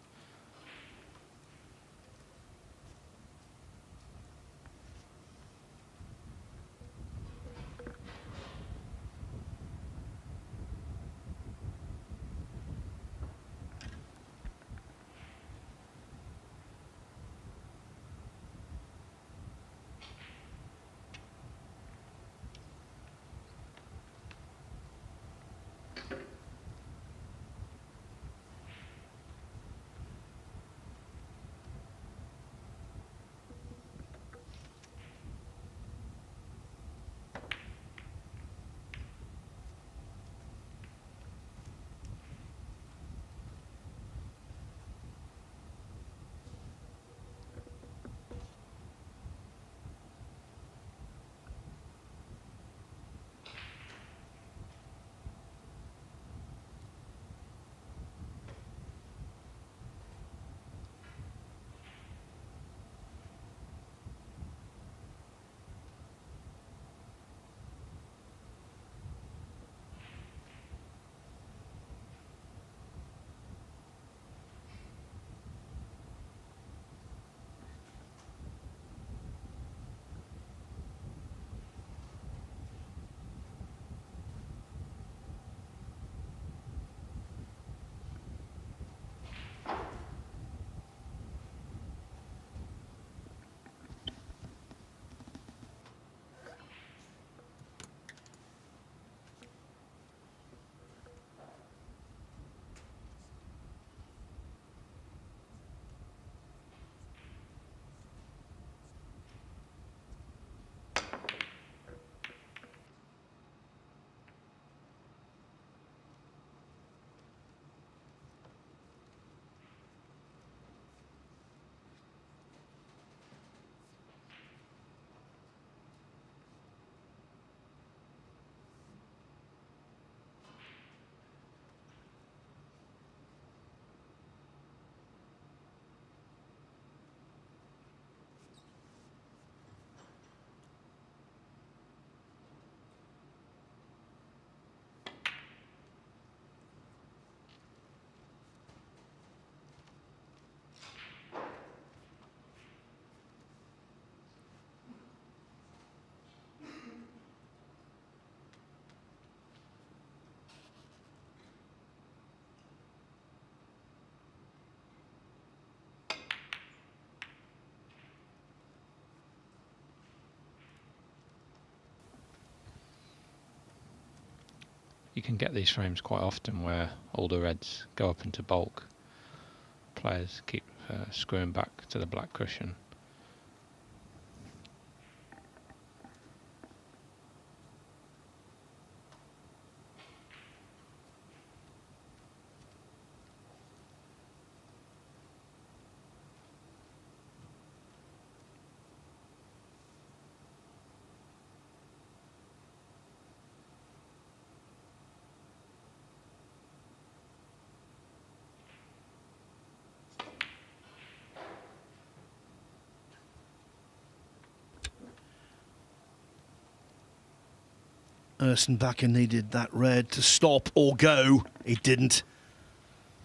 you can get these frames quite often where all the reds go up into bulk. Players keep screwing back to the black cushion. Ursenbacher needed that red to stop or go. It didn't.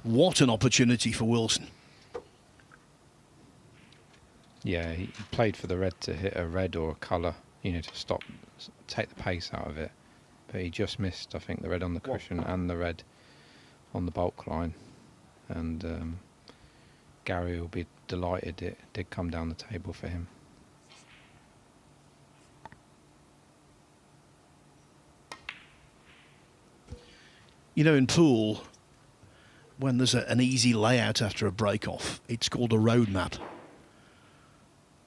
What an opportunity for Wilson. Yeah, he played for the red to hit a red or a colour, you know, to stop, take the pace out of it. But he just missed, I think, the red on the cushion and the red on the bulk line. And Gary will be delighted it did come down the table for him. You know, in pool, when there's an easy layout after a break-off, it's called a road map.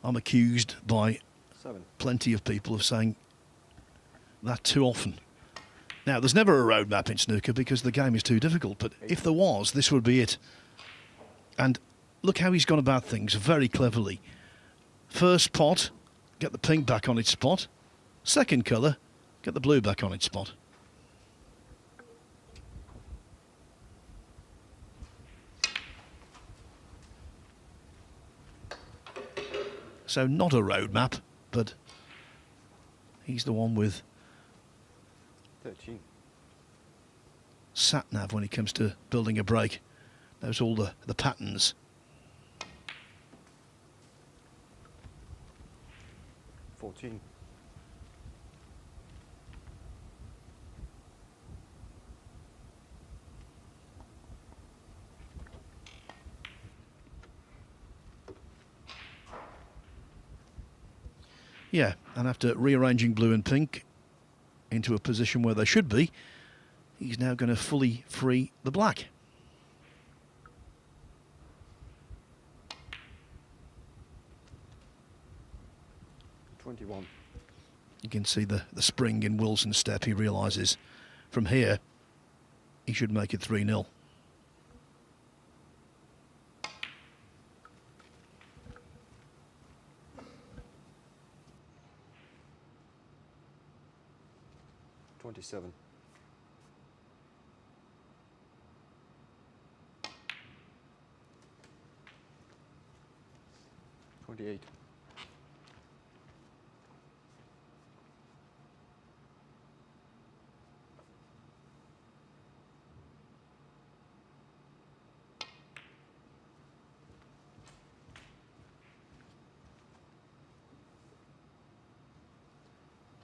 I'm accused by 7. plenty of people of saying that too often. Now, there's never a road map in snooker because the game is too difficult, but if there was, this would be it. And look how he's gone about things very cleverly. First pot, get the pink back on its spot. Second colour, get the blue back on its spot. So not a road map, but he's the one with 13. sat-nav when it comes to building a break. Knows all the patterns. 14. Yeah, and after rearranging blue and pink into a position where they should be, he's now going to fully free the black. $21. You can see the spring in Wilson's step. He realises from here he should make it 3-0. $27. 28.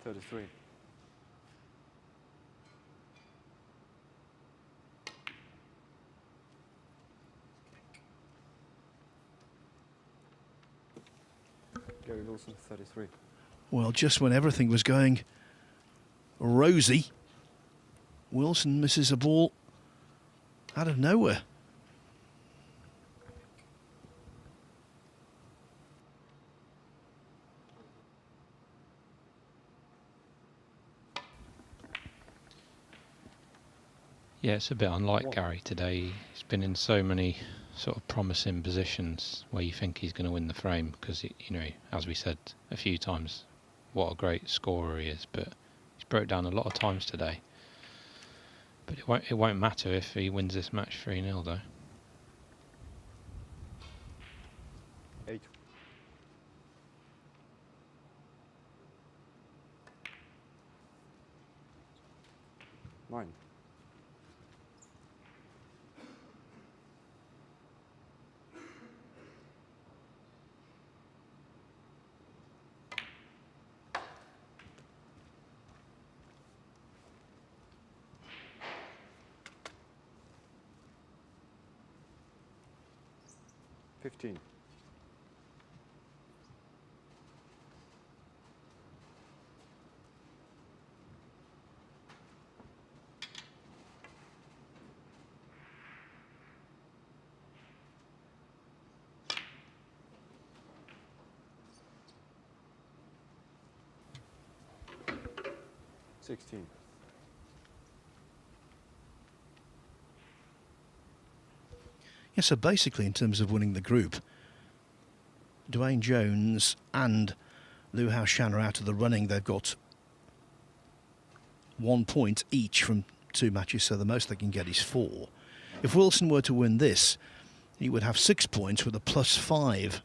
33. 33. Well, just when everything was going rosy, Wilson misses a ball out of nowhere. Yeah, it's a bit unlike Gary today. He's been in so many sort of promising positions where you think he's going to win the frame because, you know, as we said a few times, what a great scorer he is. But he's broke down a lot of times today. But it won't matter if he wins this match 3-0 though. 8. 9. 15. 15. 16. Yeah, so basically in terms of winning the group, Dwayne Jones and Lyu Haotian are out of the running. They've got 1 point each from 2 matches, so the most they can get is 4. If Wilson were to win this, he would have 6 points with a +5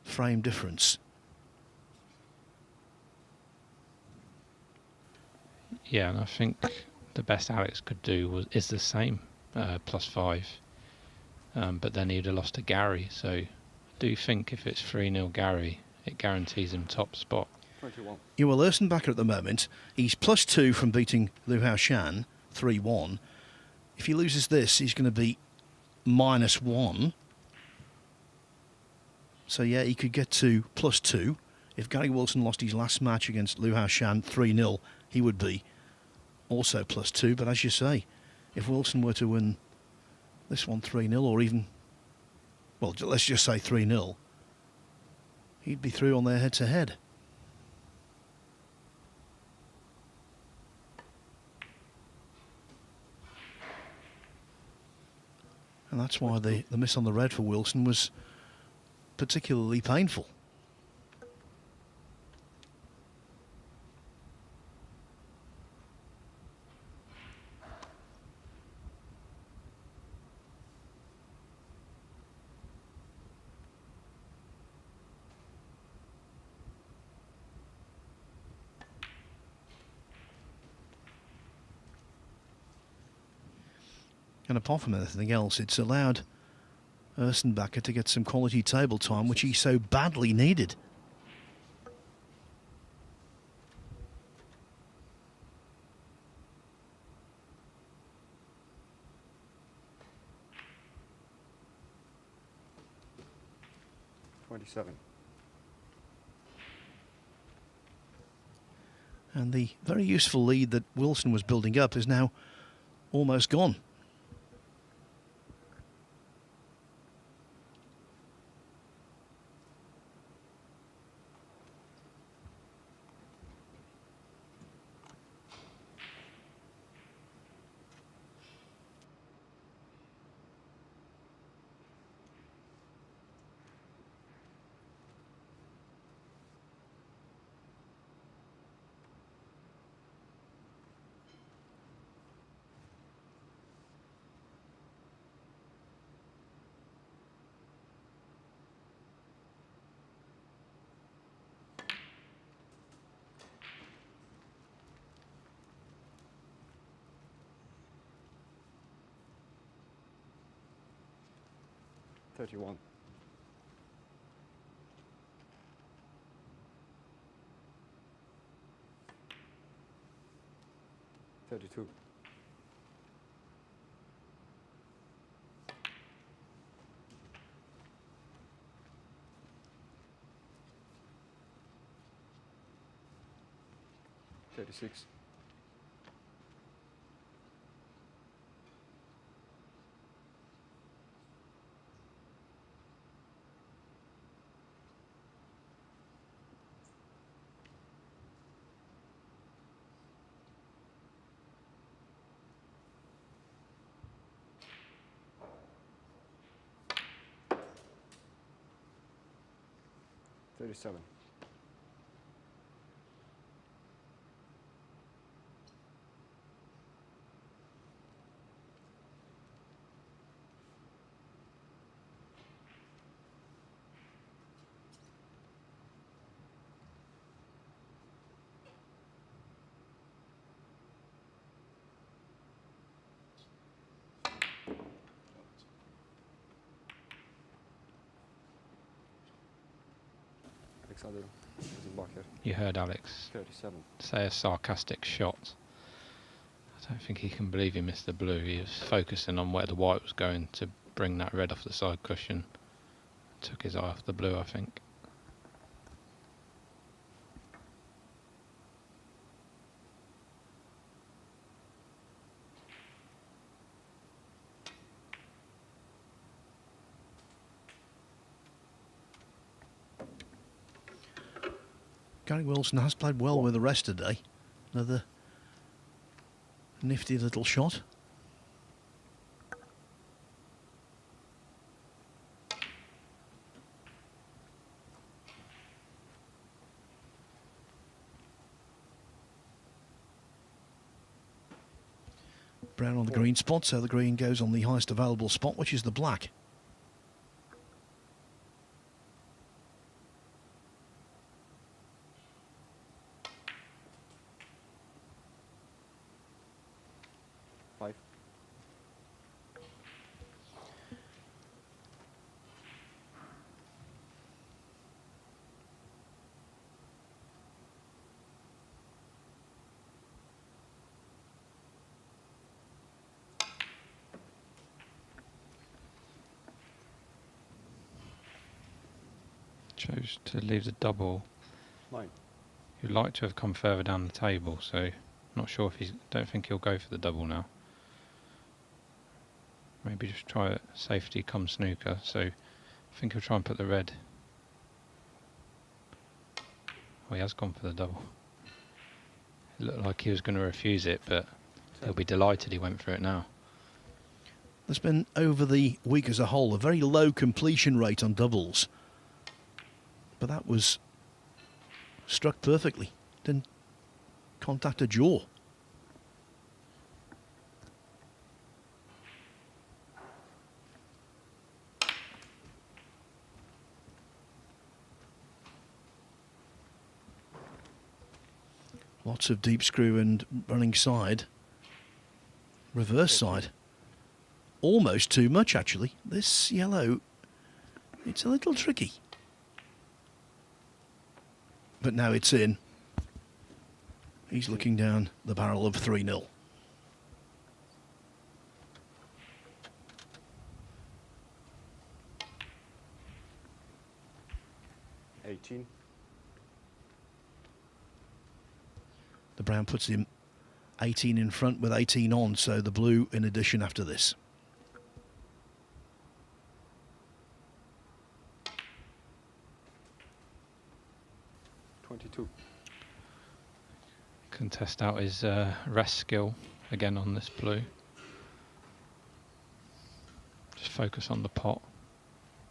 frame difference. Yeah, and I think the best Alex could do is the same, +5. But then he'd have lost to Gary, so I do think if it's 3-0 Gary, it guarantees him top spot. 21. You will Ursenbacher at the moment. He's +2 from beating Lyu Haotian 3-1. If he loses this, he's going to be -1. So yeah, he could get to +2. If Gary Wilson lost his last match against Lyu Haotian 3-0, he would be also +2. But as you say, if Wilson were to win this one 3-0, or even, well, let's just say 3-0, he'd be through on their head-to-head. And that's why the miss on the red for Wilson was particularly painful. And apart from anything else, it's allowed Ursenbacher to get some quality table time, which he so badly needed. And the very useful lead that Wilson was building up is now almost gone. $31. 32. 36. 37. 600. Ursenbacher. You heard Alex 37. say a sarcastic shot. I don't think he can believe he missed the blue. He was focusing on where the white was going to bring that red off the side cushion. Took his eye off the blue, I think. Gary Wilson has played well with the rest today. Another nifty little shot. Brown on the green spot, so the green goes on the highest available spot, which is the black. Five. Chose to leave the double. 9. He'd like to have come further down the table, so not sure if don't think he'll go for the double now. Maybe just try it safety come snooker, so I think he'll try and put the red. Oh, he has gone for the double. It looked like he was going to refuse it, but he'll be delighted he went for it now. There's been, over the week as a whole, a very low completion rate on doubles. But that was struck perfectly. Didn't contact a jaw. Lots of deep screw and running side. Reverse side. Almost too much, actually. This yellow, it's a little tricky. But now it's in. He's looking down the barrel of 3-0. The brown puts him 18 in front with 18 on, so the blue in addition after this. Can test out his rest skill again on this blue. Just focus on the pot.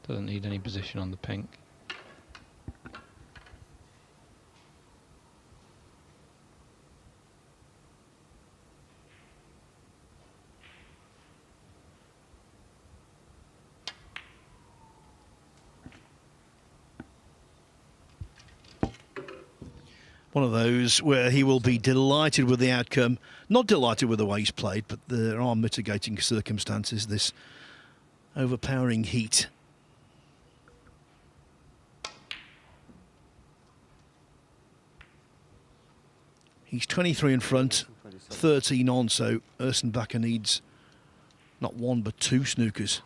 Doesn't need any position on the pink. One of those where he will be delighted with the outcome. Not delighted with the way he's played, but there are mitigating circumstances, this overpowering heat. He's 23 in front, 13 on, so Ursenbacher needs not one but two snookers.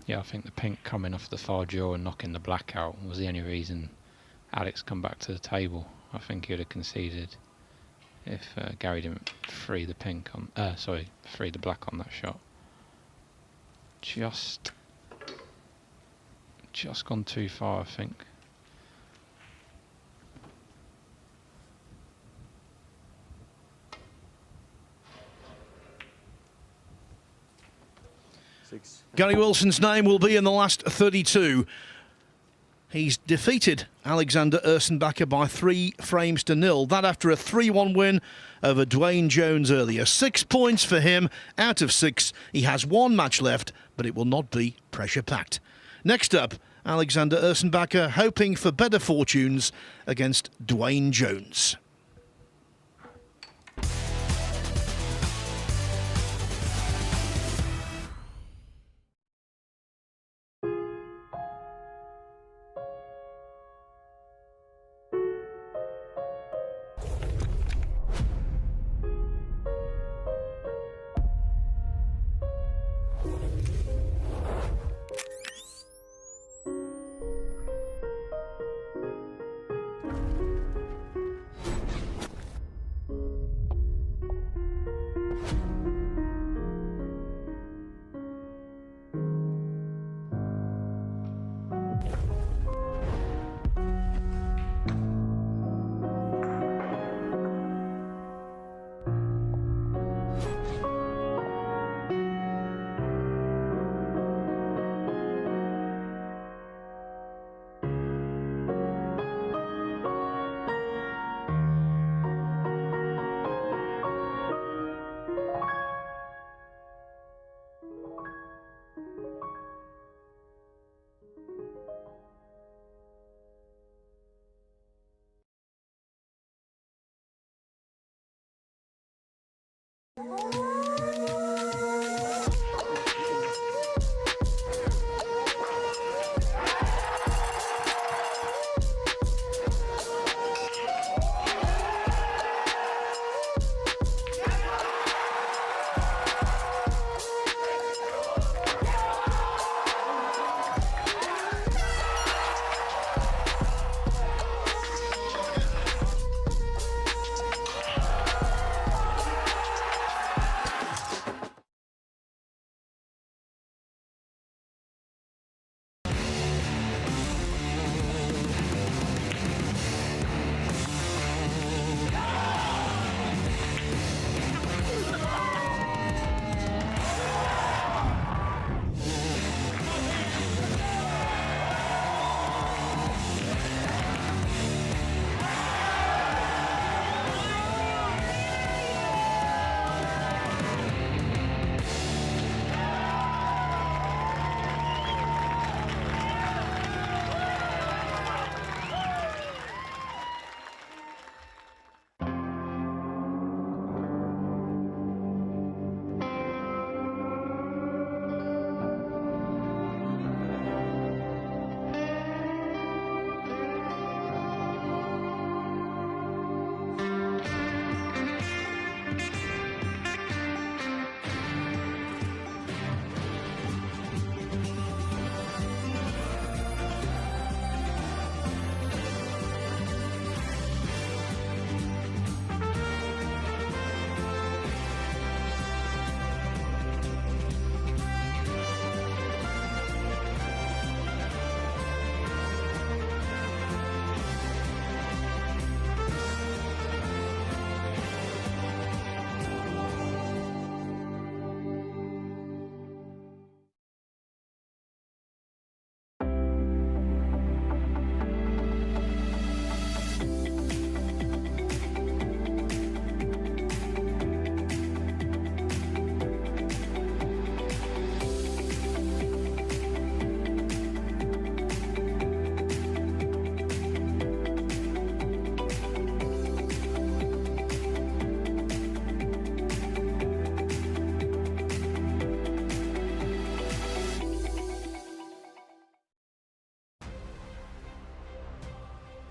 Yeah, I think the pink coming off the far jaw and knocking the black out was the only reason Alex come back to the table. I think he would have conceded if Gary didn't free the pink on, free the black on that shot. Just gone too far, I think. Gary Wilson's name will be in the last 32. He's defeated Alexander Ursenbacher by 3 frames to 0. That after a 3-1 win over Dwayne Jones earlier. 6 points for him out of 6. He has 1 match left, but it will not be pressure-packed. Next up, Alexander Ursenbacher hoping for better fortunes against Dwayne Jones.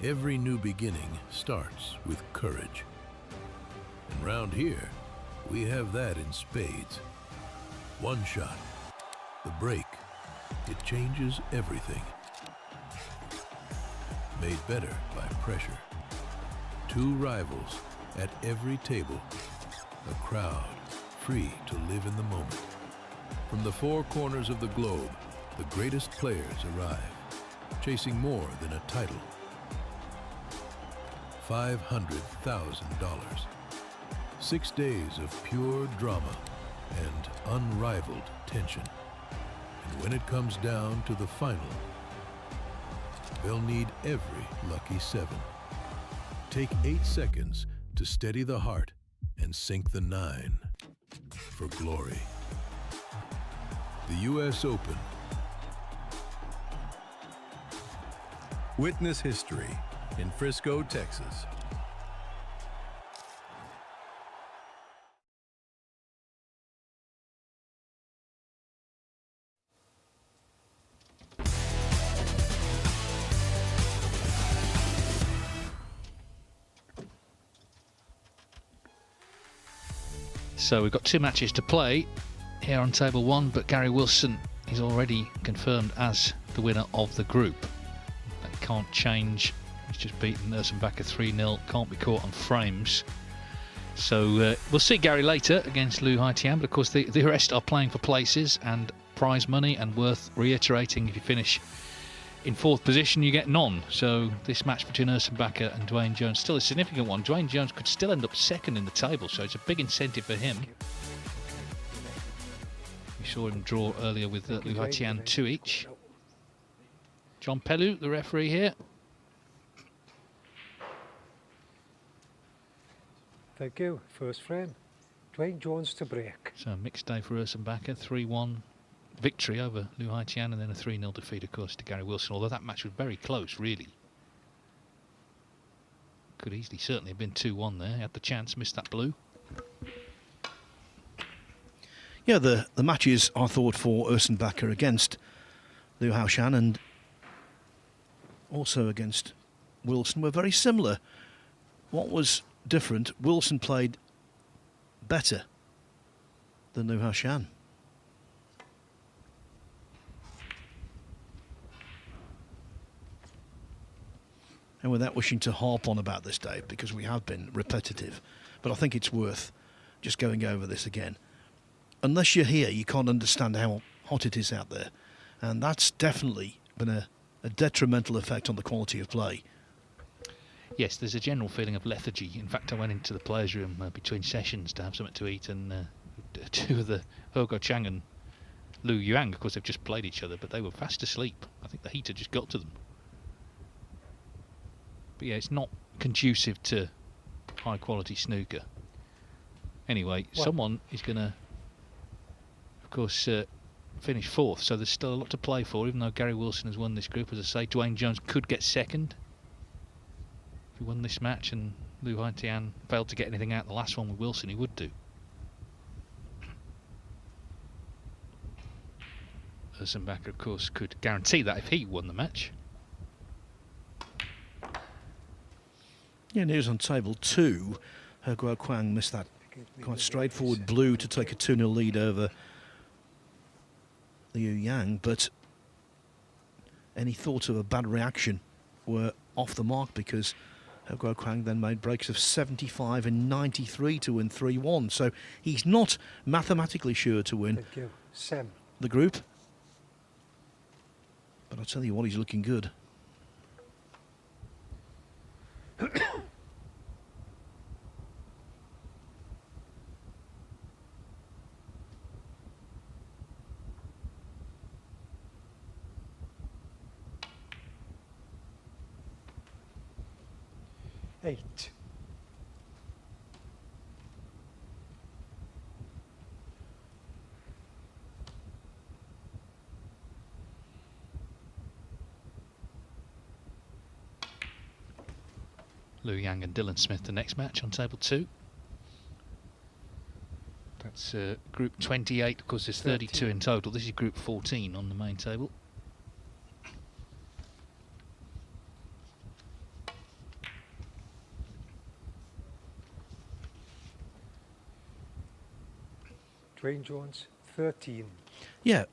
Every new beginning starts with courage. And round here, we have that in spades. One shot, the break, it changes everything. Made better by pressure. Two rivals at every table. A crowd free to live in the moment. From the four corners of the globe, the greatest players arrive, chasing more than a title. $500,000. 6 days of pure drama and unrivaled tension. And when it comes down to the final, they'll need every lucky seven. Take 8 seconds to steady the heart and sink the 9 for glory. The U.S. Open. Witness history in Frisco, Texas. So we've got 2 matches to play here on table 1, but Gary Wilson is already confirmed as the winner of the group. That can't change. He's just beaten Ursenbacher 3-0, can't be caught on frames. So we'll see Gary later against Lyu Haotian, but of course the rest are playing for places and prize money, and worth reiterating, if you finish in 4th position you get none. So this match between Ursenbacher and Dwayne Jones, still a significant one. Dwayne Jones could still end up 2nd in the table, so it's a big incentive for him. We saw him draw earlier with Lyu Haotian 2 each. John Pellew, the referee here. Thank you. First frame. Dwayne Jones to break. So a mixed day for Ursenbacher, 3-1 victory over Lyu Haotian, and then a 3-0 defeat, of course, to Gary Wilson, although that match was very close, really. Could easily, certainly have been 2-1 there. He had the chance, missed that blue. Yeah, the matches I thought for Ursenbacher against Lyu Haotian and also against Wilson were very similar. What was different, Wilson played better than Lyu Haotian. And without wishing to harp on about this, Dave, because we have been repetitive, but I think it's worth just going over this again. Unless you're here, you can't understand how hot it is out there. And that's definitely been a detrimental effect on the quality of play. Yes, there's a general feeling of lethargy. In fact, I went into the players' room between sessions to have something to eat, and two of the Haotian and Lyu Yang, of course, they've just played each other, but they were fast asleep. I think the heat had just got to them. But yeah, it's not conducive to high-quality snooker. Anyway, someone is going to, of course, finish fourth, so there's still a lot to play for, even though Gary Wilson has won this group. As I say, Dwayne Jones could get second if he won this match, and Lyu Haotian failed to get anything out the last one with Wilson. He would do. Ursenbacher, of course, could guarantee that if he won the match. Yeah, news on table 2. He Kwang missed that quite straightforward blue to take a 2-0 lead over Liu Yang, but any thoughts of a bad reaction were off the mark, because He Kwang then made breaks of 75 and 93 to win 3-1. So he's not mathematically sure to win the group. But I'll tell you what, he's looking good. Eight. Liu Yang and Dylan Smith, the next match on table 2. That's group 28, of course there's 32 in total. This is group 14 on the main table. Dwayne Jones, 13. Yeah,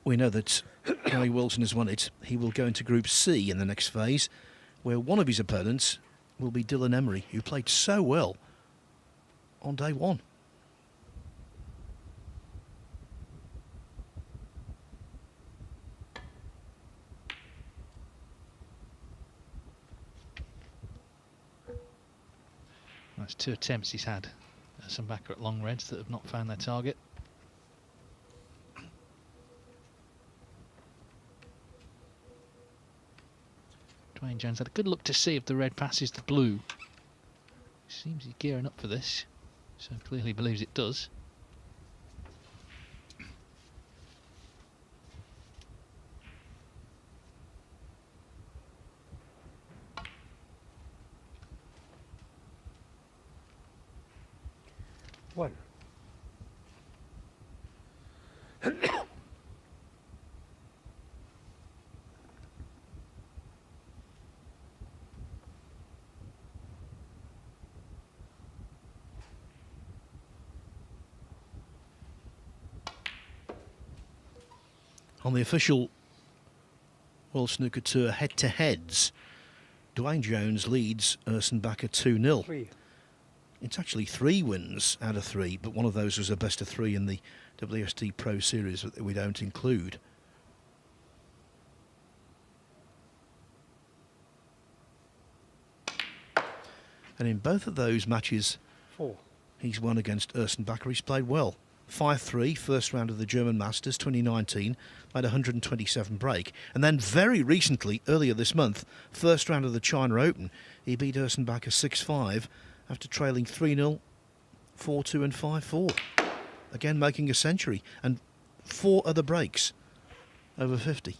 we know that Gary Wilson has won it. He will go into Group C in the next phase, where one of his opponents will be Dylan Emery, who played so well on day one. That's 2 attempts he's had. Some backer at long reds that have not found their target. Dwayne Jones had a good look to see if the red passes the blue. Seems he's gearing up for this, so clearly believes it does. One. On the official World Snooker Tour head-to-heads, Dwayne Jones leads Ursenbacher 2-0. 3. It's actually 3 wins out of 3, but one of those was a best of 3 in the WST Pro Series that we don't include. And in both of those matches, 4. He's won against Ursenbacher. He's played well. 5-3, first round of the German Masters 2019, made 127 break. And then very recently, earlier this month, first round of the China Open, he beat Ursenbacher 6-5 after trailing 3-0, 4-2 and 5-4. Again, making a century. And 4 other breaks over 50.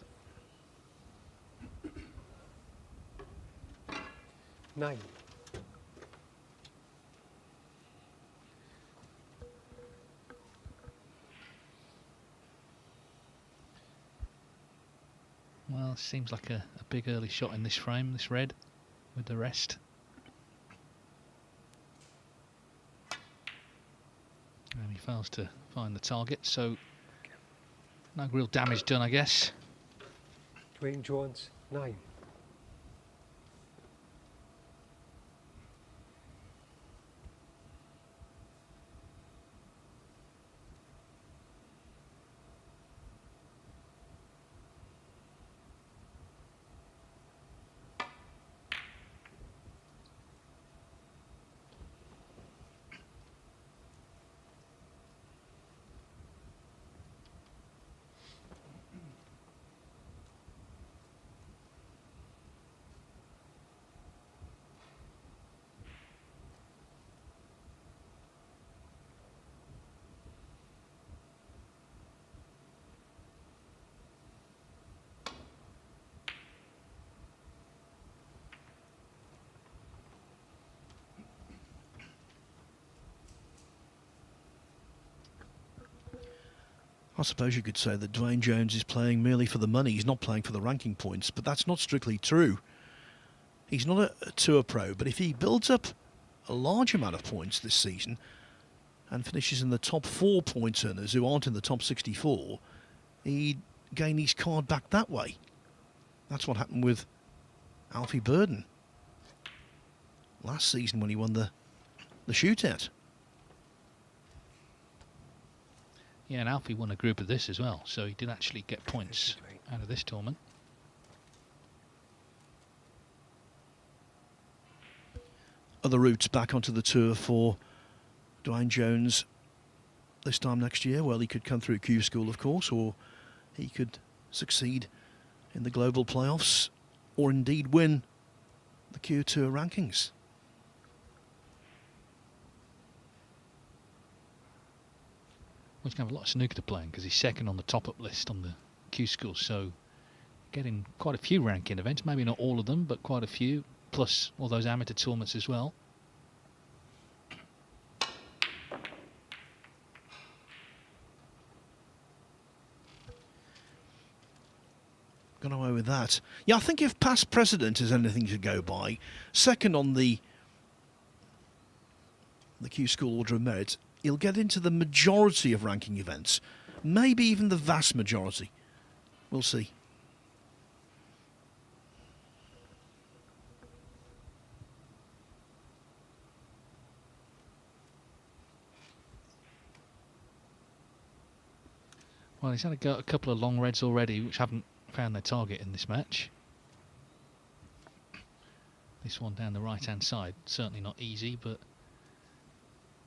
9. Well, seems like a big early shot in this frame, this red, with the rest. And he fails to find the target, so no real damage done, I guess. Dwayne Jones, 9. I suppose you could say that Dwayne Jones is playing merely for the money. He's not playing for the ranking points, but that's not strictly true. He's not a tour pro, but if he builds up a large amount of points this season and finishes in the top 4 point earners who aren't in the top 64, he'd gain his card back that way. That's what happened with Alfie Burden last season when he won the shootout. Yeah, and Alfie won a group of this as well, so he did actually get points out of this tournament. Other routes back onto the tour for Dwayne Jones this time next year? Well, he could come through Q School, of course, or he could succeed in the global playoffs, or indeed win the Q Tour rankings. Well, he's going to have a lot of snooker to play because he's second on the top-up list on the Q School, so getting quite a few ranking events, maybe not all of them, but quite a few, plus all those amateur tournaments as well. Got away with that. Yeah, I think if past precedent is anything to go by, second on the Q School Order of Merit, he'll get into the majority of ranking events, maybe even the vast majority. We'll see. Well, he's had a couple of long reds already, which haven't found their target in this match. This one down the right-hand side, certainly not easy, but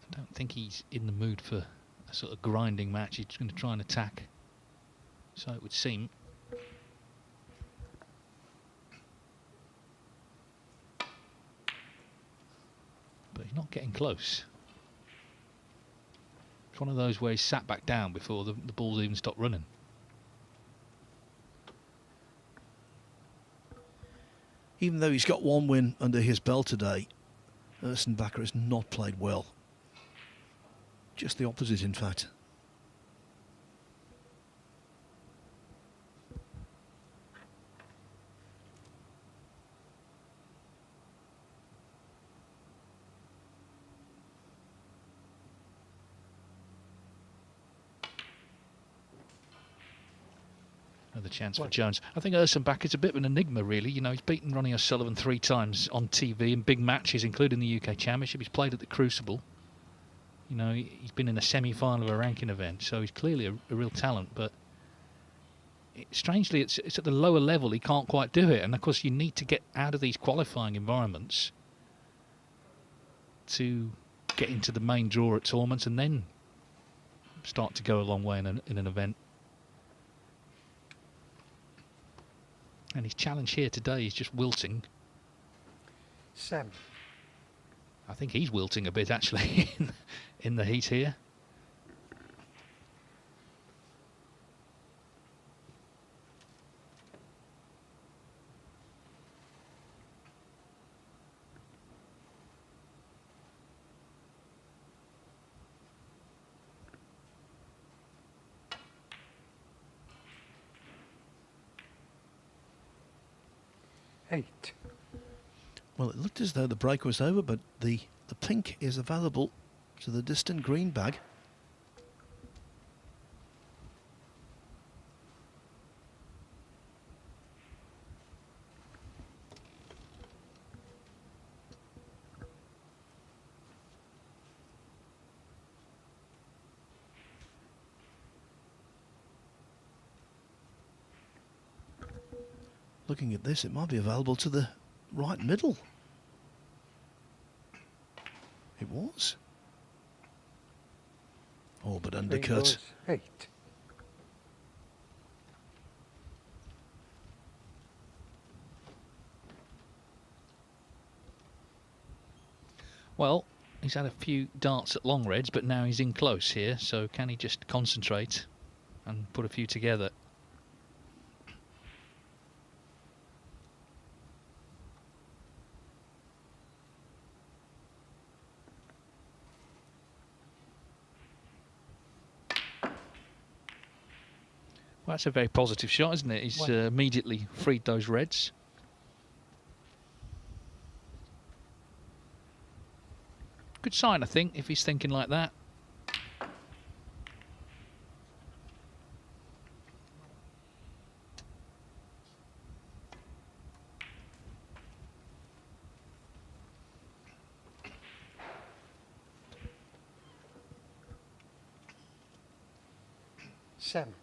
I don't think he's in the mood for a sort of grinding match. He's going to try and attack, so it would seem. But he's not getting close. It's one of those where he's sat back down before the ball's even stopped running. Even though he's got one win under his belt today, Ursenbacher has not played well. Just the opposite, in fact. Another chance for Jones. I think Ursenbacher's a bit of an enigma, really. You know, he's beaten Ronnie O'Sullivan 3 times on TV in big matches, including the UK Championship. He's played at the Crucible. You know, he's been in a semi-final of a ranking event, so he's clearly a real talent. But strangely, it's at the lower level he can't quite do it. And of course, you need to get out of these qualifying environments to get into the main draw at tournaments, and then start to go a long way in an event. And his challenge here today is just wilting. Sam. I think he's wilting a bit, actually, in the heat here. 8. Well, it looked as though the break was over, but the pink is available to the distant green bag. Looking at this, it might be available to the right middle. It was. Oh, but undercut. 8. Well, he's had a few darts at long reds, but now he's in close here, so can he just concentrate and put a few together? Well, that's a very positive shot, isn't it? He's immediately freed those reds. Good sign, I think, if he's thinking like that. Seven.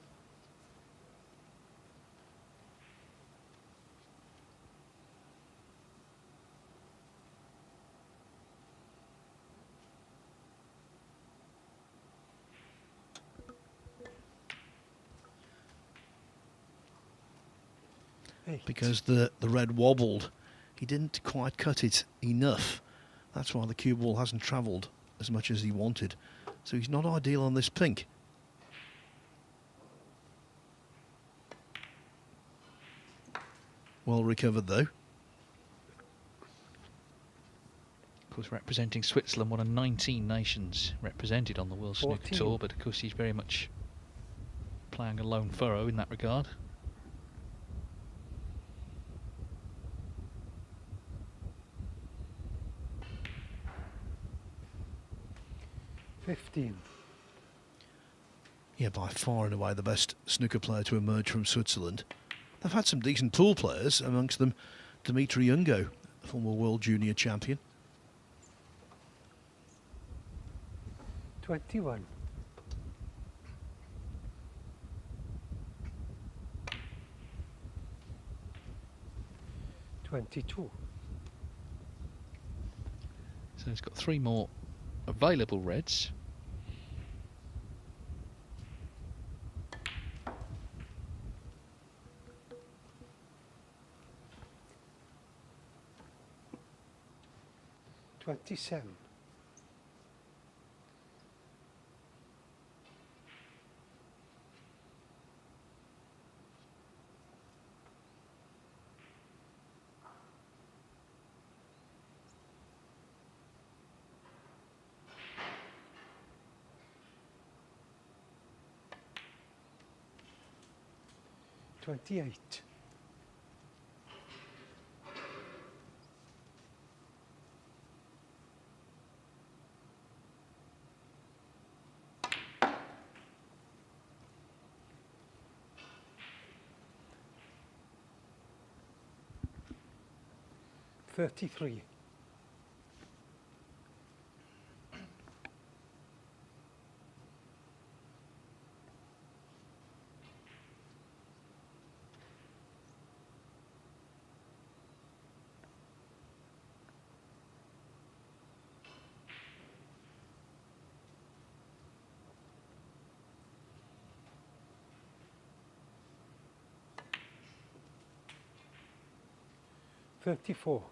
Because the red wobbled, he didn't quite cut it enough. That's why the cue ball hasn't travelled as much as he wanted. So he's not ideal on this pink. Well recovered though. Of course, representing Switzerland, one of 19 nations represented on the World Snooker Tour, but of course he's very much playing a lone furrow in that regard. Yeah, by far and away the best snooker player to emerge from Switzerland. They've had some decent pool players, amongst them Dimitri Ungo, former world junior champion. 21. So he's got 3 more available reds. $27. $28. $33. $34.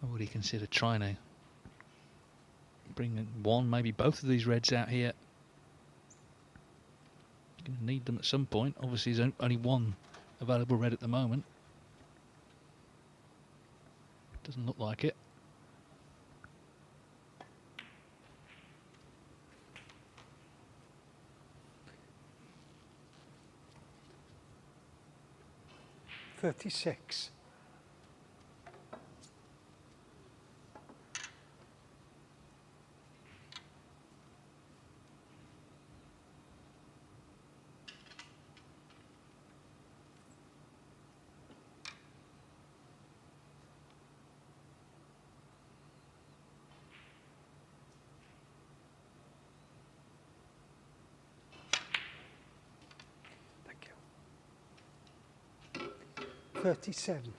Would he consider trying to bring one, maybe both of these reds out here? He's going to need them at some point. Obviously, there's only one available red at the moment. Doesn't look like it. $36. Thank you. 37.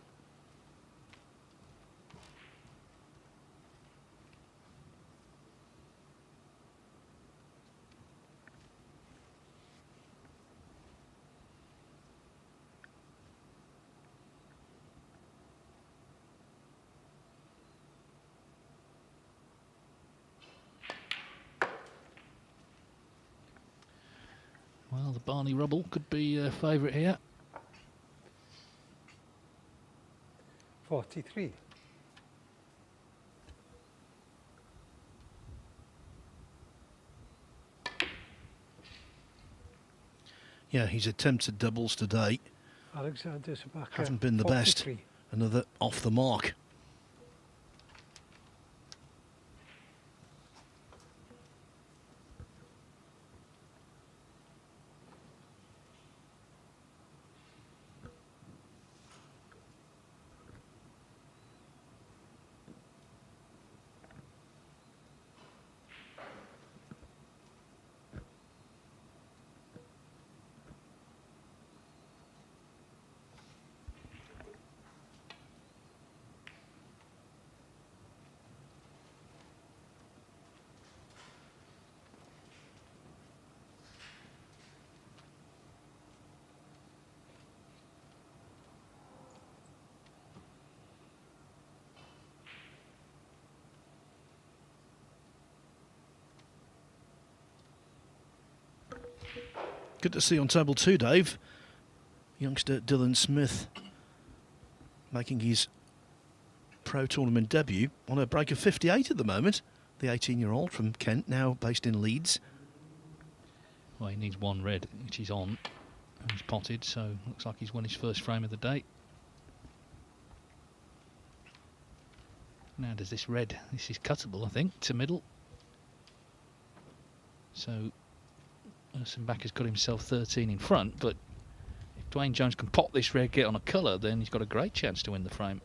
Well, the Barney Rubble could be a favourite here. 43. Yeah, he's attempted doubles today. Alexander Ursenbacher. Haven't been the 43. best. Another off the mark. Good to see on table 2, Dave. Youngster Dylan Smith making his pro tournament debut on a break of 58 at the moment. The 18-year-old from Kent, now based in Leeds. Well, he needs one red, which he's on. And he's potted, so looks like he's won his first frame of the day. Now does this red, this is cuttable, I think, to middle. So Ursenbacher's got himself 13 in front, but if Dwayne Jones can pop this red, get on a colour, then he's got a great chance to win the frame.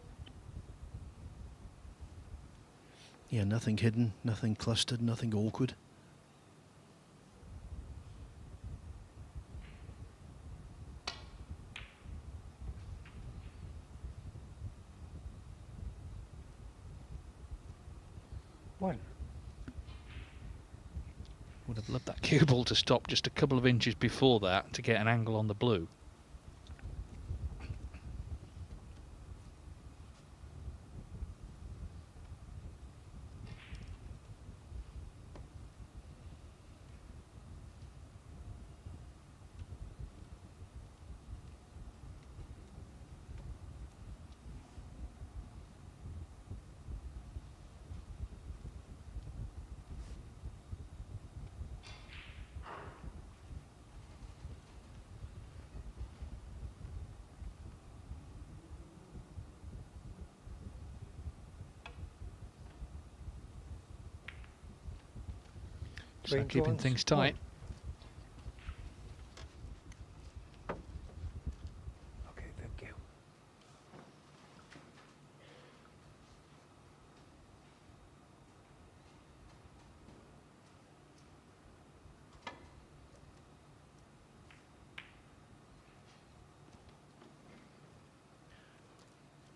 Yeah, nothing hidden, nothing clustered, nothing awkward. One. Would have loved that cue ball to stop just a couple of inches before that to get an angle on the blue. So keeping things tight. Okay, thank you.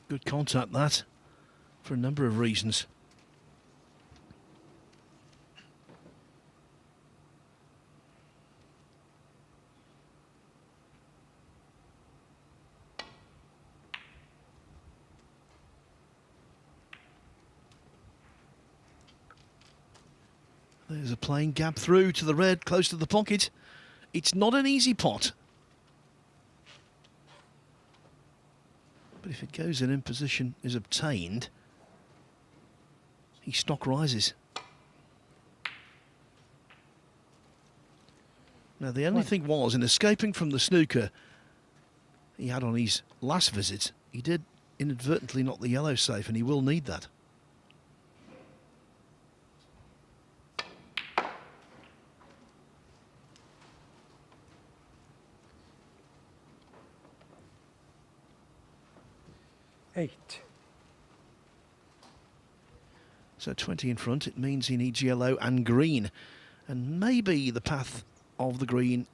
Good contact, that, for a number of reasons. There's a plain gap through to the red, close to the pocket. It's not an easy pot. But if it goes in position is obtained, his stock rises. Now, the only thing was, in escaping from the snooker he had on his last visit, he did inadvertently knock the yellow safe, and he will need that. Eight. So 20 in front, it means he needs yellow and green. And maybe the path of the green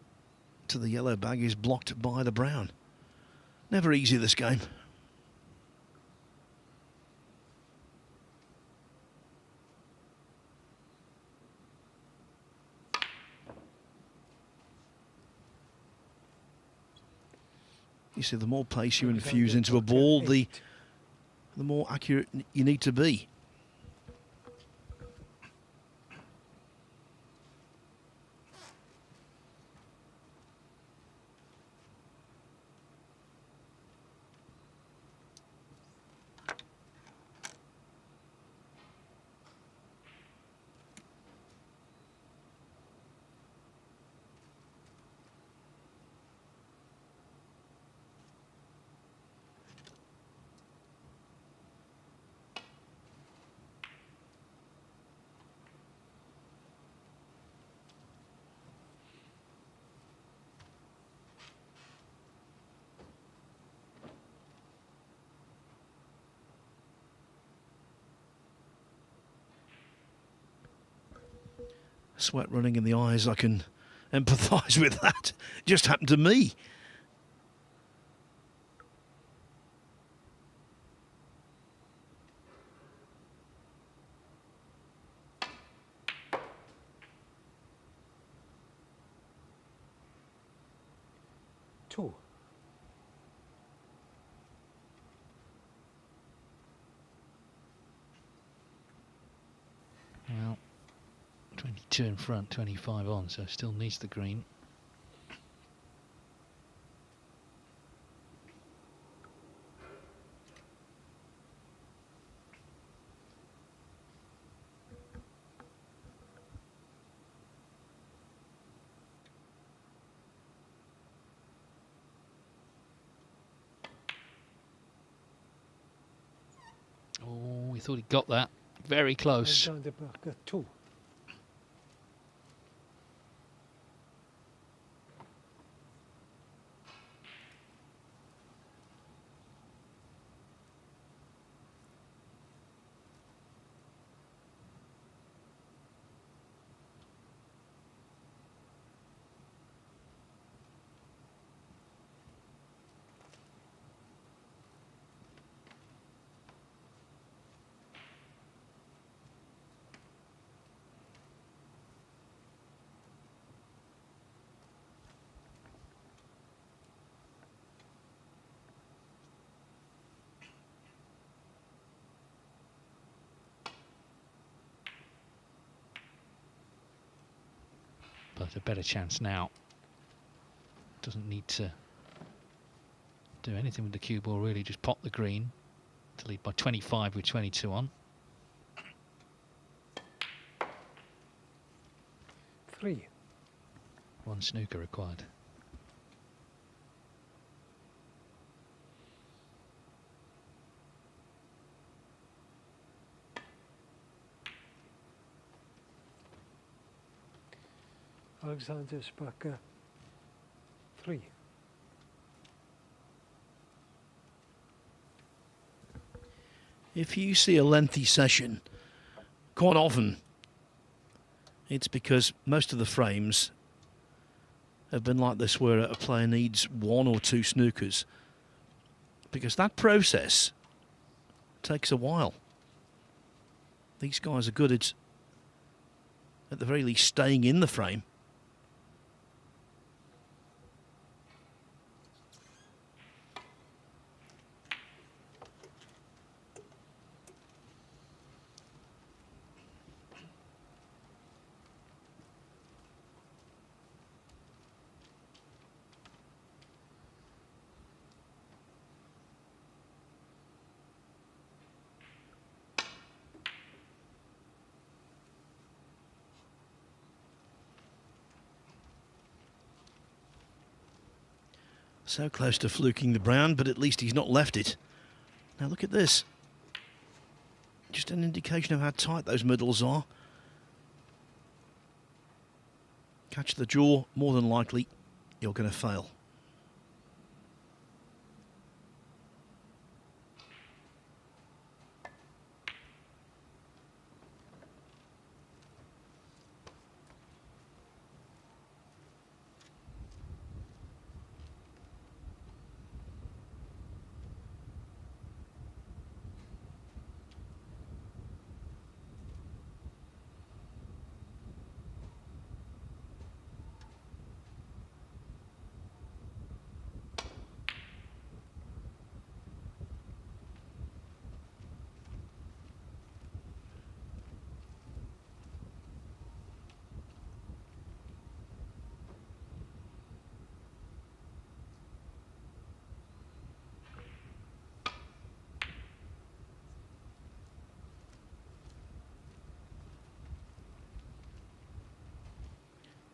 to the yellow bag is blocked by the brown. Never easy, this game. You see, the more pace you infuse into a ball, the more accurate you need to be. Sweat running in the eyes, I can empathise with that. Just happened to me. Two. Well, 22 in front, 25 on, so still needs the green. Oh, we thought he got that. Very close. Ursenbacher, two. But a better chance now. Doesn't need to do anything with the cue ball, really, just pop the green to lead by 25 with 22 on. Three. One snooker required. Ursenbacher, three. If you see a lengthy session, quite often it's because most of the frames have been like this, where a player needs one or two snookers, because that process takes a while. These guys are good at the very least, staying in the frame. So close to fluking the brown, but at least he's not left it. Now look at this. Just an indication of how tight those middles are. Catch the jaw, more than likely you're going to fail.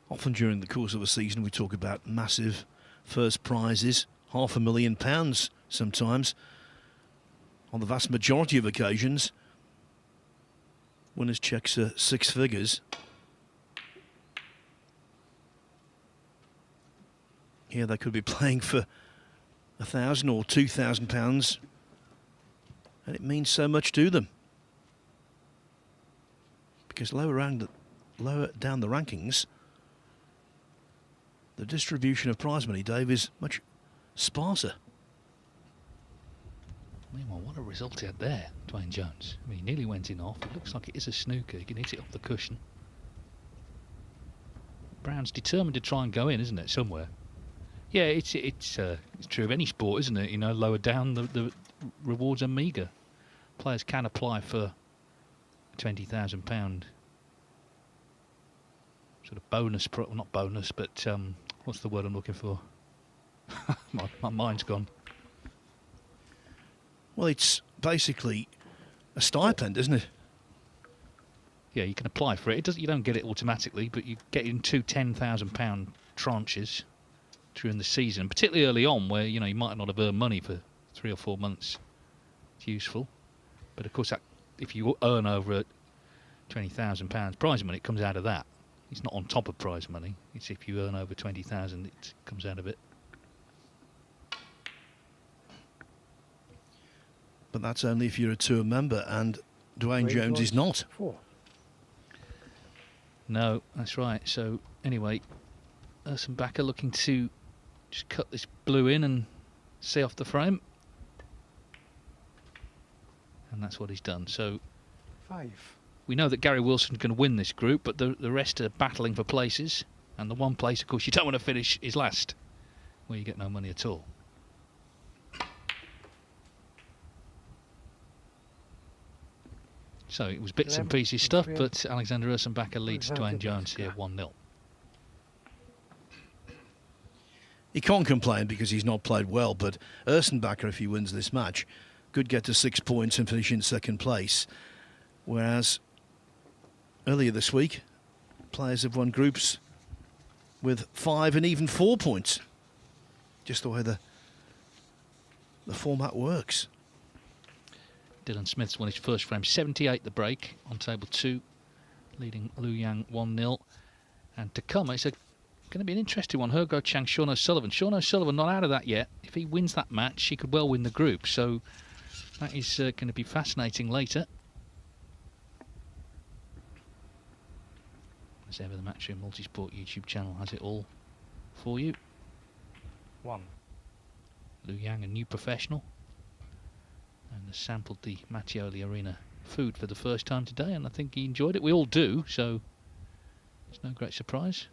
Often during the course of a season we talk about massive first prizes, £500,000 sometimes. On the vast majority of occasions, winners' checks are six figures. Here they could be playing for £1,000 or £2,000, and it means so much to them. Because lower down the rankings, the distribution of prize money, Dave, is much sparser. Meanwhile, what a result he had there, Dwayne Jones. I mean, he nearly went in off. It looks like it is a snooker. He can hit it off the cushion. Brown's determined to try and go in, isn't it, somewhere? Yeah, it's true of any sport, isn't it? You know, lower down, the rewards are meagre. Players can apply for £20,000 sort of bonus, not bonus, but what's the word I'm looking for? my mind's gone. Well, it's basically a stipend, isn't it? Yeah, you can apply for it. You don't get it automatically, but you get in two £10,000 tranches during the season, particularly early on, where you might not have earned money for 3 or 4 months. It's useful, but of course, if you earn over £20,000 prize money, it comes out of that. It's not on top of prize money. It's if you earn over 20,000, it comes out of it. But that's only if you're a tour member, and Dwayne Jones is not. 4. No, that's right. So anyway, Ursenbacher looking to just cut this blue in and see off the frame, and that's what he's done. So 5. we know that Gary Wilson's going to win this group, but the rest are battling for places, and the one place, of course, you don't want to finish is last, where you get no money at all. So it was bits and pieces stuff, but Alexander Ursenbacher leads Dwayne Jones here 1-0. He can't complain because he's not played well, but Ursenbacher, if he wins this match, could get to 6 points and finish in second place. Whereas earlier this week, players have won groups with 5 and even 4 points. Just the way the format works. Dylan Smith's won his first frame, 78 the break on table 2, leading Liu Yang 1-0. And to come, it's going to be an interesting one. Hergo Chang, Sean O'Sullivan. Sean O'Sullivan not out of that yet. If he wins that match, he could well win the group. So that is going to be fascinating later. As ever, the Matchroom Multisport YouTube channel has it all for you. 1. Liu Yang, a new professional, and has sampled the Mattioli Arena food for the first time today, and I think he enjoyed it. We all do, so it's no great surprise.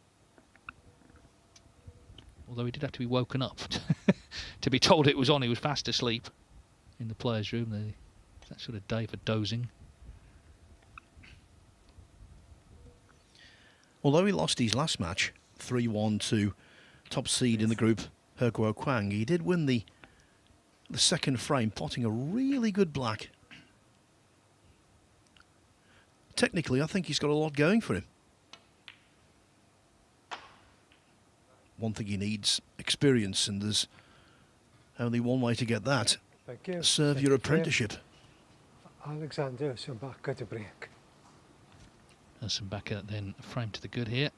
Although he did have to be woken up to be told it was on. He was fast asleep in the players' room. That sort of day for dozing. Although he lost his last match 3-1 to top seed in the group, Herguo Kwang, he did win the second frame, potting a really good black. Technically, I think he's got a lot going for him. One thing he needs, experience, and there's Only one way to get that. Thank you. Serve your apprenticeship. Alexander Ursenbacher to break. Ursenbacher then frame to the good here.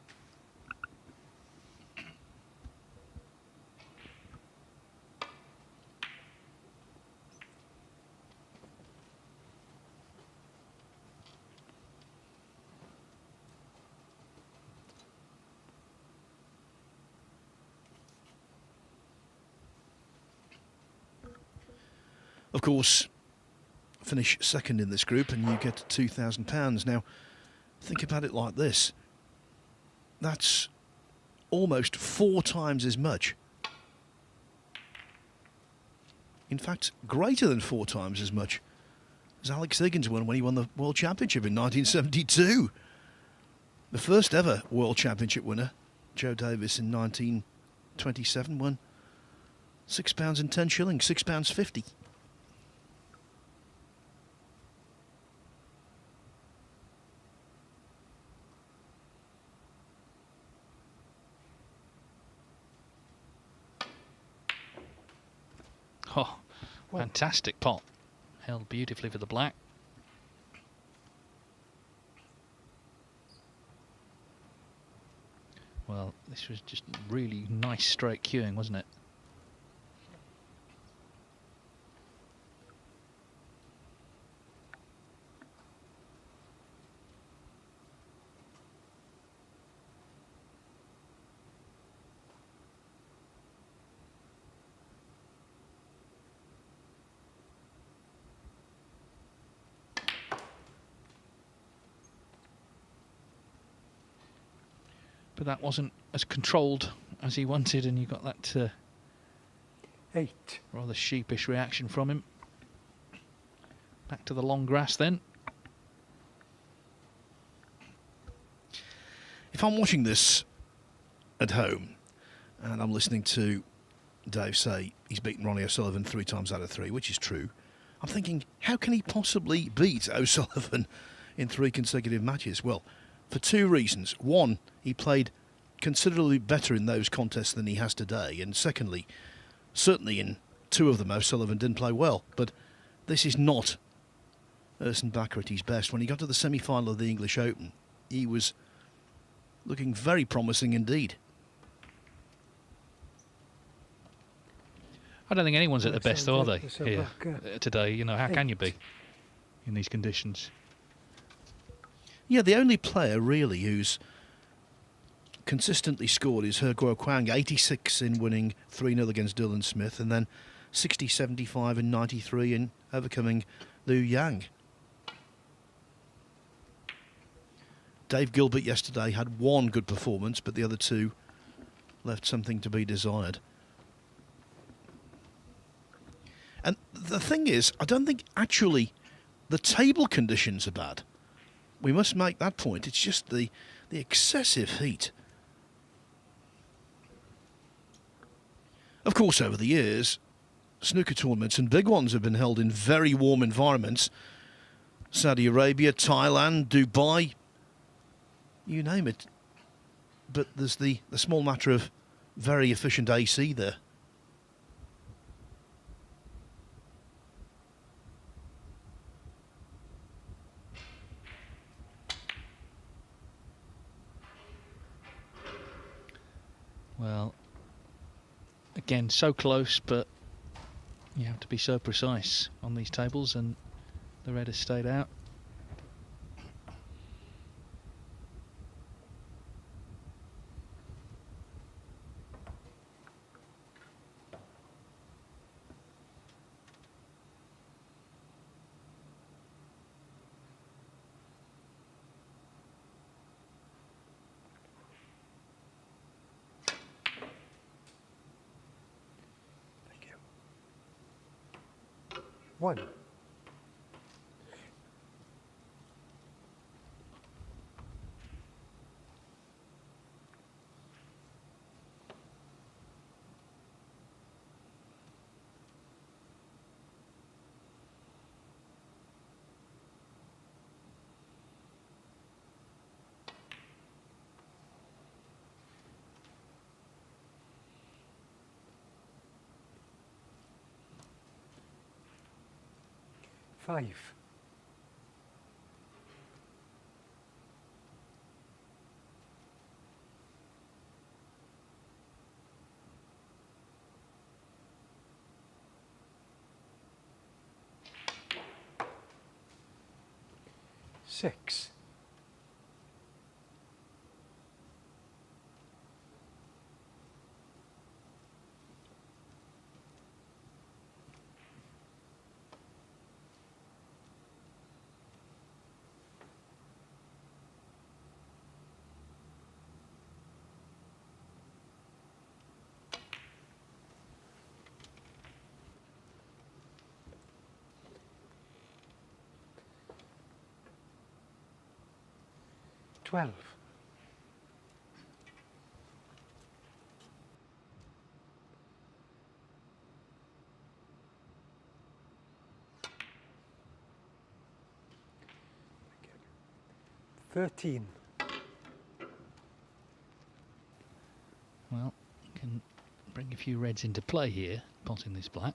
Of course, finish second in this group and you get £2,000. Now, think about it like this. That's almost 4 times as much. In fact, greater than 4 times as much as Alex Higgins won when he won the World Championship in 1972. The first ever World Championship winner, Joe Davis, in 1927, won £6 and 10 shillings, £6.50. Oh, fantastic pot. Held beautifully for the black. Well, this was just really nice straight cueing, wasn't it? But that wasn't as controlled as he wanted, and you got that 8. Rather sheepish reaction from him. Back to the long grass then. If I'm watching this at home and I'm listening to Dave say he's beaten Ronnie O'Sullivan 3 times out of 3, which is true, I'm thinking, how can he possibly beat O'Sullivan in 3 consecutive matches? Well, for 2 reasons. One, he played considerably better in those contests than he has today. And secondly, certainly in 2 of them, O'Sullivan didn't play well. But this is not Ursenbacher at his best. When he got to the semi-final of the English Open, he was looking very promising indeed. I don't think anyone's at the best, are they, here today? You know, how can you be in these conditions? Yeah, the only player really who's consistently scored is He Guoquang, 86 in winning 3-0 against Dylan Smith, and then 60, 75 and 93 in overcoming Liu Yang. Dave Gilbert yesterday had 1 good performance, but the other 2 left something to be desired. And the thing is, I don't think actually the table conditions are bad. We must make that point. It's just the excessive heat. Of course, over the years, snooker tournaments and big ones have been held in very warm environments. Saudi Arabia, Thailand, Dubai, you name it. But there's the small matter of very efficient AC there. Well, again, so close, but you have to be so precise on these tables, and the red has stayed out. One. 5. Six. $12. $13. Well, can bring a few reds into play here, potting this black.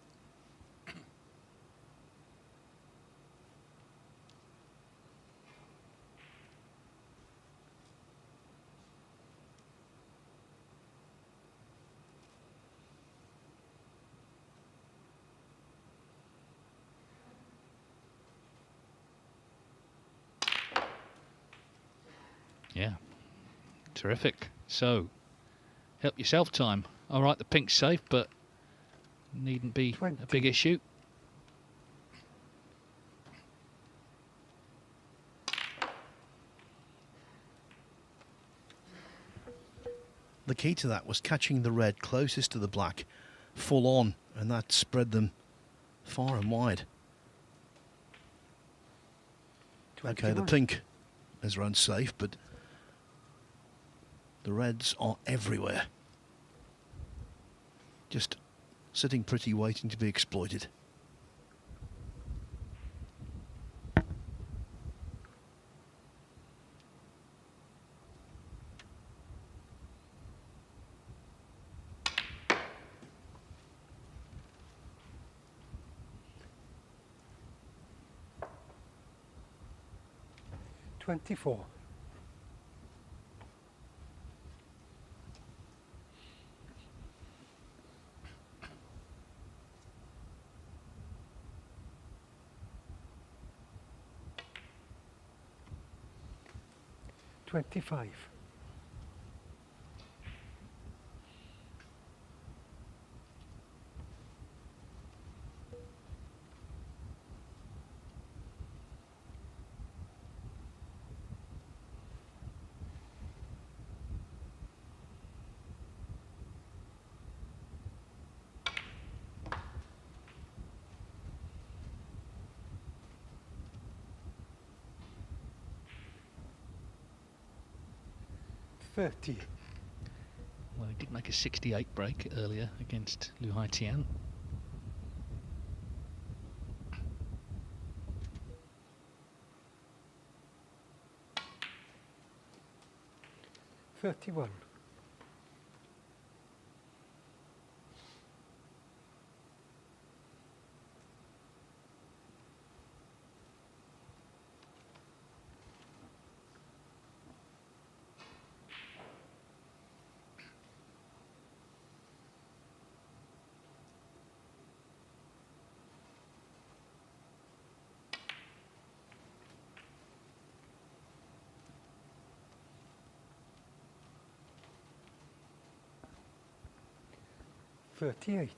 Yeah, terrific. So, help yourself time. All right, the pink's safe, but needn't be 20. a big issue. The key to that was catching the red closest to the black full on, and that spread them far and wide. 21. Okay, the pink has run safe, but the reds are everywhere. Just sitting pretty, waiting to be exploited. $24. $25. $30. Well, he did make a 68 break earlier against Lyu Haotian. $31. $38.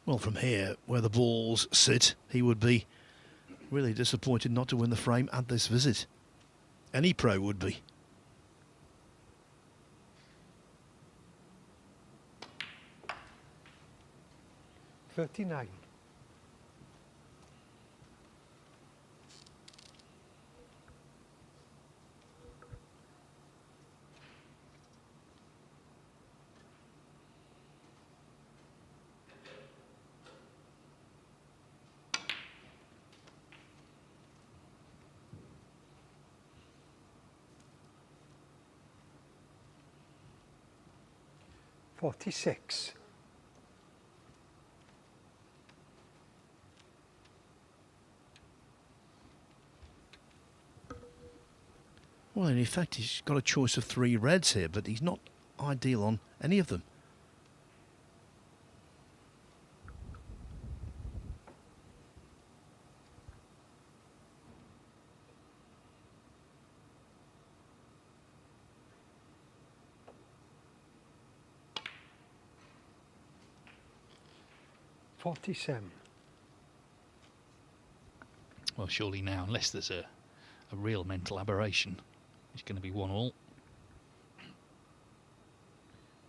Well, from here, where the balls sit, he would be really disappointed not to win the frame at this visit. Any pro would be. $39. 46. Well, in effect, he's got a choice of 3 reds here, but he's not ideal on any of them. Well, surely now, unless there's a real mental aberration, it's going to be 1-1.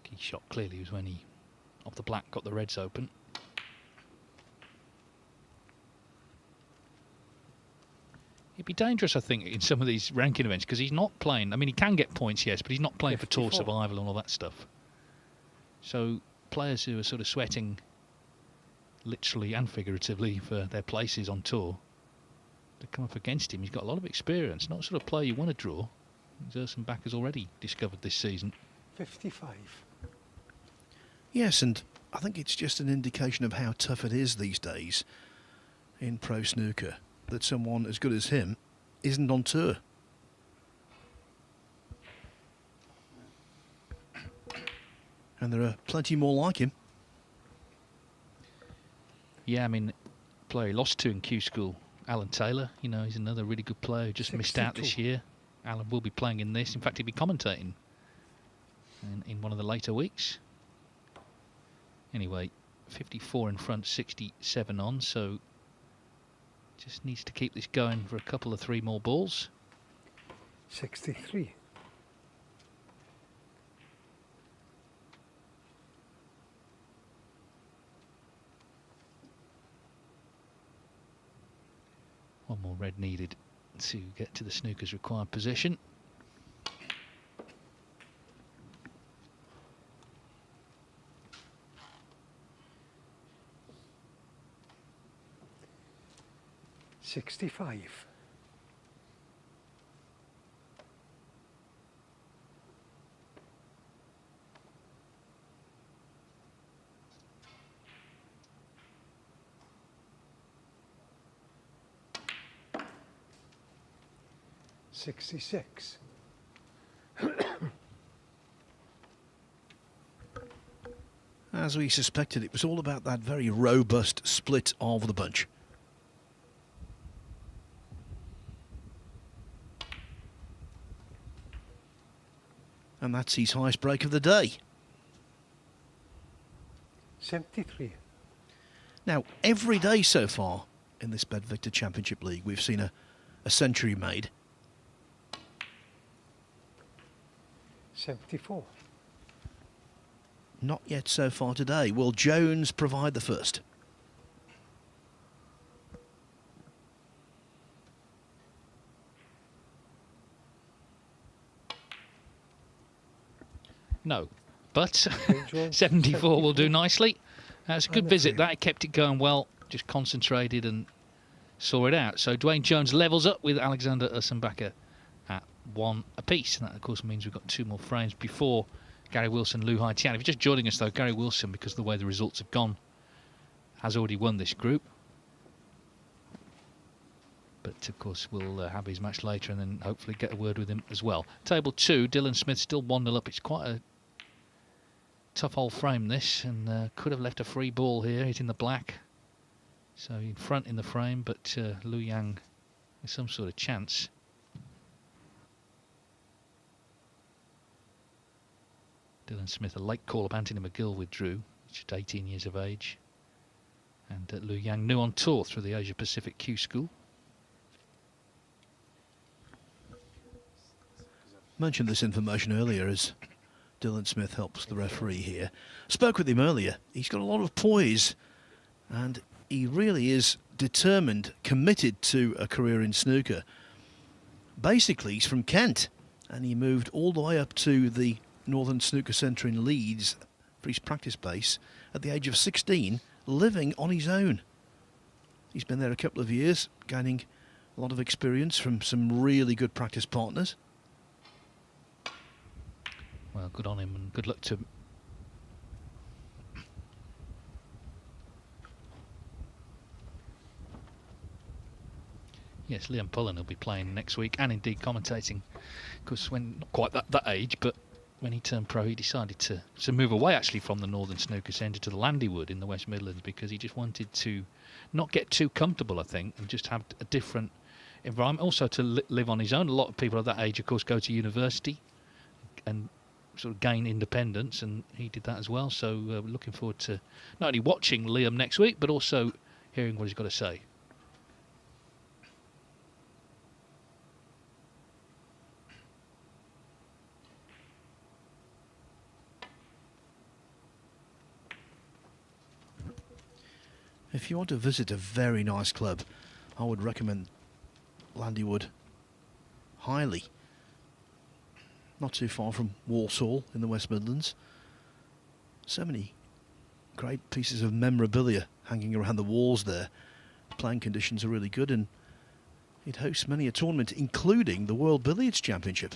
Key shot clearly was when he, off the black, got the reds open. It'd be dangerous, I think, in some of these ranking events, because he's not playing. I mean, he can get points, yes, but he's not playing 54. For tour survival and all that stuff. So players who are sort of sweating, literally and figuratively, for their places on tour, to come up against him, he's got a lot of experience. Not the sort of player you want to draw. Ursenbacher's already discovered this season. 55. Yes, and I think it's just an indication of how tough it is these days in pro snooker that someone as good as him isn't on tour. And there are plenty more like him. Yeah, I mean, player he lost to in Q School, Alan Taylor, you know, he's another really good player who just 62. Missed out this year. Alan will be playing in this. In fact, he'll be commentating in one of the later weeks. Anyway, 54 in front, 67 on, so just needs to keep this going for a couple of 3 more balls. 63. One more red needed to get to the snooker's required position. $65. $66. As we suspected, it was all about that very robust split of the bunch. And that's his highest break of the day. 73. Now, every day so far in this BetVictor Championship League, we've seen a century made. 74. Not yet so far today. Will Jones provide the first? No, but 74 will do nicely. That's a good visit. That kept it going well, just concentrated and saw it out. So Dwayne Jones levels up with Alexander Ursenbacher at 1 apiece. And that, of course, means we've got 2 more frames before Gary Wilson, Lyu Haotian. If you're just joining us, though, Gary Wilson, because of the way the results have gone, has already won this group. But, of course, we'll have his match later and then hopefully get a word with him as well. Table 2, Dylan Smith still 1-0 up. It's quite a tough old frame, this, and could have left a free ball here. He's in the black. So in front in the frame, but Lu Yang has some sort of chance. Dylan Smith, a late call-up. Anthony McGill withdrew, just 18 years of age. And Lu Yang, new on tour through the Asia Pacific Q School. Mentioned this information earlier as Dylan Smith helps the referee here. Spoke with him earlier. He's got a lot of poise and he really is determined, committed to a career in snooker. Basically, he's from Kent and he moved all the way up to the Northern Snooker Centre in Leeds for his practice base at the age of 16, living on his own. He's been there a couple of years, gaining a lot of experience from some really good practice partners. Well, good on him and good luck to Yes, Liam Pullen will be playing next week and indeed commentating, because when not quite that age, but when he turned pro, he decided to move away actually from the Northern Snooker Centre to the Landywood in the West Midlands, because he just wanted to not get too comfortable, I think, and just have a different environment. Also to live on his own. A lot of people of that age, of course, go to university and sort of gain independence, and he did that as well. So we're looking forward to not only watching Liam next week, but also hearing what he's got to say. If you want to visit a very nice club, I would recommend Landywood highly. Not too far from Walsall in the West Midlands. So many great pieces of memorabilia hanging around the walls there. Playing conditions are really good, and it hosts many a tournament, including the World Billiards Championship.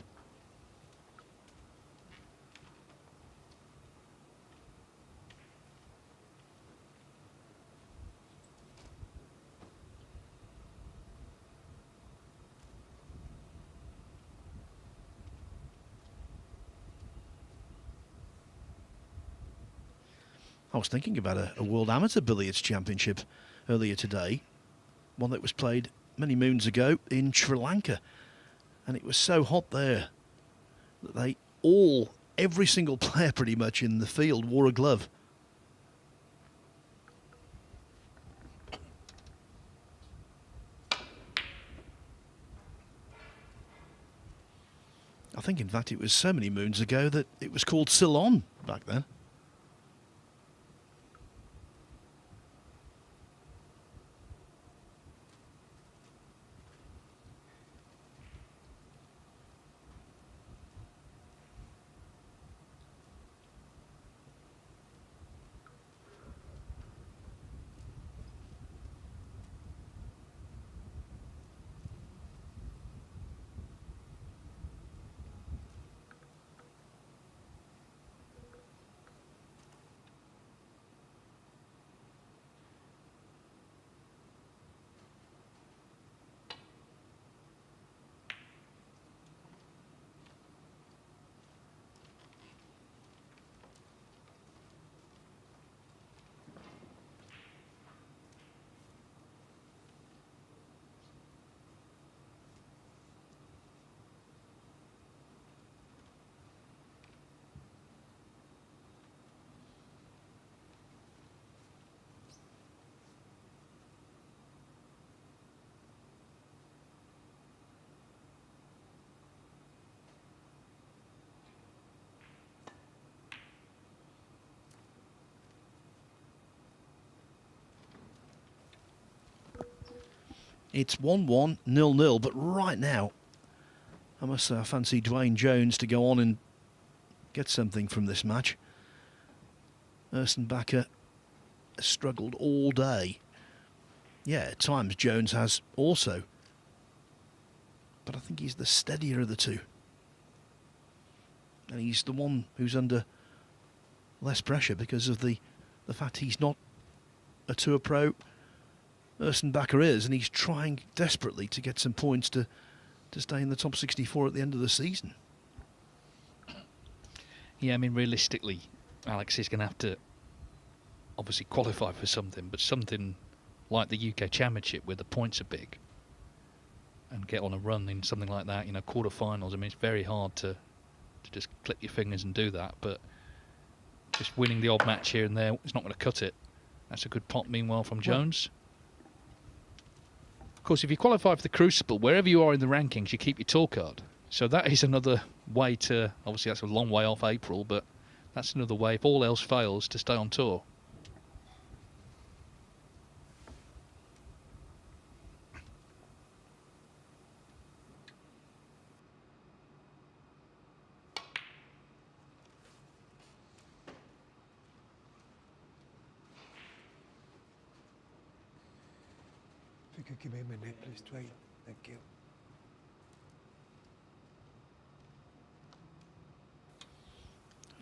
I was thinking about a World Amateur Billiards Championship earlier today, one that was played many moons ago in Sri Lanka, and it was so hot there that every single player pretty much in the field wore a glove. I think in fact it was so many moons ago that it was called Ceylon back then. It's 1-1, 0-0, but right now, I must say I fancy Dwayne Jones to go on and get something from this match. Ursenbacher has struggled all day. Yeah, at times Jones has also, but I think he's the steadier of the two. And he's the one who's under less pressure because of the fact he's not a tour pro. Ursenbacher is, and he's trying desperately to get some points to stay in the top 64 at the end of the season. Yeah, I mean, realistically, Alex is going to have to obviously qualify for something, but something like the UK Championship where the points are big, and get on a run in something like that, you know, quarterfinals. I mean, it's very hard to just click your fingers and do that, but just winning the odd match here and there is not going to cut it. That's a good pot, meanwhile, from Jones. Of course, if you qualify for the Crucible, wherever you are in the rankings, you keep your tour card. So that is another way to, obviously that's a long way off April, but that's another way, if all else fails, to stay on tour. If you could give me a minute, please, Dwayne. Thank you.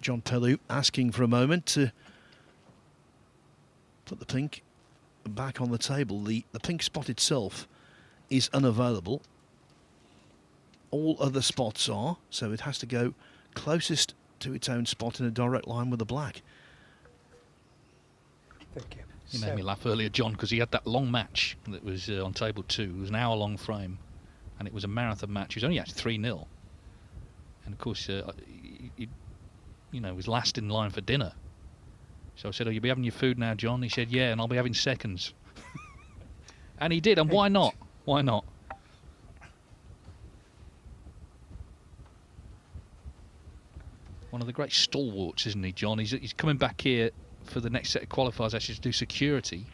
John Pellew asking for a moment to put the pink back on the table. The pink spot itself is unavailable. All other spots are, so it has to go closest to its own spot in a direct line with the black. Thank you. He made me laugh earlier, John, because he had that long match that was on table 2. It was an hour-long frame, and it was a marathon match. It was only actually 3-0. And, of course, he was last in line for dinner. So I said, "Oh, you'll be having your food now, John?" He said, "Yeah, and I'll be having seconds." And he did, and why not? Why not? One of the great stalwarts, isn't he, John? He's coming back here for the next set of qualifiers actually to do security,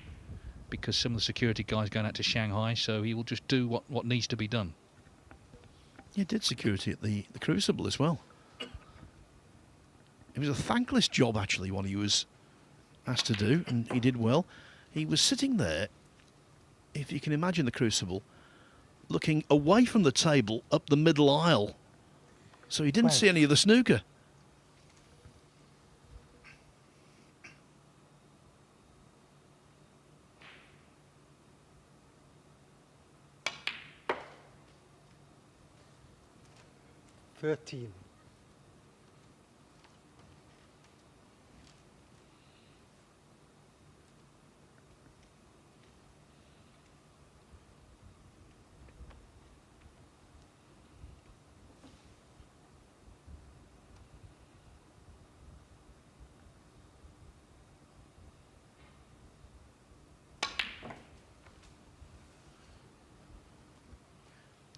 because some of the security guys going out to Shanghai, so he will just do what needs to be done. He did security at the Crucible as well. It was a thankless job, actually, what he was asked to do, and he did well. He was sitting there, if you can imagine the Crucible, looking away from the table up the middle aisle, so he didn't see any of the snooker. $13.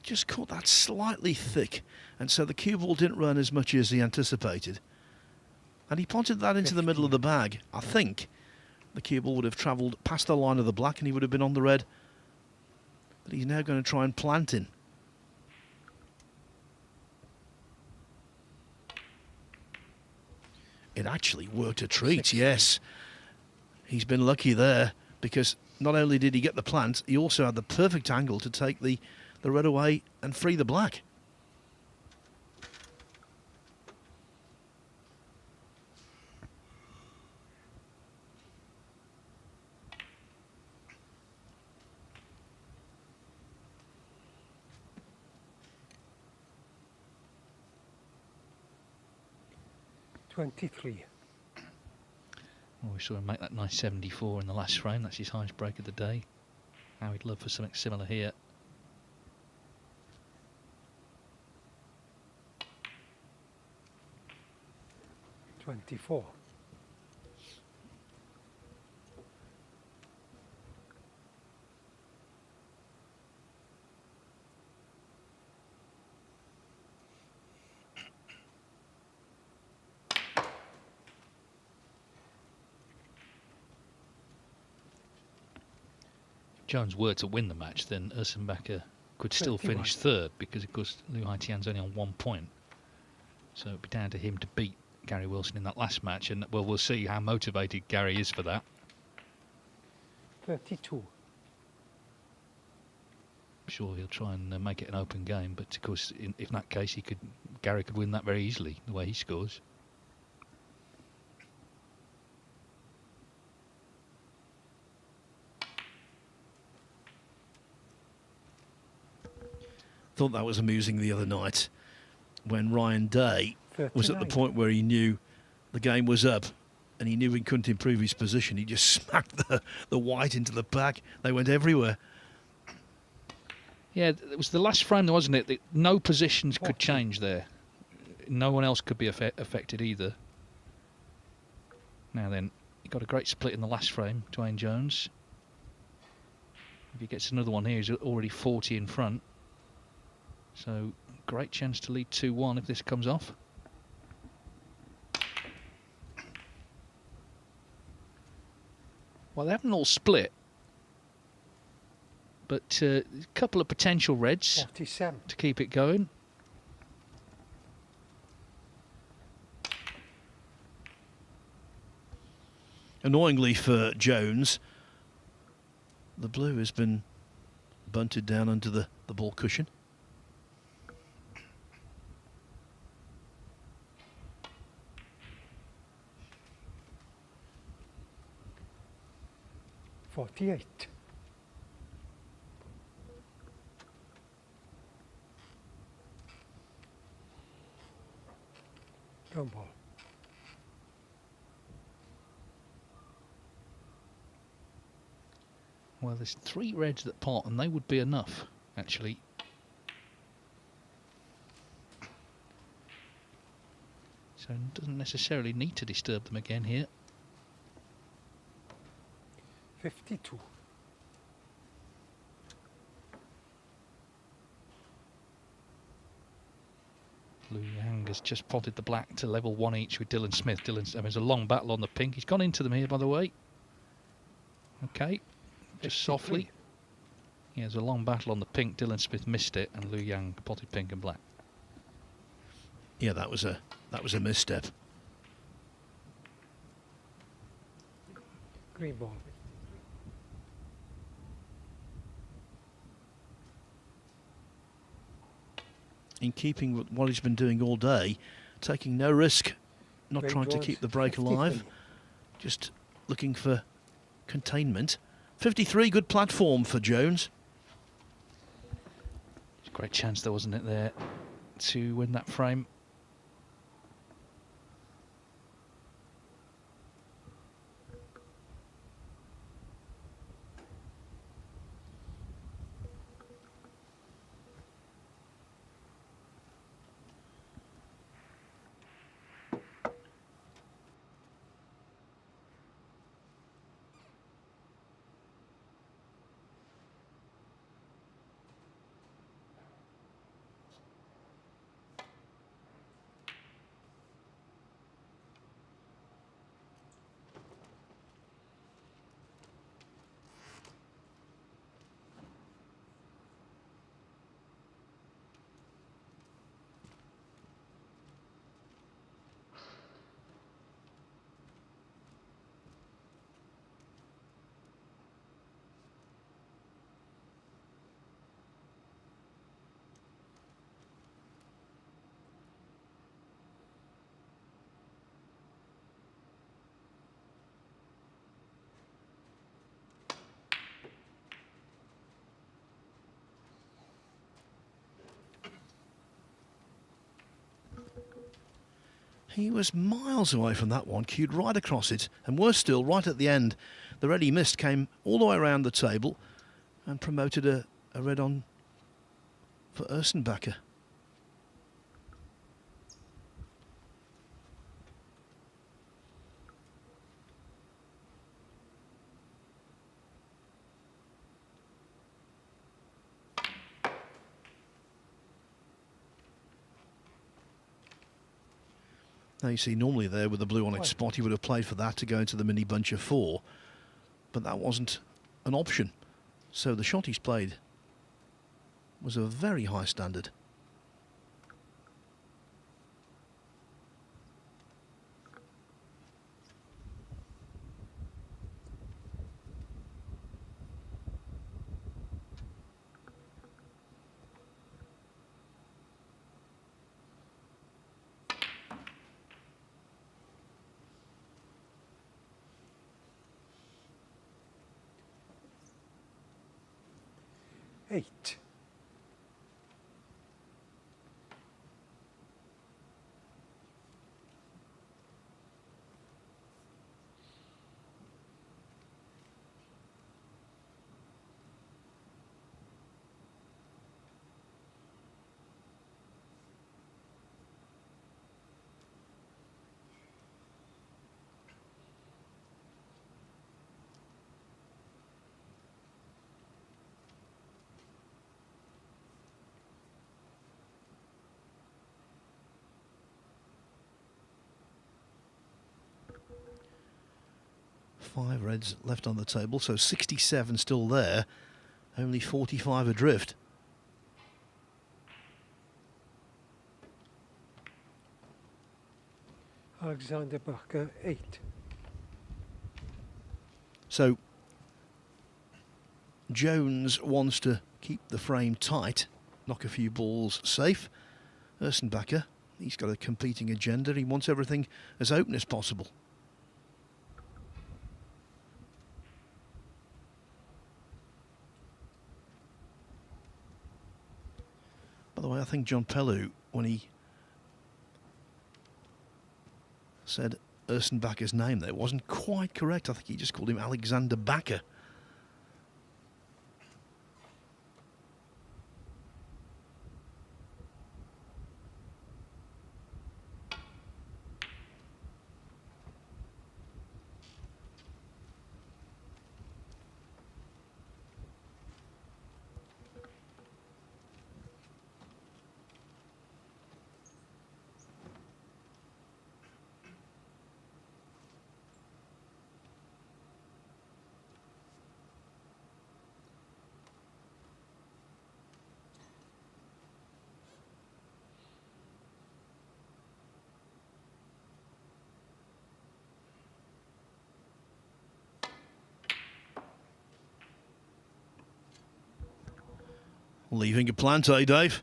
Just caught that slightly thick, and so the cue ball didn't run as much as he anticipated. And he potted that into the middle of the bag. I think the cue ball would have travelled past the line of the black and he would have been on the red. But he's now going to try and plant in. It actually worked a treat, yes. He's been lucky there, because not only did he get the plant, he also had the perfect angle to take the red away and free the black. $23. Well, we saw him make that nice 74 in the last frame. That's his highest break of the day. Now he'd love for something similar here. $24. If Jones were to win the match, then Ursenbacher could still finish third, because of course Lyu Haotian's only on 1 point. So it'd be down to him to beat Gary Wilson in that last match, and well, we'll see how motivated Gary is for that. 32. I'm sure he'll try and make it an open game, but of course, in that case, Gary could win that very easily, the way he scores. Thought that was amusing the other night when Ryan Day was at the point where he knew the game was up and he knew he couldn't improve his position. He just smacked the white into the pack. They went everywhere. Yeah, it was the last frame, though, wasn't it? No positions could change there. No one else could be affected either. Now then, he got a great split in the last frame, Dwayne Jones. If he gets another one here, he's already 40 in front. So, great chance to lead 2-1 if this comes off. Well, they haven't all split, but a couple of potential reds 47. to keep it going. Annoyingly for Jones, the blue has been bunted down under the ball cushion. $48. Ground ball. Well, there's 3 reds that pot, and they would be enough, actually. So doesn't necessarily need to disturb them again here. 52. Lyu Haotian has just potted the black to level 1 each with Dylan Smith. There's a long battle on the pink. He's gone into them here, by the way. Okay, just 53. softly. Yeah, there's a long battle on the pink. Dylan Smith missed it, and Lyu Haotian potted pink and black. Yeah, that was a misstep. Green ball. In keeping with what he's been doing all day, taking no risk, not Dwayne trying to Jones, keep the break 53. alive, just looking for containment. 53, good platform for Jones. It's a great chance, though, wasn't it, there, to win that frame. He was miles away from that one, cued right across it, and worse still, right at the end, the red he missed came all the way around the table and promoted a red on for Ursenbacher. Now you see, normally there with the blue on its spot, he would have played for that to go into the mini bunch of 4, but that wasn't an option. So the shot he's played was of a very high standard. Eight. Five reds left on the table, so 67 still there, only 45 adrift. Ursenbacher 8. So Jones wants to keep the frame tight, knock a few balls safe. Ursenbacher, he's got a competing agenda. He wants everything as open as possible. By the way, I think John Pellew, when he said Ursenbacher's name there. It wasn't quite correct. I think he just called him Alexander Bacher. Leaving a plant, eh, Dave?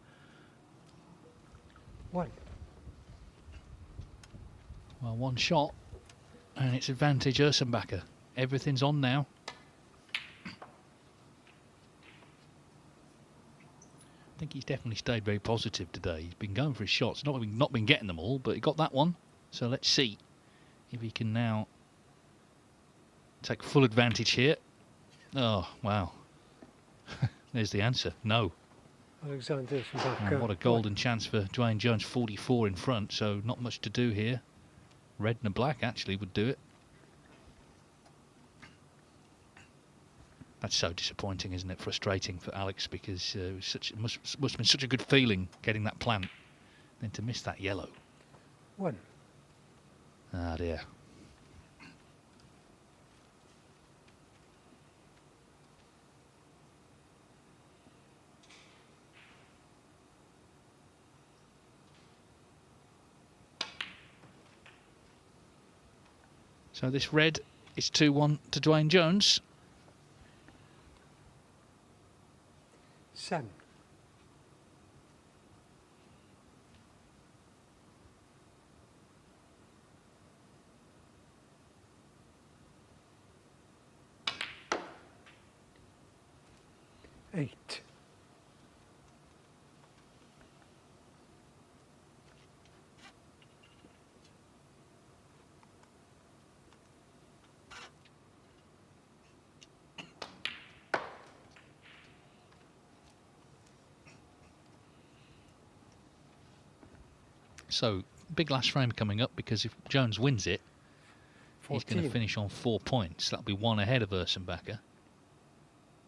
1. Well, one shot, and it's advantage Ursenbacher. Everything's on now. I think he's definitely stayed very positive today. He's been going for his shots. Not been getting them all, but he got that one. So let's see if he can now take full advantage here. Oh, wow. There's the answer. No. Alexander And what a golden chance for Dwayne Jones. 44 in front, so not much to do here. Red and a black actually would do it. That's so disappointing, isn't it? Frustrating for Alex, because it was it must have been such a good feeling getting that plant. Then to miss that yellow. 1. Ah, dear. So this red is 2-1 to Dwayne Jones. 7. 8. 'So big last frame coming up, because if Jones wins it, 14. he's going to finish on 4 points. That'll be 1 ahead of Ursenbacher.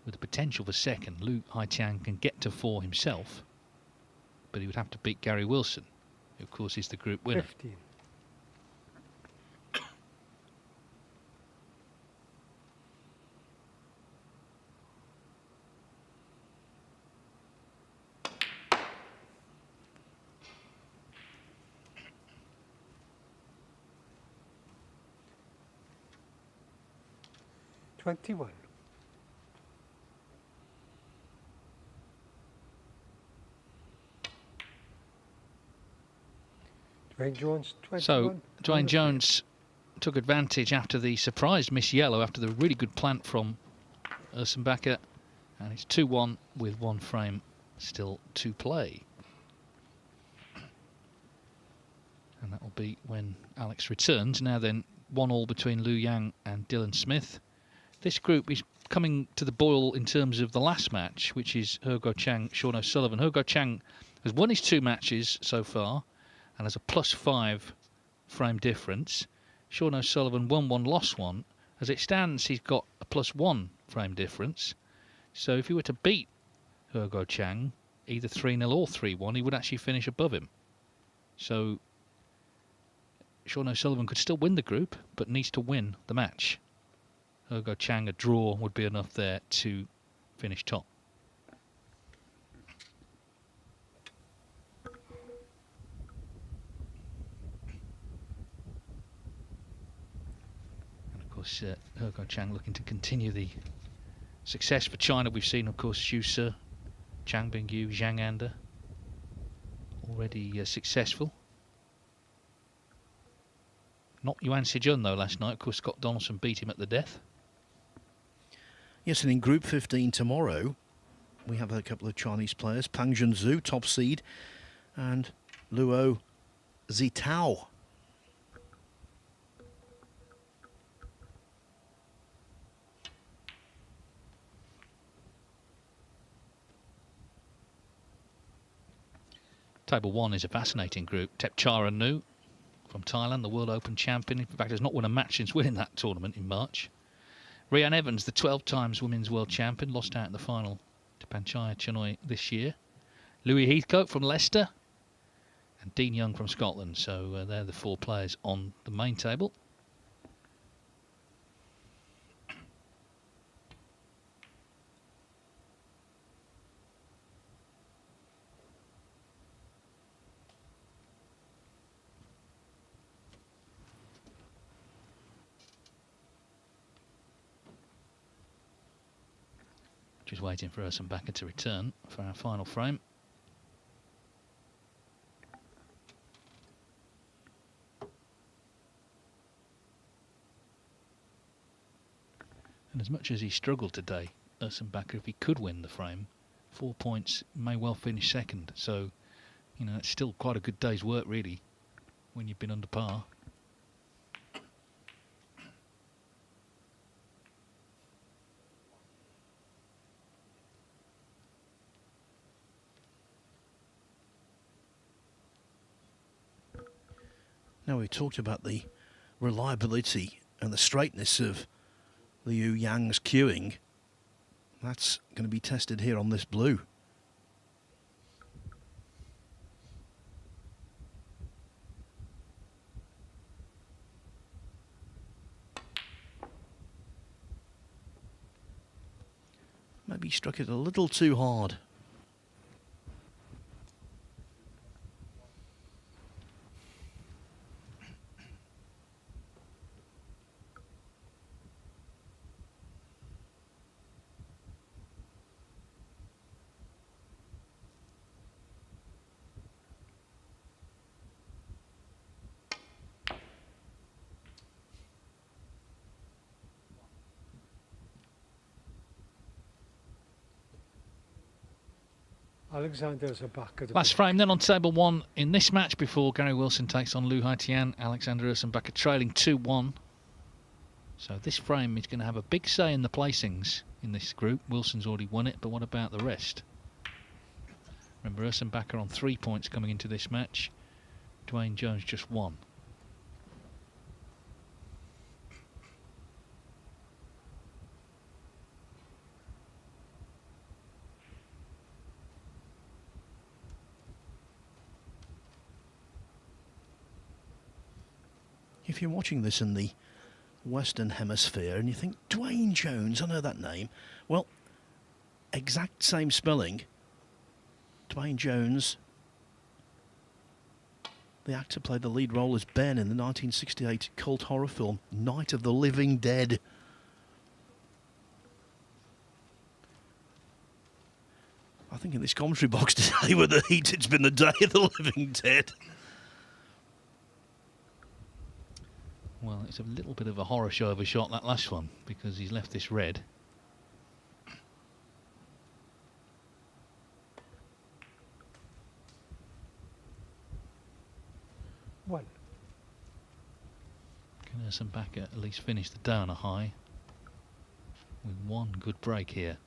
With the potential for second, Lyu Haotian can get to 4 himself, but he would have to beat Gary Wilson, who of course is the group winner. 15. 21. Dwayne Jones, 21. So Dwayne Jones took advantage after the surprise miss yellow, after the really good plant from Ursenbacher, and it's 2-1 with 1 frame still to play. And that will be when Alex returns. Now then, 1-1 between Liu Yang and Dylan Smith. This group is coming to the boil in terms of the last match, which is He Guoqiang, Sean O'Sullivan. He Guoqiang has won his 2 matches so far and has a +5 frame difference. Sean O'Sullivan won 1, lost 1. As it stands, he's got a +1 frame difference. So if he were to beat He Guoqiang, either 3-0 or 3-1, he would actually finish above him. So Sean O'Sullivan could still win the group, but needs to win the match. He Guoqiang, a draw would be enough there to finish top. And of course, He Guoqiang looking to continue the success for China. We've seen, of course, Xu Se, Chang Bingyu, Zhang Anda already successful. Not Yuan Sijun though last night. Of course, Scott Donaldson beat him at the death. Yes, and in Group 15 tomorrow, we have a couple of Chinese players. Pang Junzhu, top seed, and Luo Zitao. Table 1 is a fascinating group. Tepchara Nu from Thailand, the World Open champion. In fact, has not won a match since winning that tournament in March. Rhian Evans, the 12 times Women's World Champion, lost out in the final to Panchaya Chinoy this year. Louis Heathcote from Leicester. And Dean Young from Scotland. So they're the 4 players on the main table. Just waiting for Ursenbacher to return for our final frame. And as much as he struggled today, Ursenbacher, if he could win the frame, 4 points, may well finish second. So, you know, that's still quite a good day's work, really, when you've been under par. Now, we talked about the reliability and the straightness of Liu Yang's cueing. That's going to be tested here on this blue. Maybe struck it a little too hard. Alexander's a back of the Last frame then on table 1 in this match before Gary Wilson takes on Lyu Haotian. Alexander Ursenbacher trailing 2-1. So this frame is going to have a big say in the placings in this group. Wilson's already won it, but what about the rest? Remember, Ursenbacher on 3 points coming into this match. Dwayne Jones just 1. If you're watching this in the Western Hemisphere and you think, Dwayne Jones, I know that name. Well, exact same spelling. Dwayne Jones, the actor, played the lead role as Ben in the 1968 cult horror film Night of the Living Dead. I think in this commentary box today with the heat, it's been the Day of the Living Dead. Well, it's a little bit of a horror show of a shot, that last one, because he's left this red. One. Can Ursenbacher at least finish the day on a high with one good break here?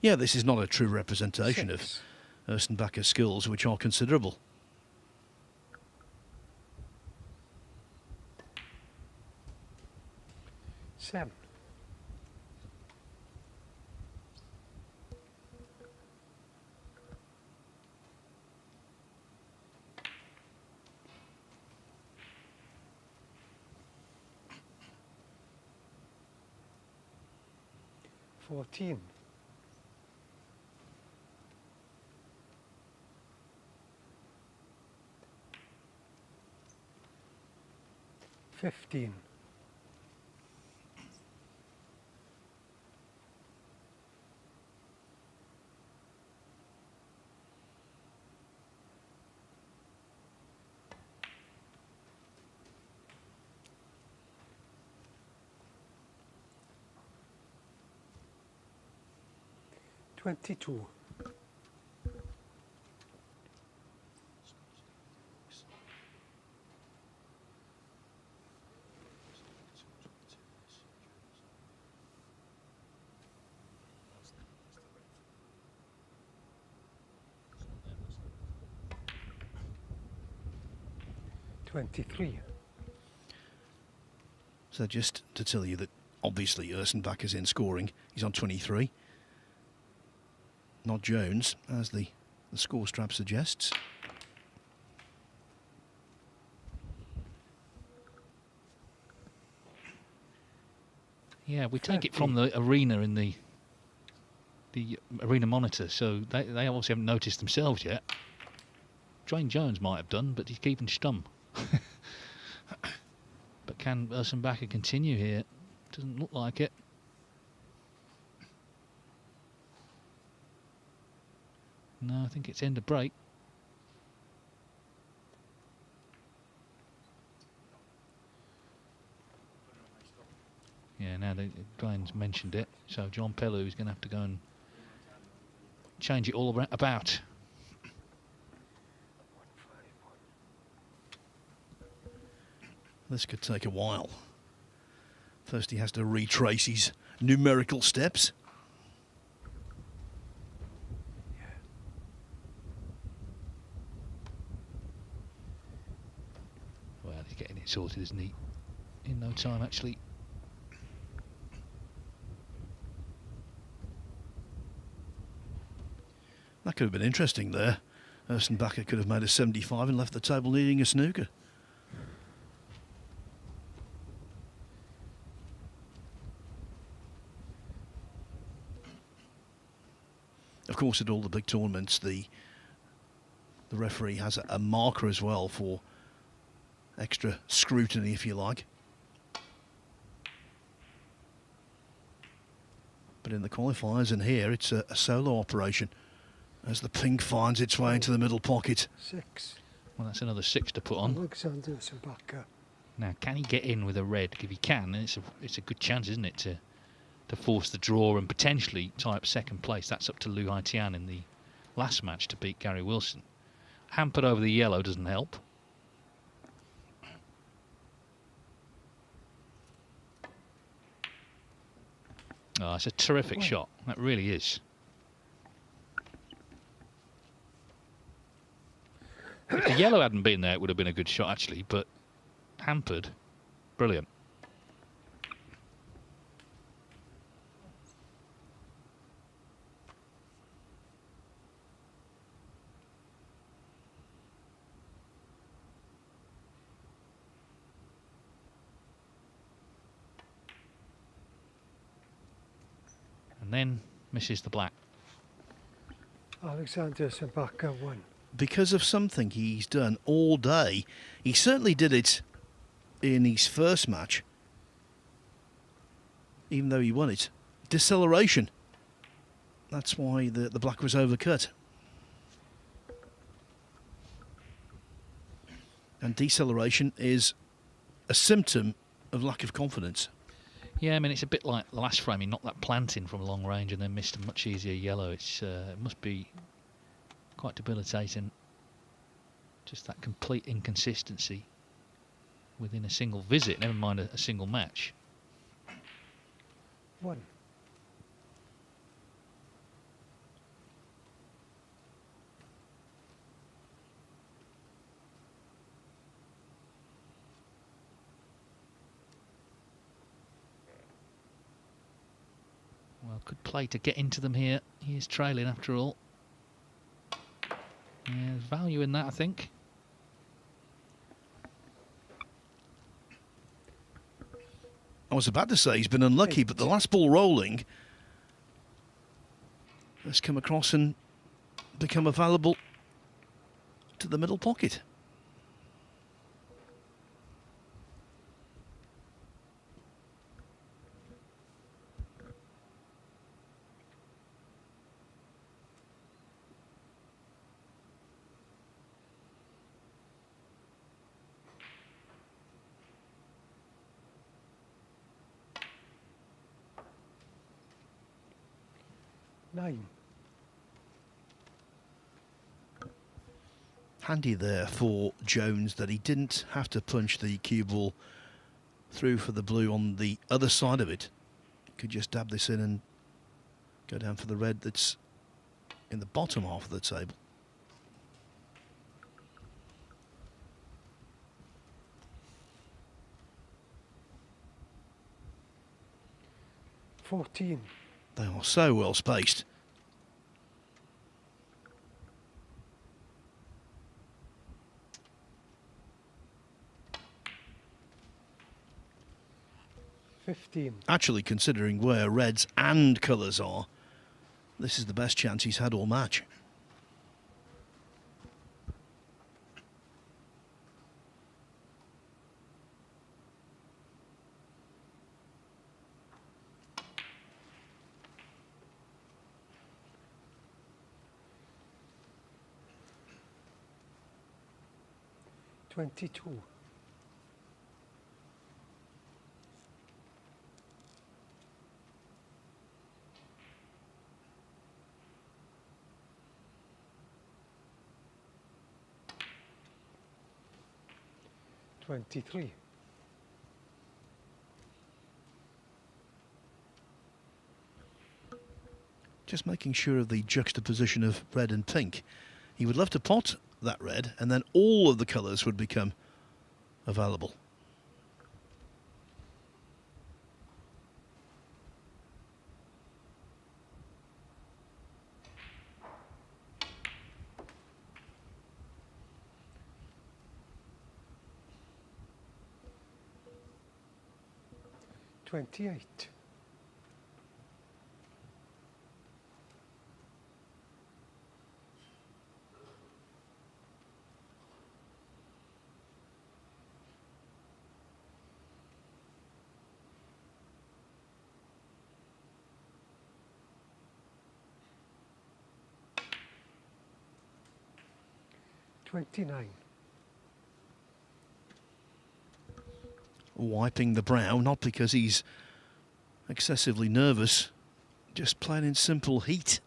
Yeah, this is not a true representation of Ursenbacher's skills, which are considerable. Seven. $14. 15. 22. 23. So just to tell you that obviously Ursenbacher's in scoring. He's on 23. Not Jones, as the score strap suggests. Yeah, we take it from the arena in the arena monitor, so they obviously haven't noticed themselves yet. Dwayne Jones might have done, but he's keeping stum. But can Ursenbacher continue here? Doesn't look like it. No, I think it's end of break. Yeah, now Dwayne's mentioned it, so John Pellew is going to have to go and change it all about. This could take a while. First he has to retrace his numerical steps. Well, he's getting it sorted, isn't he? In no time, actually. That could have been interesting there. Ursenbacher could have made a 75 and left the table needing a snooker. Of course, at all the big tournaments, the referee has a marker as well for extra scrutiny, if you like. But in the qualifiers and here, it's a solo operation as the pink finds its way into the middle pocket. 6. Well, that's another 6 to put on. Alexander Ursenbacher. Now, can he get in with a red? If he can, then it's a good chance, isn't it, to force the draw and potentially tie up second place. That's up to Lyu Haotian in the last match to beat Gary Wilson. Hampered over the yellow doesn't help. Oh, it's a terrific shot. That really is. If the yellow hadn't been there, it would have been a good shot, actually, but hampered. Brilliant. And then misses the black. Alexander Ursenbacher 1. Because of something he's done all day. He certainly did it in his first match, even though he won it. Deceleration. That's why the black was overcut. And deceleration is a symptom of lack of confidence. Yeah, I mean, it's a bit like the last frame. He knocked that plant in from long range and then missed a much easier yellow. It must be quite debilitating. Just that complete inconsistency within a single visit, never mind a single match. 1. Well, good play to get into them here. He is trailing after all. Yeah, there's value in that, I think. I was about to say he's been unlucky, but the last ball rolling has come across and become available to the middle pocket. Handy there for Jones that he didn't have to punch the cue ball through for the blue on the other side of it. Could just dab this in and go down for the red that's in the bottom half of the table. 14. They are so well spaced. Actually, considering where reds and colours are, this is the best chance he's had all match. $22. 23. Just making sure of the juxtaposition of red and pink. He would love to pot that red, and then all of the colours would become available. $28. $29. Wiping the brow, not because he's excessively nervous, just plain and simple heat.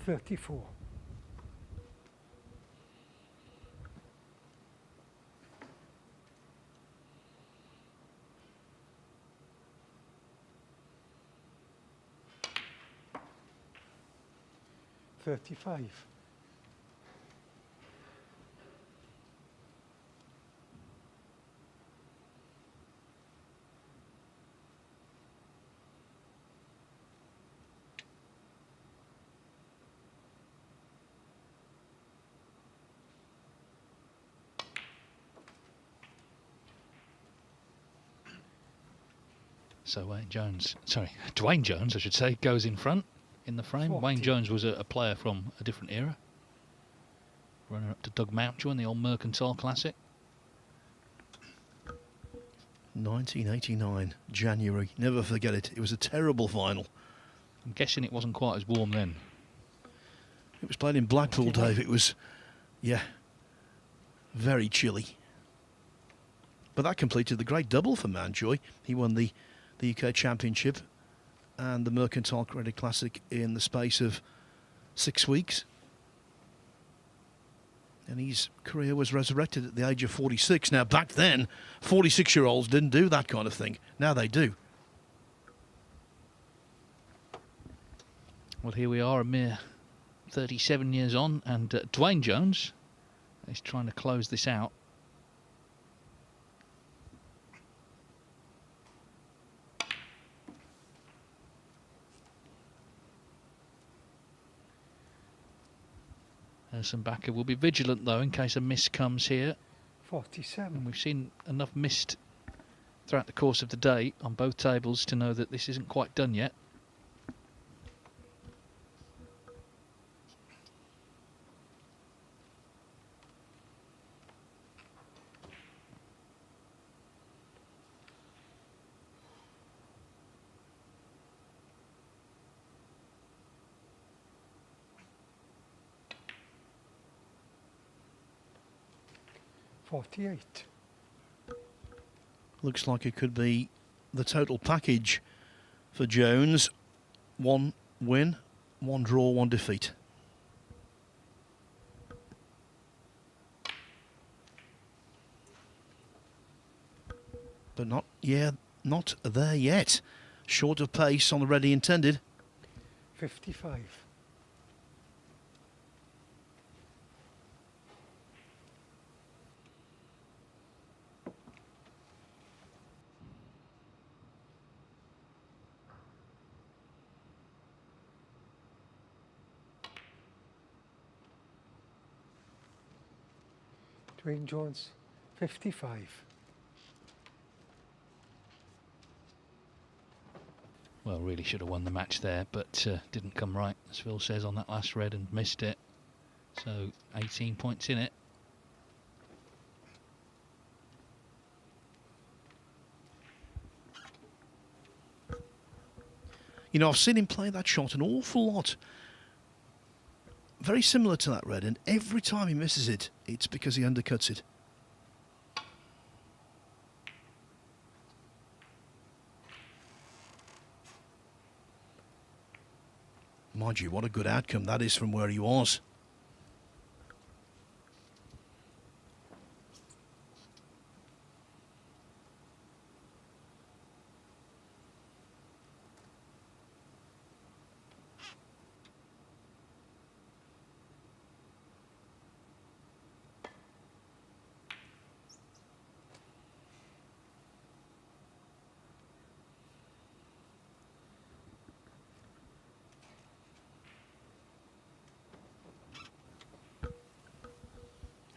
$34. $35. So Dwayne Jones, I should say, goes in front in the frame. 40. Wayne Jones was a player from a different era. Runner up to Doug Mountjoy in the old Mercantile Classic. 1989, January. Never forget it. It was a terrible final. I'm guessing it wasn't quite as warm then. It was played in Blackpool, Dave. It was, yeah, very chilly. But that completed the great double for Mountjoy. He won the UK Championship and the Mercantile Credit Classic in the space of 6 weeks. And his career was resurrected at the age of 46. Now, back then, 46-year-olds didn't do that kind of thing. Now they do. Well, here we are, a mere 37 years on, and Dwayne Jones is trying to close this out. Ursenbacher will be vigilant, though, in case a miss comes here. 47. And we've seen enough missed throughout the course of the day on both tables to know that this isn't quite done yet. $48. Looks like it could be the total package for Jones. 1 win, 1 draw, 1 defeat. But not there yet. Short of pace on the ready intended. 55. Dwayne Jones, 55. Well, really should have won the match there, but didn't come right, as Phil says, on that last red and missed it. So 18 points in it. You know, I've seen him play that shot an awful lot. Very similar to that red, and every time he misses it, it's because he undercuts it. Mind you, what a good outcome that is from where he was.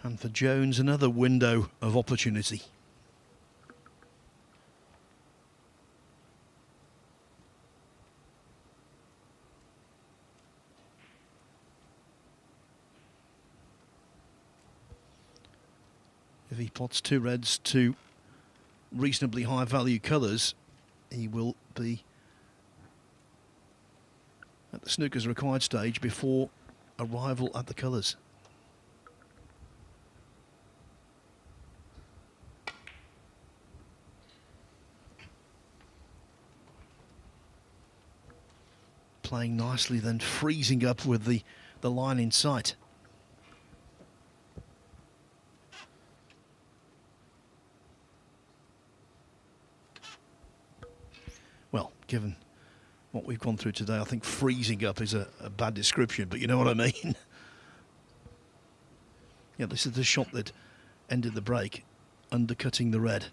And for Jones, another window of opportunity. If he pots two reds to reasonably high value colours, he will be at the snooker's required stage before arrival at the colours. Playing nicely, then freezing up with the line in sight. Well, given what we've gone through today, I think freezing up is a bad description, but you know what I mean. Yeah, this is the shot that ended the break, undercutting the red.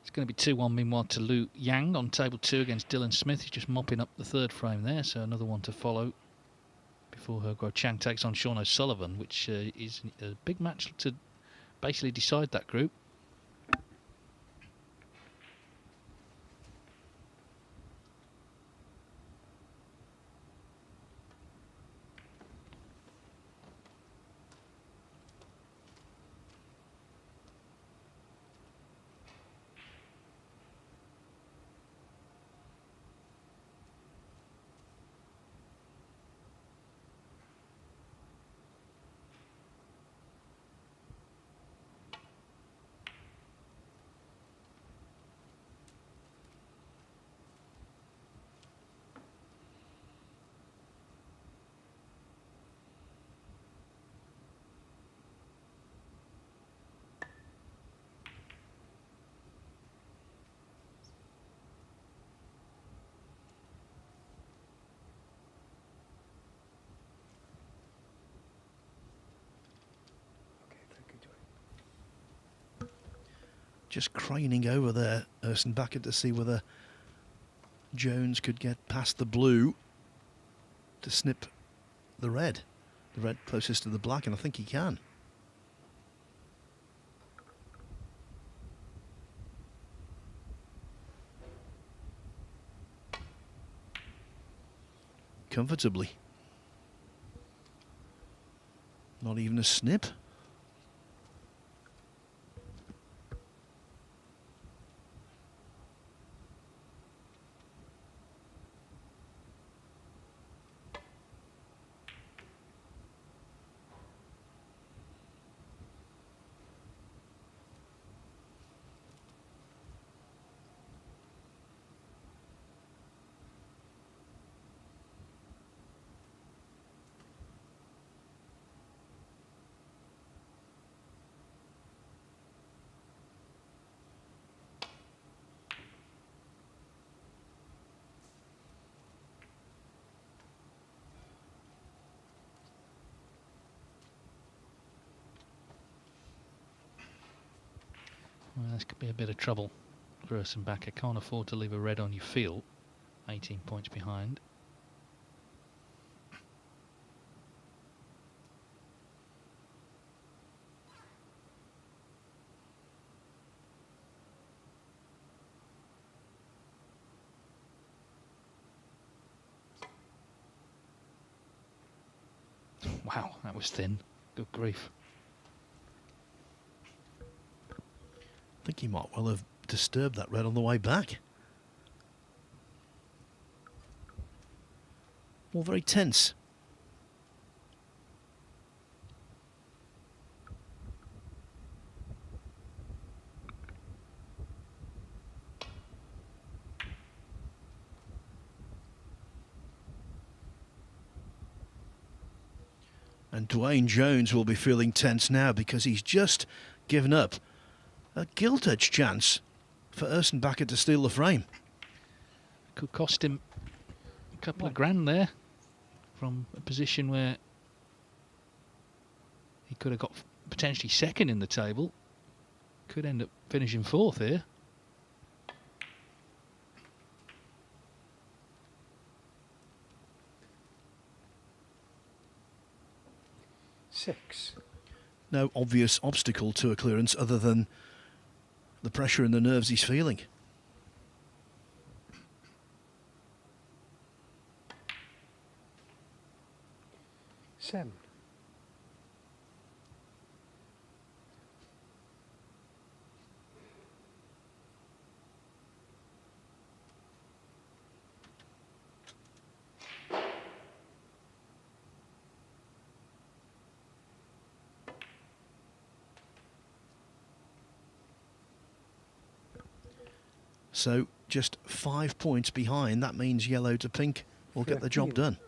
It's going to be 2-1 meanwhile to Lyu Yang on table 2 against Dylan Smith. He's just mopping up the third frame there, so another one to follow before Guo Chang takes on Sean O'Sullivan, which is a big match to basically decide that group. Just craning over there, Ursenbacher, to see whether Jones could get past the blue to snip the red closest to the black, and I think he can. Comfortably. Not even a snip. Well, this could be a bit of trouble for Ursenbacher. Can't afford to leave a red on your field. 18 points behind. Wow, that was thin. Good grief. I think he might well have disturbed that red on the way back. All very tense. And Dwayne Jones will be feeling tense now because he's just given up a gilt-edge chance for Ursenbacher to steal the frame. Could cost him a couple of grand there from a position where he could have got potentially second in the table. Could end up finishing fourth here. Six. No obvious obstacle to a clearance other than the pressure and the nerves he's feeling. Seven. So just 5 points behind. That means yellow to pink will get the job done.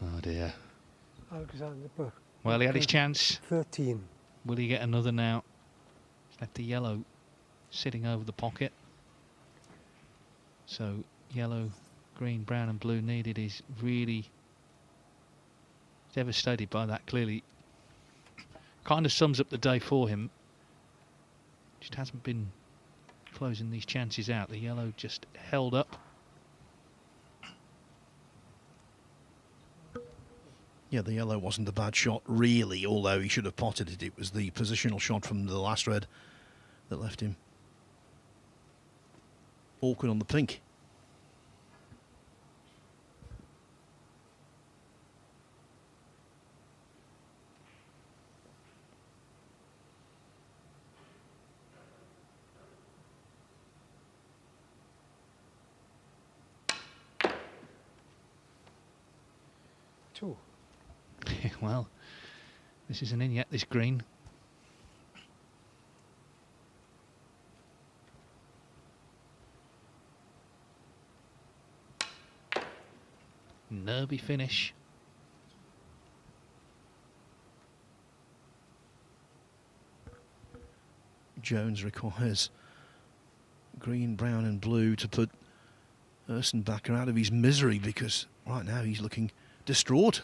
Oh dear. Alexander Burke. Well, he had his chance. 13. Will he get another now? He's left the yellow sitting over the pocket. So yellow, green, brown and blue needed. Is really devastated by that, clearly. Kind of sums up the day for him. Just hasn't been closing these chances out. The yellow just held up. Yeah, the yellow wasn't a bad shot, really, although he should have potted it. It was the positional shot from the last red that left him awkward on the pink. Two. Well, this isn't in yet, this green. Nervy finish. Jones requires green, brown and blue to put Ursenbacher out of his misery, because right now he's looking distraught.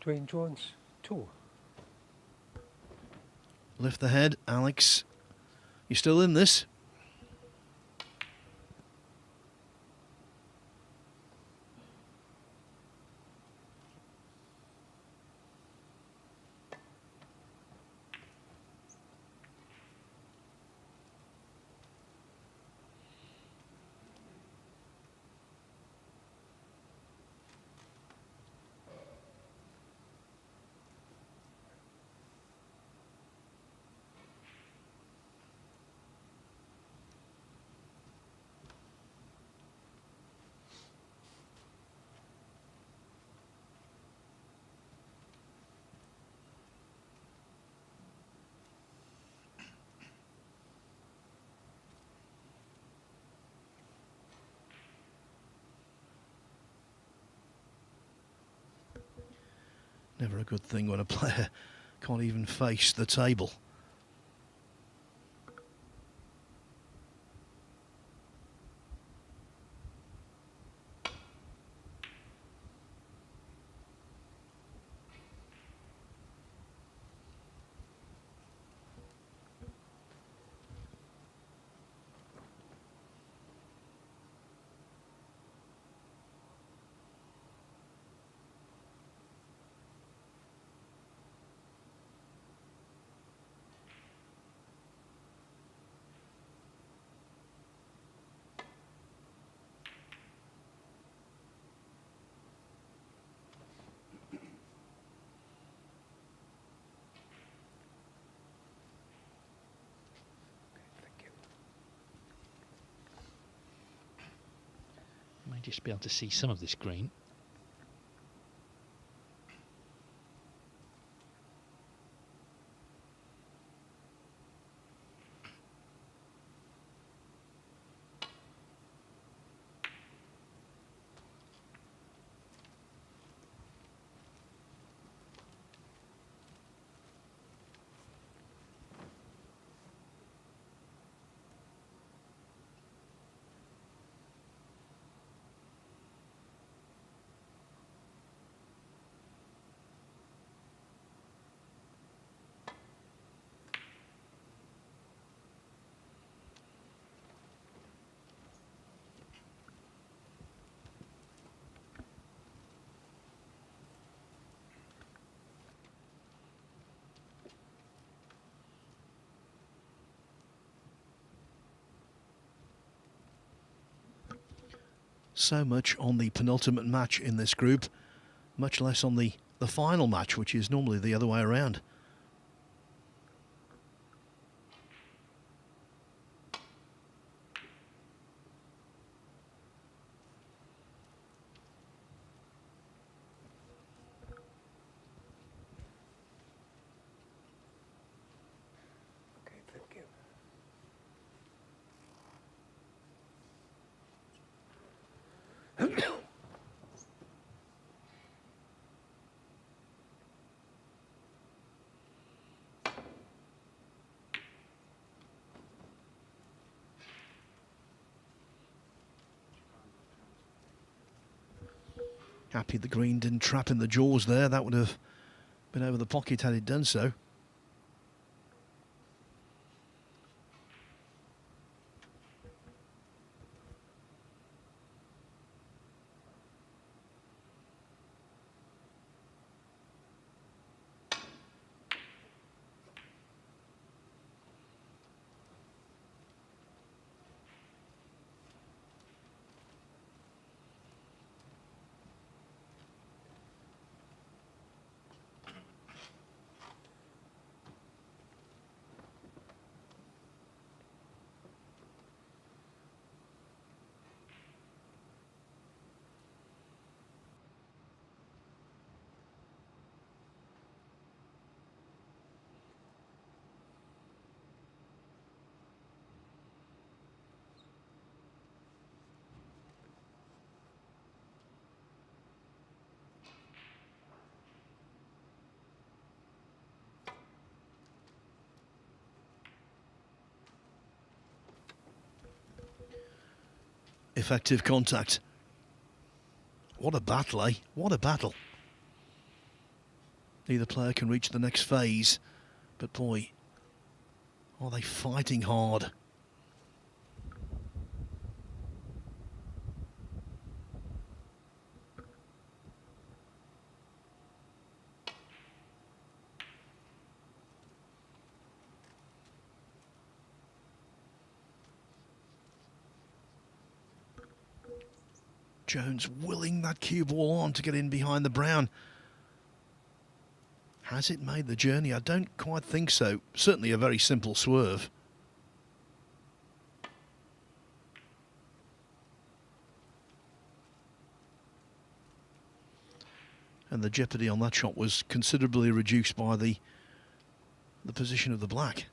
Dwayne Jones. 2. Lift the head, Alex. You still in this? Never a good thing when a player can't even face the table. May just be able to see some of this green. So much on the penultimate match in this group, much less on the final match, which is normally the other way around. Okay, thank you. Happy the green didn't trap in the jaws there. That would have been over the pocket had it done so. Effective contact. What a battle, eh? What a battle. Neither player can reach the next phase, but boy, are they fighting hard. Jones willing that cue ball on to get in behind the brown. Has it made the journey? I don't quite think so. Certainly a very simple swerve. And the jeopardy on that shot was considerably reduced by the position of the black.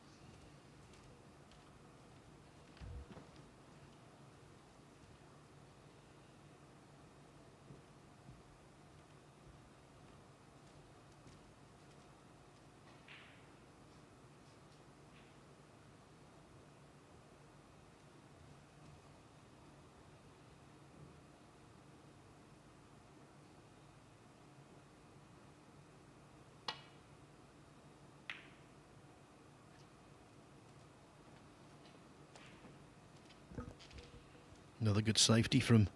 Another good safety from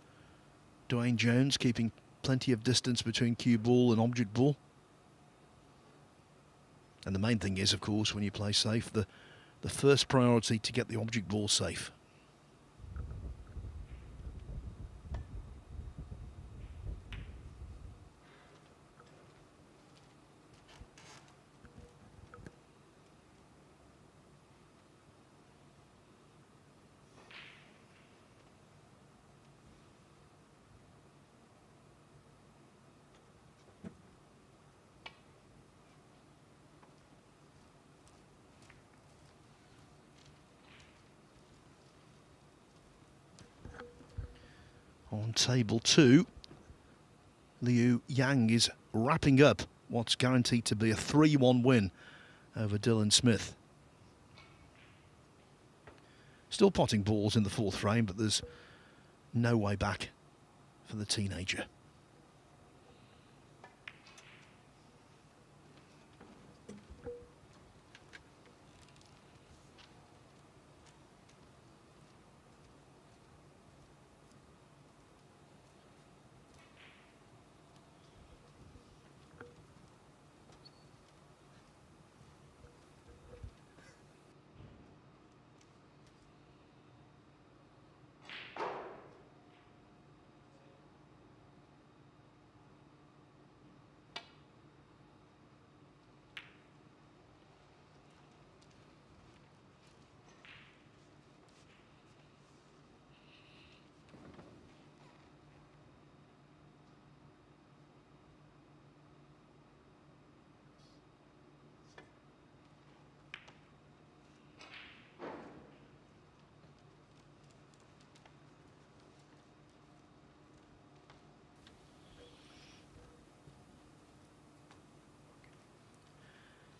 Dwayne Jones, keeping plenty of distance between cue ball and object ball. And the main thing is, of course, when you play safe, the first priority to get the object ball safe. On table 2, Lyu Yang is wrapping up what's guaranteed to be a 3-1 win over Dylan Smith. Still potting balls in the 4th frame, but there's no way back for the teenager.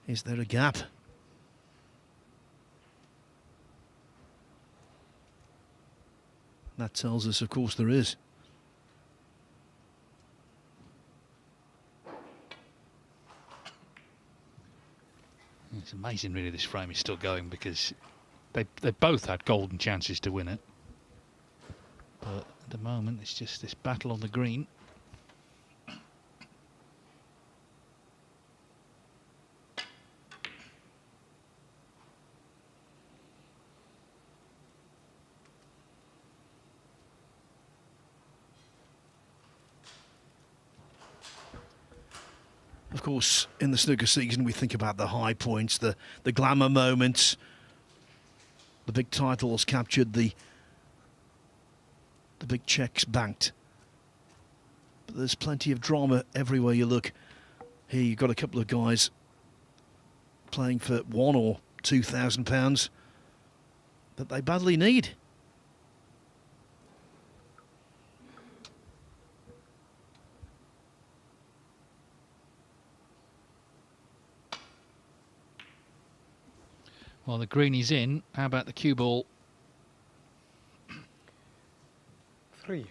Is there a gap? That tells us, of course, there is. It's amazing, really, this frame is still going, because they both had golden chances to win it. But at the moment, it's just this battle on the green. Of course, in the snooker season, we think about the high points, the glamour moments, the big titles captured, the big checks banked. But there's plenty of drama everywhere you look. Here you've got a couple of guys playing for £1,000 or £2,000 that they badly need. Well, the green is in. How about the cue ball? 3.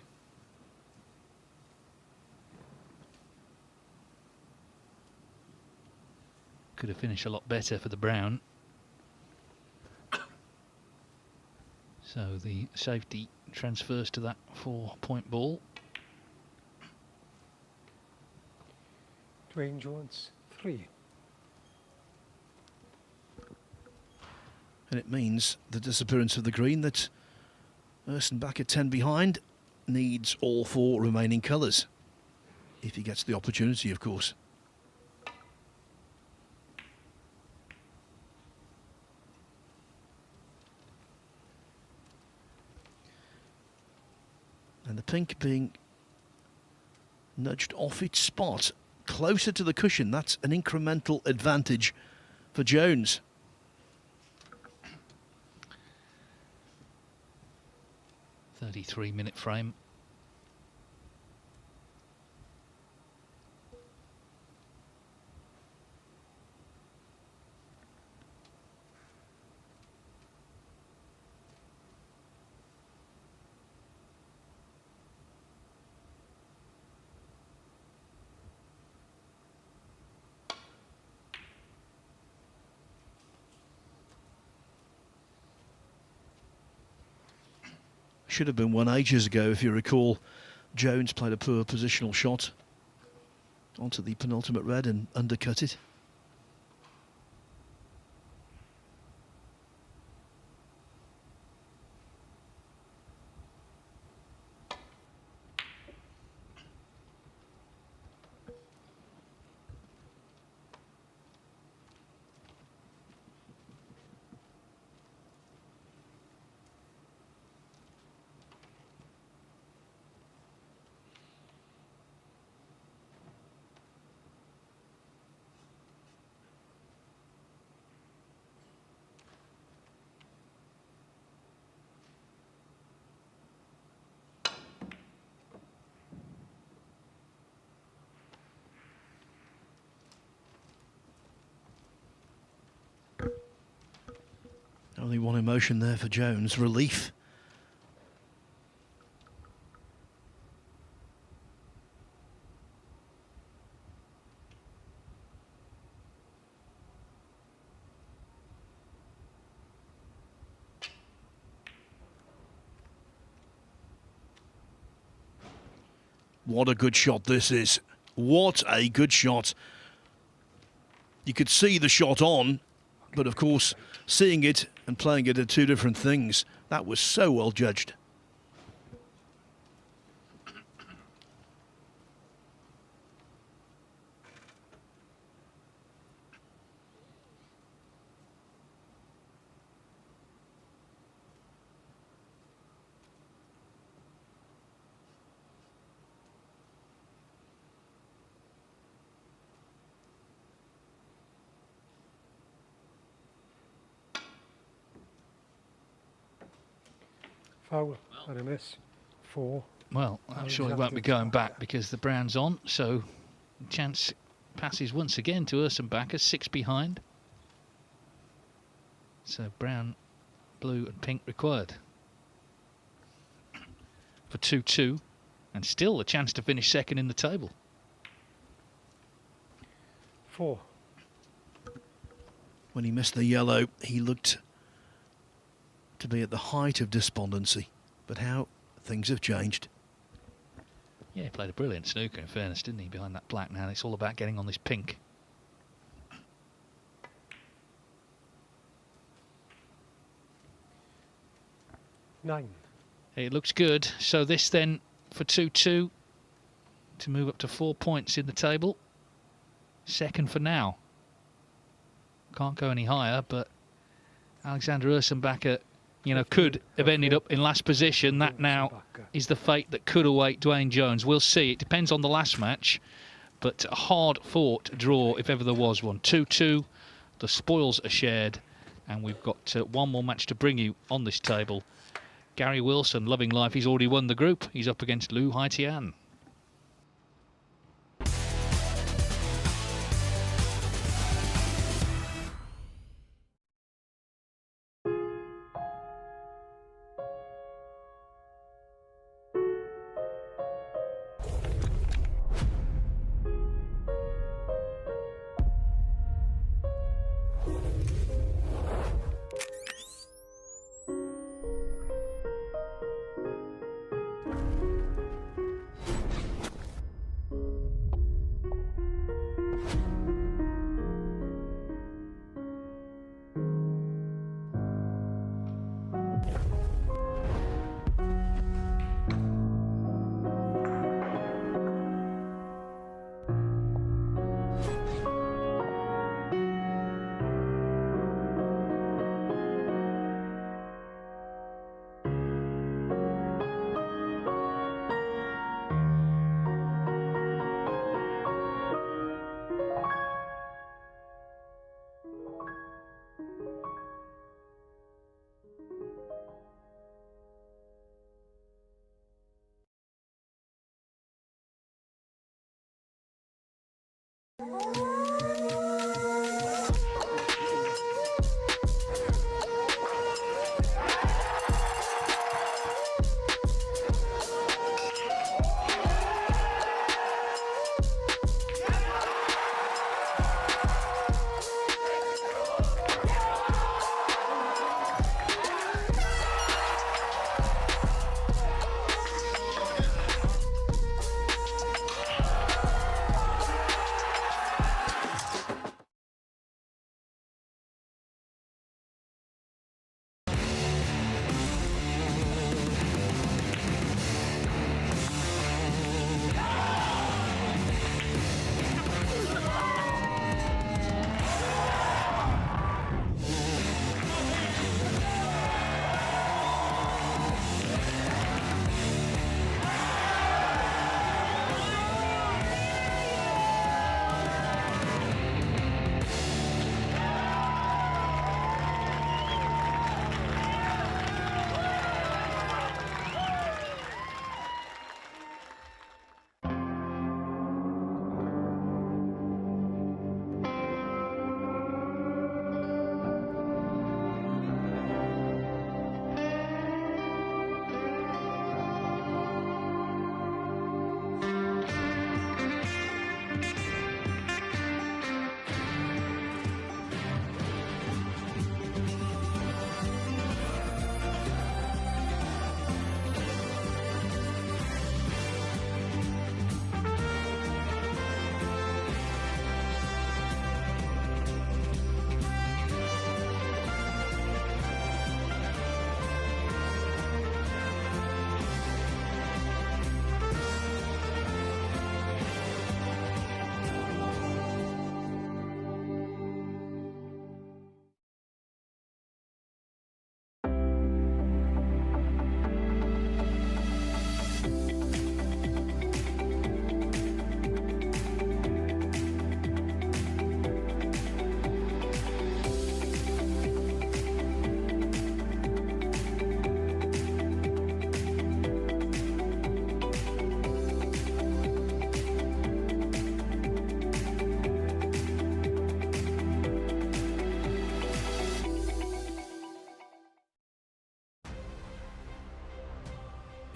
Could have finished a lot better for the brown. So the safety transfers to that 4-point ball. Dwayne Jones, 3. And it means the disappearance of the green that Ursenbacher 10 behind needs all 4 remaining colours. If he gets the opportunity, of course. And the pink being nudged off its spot, closer to the cushion. That's an incremental advantage for Jones. .33-minute frame. Should have been won ages ago, if you recall. Jones played a poor positional shot onto the penultimate red and undercut it. Only one emotion there for Jones, relief. What a good shot this is. What a good shot. You could see the shot on, but of course, seeing it and playing it are two different things. That was so well judged. Foul and a miss. 4. Well, I'm sure he won't be going back because the brown's on, so chance passes once again to Ursenbacher, 6 behind. So brown, blue and pink required for 2-2, and still a chance to finish second in the table. 4. When he missed the yellow, he looked to be at the height of despondency, but how things have changed. Yeah, he played a brilliant snooker, in fairness, didn't he, behind that black now. It's all about getting on this pink. Nine. It looks good. So this then for 2-2 to move up to 4 points in the table. Second for now. Can't go any higher, but Alexander Ursenbacher, you know, could have ended up in last position. That now is the fate that could await Dwayne Jones. We'll see. It depends on the last match, but a hard-fought draw if ever there was one. 2-2, the spoils are shared, and we've got one more match to bring you on this table. Gary Wilson, loving life. He's already won the group. He's up against Lyu Haotian.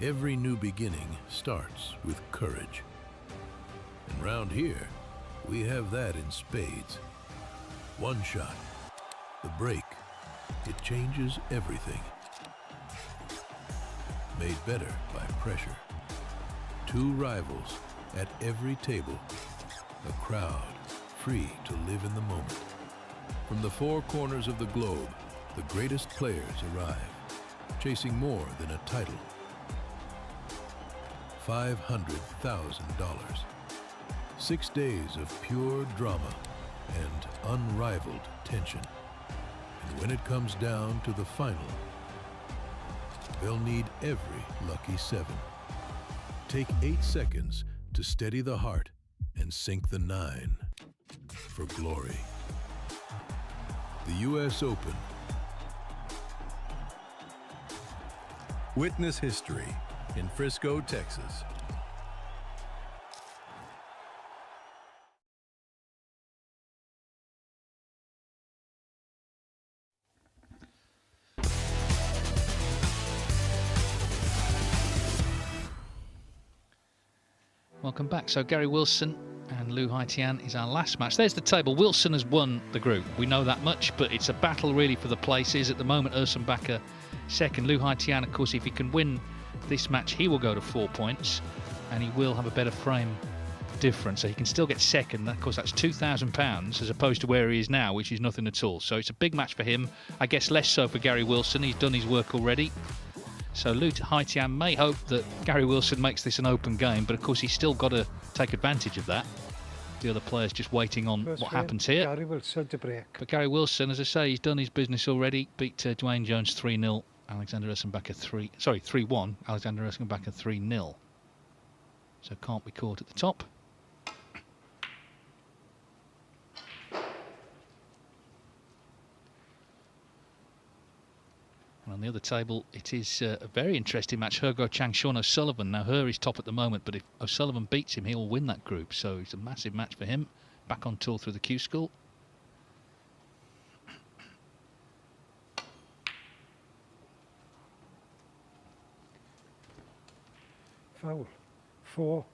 Every new beginning starts with courage. And round here, we have that in spades. One shot, the break, it changes everything. Made better by pressure. Two rivals at every table. A crowd free to live in the moment. From the four corners of the globe, the greatest players arrive, chasing more than a title. $500,000. 6 days of pure drama and unrivaled tension. And when it comes down to the final, they'll need every lucky seven. Take 8 seconds to steady the heart and sink the 9 for glory. The U.S. Open. Witness history in Frisco, Texas. Welcome back. So Gary Wilson and Lyu Haotian is our last match. There's the table. Wilson has won the group. We know that much, but it's a battle really for the places. At the moment, Ursenbacher second. Lyu Haotian, of course, if he can win this match, he will go to 4 points, and he will have a better frame difference. So he can still get second. Of course, that's £2,000 as opposed to where he is now, which is nothing at all. So it's a big match for him. I guess less so for Gary Wilson. He's done his work already. So Lyu Haotian may hope that Gary Wilson makes this an open game, but of course he's still got to take advantage of that. The other players just waiting on what happens here. Gary Wilson to break. But Gary Wilson, as I say, he's done his business already. Beat Dwayne Jones 3-0, Alexander Ursenbacher 3-1, Alexander Ursenbacher 3-0. So can't be caught at the top. And on the other table, it is a very interesting match. Hergo Chang, Sean O'Sullivan. Now, Her is top at the moment, but if O'Sullivan beats him, he'll win that group. So it's a massive match for him. Back on tour through the Q School. Foul. 4.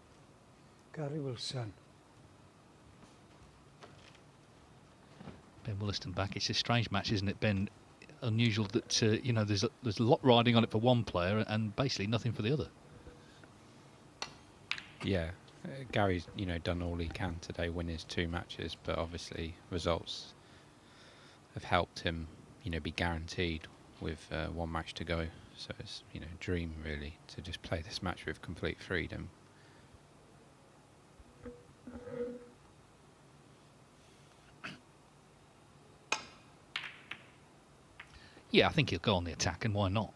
Gary Wilson. Ben Williston back. It's a strange match, isn't it, Ben? Unusual that you know, there's a lot riding on it for one player and basically nothing for the other. Yeah, Gary's done all he can today, win his 2 matches, but obviously results have helped him be guaranteed with 1 match to go. So it's dream really to just play this match with complete freedom. Yeah, I think he'll go on the attack, and why not?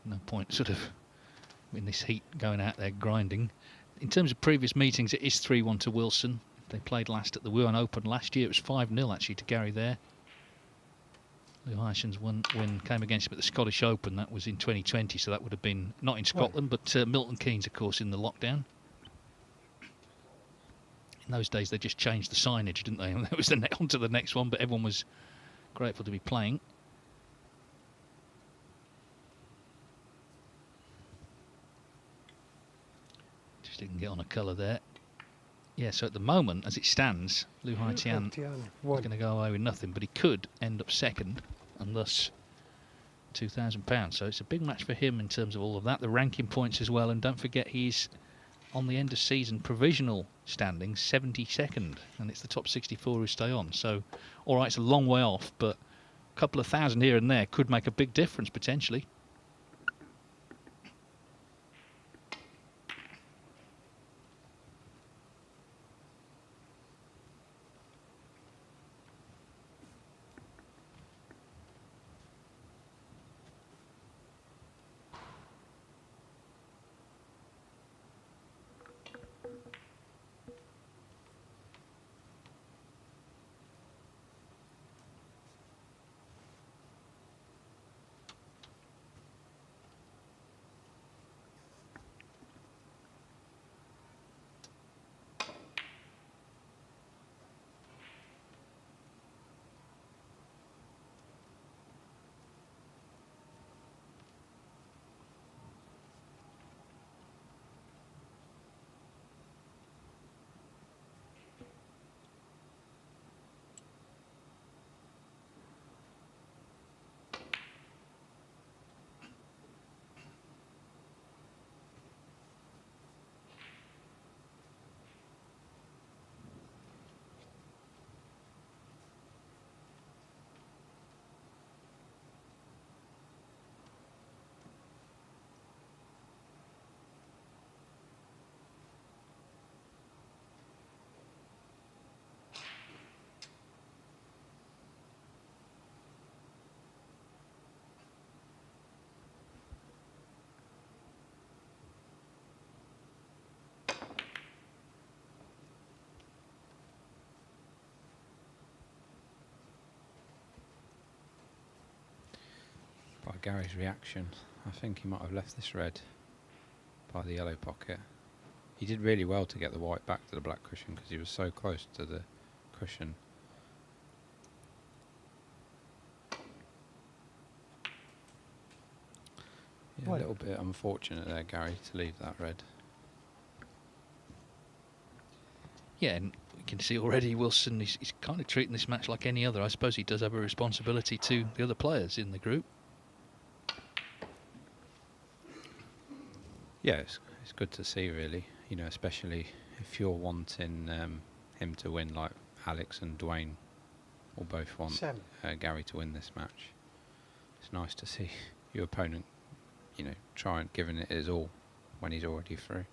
No point sort of in this heat going out there grinding. In terms of previous meetings, it is 3-1 to Wilson. They played last at the Wuhan Open last year. It was 5-0 actually to Gary there. Lyu Haotian's win came against him at the Scottish Open. That was in 2020, so that would have been not in Scotland, but Milton Keynes, of course, in the lockdown. In those days, they just changed the signage, didn't they? And that was on to the next one, but everyone was grateful to be playing. Just didn't get on a colour there. Yeah, so at the moment, as it stands, Lyu Haotian is going to go away with nothing, but he could end up second, and thus £2,000. So it's a big match for him in terms of all of that. The ranking points as well, and don't forget he's on the end of season provisional standings, 72nd, and it's the top 64 who stay on. So, all right, it's a long way off, but a couple of thousand here and there could make a big difference potentially. by Gary's reaction. I think he might have left this red by the yellow pocket. He did really well to get the white back to the black cushion because he was so close to the cushion. Yeah, a little bit unfortunate there, Gary, to leave that red. Yeah, and we can see already Wilson, he's kind of treating this match like any other. I suppose he does have a responsibility to the other players in the group. Yeah, it's good to see, really. You know, especially if you're wanting him to win, like Alex and Dwayne will both want Gary to win this match. It's nice to see your opponent, you know, giving it his all when he's already through.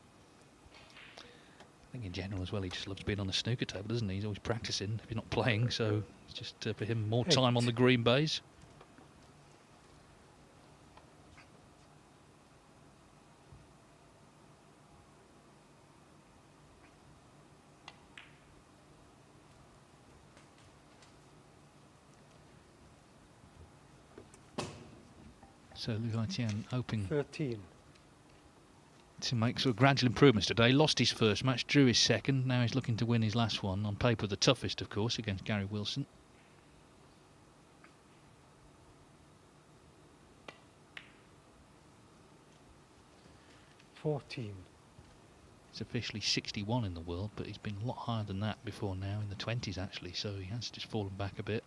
I think in general as well, he just loves being on the snooker table, doesn't he? He's always practicing if he's not playing, so it's just for him more time on the green bays. So Lyu Haotian hoping 13. To make sort of gradual improvements today. Lost his first match, drew his second. Now he's looking to win his last one. On paper, the toughest, of course, against Gary Wilson. He's officially 61 in the world, but he's been a lot higher than that before now, in the 20s actually, so he has just fallen back a bit.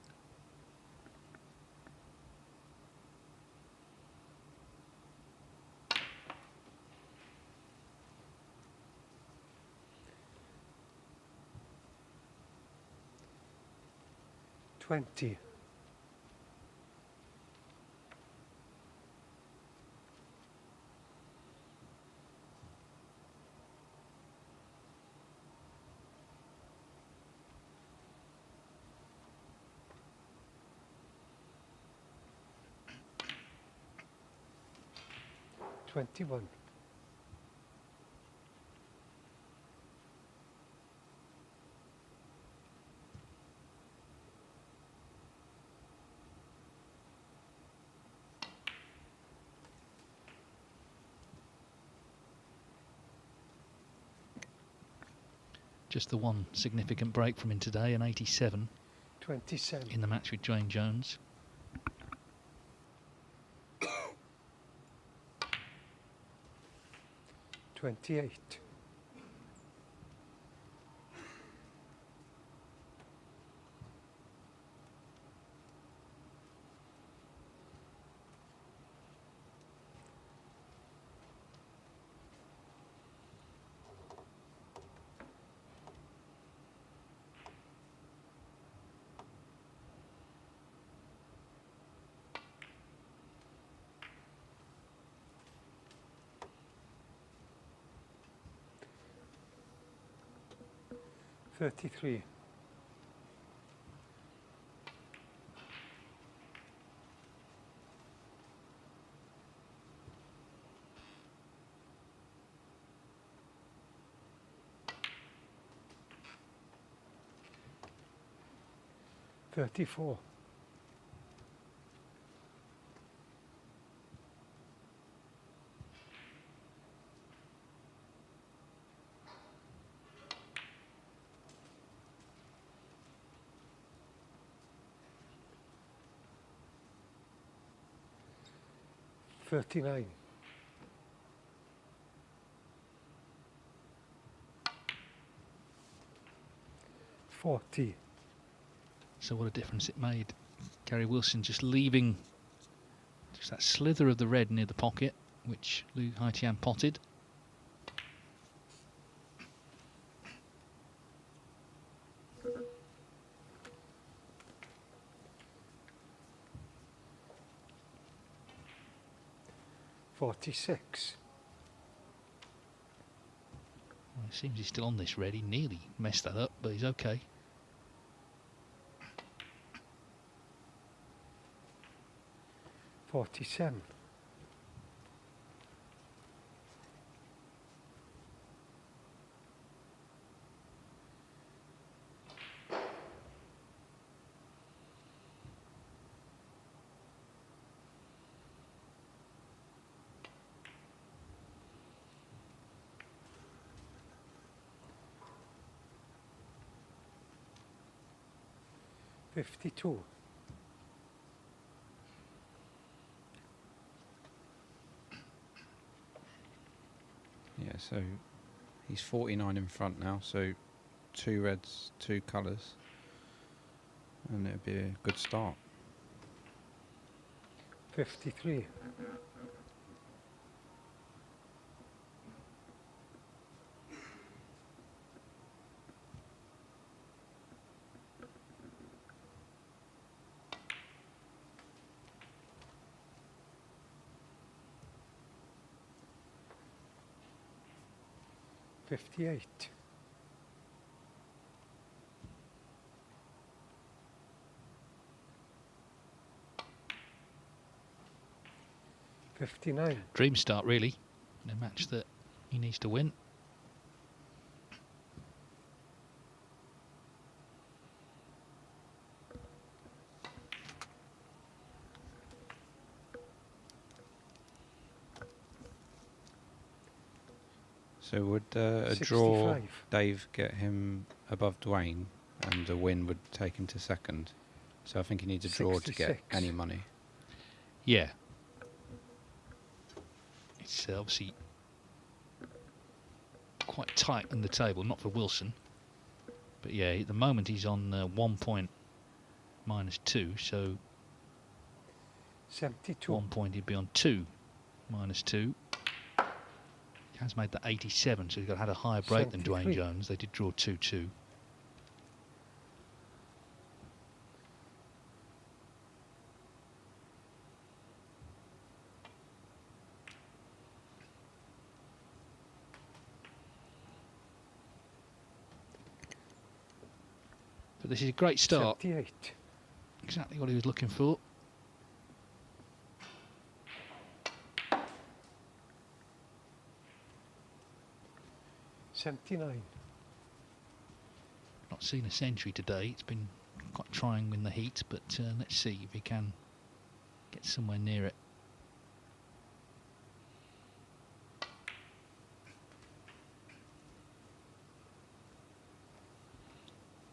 $20. $21. Just the one significant break from him today, an 87. 27. In the match with Dwayne Jones. $28. $33. $34. $39. $40. So what a difference it made. Gary Wilson just leaving just that slither of the red near the pocket, which Lyu Haotian potted. $46. Well, it seems he's still on this red. He nearly messed that up, but he's okay. $47. 52. Yeah, so he's 49 in front now, so 2 reds, 2 colours, and it'll be a good start. 53. 58. 59. Dream start, really, in a match that he needs to win. So would a draw, Dave, get him above Dwayne, and a win would take him to second? So I think he needs a draw to get any money. Yeah. It's obviously quite tight on the table, not for Wilson. But yeah, at the moment he's on 1 point -2, so 72. 1 point he'd be on 2 -2. He has made that 87, so he's had a higher break than Dwayne Jones. They did draw 2-2. But this is a great start. 78. Exactly what he was looking for. Not seen a century today. It's been quite trying in the heat, but let's see if he can get somewhere near it.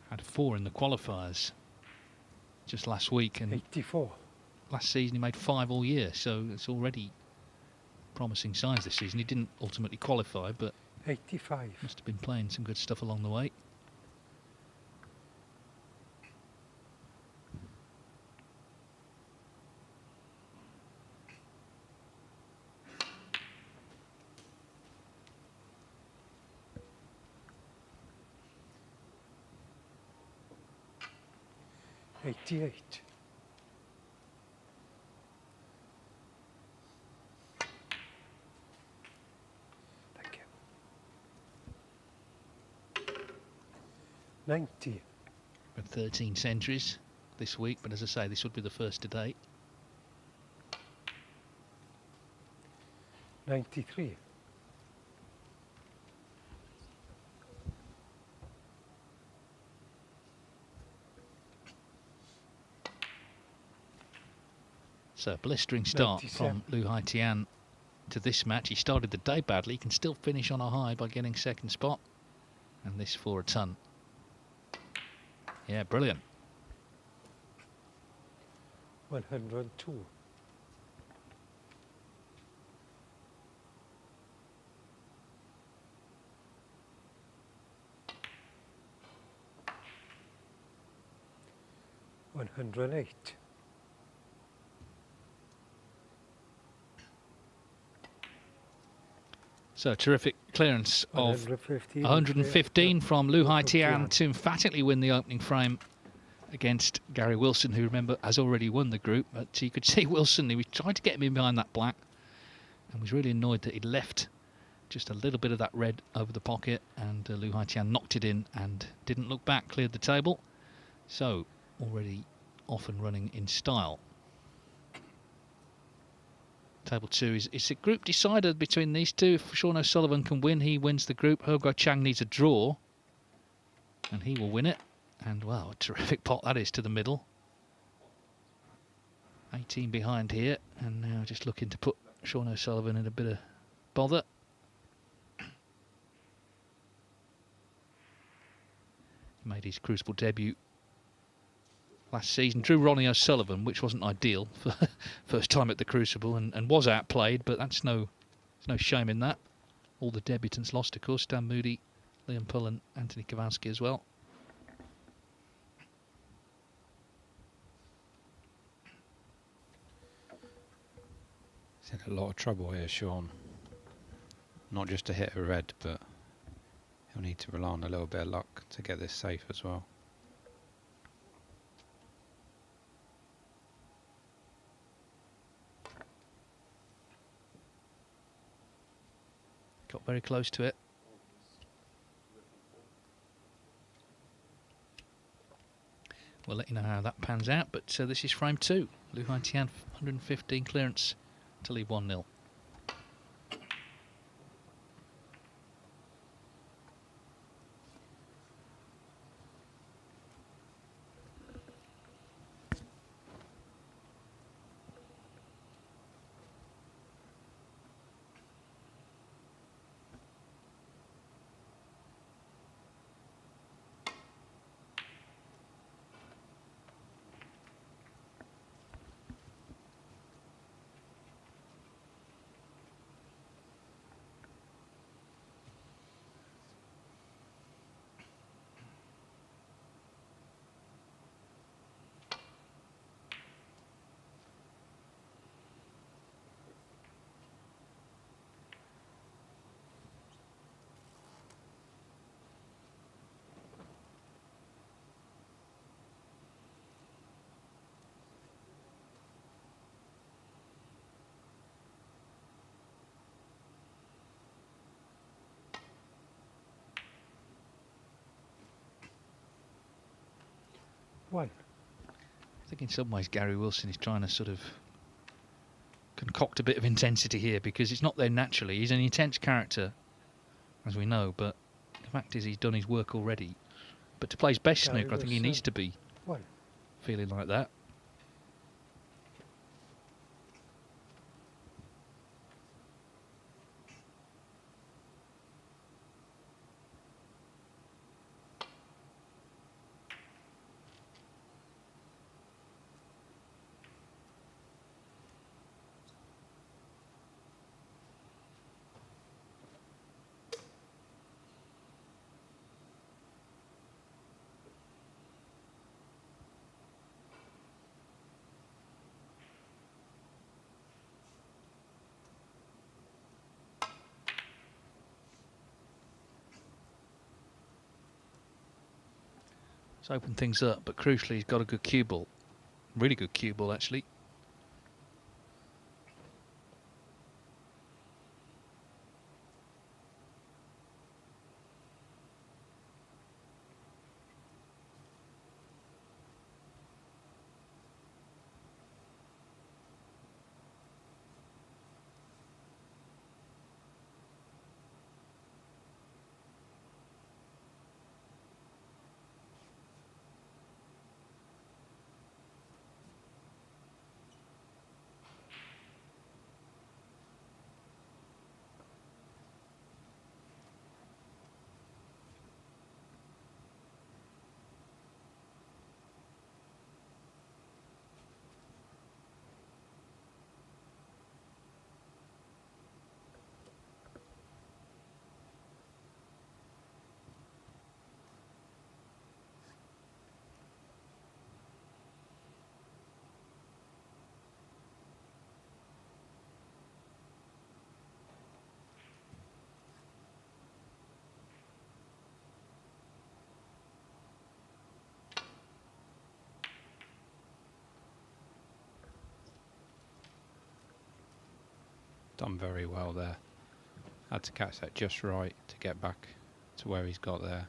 Had 4 in the qualifiers just last week, and 84. Last season he made 5 all year, so it's already promising signs this season. He didn't ultimately qualify, but 85. Must have been playing some good stuff along the way. '88. Thank you. 90. But 13 centuries this week, but as I say, this would be the first to date. 93. So a blistering start 97. from Lyu Haotian to this match. He started the day badly. He can still finish on a high by getting second spot. And this for a ton. Yeah, brilliant. 102. 108. So terrific clearance of 115, 115 from Lyu Haotian to emphatically win the opening frame against Gary Wilson, who, remember, has already won the group. But you could see Wilson, he was trying to get him in behind that black and was really annoyed that he'd left just a little bit of that red over the pocket, and Lyu Haotian knocked it in and didn't look back, cleared the table. So already off and running in style. Table 2 is a group decider between these two. If Sean O'Sullivan can win, he wins the group. He Guo Chang needs a draw, and he will win it. And wow, a terrific pot that is to the middle. 18 behind here, and now just looking to put Sean O'Sullivan in a bit of bother. He made his Crucible debut last season. Drew Ronnie O'Sullivan, which wasn't ideal for first time at the Crucible, and was outplayed, but there's no shame in that. All the debutants lost, of course. Stan Moody, Liam Pull and Anthony Kowalski as well. He's in a lot of trouble here, Sean. Not just to hit a red, but he'll need to rely on a little bit of luck to get this safe as well. Got very close to it. We'll let you know how that pans out, but this is frame 2. Lyu Haotian, 115 clearance to lead 1-0. One. I think in some ways Gary Wilson is trying to sort of concoct a bit of intensity here, because it's not there naturally. He's an intense character, as we know, but the fact is he's done his work already. But to play his best snooker, I think he needs to be feeling like that. It's opened things up, but crucially he's got a good cue ball. Really good cue ball, actually. Done very well there. Had to catch that just right to get back to where he's got there.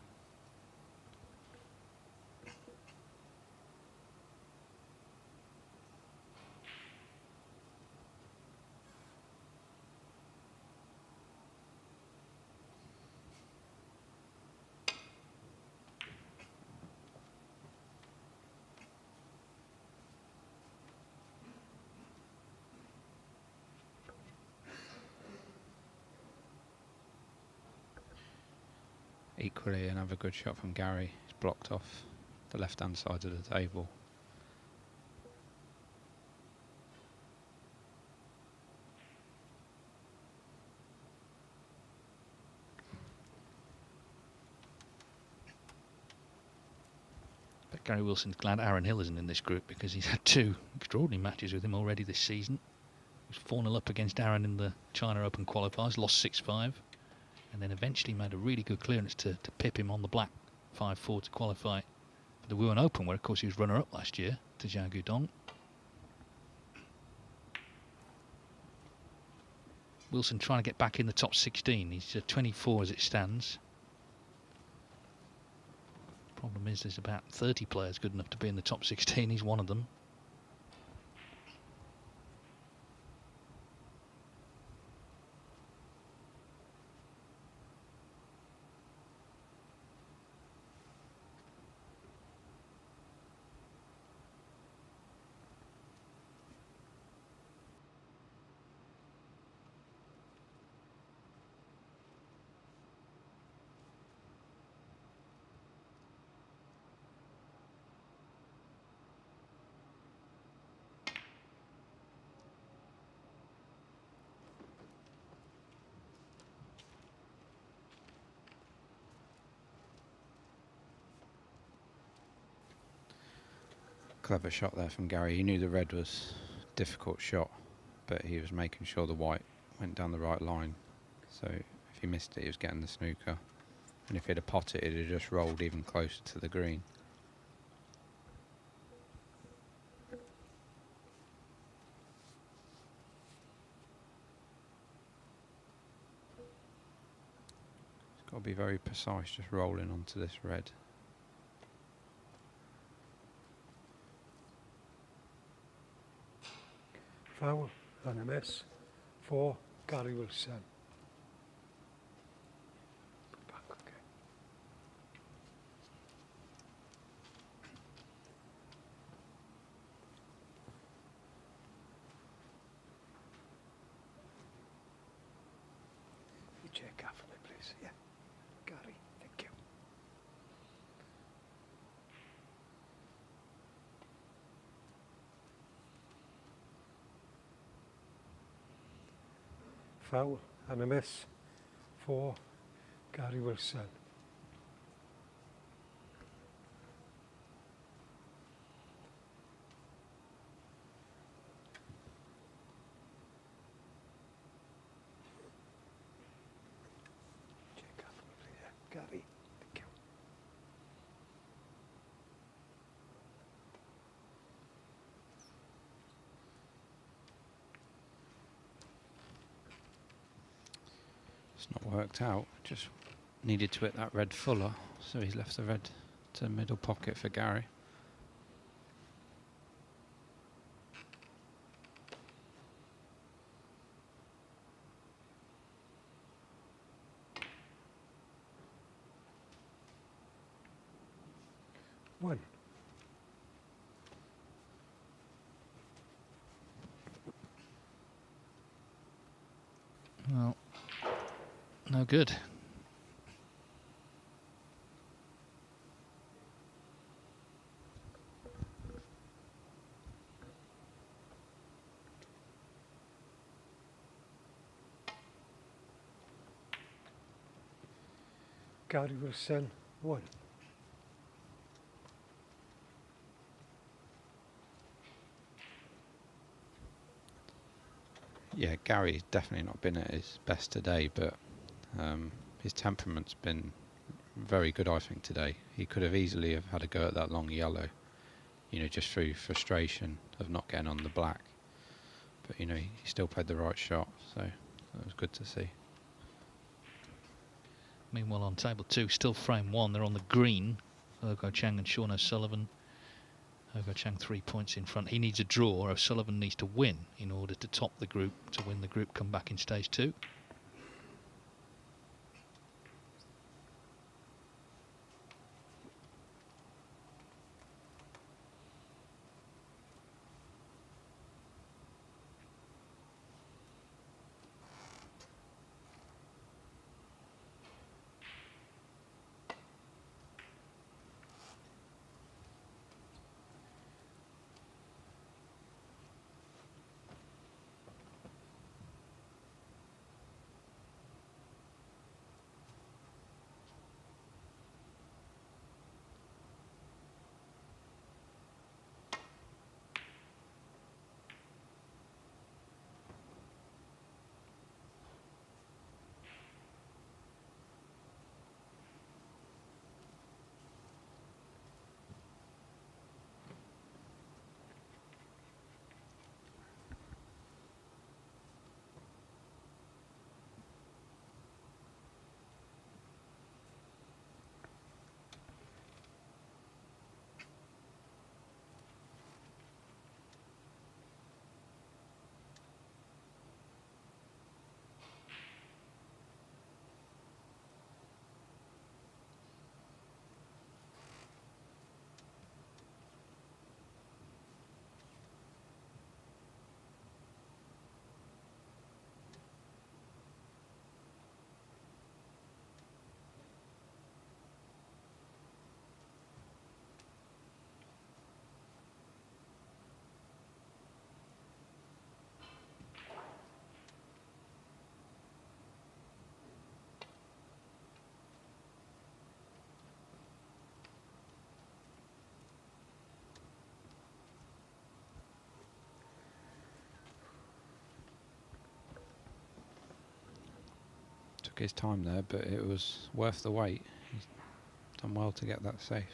Equally another good shot from Gary. He's blocked off the left hand side of the table. Gary Wilson's glad Aaron Hill isn't in this group because he's had 2 extraordinary matches with him already this season. He was 4-0 up against Aaron in the China Open qualifiers, lost 6-5, and then eventually made a really good clearance to pip him on the black 5-4 to qualify for the Wuhan Open, where of course he was runner-up last year to Zhao Guodong. Wilson trying to get back in the top 16. He's 24 as it stands. Problem is there's about 30 players good enough to be in the top 16. He's one of them. Clever shot there from Gary. He knew the red was a difficult shot, but he was making sure the white went down the right line. So if he missed it, he was getting the snooker. And if he'd have potted it, it'd have just rolled even closer to the green. It's got to be very precise, just rolling onto this red. Foul and a miss for Gary Wilson. Back, okay. You check carefully, please. Yeah. Gary, thank you. Foul and a miss for Gary Wilson. Check carefully, yeah. Gary, thank you. It's not worked out, just needed to hit that red fuller, so he's left the red to the middle pocket for Gary. One. Well, no good. Gary Wilson, 1. Yeah, Gary's definitely not been at his best today, but his temperament's been very good, I think, today. He could have easily have had a go at that long yellow, you know, just through frustration of not getting on the black. But, you know, he still played the right shot, so that was good to see. Meanwhile, on table 2, still frame 1, they're on the green. Ergo Chang and Sean O'Sullivan. Ergo Chang 3 points in front. He needs a draw. O'Sullivan needs to win in order to top the group, to win the group, come back in stage 2. took his time there, but it was worth the wait. He's done well to get that safe.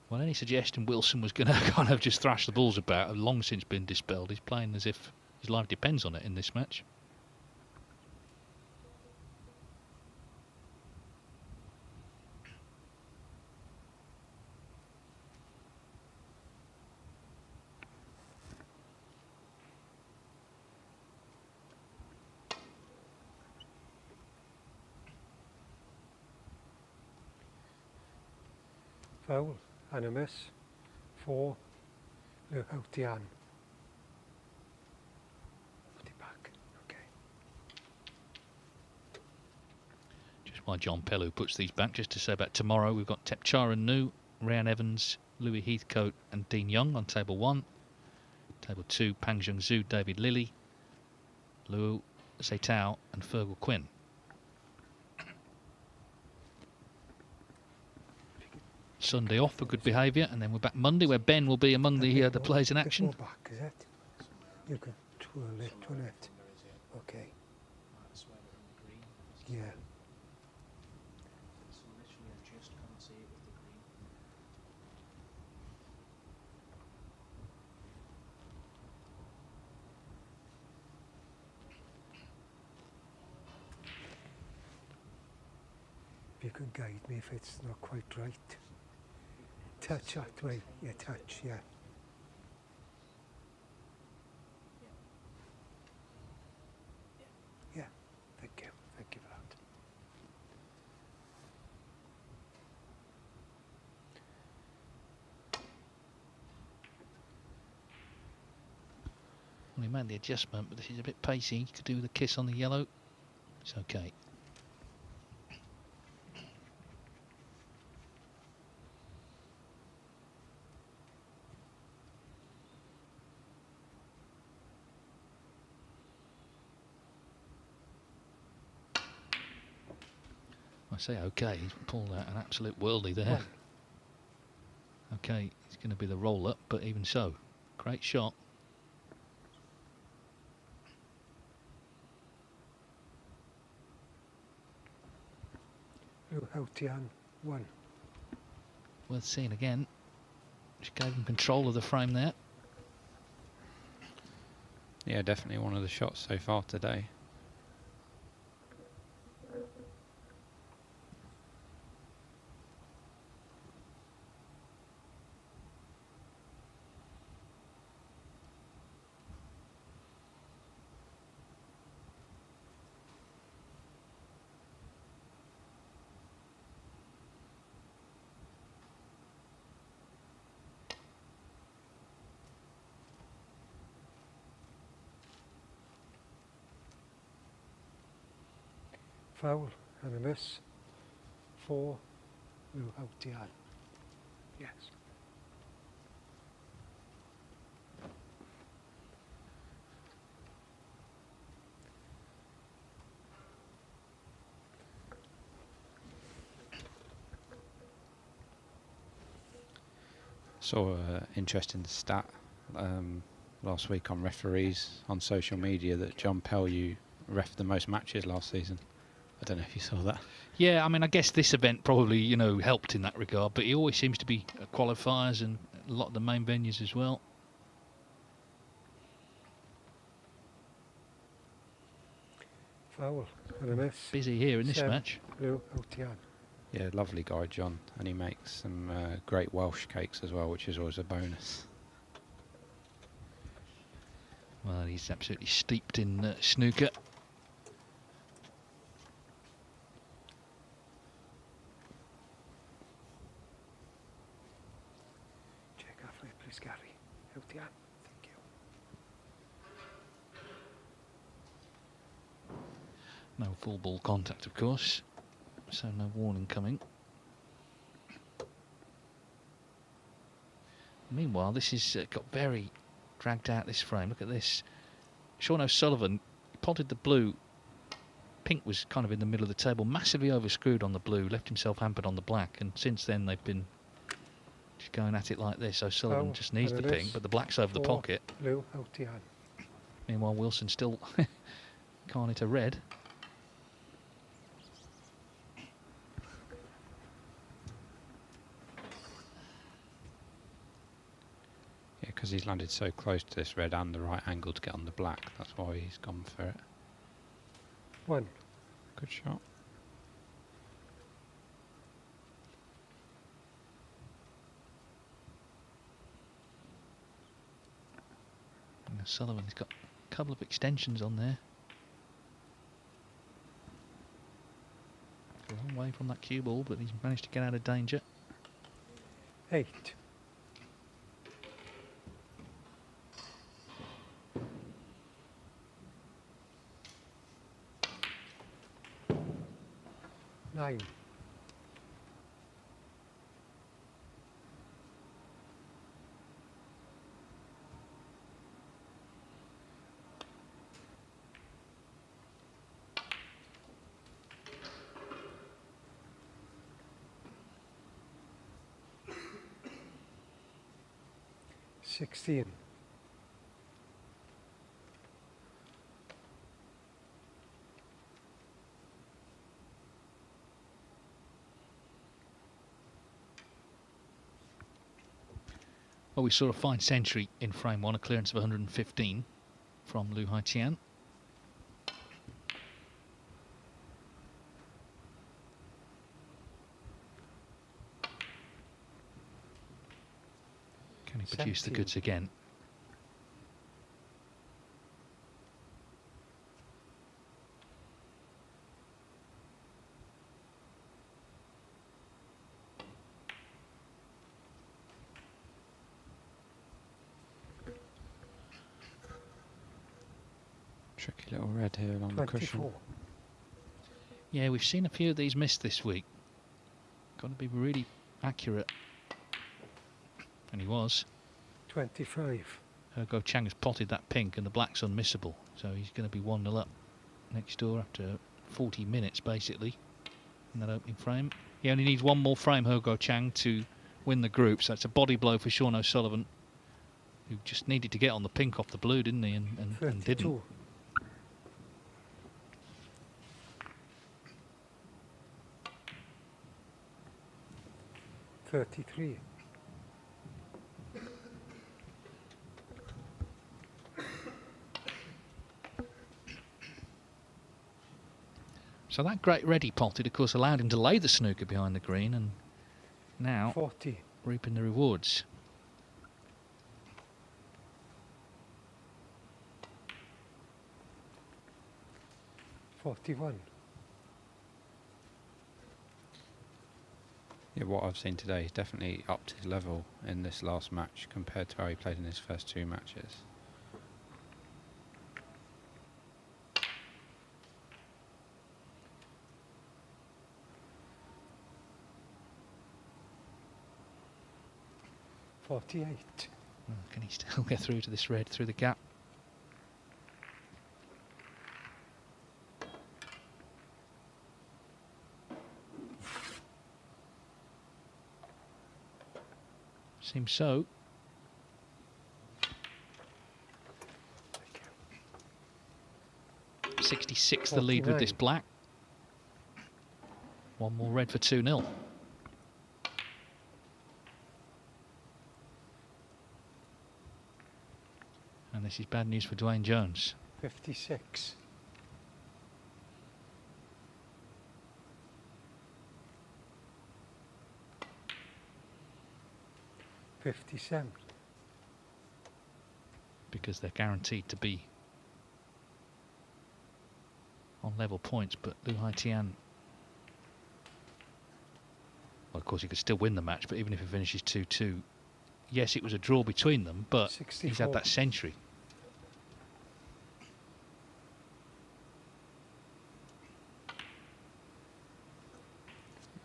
Well, any suggestion Wilson was going to kind of just thrash the balls about have long since been dispelled. He's playing as if his life depends on it in this match. Foul and a miss for Lyu Haotian. Put it back. Okay. Just while John Pellew puts these back, just to say about tomorrow, we've got Tepchara Nu, Ryan Evans, Louis Heathcote and Dean Young on table 1. Table 2, Pang Jung Zhu, David Lilly, Lyu Haotian and Fergal Quinn. Sunday off for good behaviour, and then we're back Monday where Ben will be among the players in action. Back, is it? You can twirl it, Okay. Yeah. So literally I just can't see it with the green. If you could guide me if it's not quite right. Touch that way. Yeah, touch, yeah. Yeah, thank you. Thank you for that. Well, he made the adjustment, but this is a bit pacey. He could do the kiss on the yellow. It's okay. I say okay, he's pulled out an absolute worldie there. Okay, it's going to be the roll-up, but even so, great shot. Lyu Haotian 1. Worth seeing again. Just gave him control of the frame there. Yeah, definitely one of the shots so far today. Foul and a miss for Lyu Haotian. Yes. Saw an interesting stat last week on referees on social media that John Pellew reffed the most matches last season. I don't know if you saw that. Yeah, I mean, I guess this event probably, you know, helped in that regard, but he always seems to be at qualifiers and a lot of the main venues as well. Foul and a miss. Busy here in this match. Lyu Haotian. Yeah, lovely guy, John, and he makes some great Welsh cakes as well, which is always a bonus. Well, he's absolutely steeped in snooker. please, Gary. Haotian. Thank you. No full ball contact, of course, so no warning coming. Meanwhile, this has got very dragged out, this frame. Look at this. Sean O'Sullivan potted the blue. Pink was kind of in the middle of the table, massively overscrewed on the blue, left himself hampered on the black, and since then they've been just going at it like this. O'Sullivan just needs the pink, but the black's over the pocket. Lyu Haotian. Meanwhile, Wilson still can't hit a red. Yeah, because he's landed so close to this red and the right angle to get on the black. That's why he's gone for it. 1. Good shot. And Sullivan's got a couple of extensions on there. A long way from that cue ball, but he's managed to get out of danger. 8. Nine. $16. Well, we saw a fine century in frame 1, a clearance of 115 from Lyu Haotian. Can he produce the goods again? Tricky little red here along the cushion. Yeah, we've seen a few of these missed this week. Got to be really accurate. And he was. 25. Ergo Chang has potted that pink and the black's unmissable. So he's going to be 1-0 up next door after 40 minutes, basically, in that opening frame. He only needs one more frame, Ergo Chang, to win the group. So it's a body blow for Sean O'Sullivan, who just needed to get on the pink off the blue, didn't he? And didn't. 33. So that great red he potted, of course, allowed him to lay the snooker behind the green, and now 40. Reaping the rewards. $41. Yeah, what I've seen today, he's definitely upped his level in this last match compared to how he played in his first 2 matches. $48. Can he still get through to this red through the gap? Seems so. $66 the lead with this black. One more red for 2-0. And this is bad news for Dwayne Jones. 56. $57. Because they're guaranteed to be on level points, but Lyu Haotian, well, of course he could still win the match, but even if he finishes 2-2, yes, it was a draw between them, but 64. he's had that century.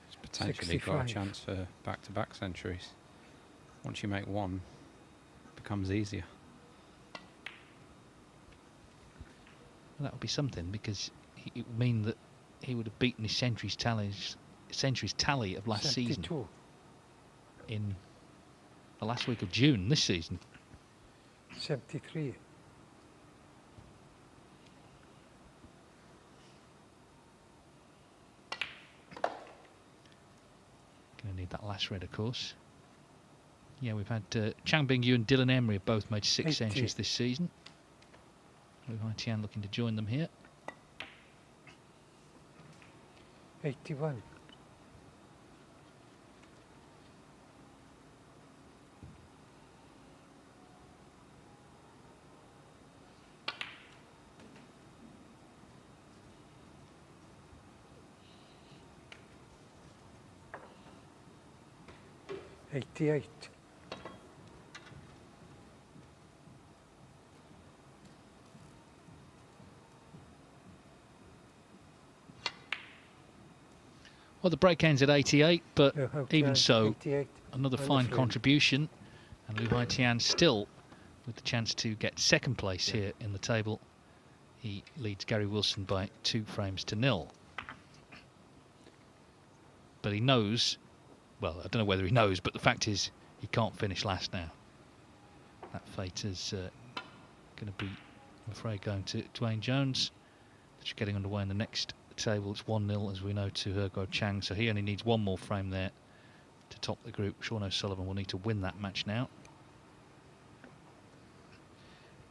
He's potentially got a 65. chance for back-to-back centuries. Once you make one, it becomes easier. Well, that would be something, because it would mean that he would have beaten his centuries tally of last 72. season in the last week of June this season. 73. Going to need that last red, of course. Yeah, we've had Chang Bingyu and Dylan Emery have both made 6 centuries this season. Lyu Haotian looking to join them here. 81. $88. Well, the break ends at 88, but Okay, even so, 88 another on the fine frame. contribution. And Lyu Haotian still with the chance to get second place here in the table. He leads Gary Wilson by 2 frames to 0. But he knows, well, I don't know whether he knows, but the fact is he can't finish last now. That fate is going to be, I'm afraid, going to Dwayne Jones. Just getting underway in the next table. It's 1-0, as we know, to Hergo Chang, so he only needs one more frame there to top the group. Sean O'Sullivan will need to win that match now.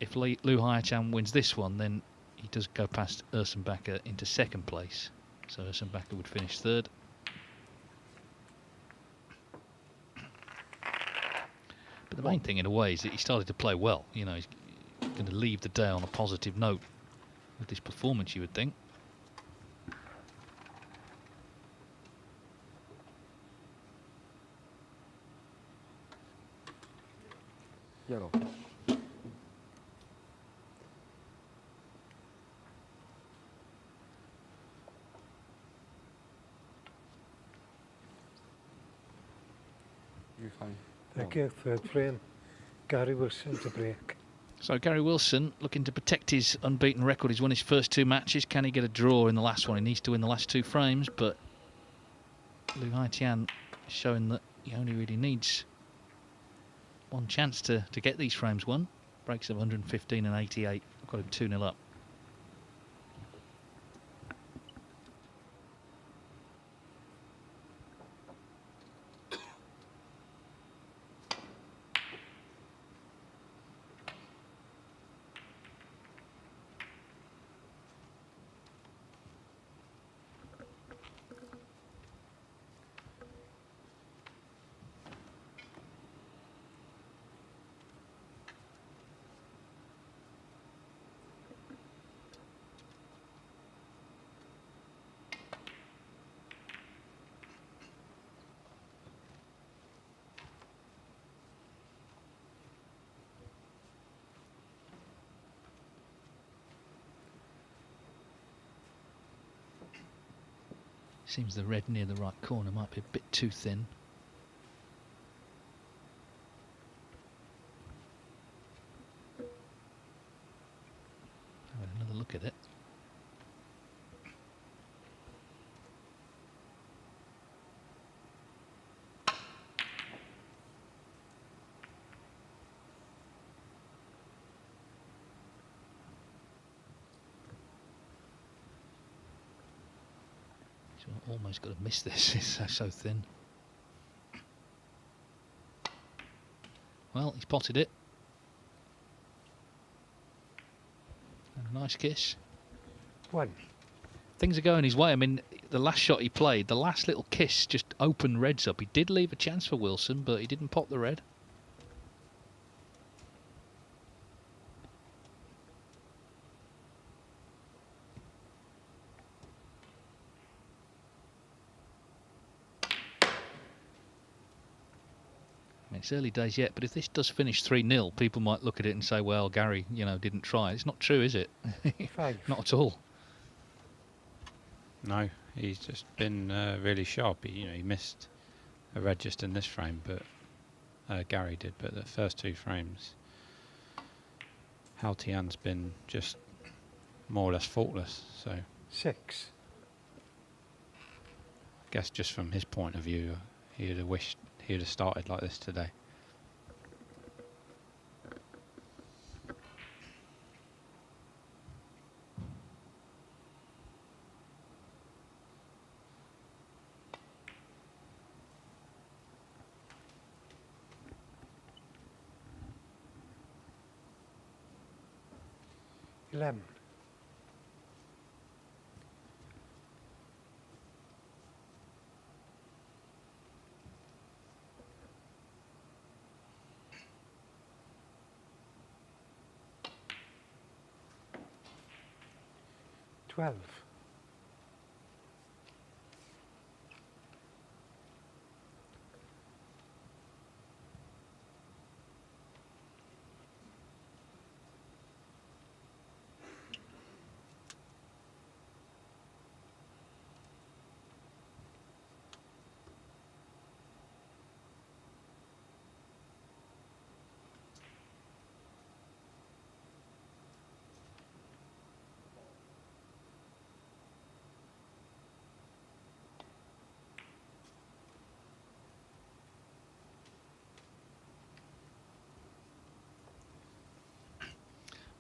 If Lyu Haotian wins this one, then he does go past Ursenbacher into second place, so Ursenbacher would finish third. But the main thing, in a way, is that he started to play well. You know, he's going to leave the day on a positive note with this performance, you would think. Yellow. You fine. Thank you. Third frame. Gary Wilson to break. So Gary Wilson looking to protect his unbeaten record. He's won his first 2 matches. Can he get a draw in the last one? He needs to win the last 2 frames, but Lyu Haotian is showing that he only really needs one chance to get these frames won. Breaks of 115 and 88. I've got him 2-0 up. Seems the red near the right corner might be a bit too thin. Have another look at it. Almost got to miss this, it's so thin. Well, he's potted it. And a nice kiss. 1. Things are going his way. I mean, the last shot he played, the last little kiss just opened reds up. He did leave a chance for Wilson, but he didn't pot the red. It's early days yet, but if this does finish 3-0, people might look at it and say, well, Gary, didn't try. It's not true, is it? 5. Not at all. No, he's just been really sharp. He missed a red just in this frame, but Gary did. But the first 2 frames, Haotian's been just more or less faultless. So 6. I guess just from his point of view, he'd have wished he'd have started like this today. Lem. 12.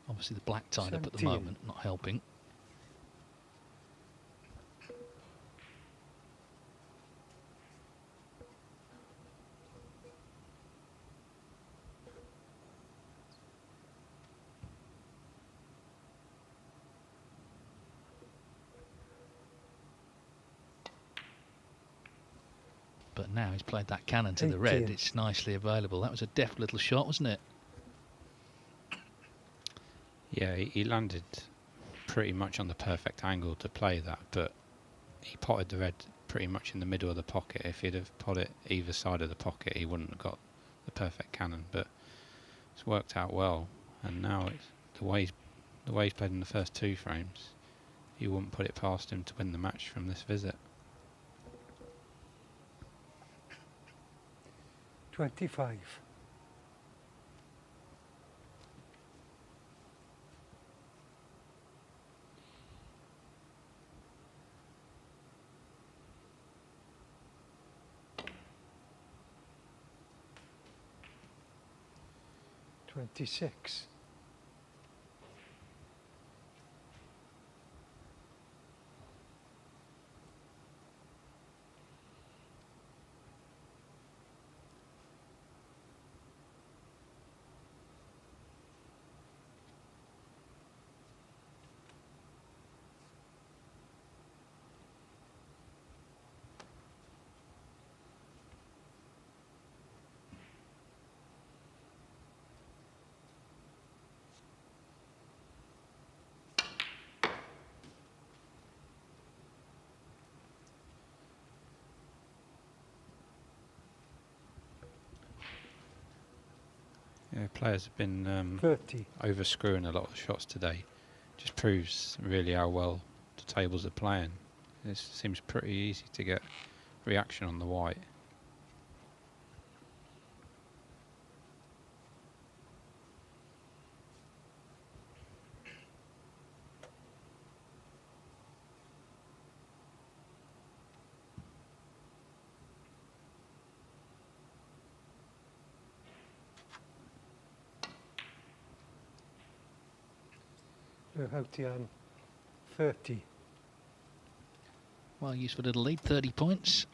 Obviously the black tied up at the 17. moment, not helping. But now he's played that cannon to the red, 18. it's nicely available. That was a deft little shot, wasn't it? Yeah, he landed pretty much on the perfect angle to play that, but he potted the red pretty much in the middle of the pocket. If he'd have potted either side of the pocket, he wouldn't have got the perfect cannon. But it's worked out well, and now it's the way he's played in the first 2 frames. You wouldn't put it past him to win the match from this visit. 25. 26. Yeah, players have been 30. over-screwing a lot of the shots today. Just proves really how well the tables are playing. It seems pretty easy to get reaction on the white. Lyu Haotian, 30. Well, useful little lead, 30 points.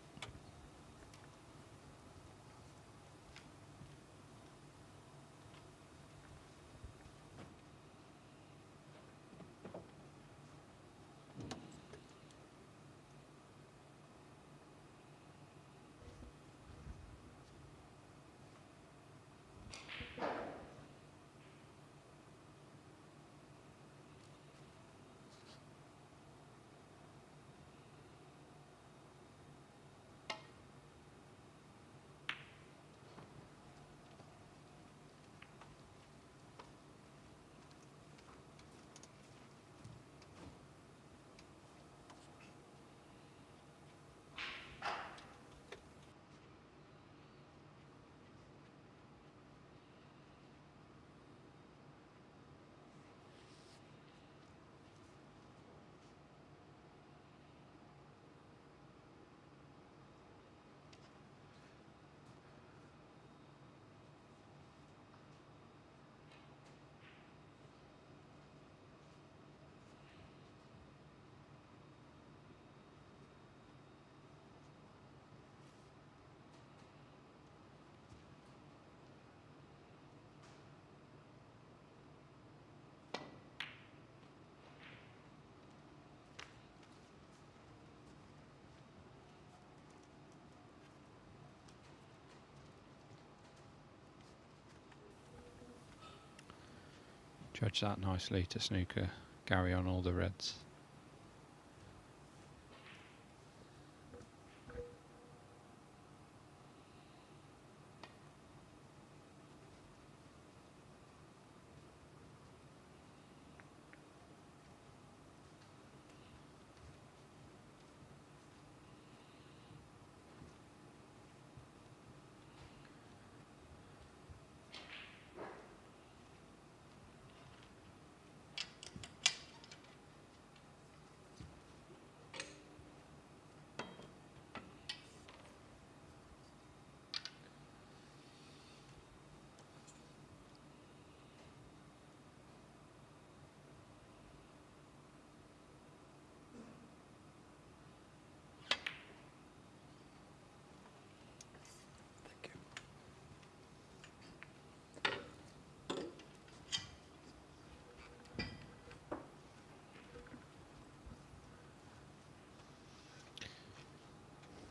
Judge that nicely to snooker. Gary on all the reds.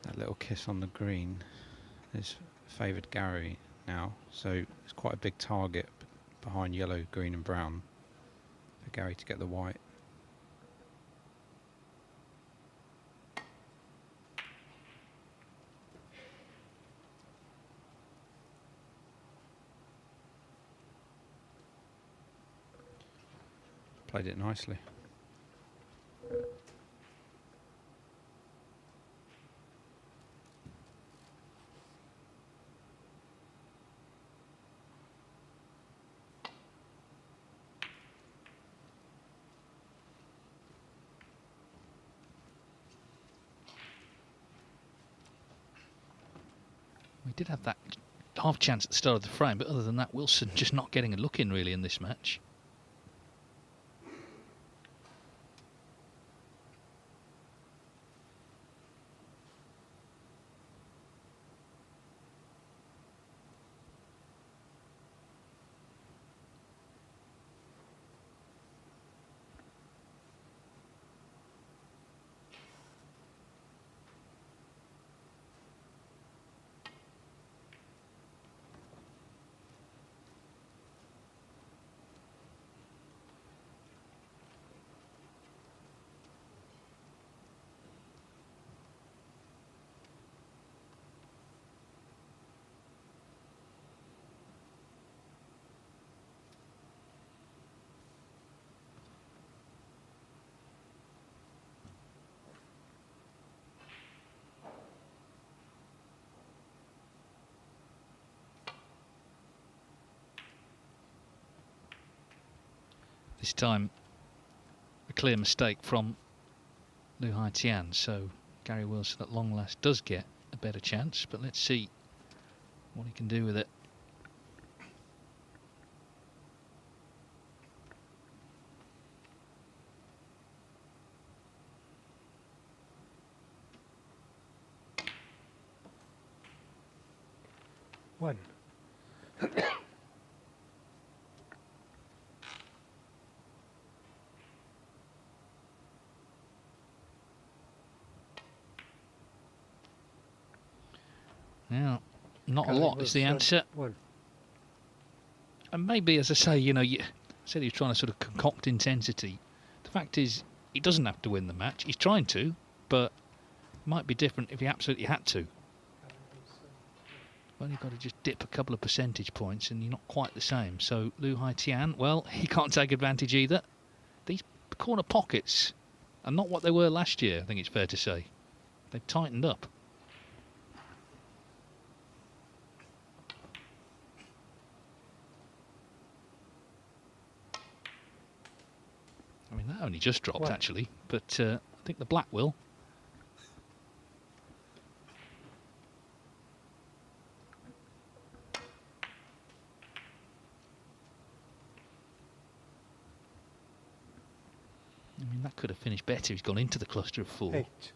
That little kiss on the green has favoured Gary now, so it's quite a big target behind yellow, green and brown for Gary to get the white. Played it nicely. We did have that half chance at the start of the frame, but other than that, Wilson just not getting a look in really in this match. This time, a clear mistake from Lyu Haotian, so Gary Wilson at long last does get a better chance, but let's see what he can do with it. One. Now, not a lot is the answer. One. And maybe, as I say, you know, you said he was trying to sort of concoct intensity. The fact is, he doesn't have to win the match. He's trying to, but it might be different if he absolutely had to. Well, you've got to just dip a couple of percentage points and you're not quite the same. So, Lyu Haotian, well, he can't take advantage either. These corner pockets are not what they were last year, I think it's fair to say. They've tightened up. I mean, that only just dropped, actually, but I think the black will. I mean, that could have finished better. He's gone into the cluster of 4. 8.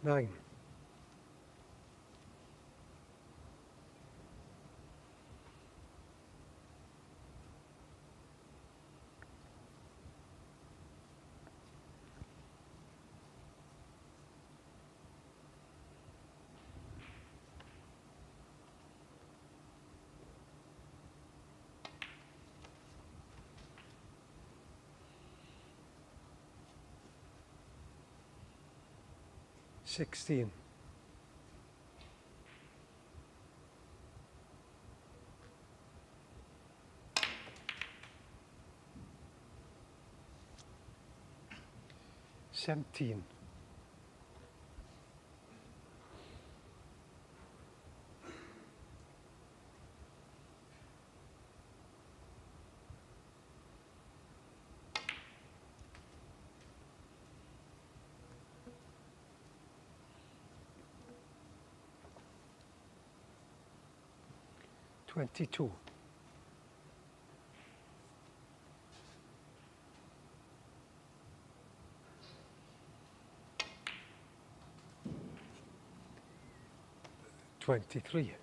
Nine. 16. 17. 22. 23.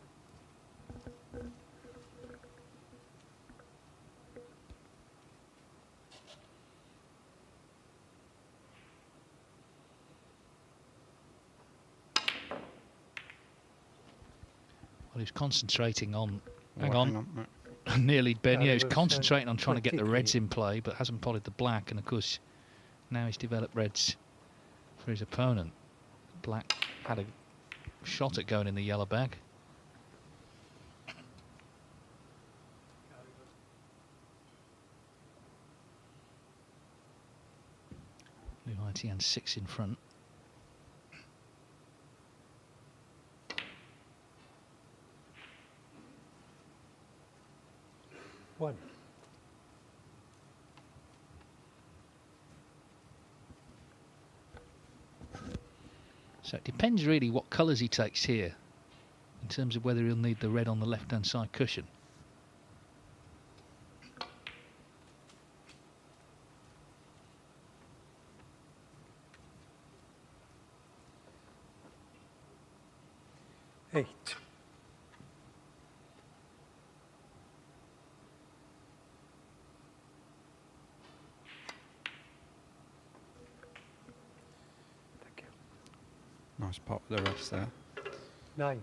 'He's concentrating on. Hang Oh, on. Nearly Ben. Yeah, he's concentrating on trying to get the 23. reds in play, but hasn't potted the black. And of course, now he's developed reds for his opponent. Black had a shot at going in the yellow bag. Lyu Haotian 6 in front. 1. So it depends really what colours he takes here in terms of whether he'll need the red on the left-hand side cushion. Eight. Nice pot with the reds there. 9.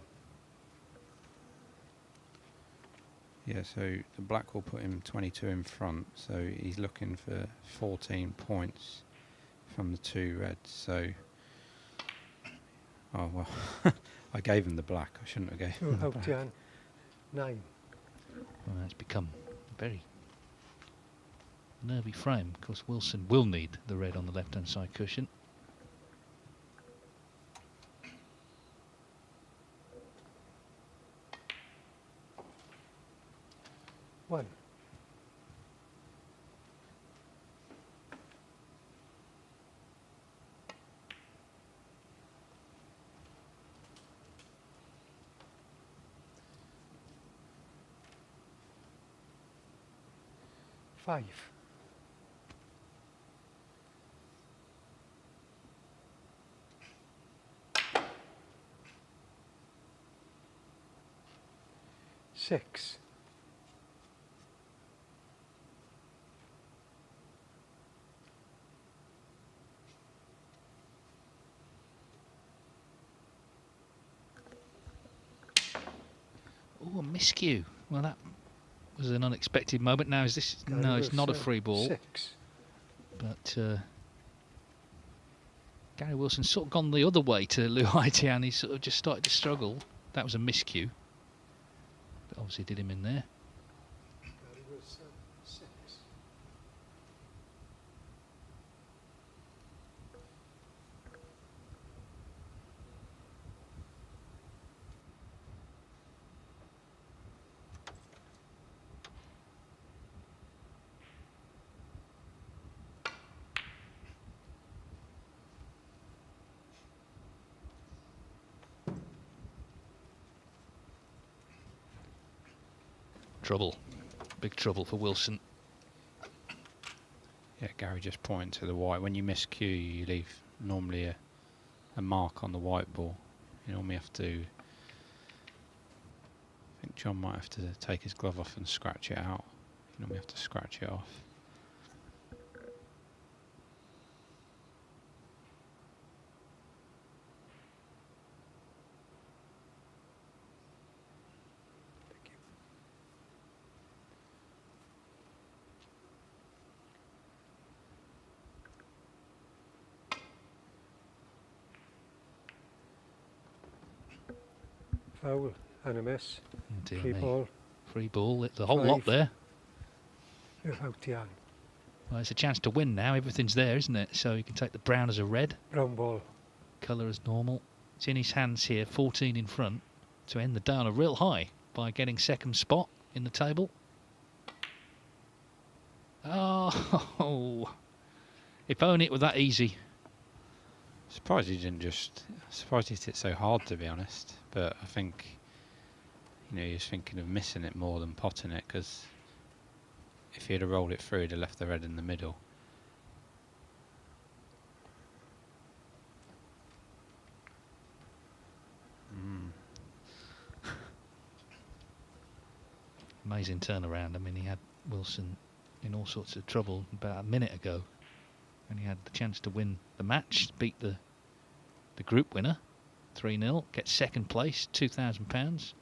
Yeah, so the black will put him 22 in front, so he's looking for 14 points from the 2 reds. So, oh well, I gave him the black. I shouldn't have gave him the black. Haotian 9. Well, it's become a very nervy frame. Of course, Wilson will need the red on the left-hand side cushion. One. 5. 6. 'Oh, a miscue. Well, that was an unexpected moment. Now, is this... No, it's not a free ball. 6. But Gary Wilson's sort of gone the other way to Lyu Haotian. He's sort of just started to struggle. That was a miscue. But obviously did him in there. Gary Wilson 6. Trouble. Big trouble for Wilson. Yeah, Gary just pointing to the white. When you miss cue, you leave normally a mark on the white ball. You normally have to... I think John might have to take his glove off and scratch it out. You normally have to scratch it off. Foul and a miss. Dear Free me. ball. Free ball, the whole lot there. Lyu Haotian. Well, it's a chance to win now. Everything's there, isn't it? So you can take the brown as a red. Brown ball. Colour as normal. It's in his hands here, 14 in front, to end the day on a real high by getting second spot in the table. Oh, if only it were that easy. Surprised he didn't just. Surprised he hit it so hard, to be honest. But I think, you know, he was thinking of missing it more than potting it, because if he had rolled it through, he'd have left the red in the middle. Amazing turnaround. I mean, he had Wilson in all sorts of trouble about a minute ago, and he had the chance to win the match, beat the group winner 3-0, get second place, £2,000.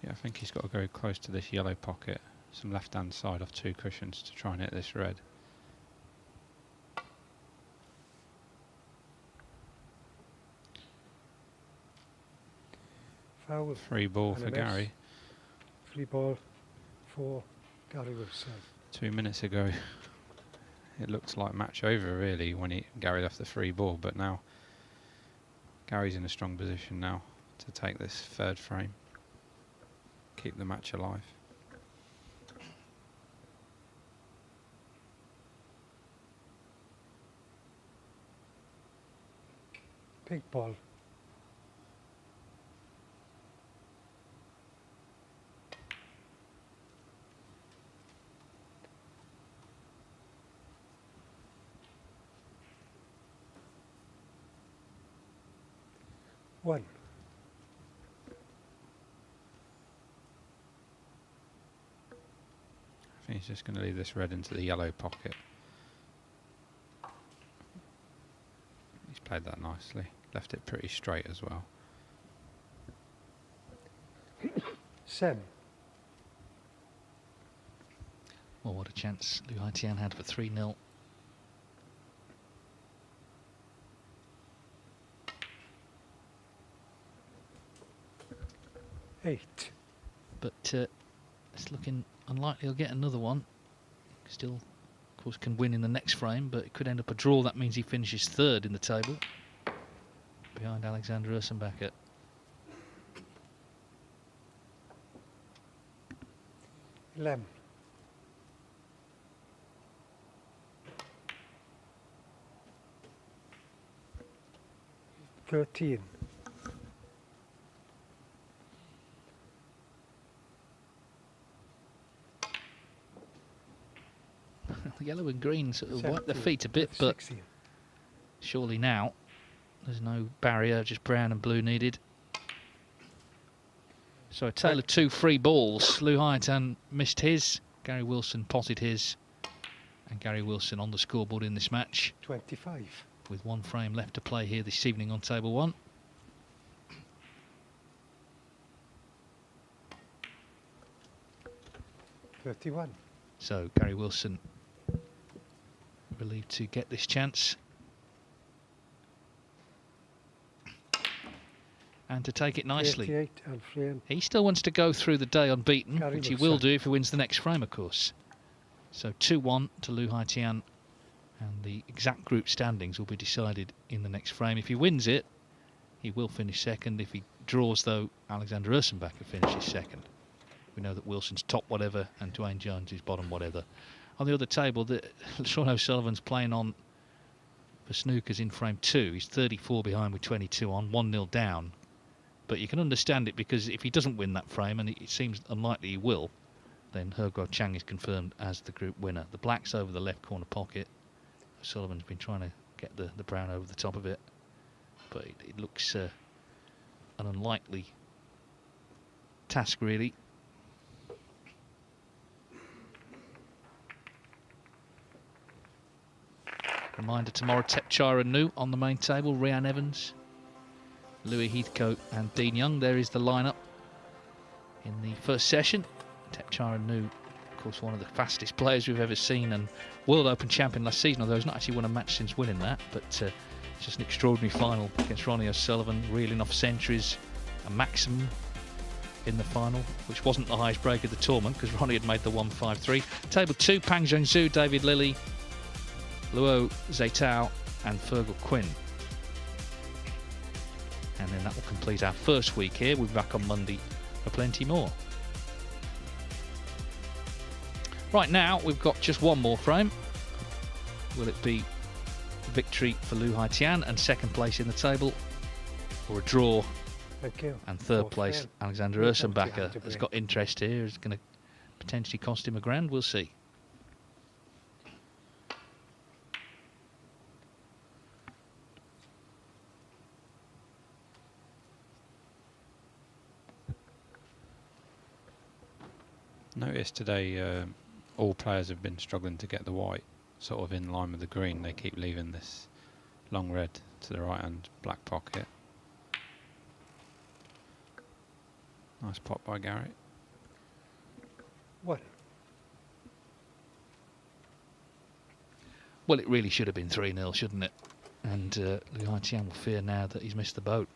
Yeah, I think he's got to go close to this yellow pocket, some left-hand side off 2 cushions to try and hit this red. Foul. Free ball for Gary. Free ball for Gary Wilson. 2 minutes ago, it looked like match over really when Gary left the free ball, but now Gary's in a strong position now to take this third frame, keep the match alive. Pink ball. One. I think he's just going to leave this red into the yellow pocket. He's played that nicely. Left it pretty straight as well. Sem. Well, what a chance Lyu Haotian had for 3-0. Eight. But it's looking unlikely he'll get another one. Still, of course, can win in the next frame, but it could end up a draw. That means he finishes third in the table, behind Alexander Ursenbacher. Lem. $13. Yellow and green sort of wipe their feet a bit, but 16. Surely now there's no barrier, just brown and blue needed. So a tale of 2 free balls. Lyu Haotian missed his, Gary Wilson potted his, and Gary Wilson on the scoreboard in this match. 25. With 1 frame left to play here this evening on table 1. $31. So Gary Wilson relieved to get this chance. And to take it nicely. 38 and frame. He still wants to go through the day unbeaten, Gary which he Wilson. will do if he wins the next frame, of course. So 2-1 to Lyu Haotian, and the exact group standings will be decided in the next frame. If he wins it, he will finish second. If he draws, though, Alexander Ursenbacher finishes second. We know that Wilson's top whatever and Dwayne Jones is bottom whatever. On the other table, Sean O'Sullivan's playing on for snookers in frame 2. He's 34 behind with 22 on, 1-0 down. But you can understand it, because if he doesn't win that frame, and it seems unlikely he will, then He Chang is confirmed as the group winner. The black's over the left corner pocket. O'Sullivan's been trying to get the brown over the top of it, but it looks an unlikely task, really. Reminder tomorrow, Tepchira Nu on the main table, Rhian Evans, Louis Heathcote and Dean Young. There is the lineup in the first session. Tepchira Nu, of course, one of the fastest players we've ever seen and World Open champion last season, although he's not actually won a match since winning that, but it's just an extraordinary final against Ronnie O'Sullivan, reeling off centuries, a maximum in the final, which wasn't the highest break of the tournament because Ronnie had made the 1-5-3. Table 2, Pang Zhengzhou, David Lilley, Luo Zheitao and Fergal Quinn. And then that will complete our first week here. We'll be back on Monday for plenty more. Right now, we've got just one more frame. Will it be victory for Lyu Haotian and second place in the table, or a draw and third place Alexander Ursenbacher has got interest here, is going to potentially cost him $1,000. We'll see. Noticed today all players have been struggling to get the white sort of in line with the green. They keep leaving this long red to the right hand black pocket. Nice pot by Garrett. What? Well, it really should have been 3-0, shouldn't it? And Lyu Haotian will fear now that he's missed the boat.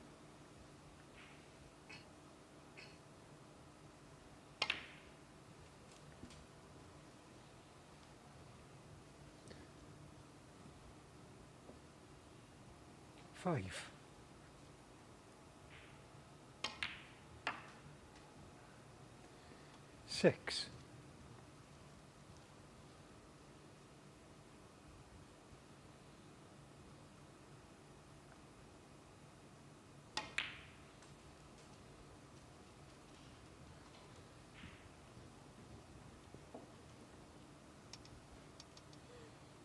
Five. Six.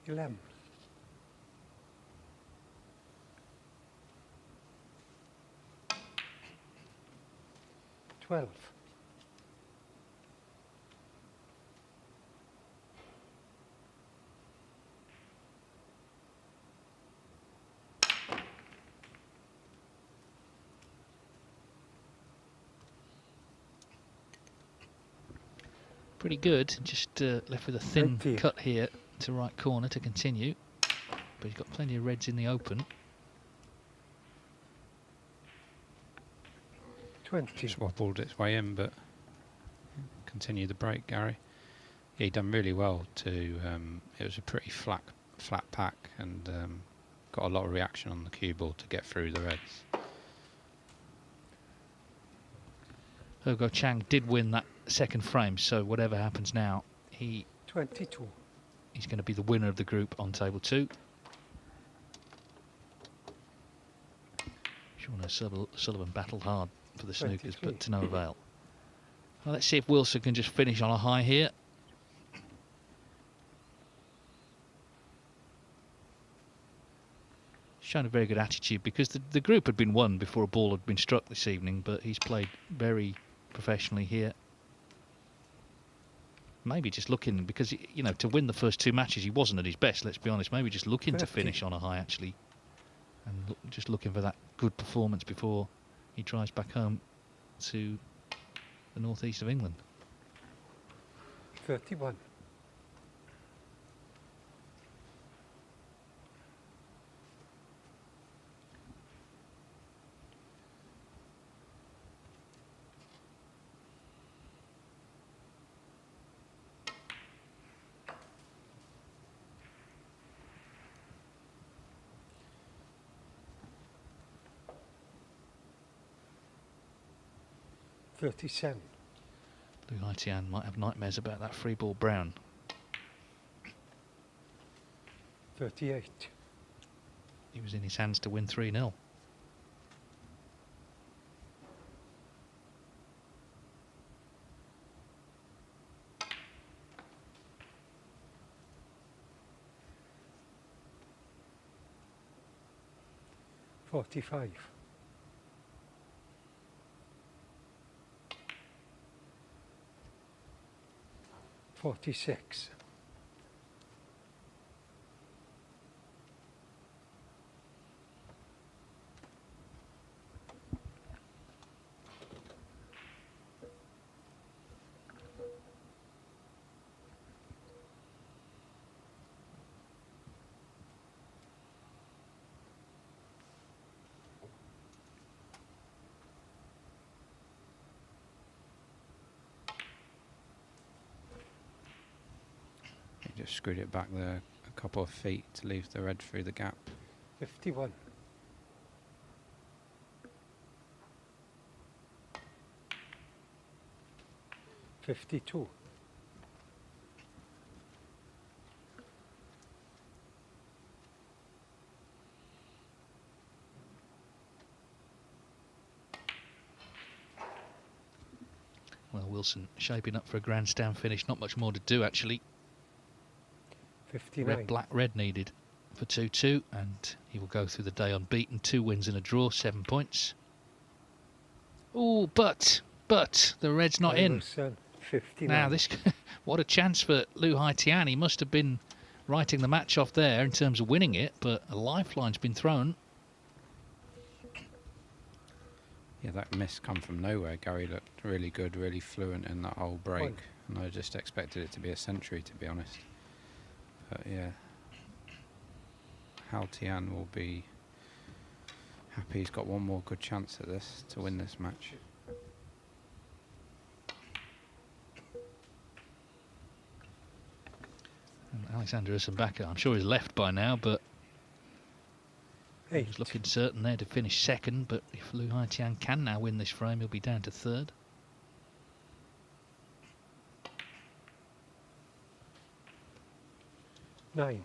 Lamb. 12. Pretty good, just left with a thin cut here to right corner to continue, but he's got plenty of reds in the open. 20. Just wobbled its way in, but continue the break, Gary. Yeah, he done really well to. It was a pretty flat pack and got a lot of reaction on the cue ball to get through the reds. Hugo Chang did win that second frame, so whatever happens now, 22. He's going to be the winner of the group on table 2. Sean O'Sullivan battled hard for the snookers, but to no avail. Well, let's see if Wilson can just finish on a high here. Shown a very good attitude because the group had been won before a ball had been struck this evening, but he's played very professionally here. Maybe just looking, because, you know, to win the first 2 matches he wasn't at his best, let's be honest. Maybe just looking to finish on a high, actually, and just looking for that good performance before he drives back home to the northeast of England. 31. $37. Lyu Haotian might have nightmares about that free ball brown. 38. He was in his hands to win 3-0. $45. 46. just screwed it back there a couple of feet to leave the red through the gap. 51. $52. Well, Wilson shaping up for a grandstand finish. Not much more to do, actually. 59. Red, black, red needed for 2-2, and he will go through the day unbeaten. 2 wins and a draw, 7 points. Oh, but the red's not in. 59. Now, this what a chance for Lyu Haotian. He must have been writing the match off there in terms of winning it, but a lifeline's been thrown. Yeah, that miss come from nowhere. Gary looked really good, really fluent in that whole break, and I just expected it to be a century, to be honest. But yeah, Haotian will be happy he's got one more good chance at this to win this match. And Alexander Ursenbacher, I'm sure he's left by now, but he was looking certain there to finish second. But if Lyu Haotian can now win this frame, he'll be down to third. Nine.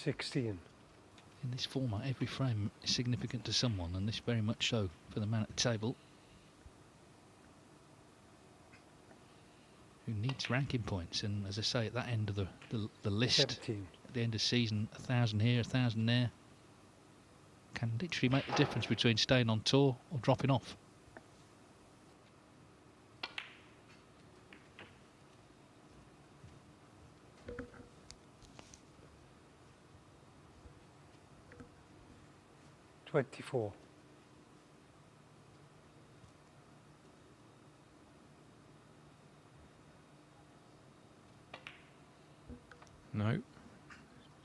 $16. In this format, every frame is significant to someone, and this very much so for the man at the table, who needs ranking points. And as I say, at that end of the list, 17. At the end of season, 1,000 here, 1,000 there, can literally make the difference between staying on tour or dropping off. $24. No,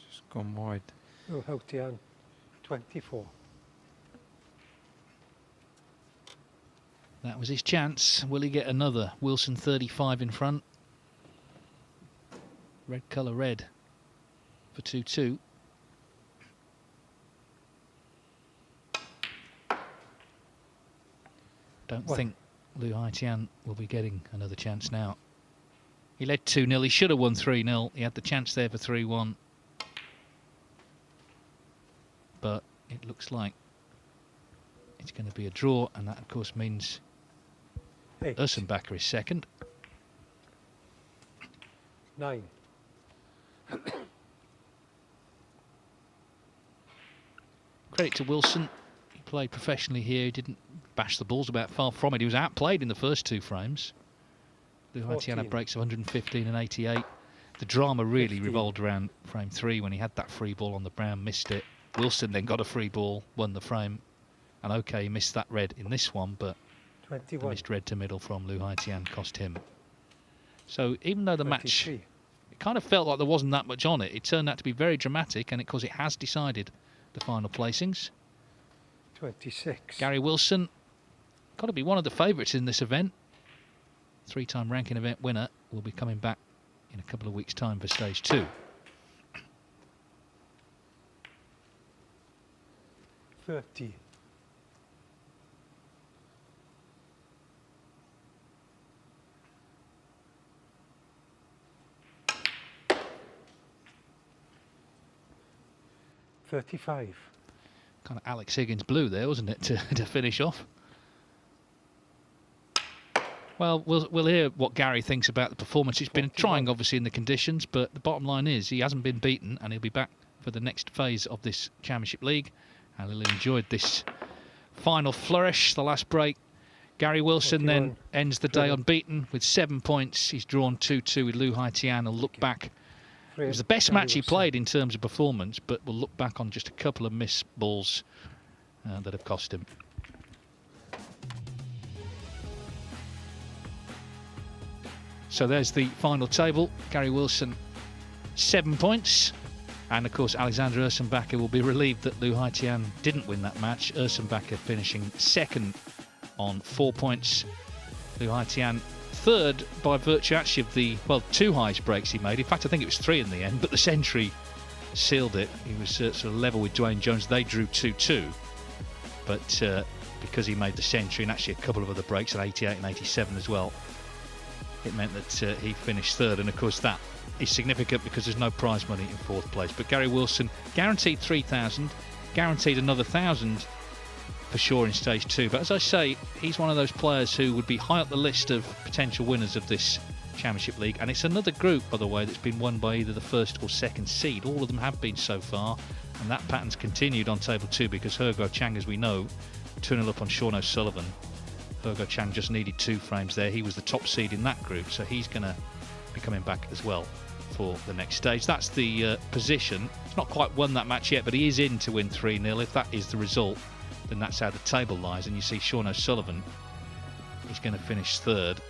just gone wide. Lyu Haotian, 24. That was his chance. Will he get another? Wilson 35 in front. Red colour red for 2-2. Don't think Lyu Haotian will be getting another chance now. He led 2-0. He should have won 3-0. He had the chance there for 3-1. But it looks like it's going to be a draw, and that, of course, means Ursenbacher is second. 9. Credit to Wilson. He played professionally here. He didn't bash the balls about far from it. He was outplayed in the first 2 frames. Lyu Haotian had breaks of 115 and 88. The drama really revolved around frame 3 when he had that free ball on the brown, missed it. Wilson then got a free ball, won the frame. And okay, he missed that red in this one, but 21. the missed red to middle from Lyu Haotian cost him. So even though the 23. match, it kind of felt like there wasn't that much on it, it turned out to be very dramatic, and because it has decided the final placings. 26. Gary Wilson, got to be one of the favourites in this event. 3-time ranking event winner, will be coming back in a couple of weeks' time for stage 2. 30. $35. Kind of Alex Higgins blue there, wasn't it, to finish off? Well, we'll hear what Gary thinks about the performance. He's been trying, obviously, in the conditions, but the bottom line is he hasn't been beaten, and he'll be back for the next phase of this Championship League. And he'll enjoyed this final flourish, the last break. Gary Wilson then ends the day unbeaten with 7 points. He's drawn 2-2 with Lyu Haotian. He'll look back. It was the best match he played in terms of performance, but we'll look back on just a couple of missed balls that have cost him. So there's the final table. Gary Wilson, 7 points. And of course, Alexander Ursenbacher will be relieved that Lyu Haotian didn't win that match. Ursenbacher finishing second on 4 points. Lyu Haotian third by virtue actually of the, well, 2 highest breaks he made. In fact, I think it was 3 in the end, but the century sealed it. He was sort of level with Dwayne Jones. They drew 2-2. But because he made the century and actually a couple of other breaks at 88 and 87 as well, it meant that he finished third. And of course, that is significant because there's no prize money in 4th place. But Gary Wilson guaranteed 3,000, guaranteed another 1,000 for sure in stage 2. But as I say, he's one of those players who would be high up the list of potential winners of this Championship League. And it's another group, by the way, that's been won by either the 1st or 2nd seed. All of them have been so far, and that pattern's continued on table 2 because He Guoqiang, as we know, 2-0 up on Sean O'Sullivan. He Guoqiang just needed 2 frames there. He was the top seed in that group, so he's going to be coming back as well for the next stage. That's the position. He's not quite won that match yet, but he is in to win 3-0. If that is the result, then that's how the table lies. And you see Sean O'Sullivan is going to finish third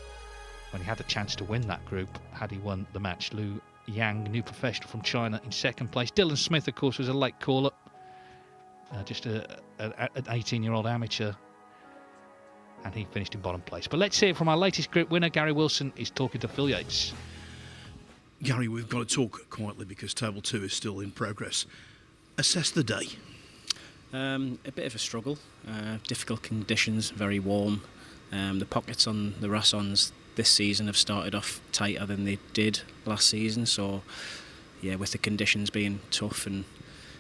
when he had the chance to win that group had he won the match. Lu Yang, new professional from China, in 2nd place. Dylan Smith, of course, was a late call-up. Just an 18-year-old amateur, and he finished in bottom place. But let's hear from our latest group winner. Gary Wilson is talking to Phil Yates. Gary, we've got to talk quietly because table 2 is still in progress. Assess the day. A bit of a struggle. Difficult conditions, very warm. The pockets on the Rassons this season have started off tighter than they did last season. So, yeah, with the conditions being tough and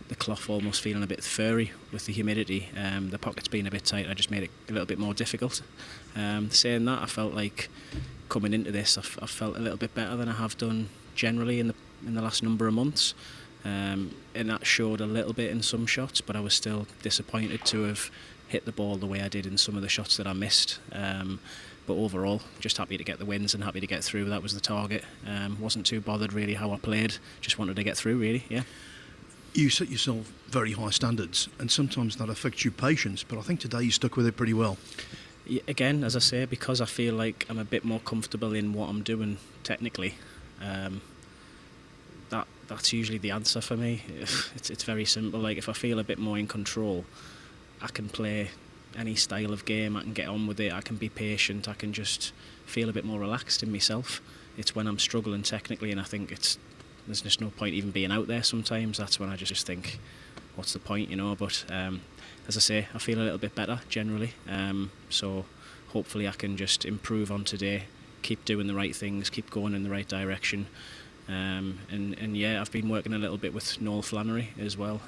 the cloth almost feeling a bit furry with the humidity, the pockets being a bit tight, I just made it a little bit more difficult. Saying that, I felt like coming into this, I felt a little bit better than I have done generally in the last number of months, and that showed a little bit in some shots, but I was still disappointed to have hit the ball the way I did in some of the shots that I missed. But overall, just happy to get the wins and happy to get through. That was the target. Wasn't too bothered really how I played, just wanted to get through really, yeah. You set yourself very high standards, and sometimes that affects your patience, but I think today you stuck with it pretty well. Yeah, again, as I say, because I feel like I'm a bit more comfortable in what I'm doing technically, that's usually the answer for me. It's very simple. Like, if I feel a bit more in control, I can play any style of game, I can get on with it, I can be patient, I can just feel a bit more relaxed in myself. It's when I'm struggling technically and I think there's just no point even being out there sometimes. That's when I just think, what's the point, you know? But as I say, I feel a little bit better generally. So hopefully I can just improve on today, keep doing the right things, keep going in the right direction. And yeah, I've been working a little bit with Noel Flannery as well.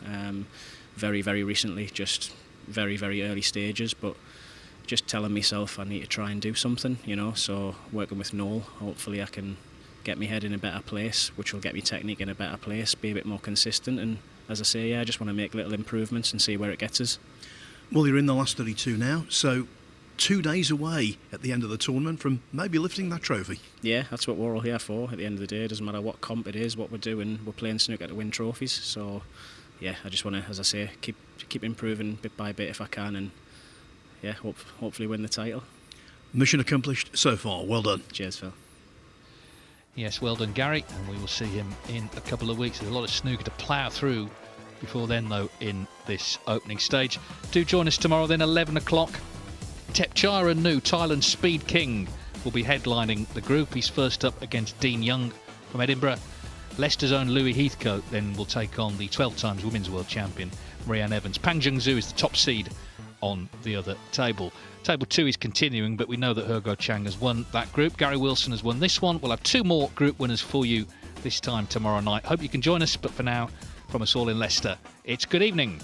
Very, very recently, just very, very early stages, but just telling myself I need to try and do something, you know. So working with Noel, hopefully I can get my head in a better place, which will get me technique in a better place, be a bit more consistent, and as I say, yeah, I just want to make little improvements and see where it gets us. Well, you're in the last 32 now, so 2 days away at the end of the tournament from maybe lifting that trophy. Yeah, that's what we're all here for. At the end of the day, it doesn't matter what comp it is, what we're doing, we're playing snooker to win trophies. So yeah, I just want to, as I say, keep improving bit by bit if I can, and yeah, hopefully win the title. Mission accomplished so far. Well done. Cheers, Phil. Yes, well done, Gary, and we will see him in a couple of weeks. There's a lot of snooker to plough through before then, though, in this opening stage. Do join us tomorrow, then, 11 o'clock. Tepchira Nu, Thailand's Speed King, will be headlining the group. He's first up against Dean Young from Edinburgh. Leicester's own Louis Heathcote then will take on the 12 times Women's World Champion, Marianne Evans. Pang Jung-Zhu is the top seed on the other table. Table 2 is continuing, but we know that He Guoqiang has won that group. Gary Wilson has won this one. We'll have 2 more group winners for you this time tomorrow night. Hope you can join us, but for now, from us all in Leicester, it's good evening.